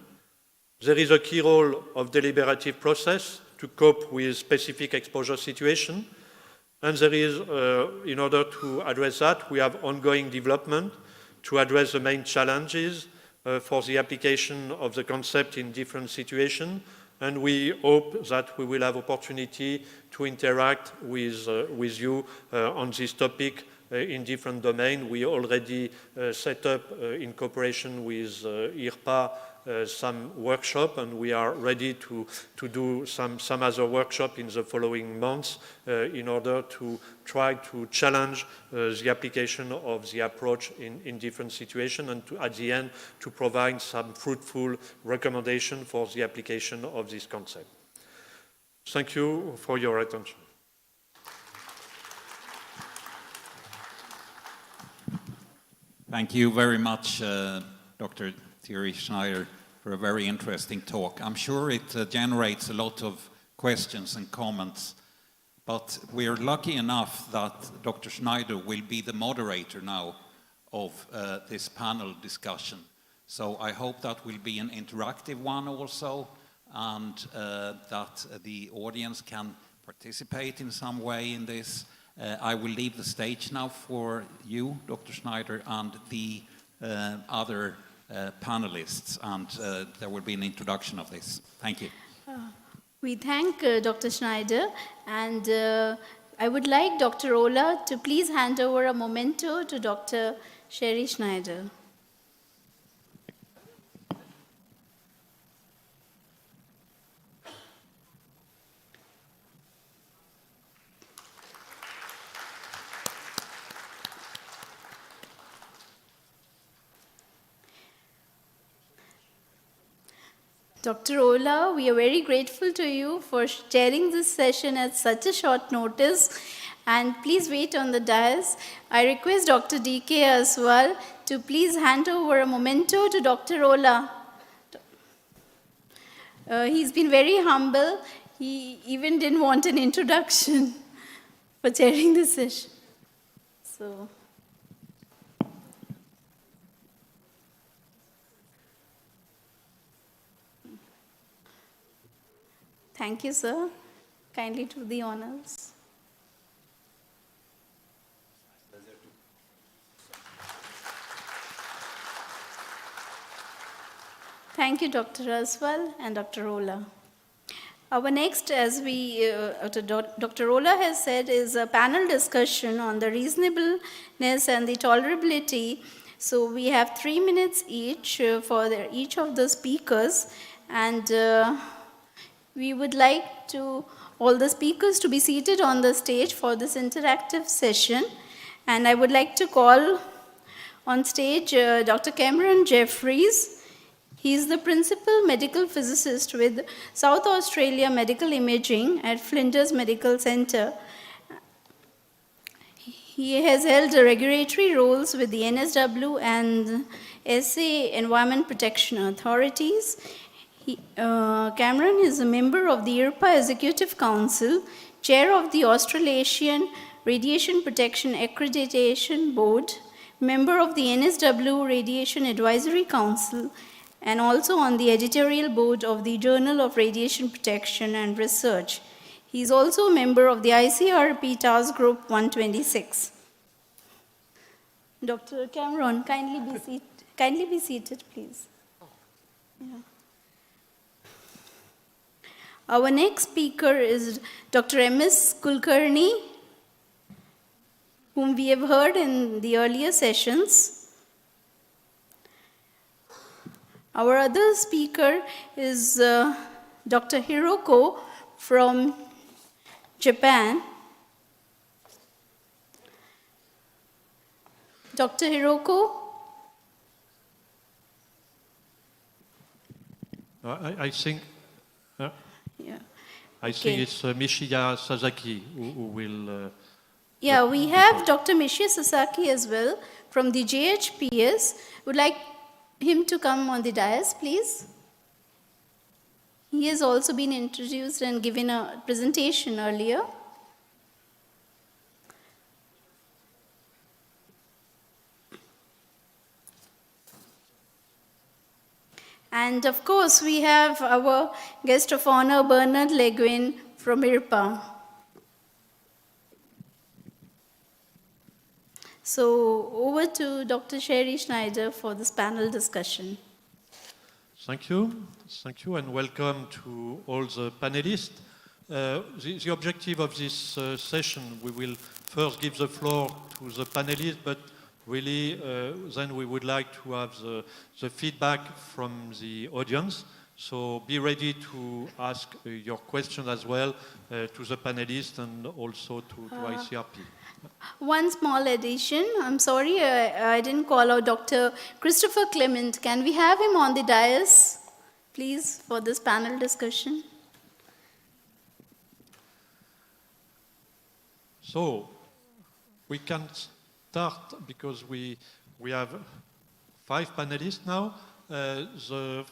There is a key role of deliberative process to cope with specific exposure situation. And there is, in order to address that, we have ongoing development to address the main challenges for the application of the concept in different situations. And we hope that we will have opportunity to interact with you on this topic in different domains. We already set up, in cooperation with IRPA, some workshop, and we are ready to do some other workshop in the following months in order to try to challenge the application of the approach in different situations and to, at the end, to provide some fruitful recommendation for the application of this concept. Thank you for your attention. Thank you very much, Dr. Thierry Schneider, for a very interesting talk. I'm sure it generates a lot of questions and comments, but we're lucky enough that Dr. Schneider will be the moderator now of this panel discussion. So I hope that will be an interactive one also, and that the audience can participate in some way in this. I will leave the stage now for you, Dr. Schneider, and the other panelists, and there will be an introduction of this. Thank you. We thank Dr. Schneider, and I would like Dr. Ola to please hand over a memento to Dr. Sherry Schneider. Dr. Ola, we are very grateful to you for chairing this session at such a short notice, and please wait on the dais. I request Dr. DK as well to please hand over a memento to Dr. Ola. He's been very humble. He even didn't want an introduction for chairing this session. So. Thank you, sir. Kindly do the honors. Thank you, Dr. Aswal and Dr. Ola. Our next, as Dr. Ola has said, is a panel discussion on the reasonableness and the tolerability. So we have 3 minutes each for each of the speakers, and we would like all the speakers to be seated on the stage for this interactive session. And I would like to call on stage Dr. Cameron Jeffries. He is the principal medical physicist with South Australia Medical Imaging at Flinders Medical Centre. He has held regulatory roles with the NSW and SA Environment Protection Authorities. Cameron is a member of the IRPA Executive Council, chair of the Australasian Radiation Protection Accreditation Board, member of the NSW Radiation Advisory Council, and also on the editorial board of the Journal of Radiation Protection and Research. He is also a member of the ICRP Task Group 126. Dr. Cameron, kindly be seated, please. Yeah. Our next speaker is Dr. MS Kulkarni, whom we have heard in the earlier sessions. Our other speaker is Dr. Hiroko from Japan. Dr. Hiroko? I think. Yeah. I think it's Mishiya Sasaki who will. Yeah, we have Dr. Mishiya Sasaki as well from the JHPS. Would like him to come on the dais, please. He has also been introduced and given a presentation earlier. And of course, we have our guest of honor, Bernard Leguin from IRPA. So over to Dr. Sherry Schneider for this panel discussion. Thank you, and welcome to all the panelists. The objective of this session, we will first give the floor to the panelists, but really then we would like to have the feedback from the audience. So be ready to ask your questions as well to the panelists and also to ICRP. One small addition. I'm sorry, I didn't call out Dr. Christopher Clement. Can we have him on the dais, please, for this panel discussion? So we can start because we have 5 panelists now. The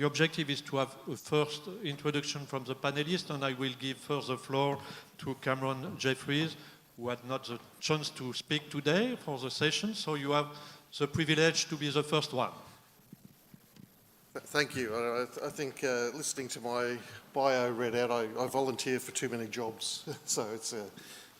objective is to have a first introduction from the panelists, and I will give first the floor to Cameron Jeffries, who had not the chance to speak today for the session, so you have the privilege to be the first one. Thank you. I think listening to my bio read out, I volunteer for too many jobs, so it's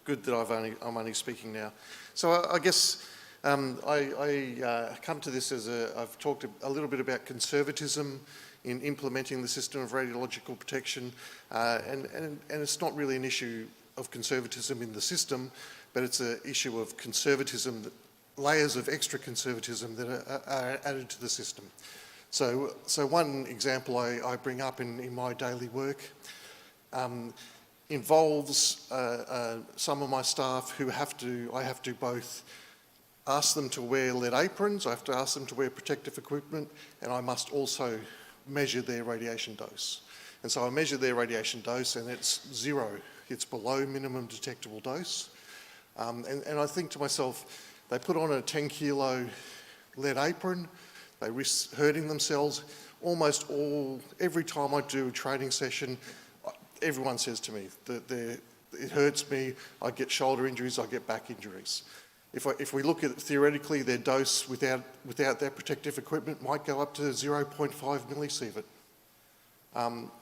good that I'm only speaking now. So I guess I come to this as I've talked a little bit about conservatism in implementing the system of radiological protection, and it's not really an issue of conservatism in the system, but it's an issue of conservatism, layers of extra conservatism that are added to the system. So one example I bring up in my daily work involves some of my staff who I have to both ask them to wear lead aprons, I have to ask them to wear protective equipment, and I must also measure their radiation dose. And so I measure their radiation dose and it's 0. It's below minimum detectable dose. And I think to myself, they put on a 10 kilo lead apron, they risk hurting themselves. Every time I do a training session, everyone says to me that it hurts me, I get shoulder injuries, I get back injuries. If we look at it, theoretically, their dose without that protective equipment might go up to 0.5 millisievert.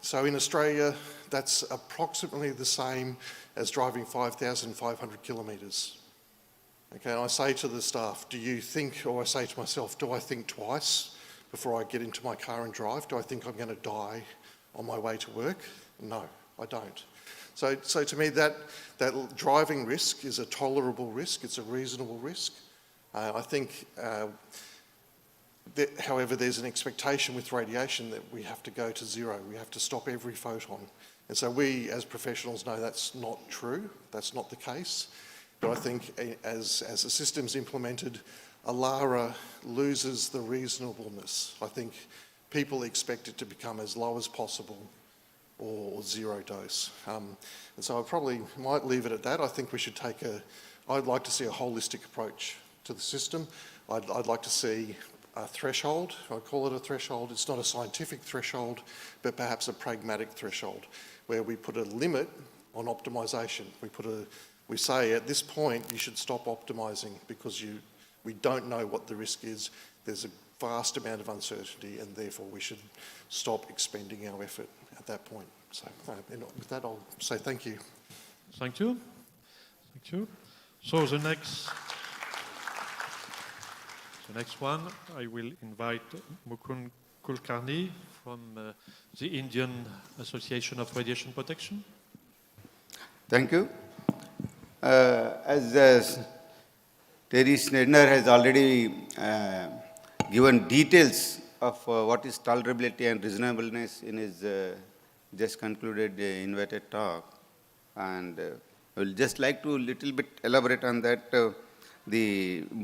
So in Australia, that's approximately the same as driving 5,500 kilometres. Okay, and I say to the staff, do you think, or I say to myself, do I think twice before I get into my car and drive? Do I think I'm going to die on my way to work? No, I don't. So to me, that driving risk is a tolerable risk, it's a reasonable risk. I think, however, there's an expectation with radiation that we have to go to 0, we have to stop every photon. And so we, as professionals, know that's not true, that's not the case. But I think as the system's implemented, ALARA loses the reasonableness. I think people expect it to become as low as possible or 0 dose. And so I probably might leave it at that. I think we should I'd like to see a holistic approach to the system. I'd like to see a threshold. I call it a threshold. It's not a scientific threshold, but perhaps a pragmatic threshold where we put a limit on optimisation. We say at this point you should stop optimising because we don't know what the risk is. There's a vast amount of uncertainty and therefore we should stop expending our effort at that point. So with that I'll say thank you. Thank you. Thank you. So the next one, I will invite Mukund Kulkarni from the Indian Association of Radiation Protection. Thank you. As Terry Schneider has already given details of what is tolerability and reasonableness in his just concluded invited talk. And I will just like to little bit elaborate on that.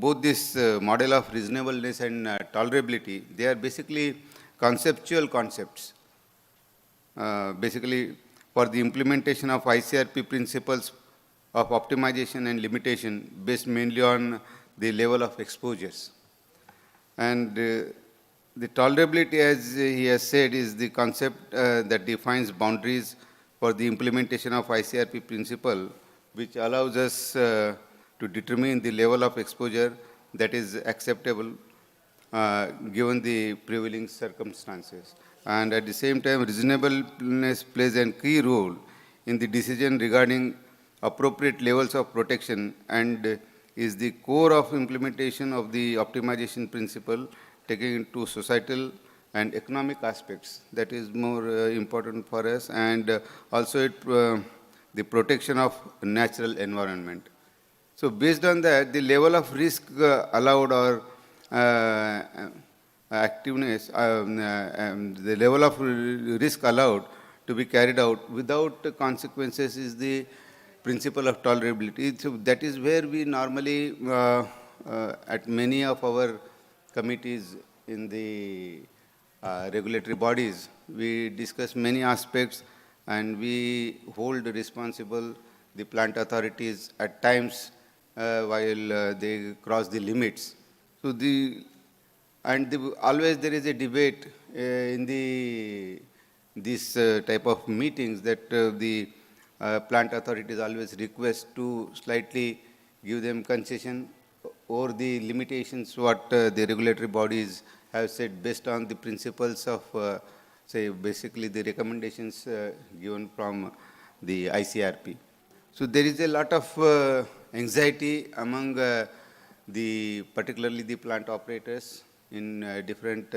Both this model of reasonableness and tolerability, they are basically conceptual concepts. Basically, for the implementation of ICRP principles of optimization and limitation based mainly on the level of exposures. And the tolerability, as he has said, is the concept that defines boundaries for the implementation of ICRP principle, which allows us to determine the level of exposure that is acceptable given the prevailing circumstances. And at the same time, reasonableness plays a key role in the decision regarding appropriate levels of protection and is the core of implementation of the optimization principle, taking into societal and economic aspects. That is more important for us, and also the protection of natural environment. So based on that, the level of risk allowed or activeness, the level of risk allowed to be carried out without consequences is the principle of tolerability. So that is where we normally, at many of our committees in the regulatory bodies, we discuss many aspects and we hold responsible the plant authorities at times while they cross the limits. So always there is a debate in this type of meetings that the plant authorities always request to slightly give them concession or the limitations what the regulatory bodies have said based on the principles of, say, basically the recommendations given from the ICRP. So there is a lot of anxiety among particularly the plant operators in different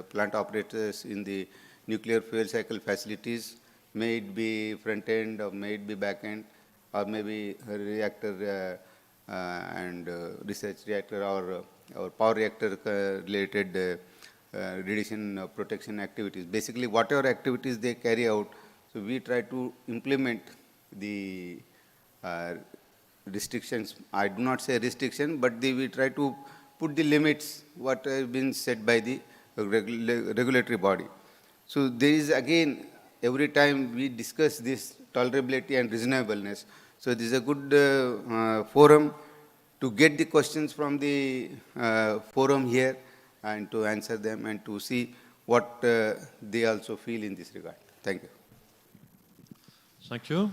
plant operators in the nuclear fuel cycle facilities, may it be front end or may it be back end or maybe a reactor and research reactor or power reactor related radiation protection activities. Basically, whatever activities they carry out, so we try to implement the restrictions. I do not say restriction, but we try to put the limits what have been set by the regulatory body. So there is again, every time we discuss this tolerability and reasonableness. So this is a good forum to get the questions from the forum here and to answer them and to see what they also feel in this regard. Thank you. Thank you.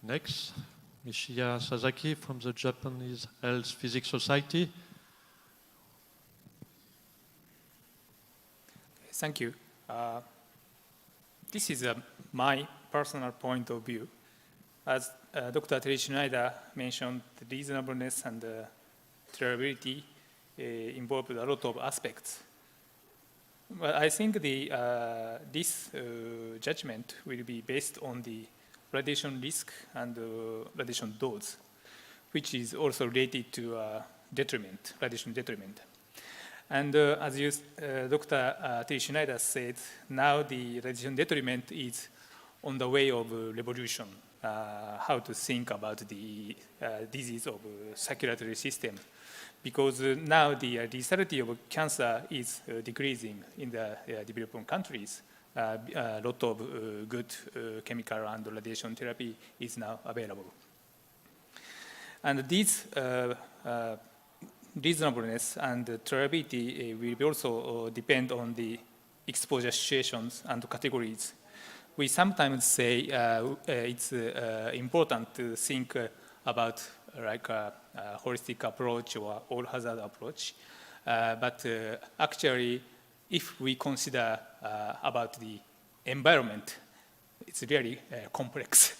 Next, Mishiya Sasaki from the Japanese Health Physics Society. Thank you. This is my personal point of view. As Dr. Terry Schneider mentioned, the reasonableness and tolerability involved a lot of aspects. But I think this judgment will be based on the radiation risk and radiation dose, which is also related to detriment, radiation detriment. And as Dr. T. Schneider said, now the radiation detriment is on the way of revolution, how to think about the disease of circulatory system. Because now the lethality of cancer is decreasing in the developing countries. A lot of good chemical and radiation therapy is now available. And this reasonableness and tolerability will also depend on the exposure situations and categories. We sometimes say it's important to think about like a holistic approach or all-hazard approach. But actually, if we consider about the environment, it's really complex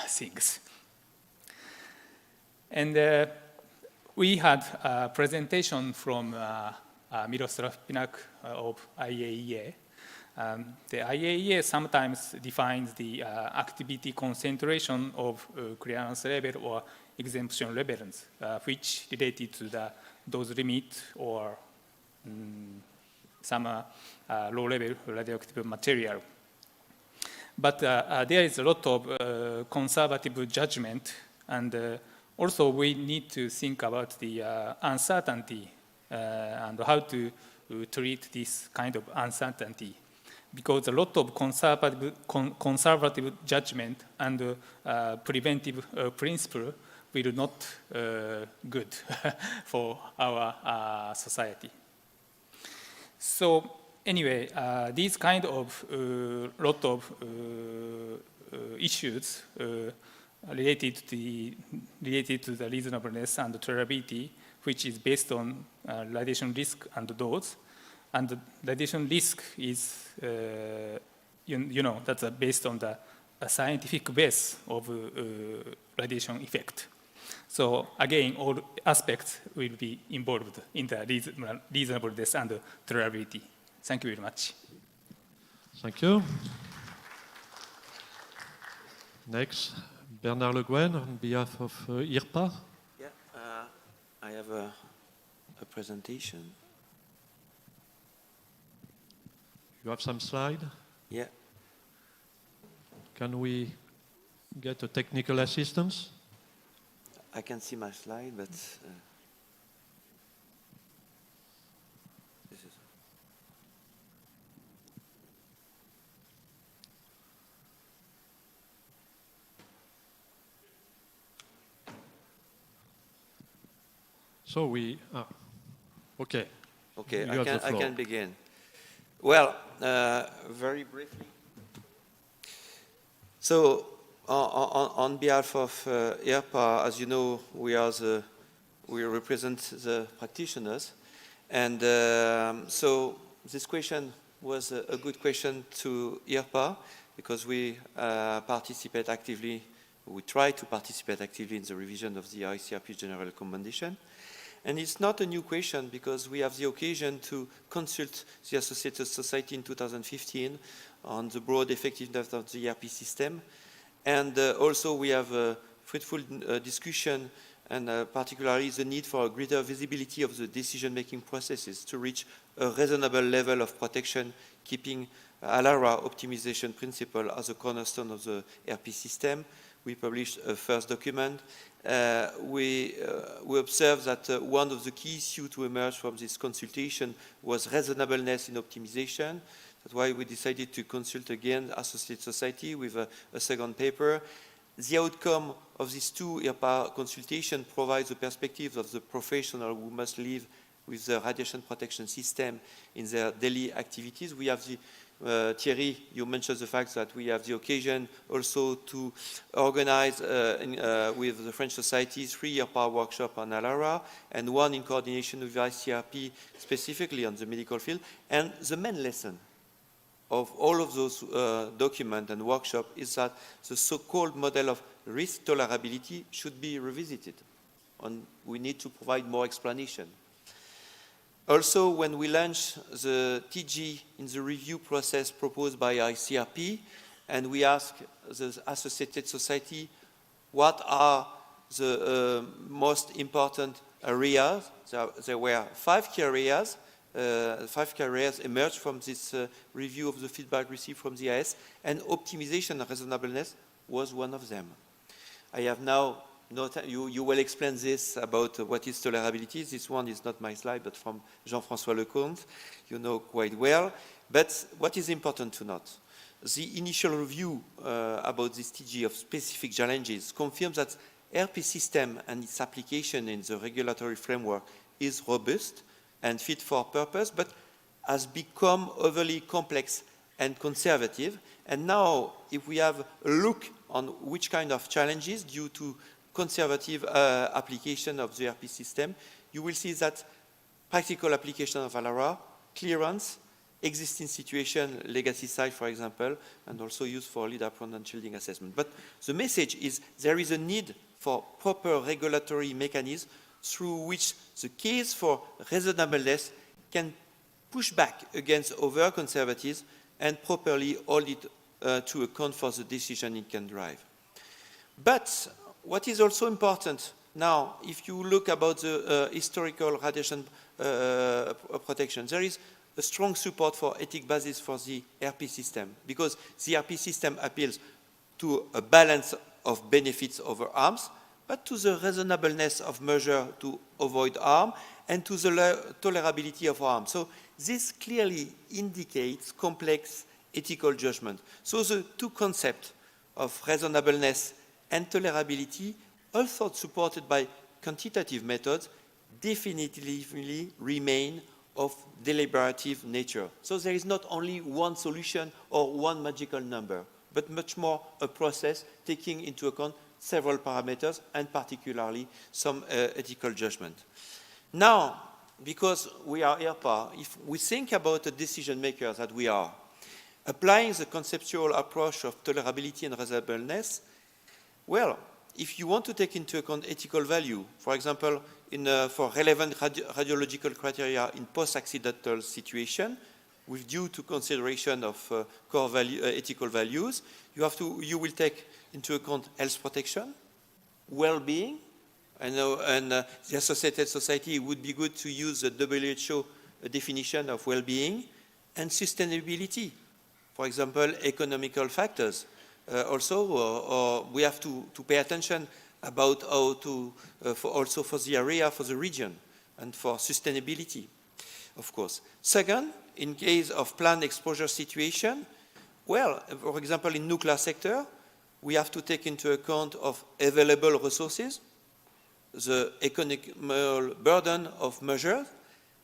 things. And we had a presentation from Miroslav Pinak of IAEA. The IAEA sometimes defines the activity concentration of clearance level or exemption levels, which related to the dose limit or some low-level radioactive material. But there is a lot of conservative judgment, and also we need to think about the uncertainty and how to treat this kind of uncertainty, because a lot of conservative judgment and preventive principle will not good for our society. So anyway, these kind of lot of issues related to the reasonableness and tolerability, which is based on radiation risk and dose. And the radiation risk is, that's based on the scientific base of radiation effect. So again, all aspects will be involved in the reasonableness and tolerability. Thank you very much. Thank you. Next, Bernard Le Guen on behalf of IRPA. Yeah, I have a presentation. You have some slide? Yeah. Can we get a technical assistance? I can see my slide, but this is. So okay. Okay, You have the I floor. can begin. Well, very briefly. So, on behalf of IRPA, as you know, we represent the practitioners, and so this question was a good question to IRPA because we participate actively. We try to participate actively in the revision of the ICRP General Recommendation. And it's not a new question because we have the occasion to consult the Associated Society in 2015 on the broad effectiveness of the ERP system. And also we have a fruitful discussion and particularly the need for a greater visibility of the decision-making processes to reach a reasonable level of protection, keeping ALARA optimization principle as a cornerstone of the ERP system. We published a first document. We observed that one of the key issues to emerge from this consultation was reasonableness in optimization. That's why we decided to consult again Associated Society with a second paper. The outcome of these two IRPA consultations provides the perspective of the professional who must live with the radiation protection system in their daily activities. We have the Thierry, you mentioned the fact that we have the occasion also to organize with the French Society 3 IRPA workshop on ALARA and one in coordination with ICRP specifically on the medical field. And the main lesson of all of those documents and workshops is that the so-called model of risk tolerability should be revisited. And we need to provide more explanation. Also, when we launched the TG in the review process proposed by ICRP, and we asked the Associated Society what are the most important areas, there were 5 key areas. 5 key areas emerged from this review of the feedback received from the IS, and optimization and reasonableness was one of them. I have now you will explain this about what is tolerability. This one is not my slide, but from Jean-François Lecomte. You know quite well. But what is important to note? The initial review about this TG of specific challenges confirms that ERP system and its application in the regulatory framework is robust and fit for purpose, but has become overly complex and conservative. And now, if we have a look on which kind of challenges due to conservative application of the ERP system, you will see that practical application of ALARA, clearance, existing situation, legacy site, for example, and also used for lead apron and shielding assessment. But the message is there is a need for proper regulatory mechanisms through which the case for reasonableness can push back against over-conservatism and properly hold it to account for the decision it can drive. But what is also important Now, if you look about the historical radiation protection, there is a strong support for ethic basis for the RP system, because the RP system appeals to a balance of benefits over harms, but to the reasonableness of measure to avoid harm and to the tolerability of harm. So this clearly indicates complex ethical judgment. So the two concepts of reasonableness and tolerability, also supported by quantitative methods, definitively remain of deliberative nature. So there is not only one solution or one magical number, but much more a process taking into account several parameters and particularly some ethical judgment. Now, because we are IRPA, if we think about the decision makers that we are, applying the conceptual approach of tolerability and reasonableness, well, if you want to take into account ethical value, for example, for relevant radiological criteria in post-accidental situation, with due to consideration of core value, ethical values, you will take into account health protection, well-being, and the Associated Society would be good to use the WHO definition of well-being, and sustainability. For example, economical factors. Also, we have to pay attention about how to, also for the area, for the region, and for sustainability, of course. Second, in case of planned exposure situation, well, for example, in nuclear sector, we have to take into account of available resources, the economic burden of measures,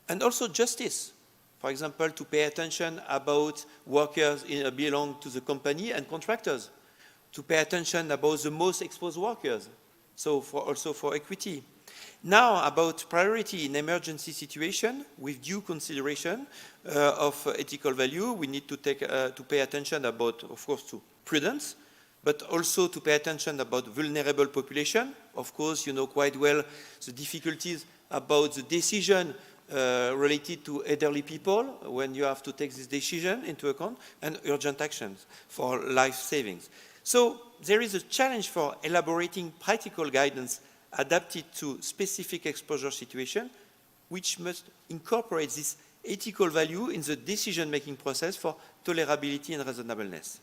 and also justice. For example, to pay attention about workers belong to the company and contractors, to pay attention about the most exposed workers, so also for equity. Now, about priority in emergency situation, with due consideration of ethical value, we need to pay attention about, of course, to prudence, but also to pay attention about vulnerable population. Of course, you know quite well the difficulties about the decision related to elderly people when you have to take this decision into account, and urgent actions for life savings. So there is a challenge for elaborating practical guidance adapted to specific exposure situation, which must incorporate this ethical value in the decision-making process for tolerability and reasonableness.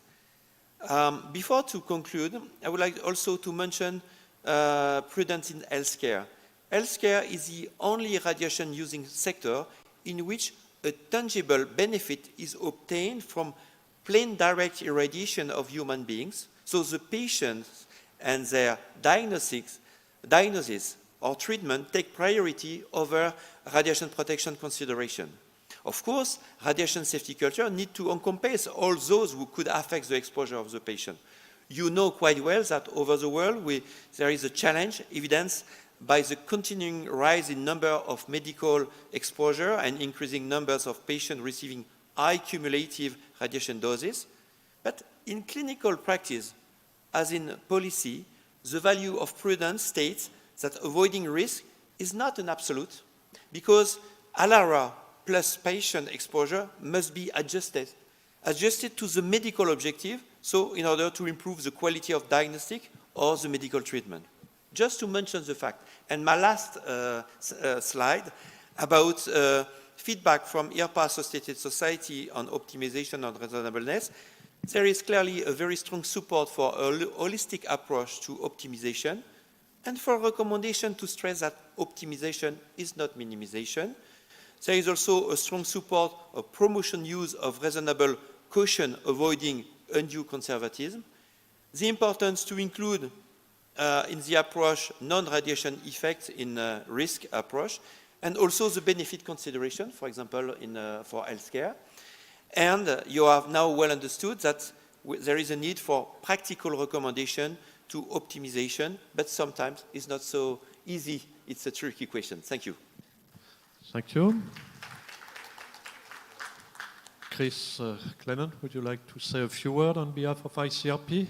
Before to conclude, I would like also to mention prudence in healthcare. Healthcare is the only radiation-using sector in which a tangible benefit is obtained from plain direct irradiation of human beings, so the patients and their diagnosis or treatment take priority over radiation protection consideration. Of course, radiation safety culture need to encompass all those who could affect the exposure of the patient. You know quite well that over the world, there is a challenge evidenced by the continuing rise in number of medical exposure and increasing numbers of patients receiving high cumulative radiation doses. But in clinical practice, as in policy, the value of prudence states that avoiding risk is not an absolute, because ALARA plus patient exposure must be adjusted to the medical objective, so in order to improve the quality of diagnostic or the medical treatment. Just to mention the fact. And my last slide about feedback from IRPA Associated Society on optimization and reasonableness. There is clearly a very strong support for a holistic approach to optimization, and for a recommendation to stress that optimization is not minimization. There is also a strong support of promotion use of reasonable caution, avoiding undue conservatism. The importance to include in the approach non-radiation effects in risk approach, and also the benefit consideration, for example, for healthcare. And you have now well understood that there is a need for practical recommendation to optimization, but sometimes it's not so easy. It's a tricky question. Thank you. Thank you. Chris Clement, would you like to say a few words on behalf of ICRP?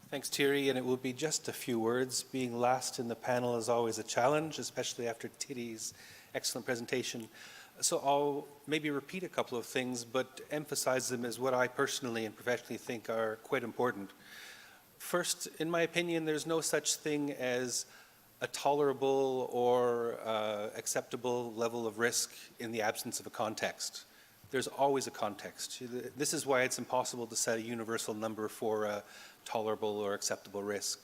Thanks, Thierry, and it will be just a few words. Being last in the panel is always a challenge, especially after Thierry's excellent presentation. So I'll maybe repeat a couple of things, but emphasize them as what I personally and professionally think are quite important. First, in my opinion, there's no such thing as a tolerable or acceptable level of risk in the absence of a context. There's always a context. This is why it's impossible to set a universal number for a tolerable or acceptable risk.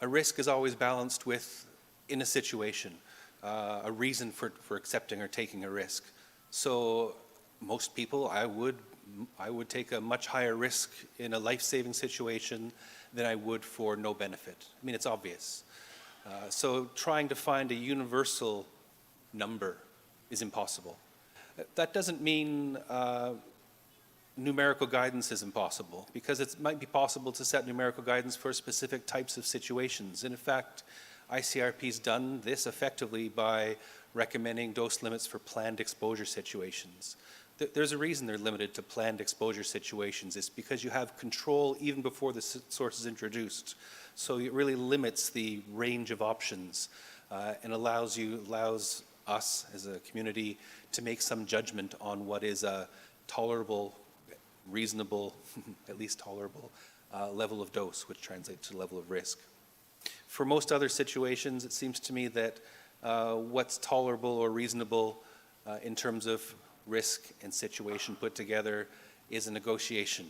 A risk is always balanced with, in a situation, a reason for accepting or taking a risk. So most people, I would take a much higher risk in a life-saving situation than I would for no benefit. I mean, it's obvious. So trying to find a universal number is impossible. That doesn't mean numerical guidance is impossible, because it might be possible to set numerical guidance for specific types of situations. And in fact, ICRP's done this effectively by recommending dose limits for planned exposure situations. There's a reason they're limited to planned exposure situations. It's because you have control even before the source is introduced. So it really limits the range of options and allows us as a community to make some judgment on what is a tolerable, reasonable, at least tolerable level of dose, which translates to level of risk. For most other situations, it seems to me that what's tolerable or reasonable in terms of risk and situation put together is a negotiation.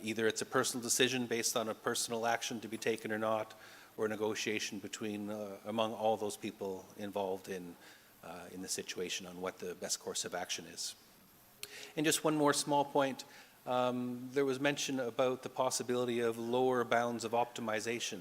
Either it's a personal decision based on a personal action to be taken or not, or a negotiation between among all those people involved in the situation on what the best course of action is. And just one more small point. There was mention about the possibility of lower bounds of optimization.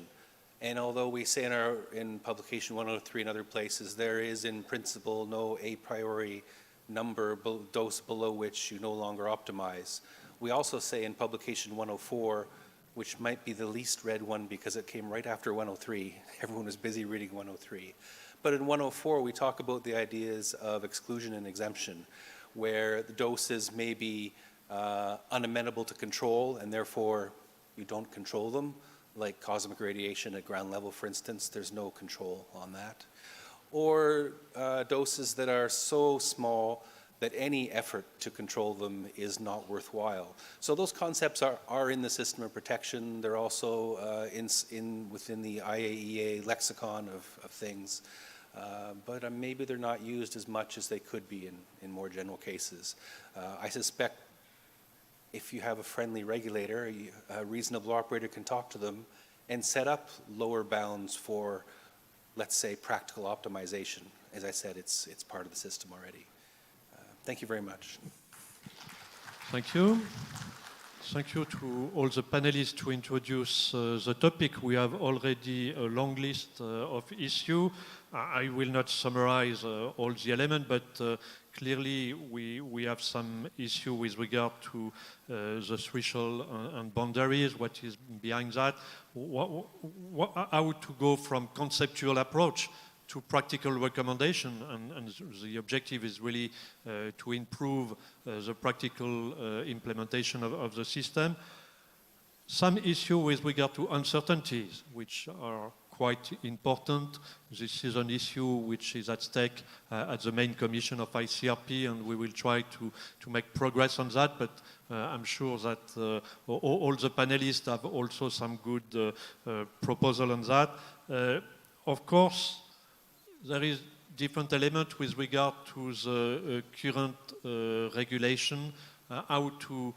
And although we say in publication 103 and other places, there is in principle no a priori number dose below which you no longer optimize. We also say in publication 104, which might be the least read one because it came right after 103. Everyone was busy reading 103. But in 104, we talk about the ideas of exclusion and exemption, where the doses may be unamenable to control, and therefore you don't control them, like cosmic radiation at ground level, for instance. There's no control on that. Or doses that are so small that any effort to control them is not worthwhile. So those concepts are in the system of protection. They're also within the IAEA lexicon of things. But maybe they're not used as much as they could be in more general cases. I suspect if you have a friendly regulator, a reasonable operator can talk to them and set up lower bounds for, let's say, practical optimization. As I said, it's part of the system already. Thank you very much. Thank you. Thank you to all the panelists to introduce the topic. We have already a long list of issues. I will not summarize all the elements, but clearly we have some issue with regard to the threshold and boundaries, what is behind that, how to go from conceptual approach to practical recommendation, and the objective is really to improve the practical implementation of the system. Some issue with regard to uncertainties, which are quite important. This is an issue which is at stake at the main commission of ICRP, and we will try to make progress on that, but I'm sure that all the panelists have also some good proposal on that. Of course, there is different element with regard to the current regulation, how to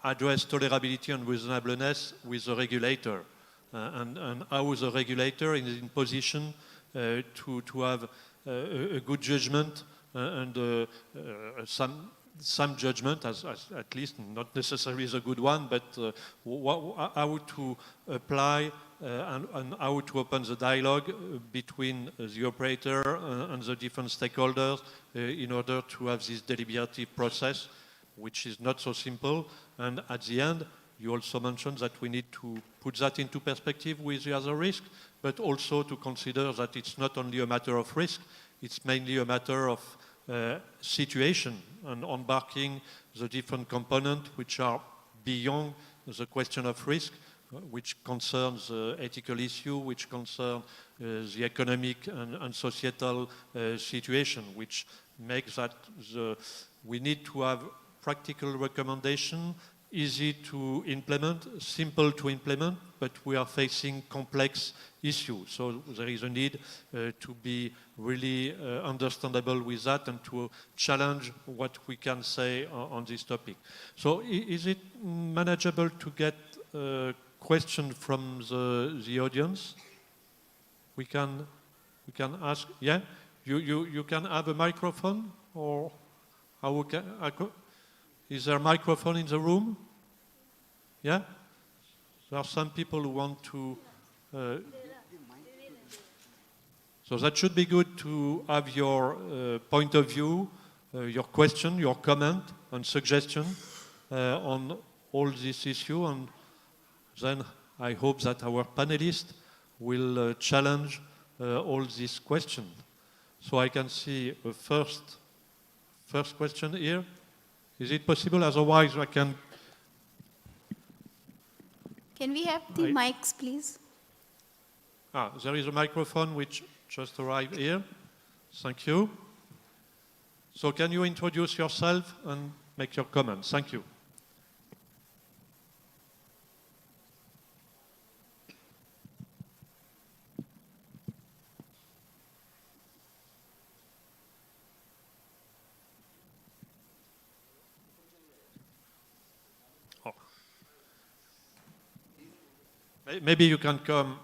address tolerability and reasonableness with the regulator, and how the regulator is in position to have a good judgment and some judgment, as at least not necessarily the good one, but how to apply and how to open the dialogue between the operator and the different stakeholders in order to have this deliberative process, which is not so simple. And at the end, you also mentioned that we need to put that into perspective with the other risk, but also to consider that it's not only a matter of risk, it's mainly a matter of situation and embarking the different components which are beyond the question of risk, which concerns ethical issue, which concern the economic and societal situation, which makes that we need to have practical recommendation, easy to implement, simple to implement, but we are facing complex issues. So there is a need to be really understandable with that and to challenge what we can say on this topic. So is it manageable to get a question from the audience? We can ask, yeah? You can have a microphone, or how we can, is there a microphone in the room? Yeah? There are some people who want to... so that should be good to have your point of view, your question, your comment and suggestion on all this issue. And then I hope that our panelists will challenge all these questions. So I can see a first question here. Is it possible? Otherwise, I can... Can we have the mics, please? There is a microphone which just arrived here. Thank you. So can you introduce yourself and make your comments? Thank you. Maybe you can come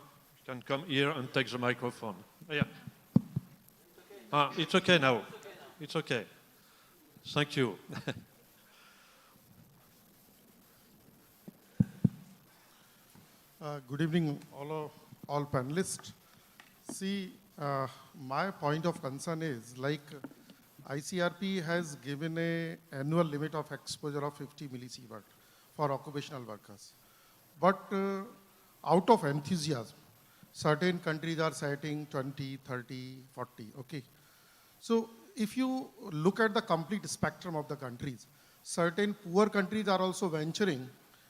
here and take the microphone. Yeah. It's okay now. It's okay. Thank you. Good evening, all panelists. See, my point of concern is like ICRP has given an annual limit of exposure of 50 millisievert for occupational workers. But out of enthusiasm, certain countries are setting 20, 30, 40, okay? So if you look at the complete spectrum of the countries, certain poor countries are also venturing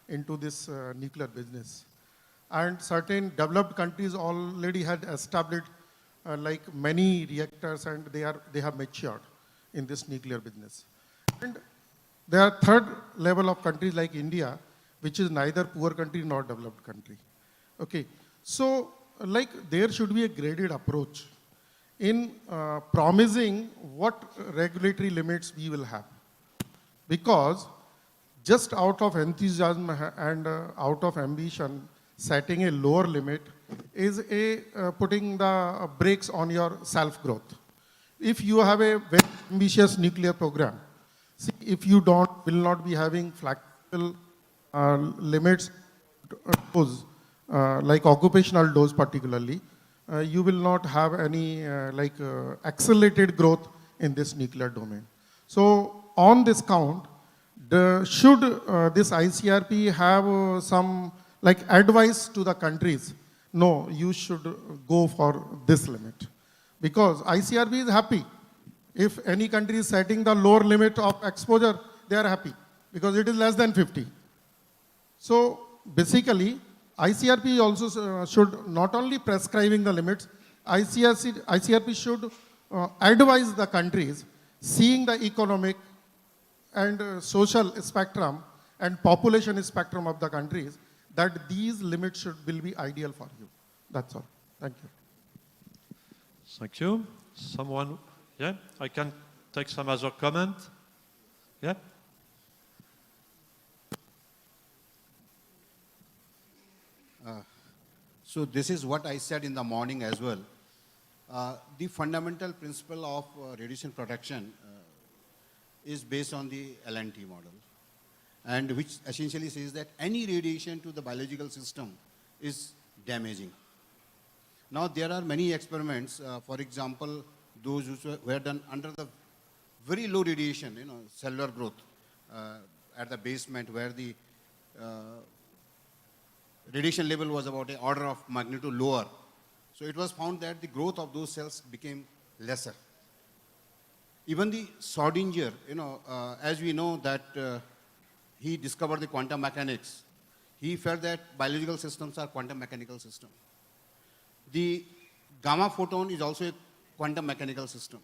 into this nuclear business. And certain developed countries already had established like many reactors, and they have matured in this nuclear business. And there are third level of countries like India, which is neither poor country nor developed country. Okay, so like there should be a graded approach in promising what regulatory limits we will have. Because just out of enthusiasm and out of ambition, setting a lower limit is putting the brakes on your self-growth. If you have a very ambitious nuclear program, see, if you will not be having flexible limits, like occupational dose particularly, you will not have any accelerated growth in this nuclear domain. So on this count, should this ICRP have some like advice to the countries? No, you should go for this limit. Because ICRP is happy. If any country is setting the lower limit of exposure, they are happy because it is less than 50. So basically, ICRP also should not only prescribing the limits, ICRP should advise the countries, seeing the economic and social spectrum and population spectrum of the countries, that these limits will be ideal for you. That's all. Thank you. Thank you. Someone, yeah, I can take some other comment. Yeah. So this is what I said in the morning as well. The fundamental principle of radiation protection is based on the LNT model, and which essentially says that any radiation to the biological system is damaging. Now there are many experiments, for example, those who were done under the very low radiation, cellular growth at the basement where the radiation level was about an order of magnitude lower. So it was found that the growth of those cells became lesser. Even the Schrodinger, as we know that he discovered the quantum mechanics, he felt that biological systems are quantum mechanical systems. The gamma photon is also a quantum mechanical system.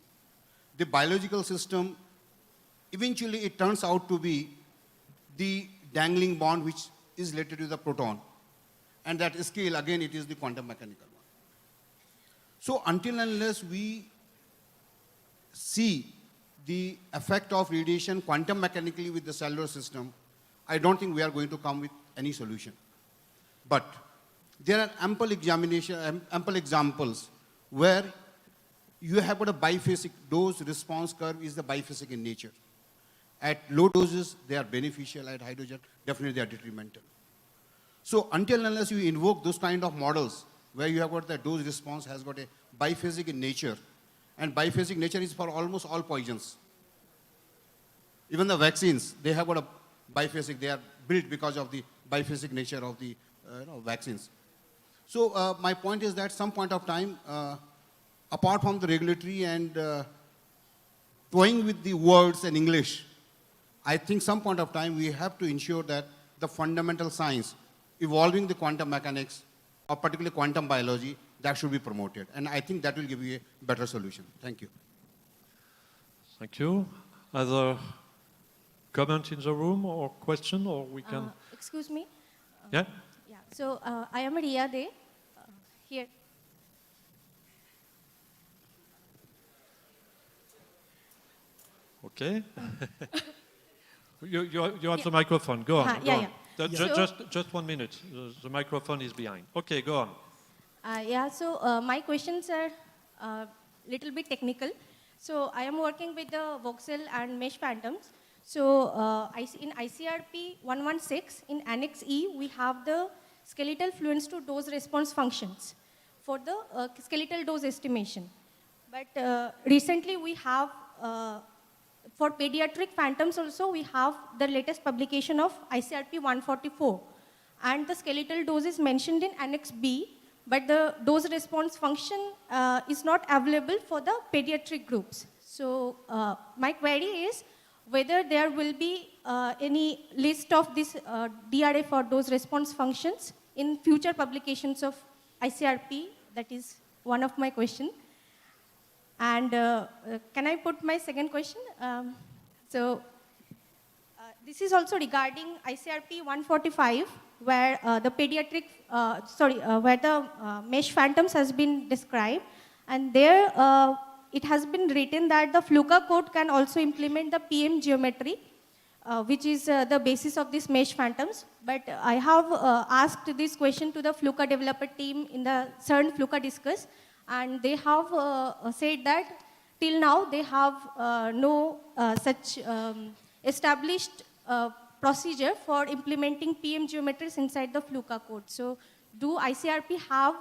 the biological system, eventually it turns out to be the dangling bond which is related to the proton. And that scale, again, it is the quantum mechanical one. So until and unless we see the effect of radiation quantum mechanically with the cellular system, I don't think we are going to come with any solution. But there are ample examples where you have got a biphasic dose-response curve is the biphasic in nature. At low doses, they are beneficial. At high doses, definitely they are detrimental. So until and unless you invoke those kind of models where you have got the dose response has got a biphasic in nature, and biphasic nature is for almost all poisons. Even the vaccines, they have got a biphasic, they are built because of the biphasic nature of the vaccines. So my point is that some point of time, apart from the regulatory and toying with the words in English, I think some point of time we have to ensure that the fundamental science evolving the quantum mechanics, or particularly quantum biology, that should be promoted. And I think that will give you a better solution. Thank you. Thank you. Other comment in the room or question, or we can... Excuse me? Yeah? Yeah, so I am Riya De, here. Okay. you have the microphone. Go on. Go on. Just 1 minute. The microphone is behind. Okay, go on. So my questions are little bit technical. So I am working with the voxel and mesh phantoms. So in ICRP 116, in Annex E, we have the skeletal fluence to dose response functions for the skeletal dose estimation. But recently we have, for pediatric phantoms also, we have the latest publication of ICRP 144. And the skeletal dose is mentioned in Annex B, but the dose response function is not available for the pediatric groups. So my query is whether there will be any list of this DRA for dose response functions in future publications of ICRP. That is one of my questions. And can I put my second question? This is also regarding ICRP 145, where the pediatric, where the mesh phantoms has been described, and there it has been written that the FLUCA code can also implement the PM geometry, which is the basis of these mesh phantoms. But I have asked this question to the FLUCA developer team in the CERN FLUCA discuss, and they have said that till now they have no such established procedure for implementing PM geometries inside the FLUCA code. So do ICRP have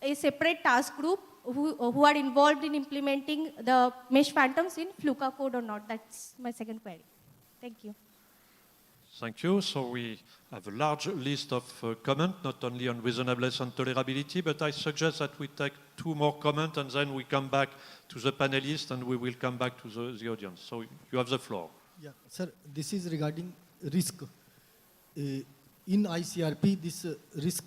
a separate task group who are involved in implementing the mesh phantoms in FLUCA code or not? That's my second query. Thank you. Thank you. So we have a large list of comments, not only on reasonableness and tolerability, but I suggest that we take 2 more comments and then we come back to the panelists and we will come back to the audience. So you have the floor. Yeah, sir, this is regarding risk. In ICRP, this risk,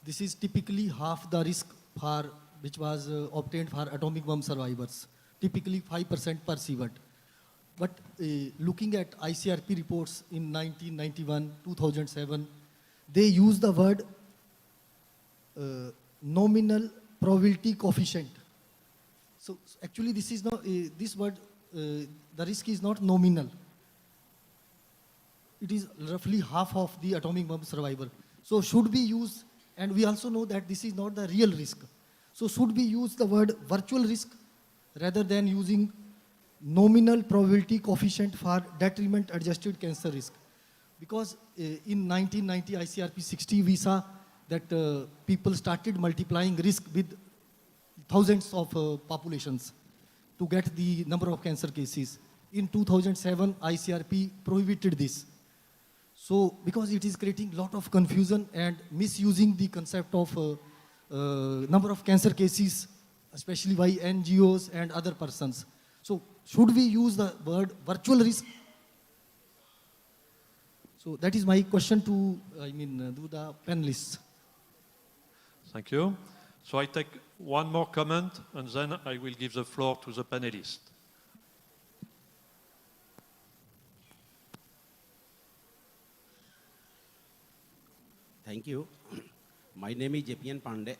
this is typically half the risk for which was obtained for atomic bomb survivors, typically 5% per sievert. But looking at ICRP reports in 1991, 2007, they use the word nominal probability coefficient. So actually this is not, this word, the risk is not nominal. It is roughly half of the atomic bomb survivor. So should we use, and we also know that this is not the real risk. So should we use the word virtual risk rather than using nominal probability coefficient for detriment adjusted cancer risk? Because in 1990 ICRP 60 we saw that people started multiplying risk with thousands of populations to get the number of cancer cases. In 2007 ICRP prohibited this. So because it is creating a lot of confusion and misusing the concept of number of cancer cases, especially by NGOs and other persons. So should we use the word virtual risk? So that is my question to, to the panelists. Thank you. So I take 1 more comment and then I will give the floor to the panelists. Thank you. My name is JPN Pandey,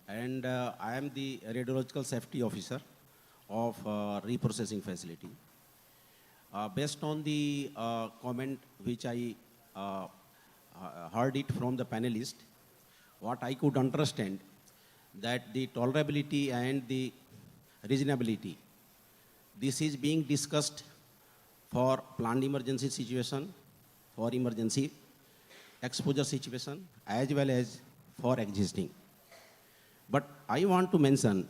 and I am the Radiological Safety Officer of Reprocessing Facility. Based on the comment which I heard it from the panelist, what I could understand that the tolerability and the reasonability, this is being discussed for planned emergency situation, for emergency exposure situation, as well as for existing. But I want to mention,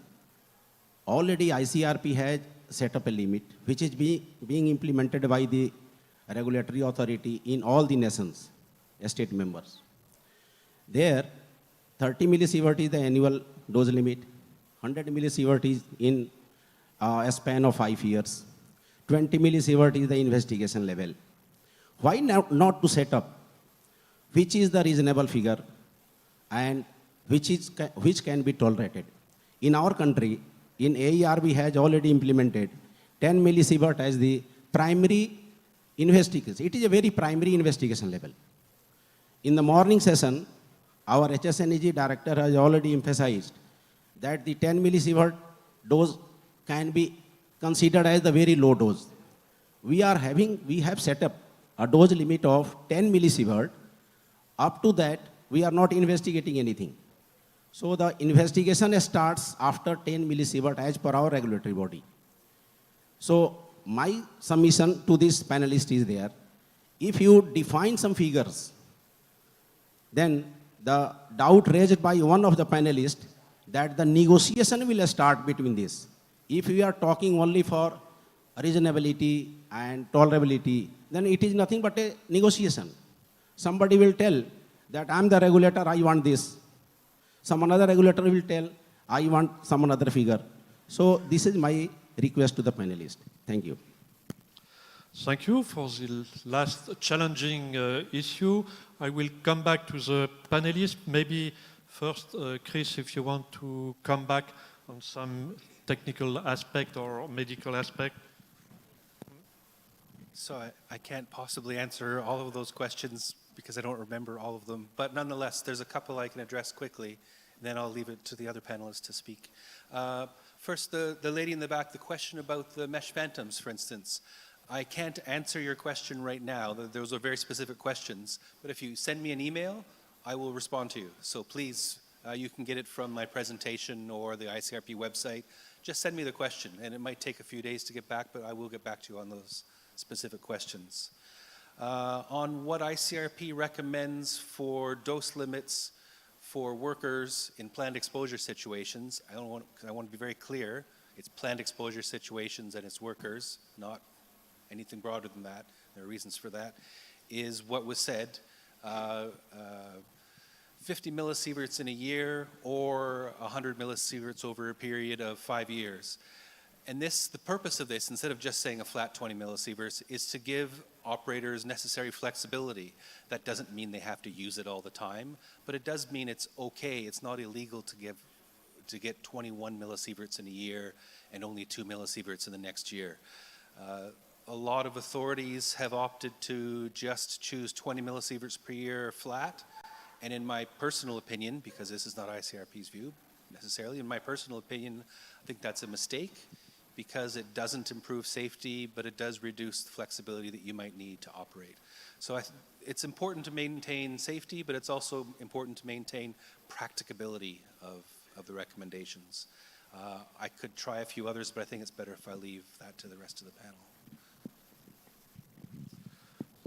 already ICRP has set up a limit, which is being implemented by the regulatory authority in all the nations, state members. There, 30 millisievert is the annual dose limit, 100 millisievert is in a span of 5 years, 20 millisievert is the investigation level. Why not to set up which is the reasonable figure and which can be tolerated? In our country, in AER, we has already implemented 10 millisievert as the primary investigation. It is a very primary investigation level. In the morning session, our HSNEG director has already emphasized that the 10 millisievert dose can be considered as the very low dose. We have set up a dose limit of 10 millisievert. Up to that, we are not investigating anything. So the investigation starts after 10 millisievert as per our regulatory body. So my submission to this panelist is there. If you define some figures, then the doubt raised by one of the panelists that the negotiation will start between this. If we are talking only for reasonability and tolerability, then it is nothing but a negotiation. Somebody will tell that I'm the regulator, I want this. Some another regulator will tell, I want some another figure. So this is my request to the panelists. Thank you. Thank you for the last challenging issue. I will come back to the panelists. Maybe first, Chris, if you want to come back on some technical aspect or medical aspect. So I can't possibly answer all of those questions because I don't remember all of them. But nonetheless, there's a couple I can address quickly, and then I'll leave it to the other panelists to speak. First, the lady in the back, the question about the mesh phantoms, for instance. I can't answer your question right now. Those are very specific questions. But if you send me an email, I will respond to you. So please, you can get it from my presentation or the ICRP website. Just send me the question, and it might take a few days to get back, but I will get back to you on those specific questions. On what ICRP recommends for dose limits for workers in planned exposure situations, I want to be very clear, it's planned exposure situations and it's workers, not anything broader than that. There are reasons for that, is what was said. 50 millisieverts in a year or 100 millisieverts over a period of 5 years. And the purpose of this, instead of just saying a flat 20 millisieverts, is to give operators necessary flexibility. That doesn't mean they have to use it all the time, but it does mean it's okay. It's not illegal to get 21 millisieverts in a year and only 2 millisieverts in the next year. A lot of authorities have opted to just choose 20 millisieverts per year flat. And in my personal opinion, because this is not ICRP's view necessarily, in my personal opinion, I think that's a mistake because it doesn't improve safety, but it does reduce the flexibility that you might need to operate. So it's important to maintain safety, but it's also important to maintain practicability of the recommendations. I could try a few others, but I think it's better if I leave that to the rest of the panel.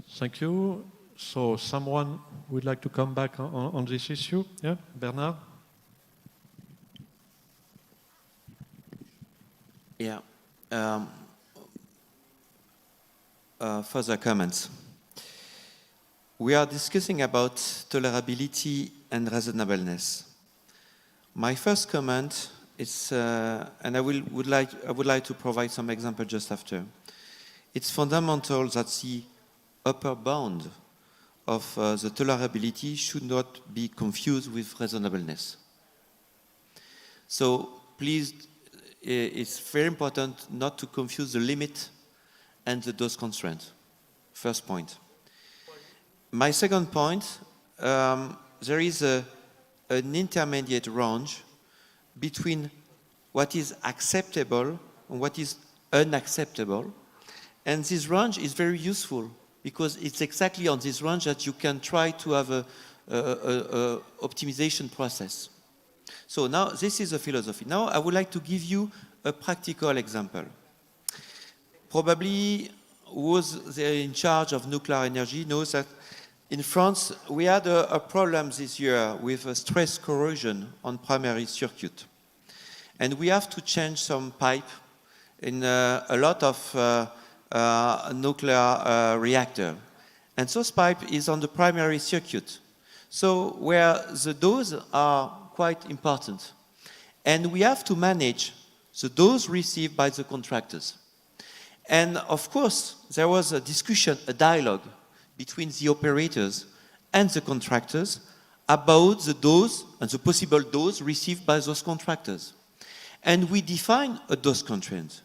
Thank you. So someone would like to come back on this issue? Yeah, Bernard? Yeah. Further comments. We are discussing about tolerability and reasonableness. My first comment is, and I would like to provide some example just after. It's fundamental that the upper bound of the tolerability should not be confused with reasonableness. So please, it's very important not to confuse the limit and the dose constraint. First point. My second point, there is an intermediate range between what is acceptable and what is unacceptable. And this range is very useful because it's exactly on this range that you can try to have a optimization process. So now this is a philosophy. Now I would like to give you a practical example. Probably who's there in charge of nuclear energy knows that in France we had a problem this year with stress corrosion on primary circuit. And we have to change some pipe in a lot of nuclear reactor. And those pipe is on the primary circuit. So where the dose are quite important. And we have to manage the dose received by the contractors. And of course, there was a discussion, a dialogue between the operators and the contractors about the dose and the possible dose received by those contractors. And we defined a dose constraint.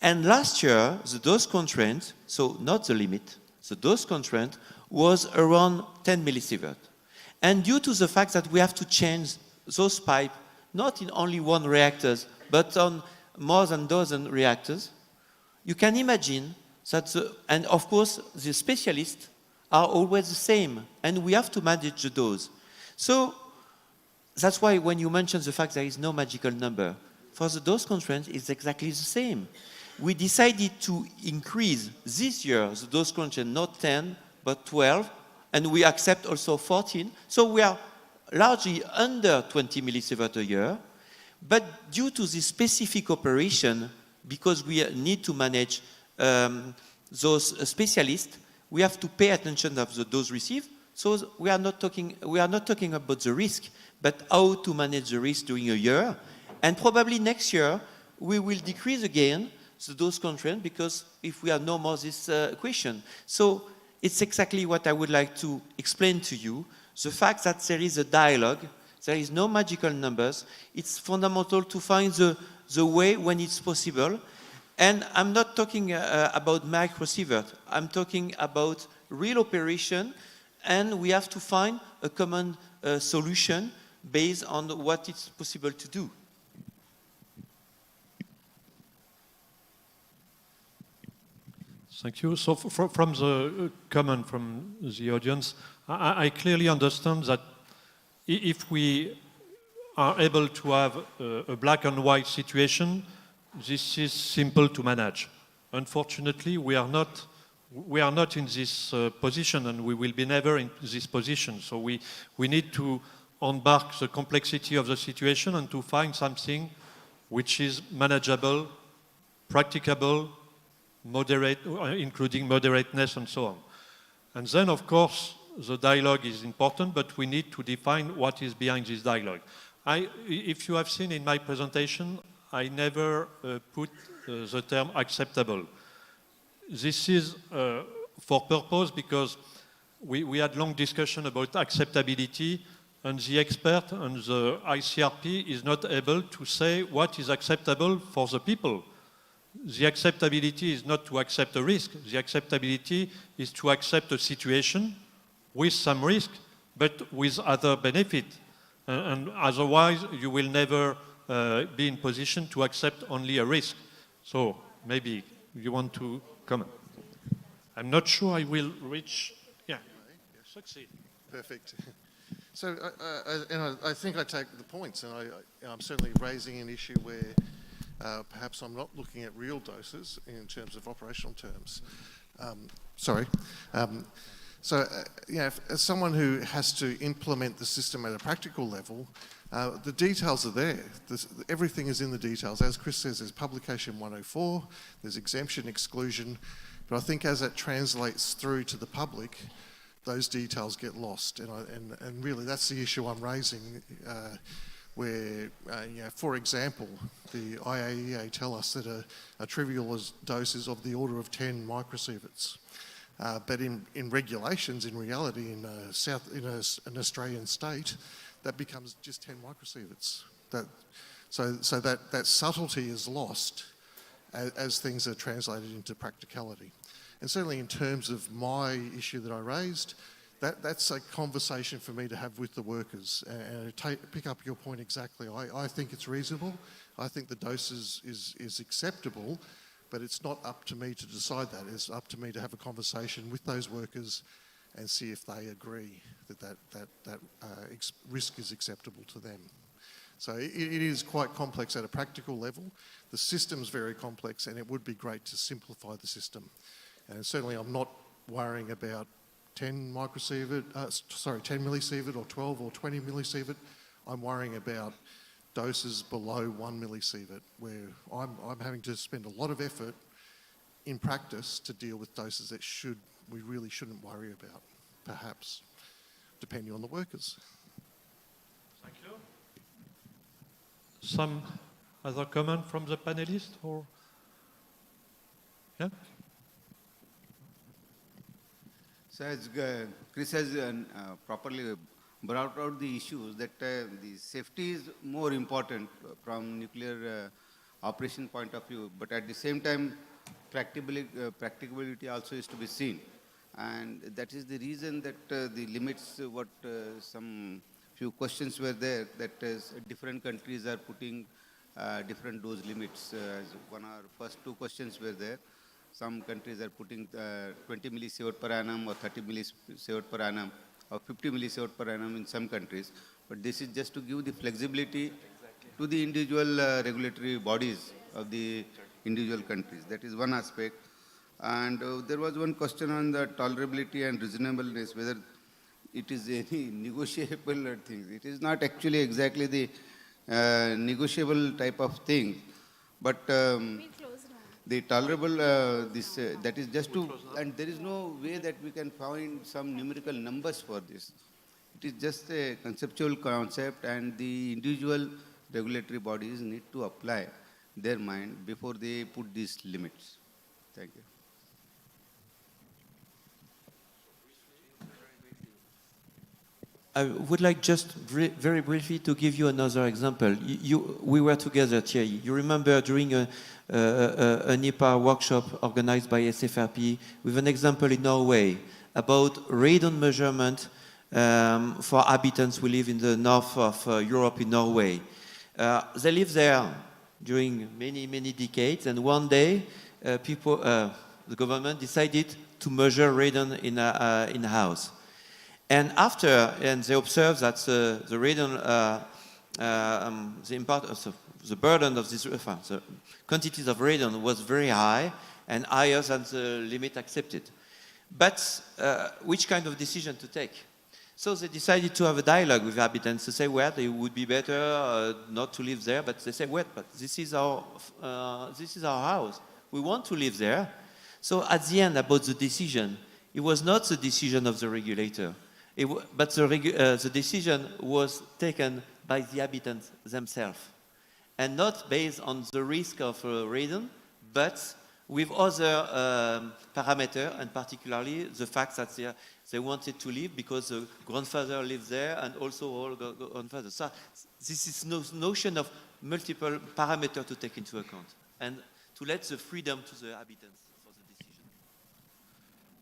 And last year, the dose constraint, so not the limit, the dose constraint was around 10 millisievert. And due to the fact that we have to change those pipes, not in only one reactors, but on more than a dozen reactors, you can imagine that, and of course, the specialists are always the same, and we have to manage the dose. So that's why when you mention the fact there is no magical number, for the dose constraint, it's exactly the same. We decided to increase this year the dose constraint, not 10, but 12, and we accept also 14. So we are largely under 20 millisievert a year, but due to this specific operation, because we need to manage those specialists, we have to pay attention to the dose received. So we are not talking about the risk, but how to manage the risk during a year. And probably next year, we will decrease again the dose constraint because if we have no more this equation. So it's exactly what I would like to explain to you. The fact that there is a dialogue, there is no magical numbers, it's fundamental to find the way when it's possible. And I'm not talking about microsievert, I'm talking about real operation, and we have to find a common solution based on what it's possible to do. Thank you. So from the comment from the audience, I clearly understand that if we are able to have a black and white situation, this is simple to manage. Unfortunately, we are not in this position, and we will be never in this position. So we need to embark the complexity of the situation and to find something which is manageable, practicable, moderate, including moderateness and so on. And then, of course, the dialogue is important, but we need to define what is behind this dialogue. If you have seen in my presentation, I never put the term acceptable. This is for purpose because we had long discussion about acceptability, and the expert and the ICRP is not able to say what is acceptable for the people. The acceptability is not to accept a risk. The acceptability is to accept a situation with some risk, but with other benefit. And otherwise, you will never be in position to accept only a risk. So maybe you want to comment. I'm not sure I will reach, succeed. Perfect. So I think I take the points, and I'm certainly raising an issue where perhaps I'm not looking at real doses in terms of operational terms. As someone who has to implement the system at a practical level, the details are there. Everything is in the details. As Chris says, there's publication 104, there's exemption, exclusion, but I think as it translates through to the public, those details get lost. And really that's the issue I'm raising, where, for example, the IAEA tell us that a trivial dose is of the order of 10 microsieverts. But in regulations, in reality, in an Australian state, that becomes just 10 microsieverts. So that subtlety is lost as things are translated into practicality. And certainly in terms of my issue that I raised, that's a conversation for me to have with the workers and pick up your point exactly. I think it's reasonable. I think the dose is acceptable, but it's not up to me to decide that. It's up to me to have a conversation with those workers and see if they agree that risk is acceptable to them. So it is quite complex at a practical level. The system's very complex, and it would be great to simplify the system. And certainly I'm not worrying about 10 millisievert or 12 or 20 millisievert. I'm worrying about doses below 1 millisievert, where I'm having to spend a lot of effort in practice to deal with doses that we really shouldn't worry about, perhaps, depending on the workers. Thank you. Some other comment from the panelists, or? Yeah? So as Chris has properly brought out the issues that the safety is more important from nuclear operation point of view, but at the same time practicability also is to be seen, and that is the reason that the limits what some few questions were there, that different countries are putting different dose limits. As one of our first two questions were there. Some countries are putting 20 millisievert per annum or 30 millisievert per annum or 50 millisievert per annum in some countries. But this is just to give the flexibility to the individual regulatory bodies of the individual countries. That is one aspect. And there was one question on the tolerability and reasonableness, whether it is any negotiable thing. It is not actually exactly the negotiable type of thing, but the tolerable, that is just to, and there is no way that we can find some numerical numbers for this. It is just a conceptual concept, and the individual regulatory bodies need to apply their mind before they put these limits. Thank you. I would like just very briefly to give you another example. We were together, Thierry. You remember during a NEPA workshop organized by ICRP with an example in Norway about radon measurement for habitants who live in the north of Europe in Norway. They live there during many decades, and one day the government decided to measure radon in a house. And they observed that the radon, the burden of this, the quantities of radon was very high and higher than the limit accepted. But which kind of decision to take? So they decided to have a dialogue with habitants to say, well, it would be better not to live there, but they say, well, but this is our house. We want to live there. So at the end, about the decision, it was not the decision of the regulator. But the decision was taken by the habitants themselves, and not based on the risk of radon, but with other parameters, and particularly the fact that they wanted to live because the grandfather lived there, and also all grandfathers. So this is no notion of multiple parameters to take into account, and to let the freedom to the habitants for the decision.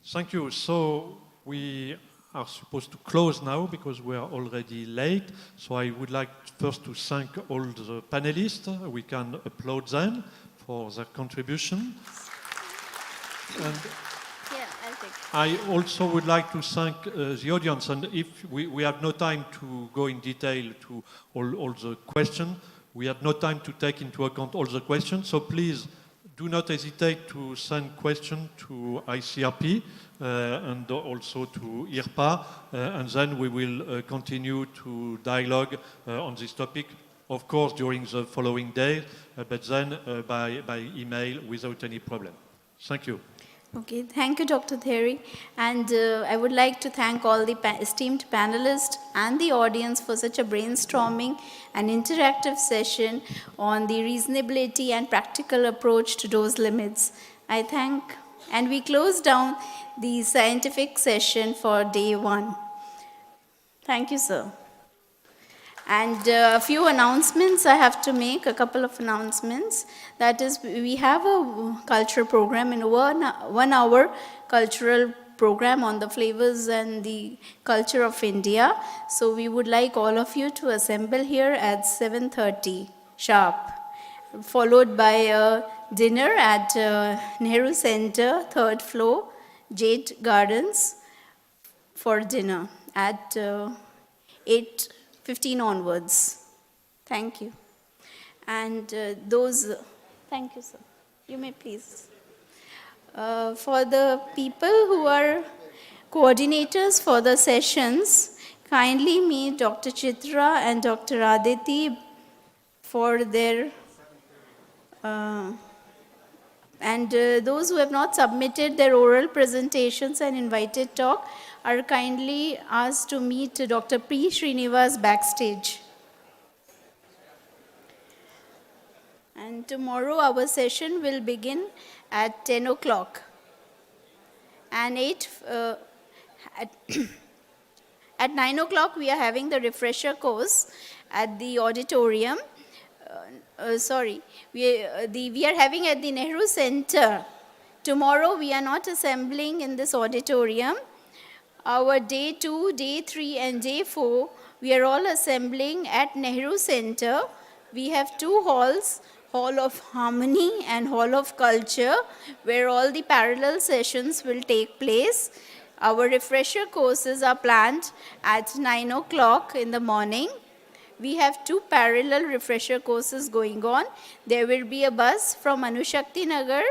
Thank you. So we are supposed to close now because we are already late. So I would like first to thank all the panelists. We can applaud them for their contribution. And I also would like to thank the audience. And if we had no time to go in detail to all the questions, we had no time to take into account all the questions. So please do not hesitate to send questions to ICRP and also to IRPA, and then we will continue to dialogue on this topic, of course, during the following days, but then by email without any problem. Thank you. Okay, thank you, Dr. Thierry. And I would like to thank all the esteemed panelists and the audience for such a brainstorming and interactive session on the reasonability and practical approach to dose limits. I thank, and we close down the scientific session for day 1. Thank you, sir. And a few announcements I have to make, a couple of announcements. That is, we have a culture program in 1 hour cultural program on the flavors and the culture of India. So we would like all of you to assemble here at 7:30 sharp, followed by a dinner at Nehru Center, 3rd floor, Jade Gardens, for dinner at 8:15 onwards. Thank you. And thank you, sir. You may please. For the people who are coordinators for the sessions, kindly meet Dr. Chitra and Dr. Aditi for their and those who have not submitted their oral presentations and invited talk are kindly asked to meet Dr. P. Srinivas backstage. And tomorrow our session will begin at 10 o'clock. And at 9 o'clock we are having the refresher course at the auditorium. We are having at the Nehru Center. Tomorrow we are not assembling in this auditorium. Our day 2, day 3 and day 4, we are all assembling at Nehru Center. We have 2 halls, Hall of Harmony and Hall of Culture, where all the parallel sessions will take place. Our refresher courses are planned at 9 o'clock in the morning. We have 2 parallel refresher courses going on. There will be a bus from Anushakti Nagar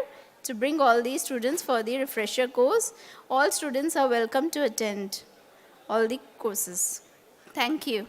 to bring all these students for the refresher course. All students are welcome to attend all the courses. Thank you.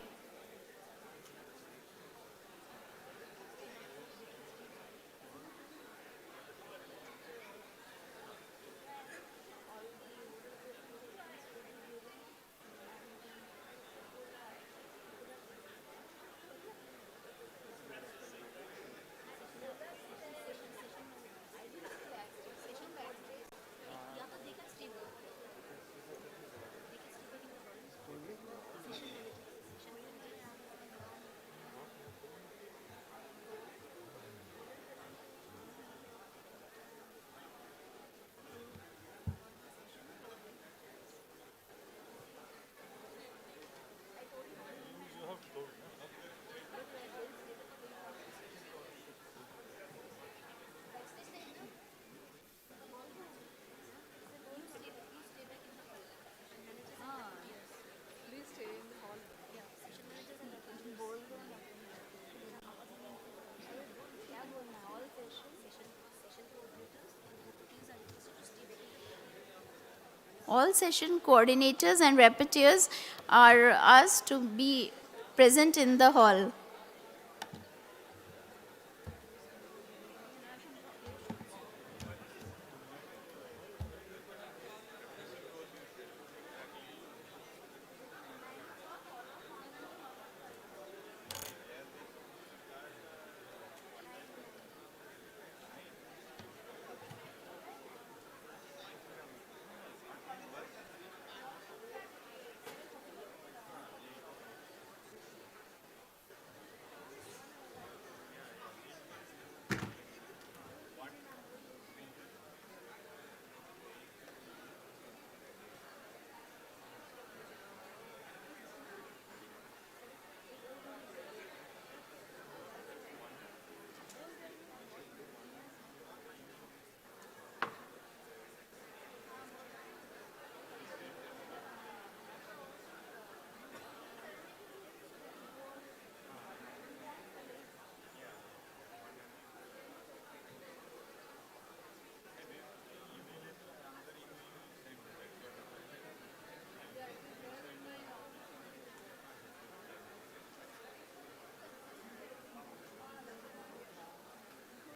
All session coordinators and repetitors are asked to be present in the hall.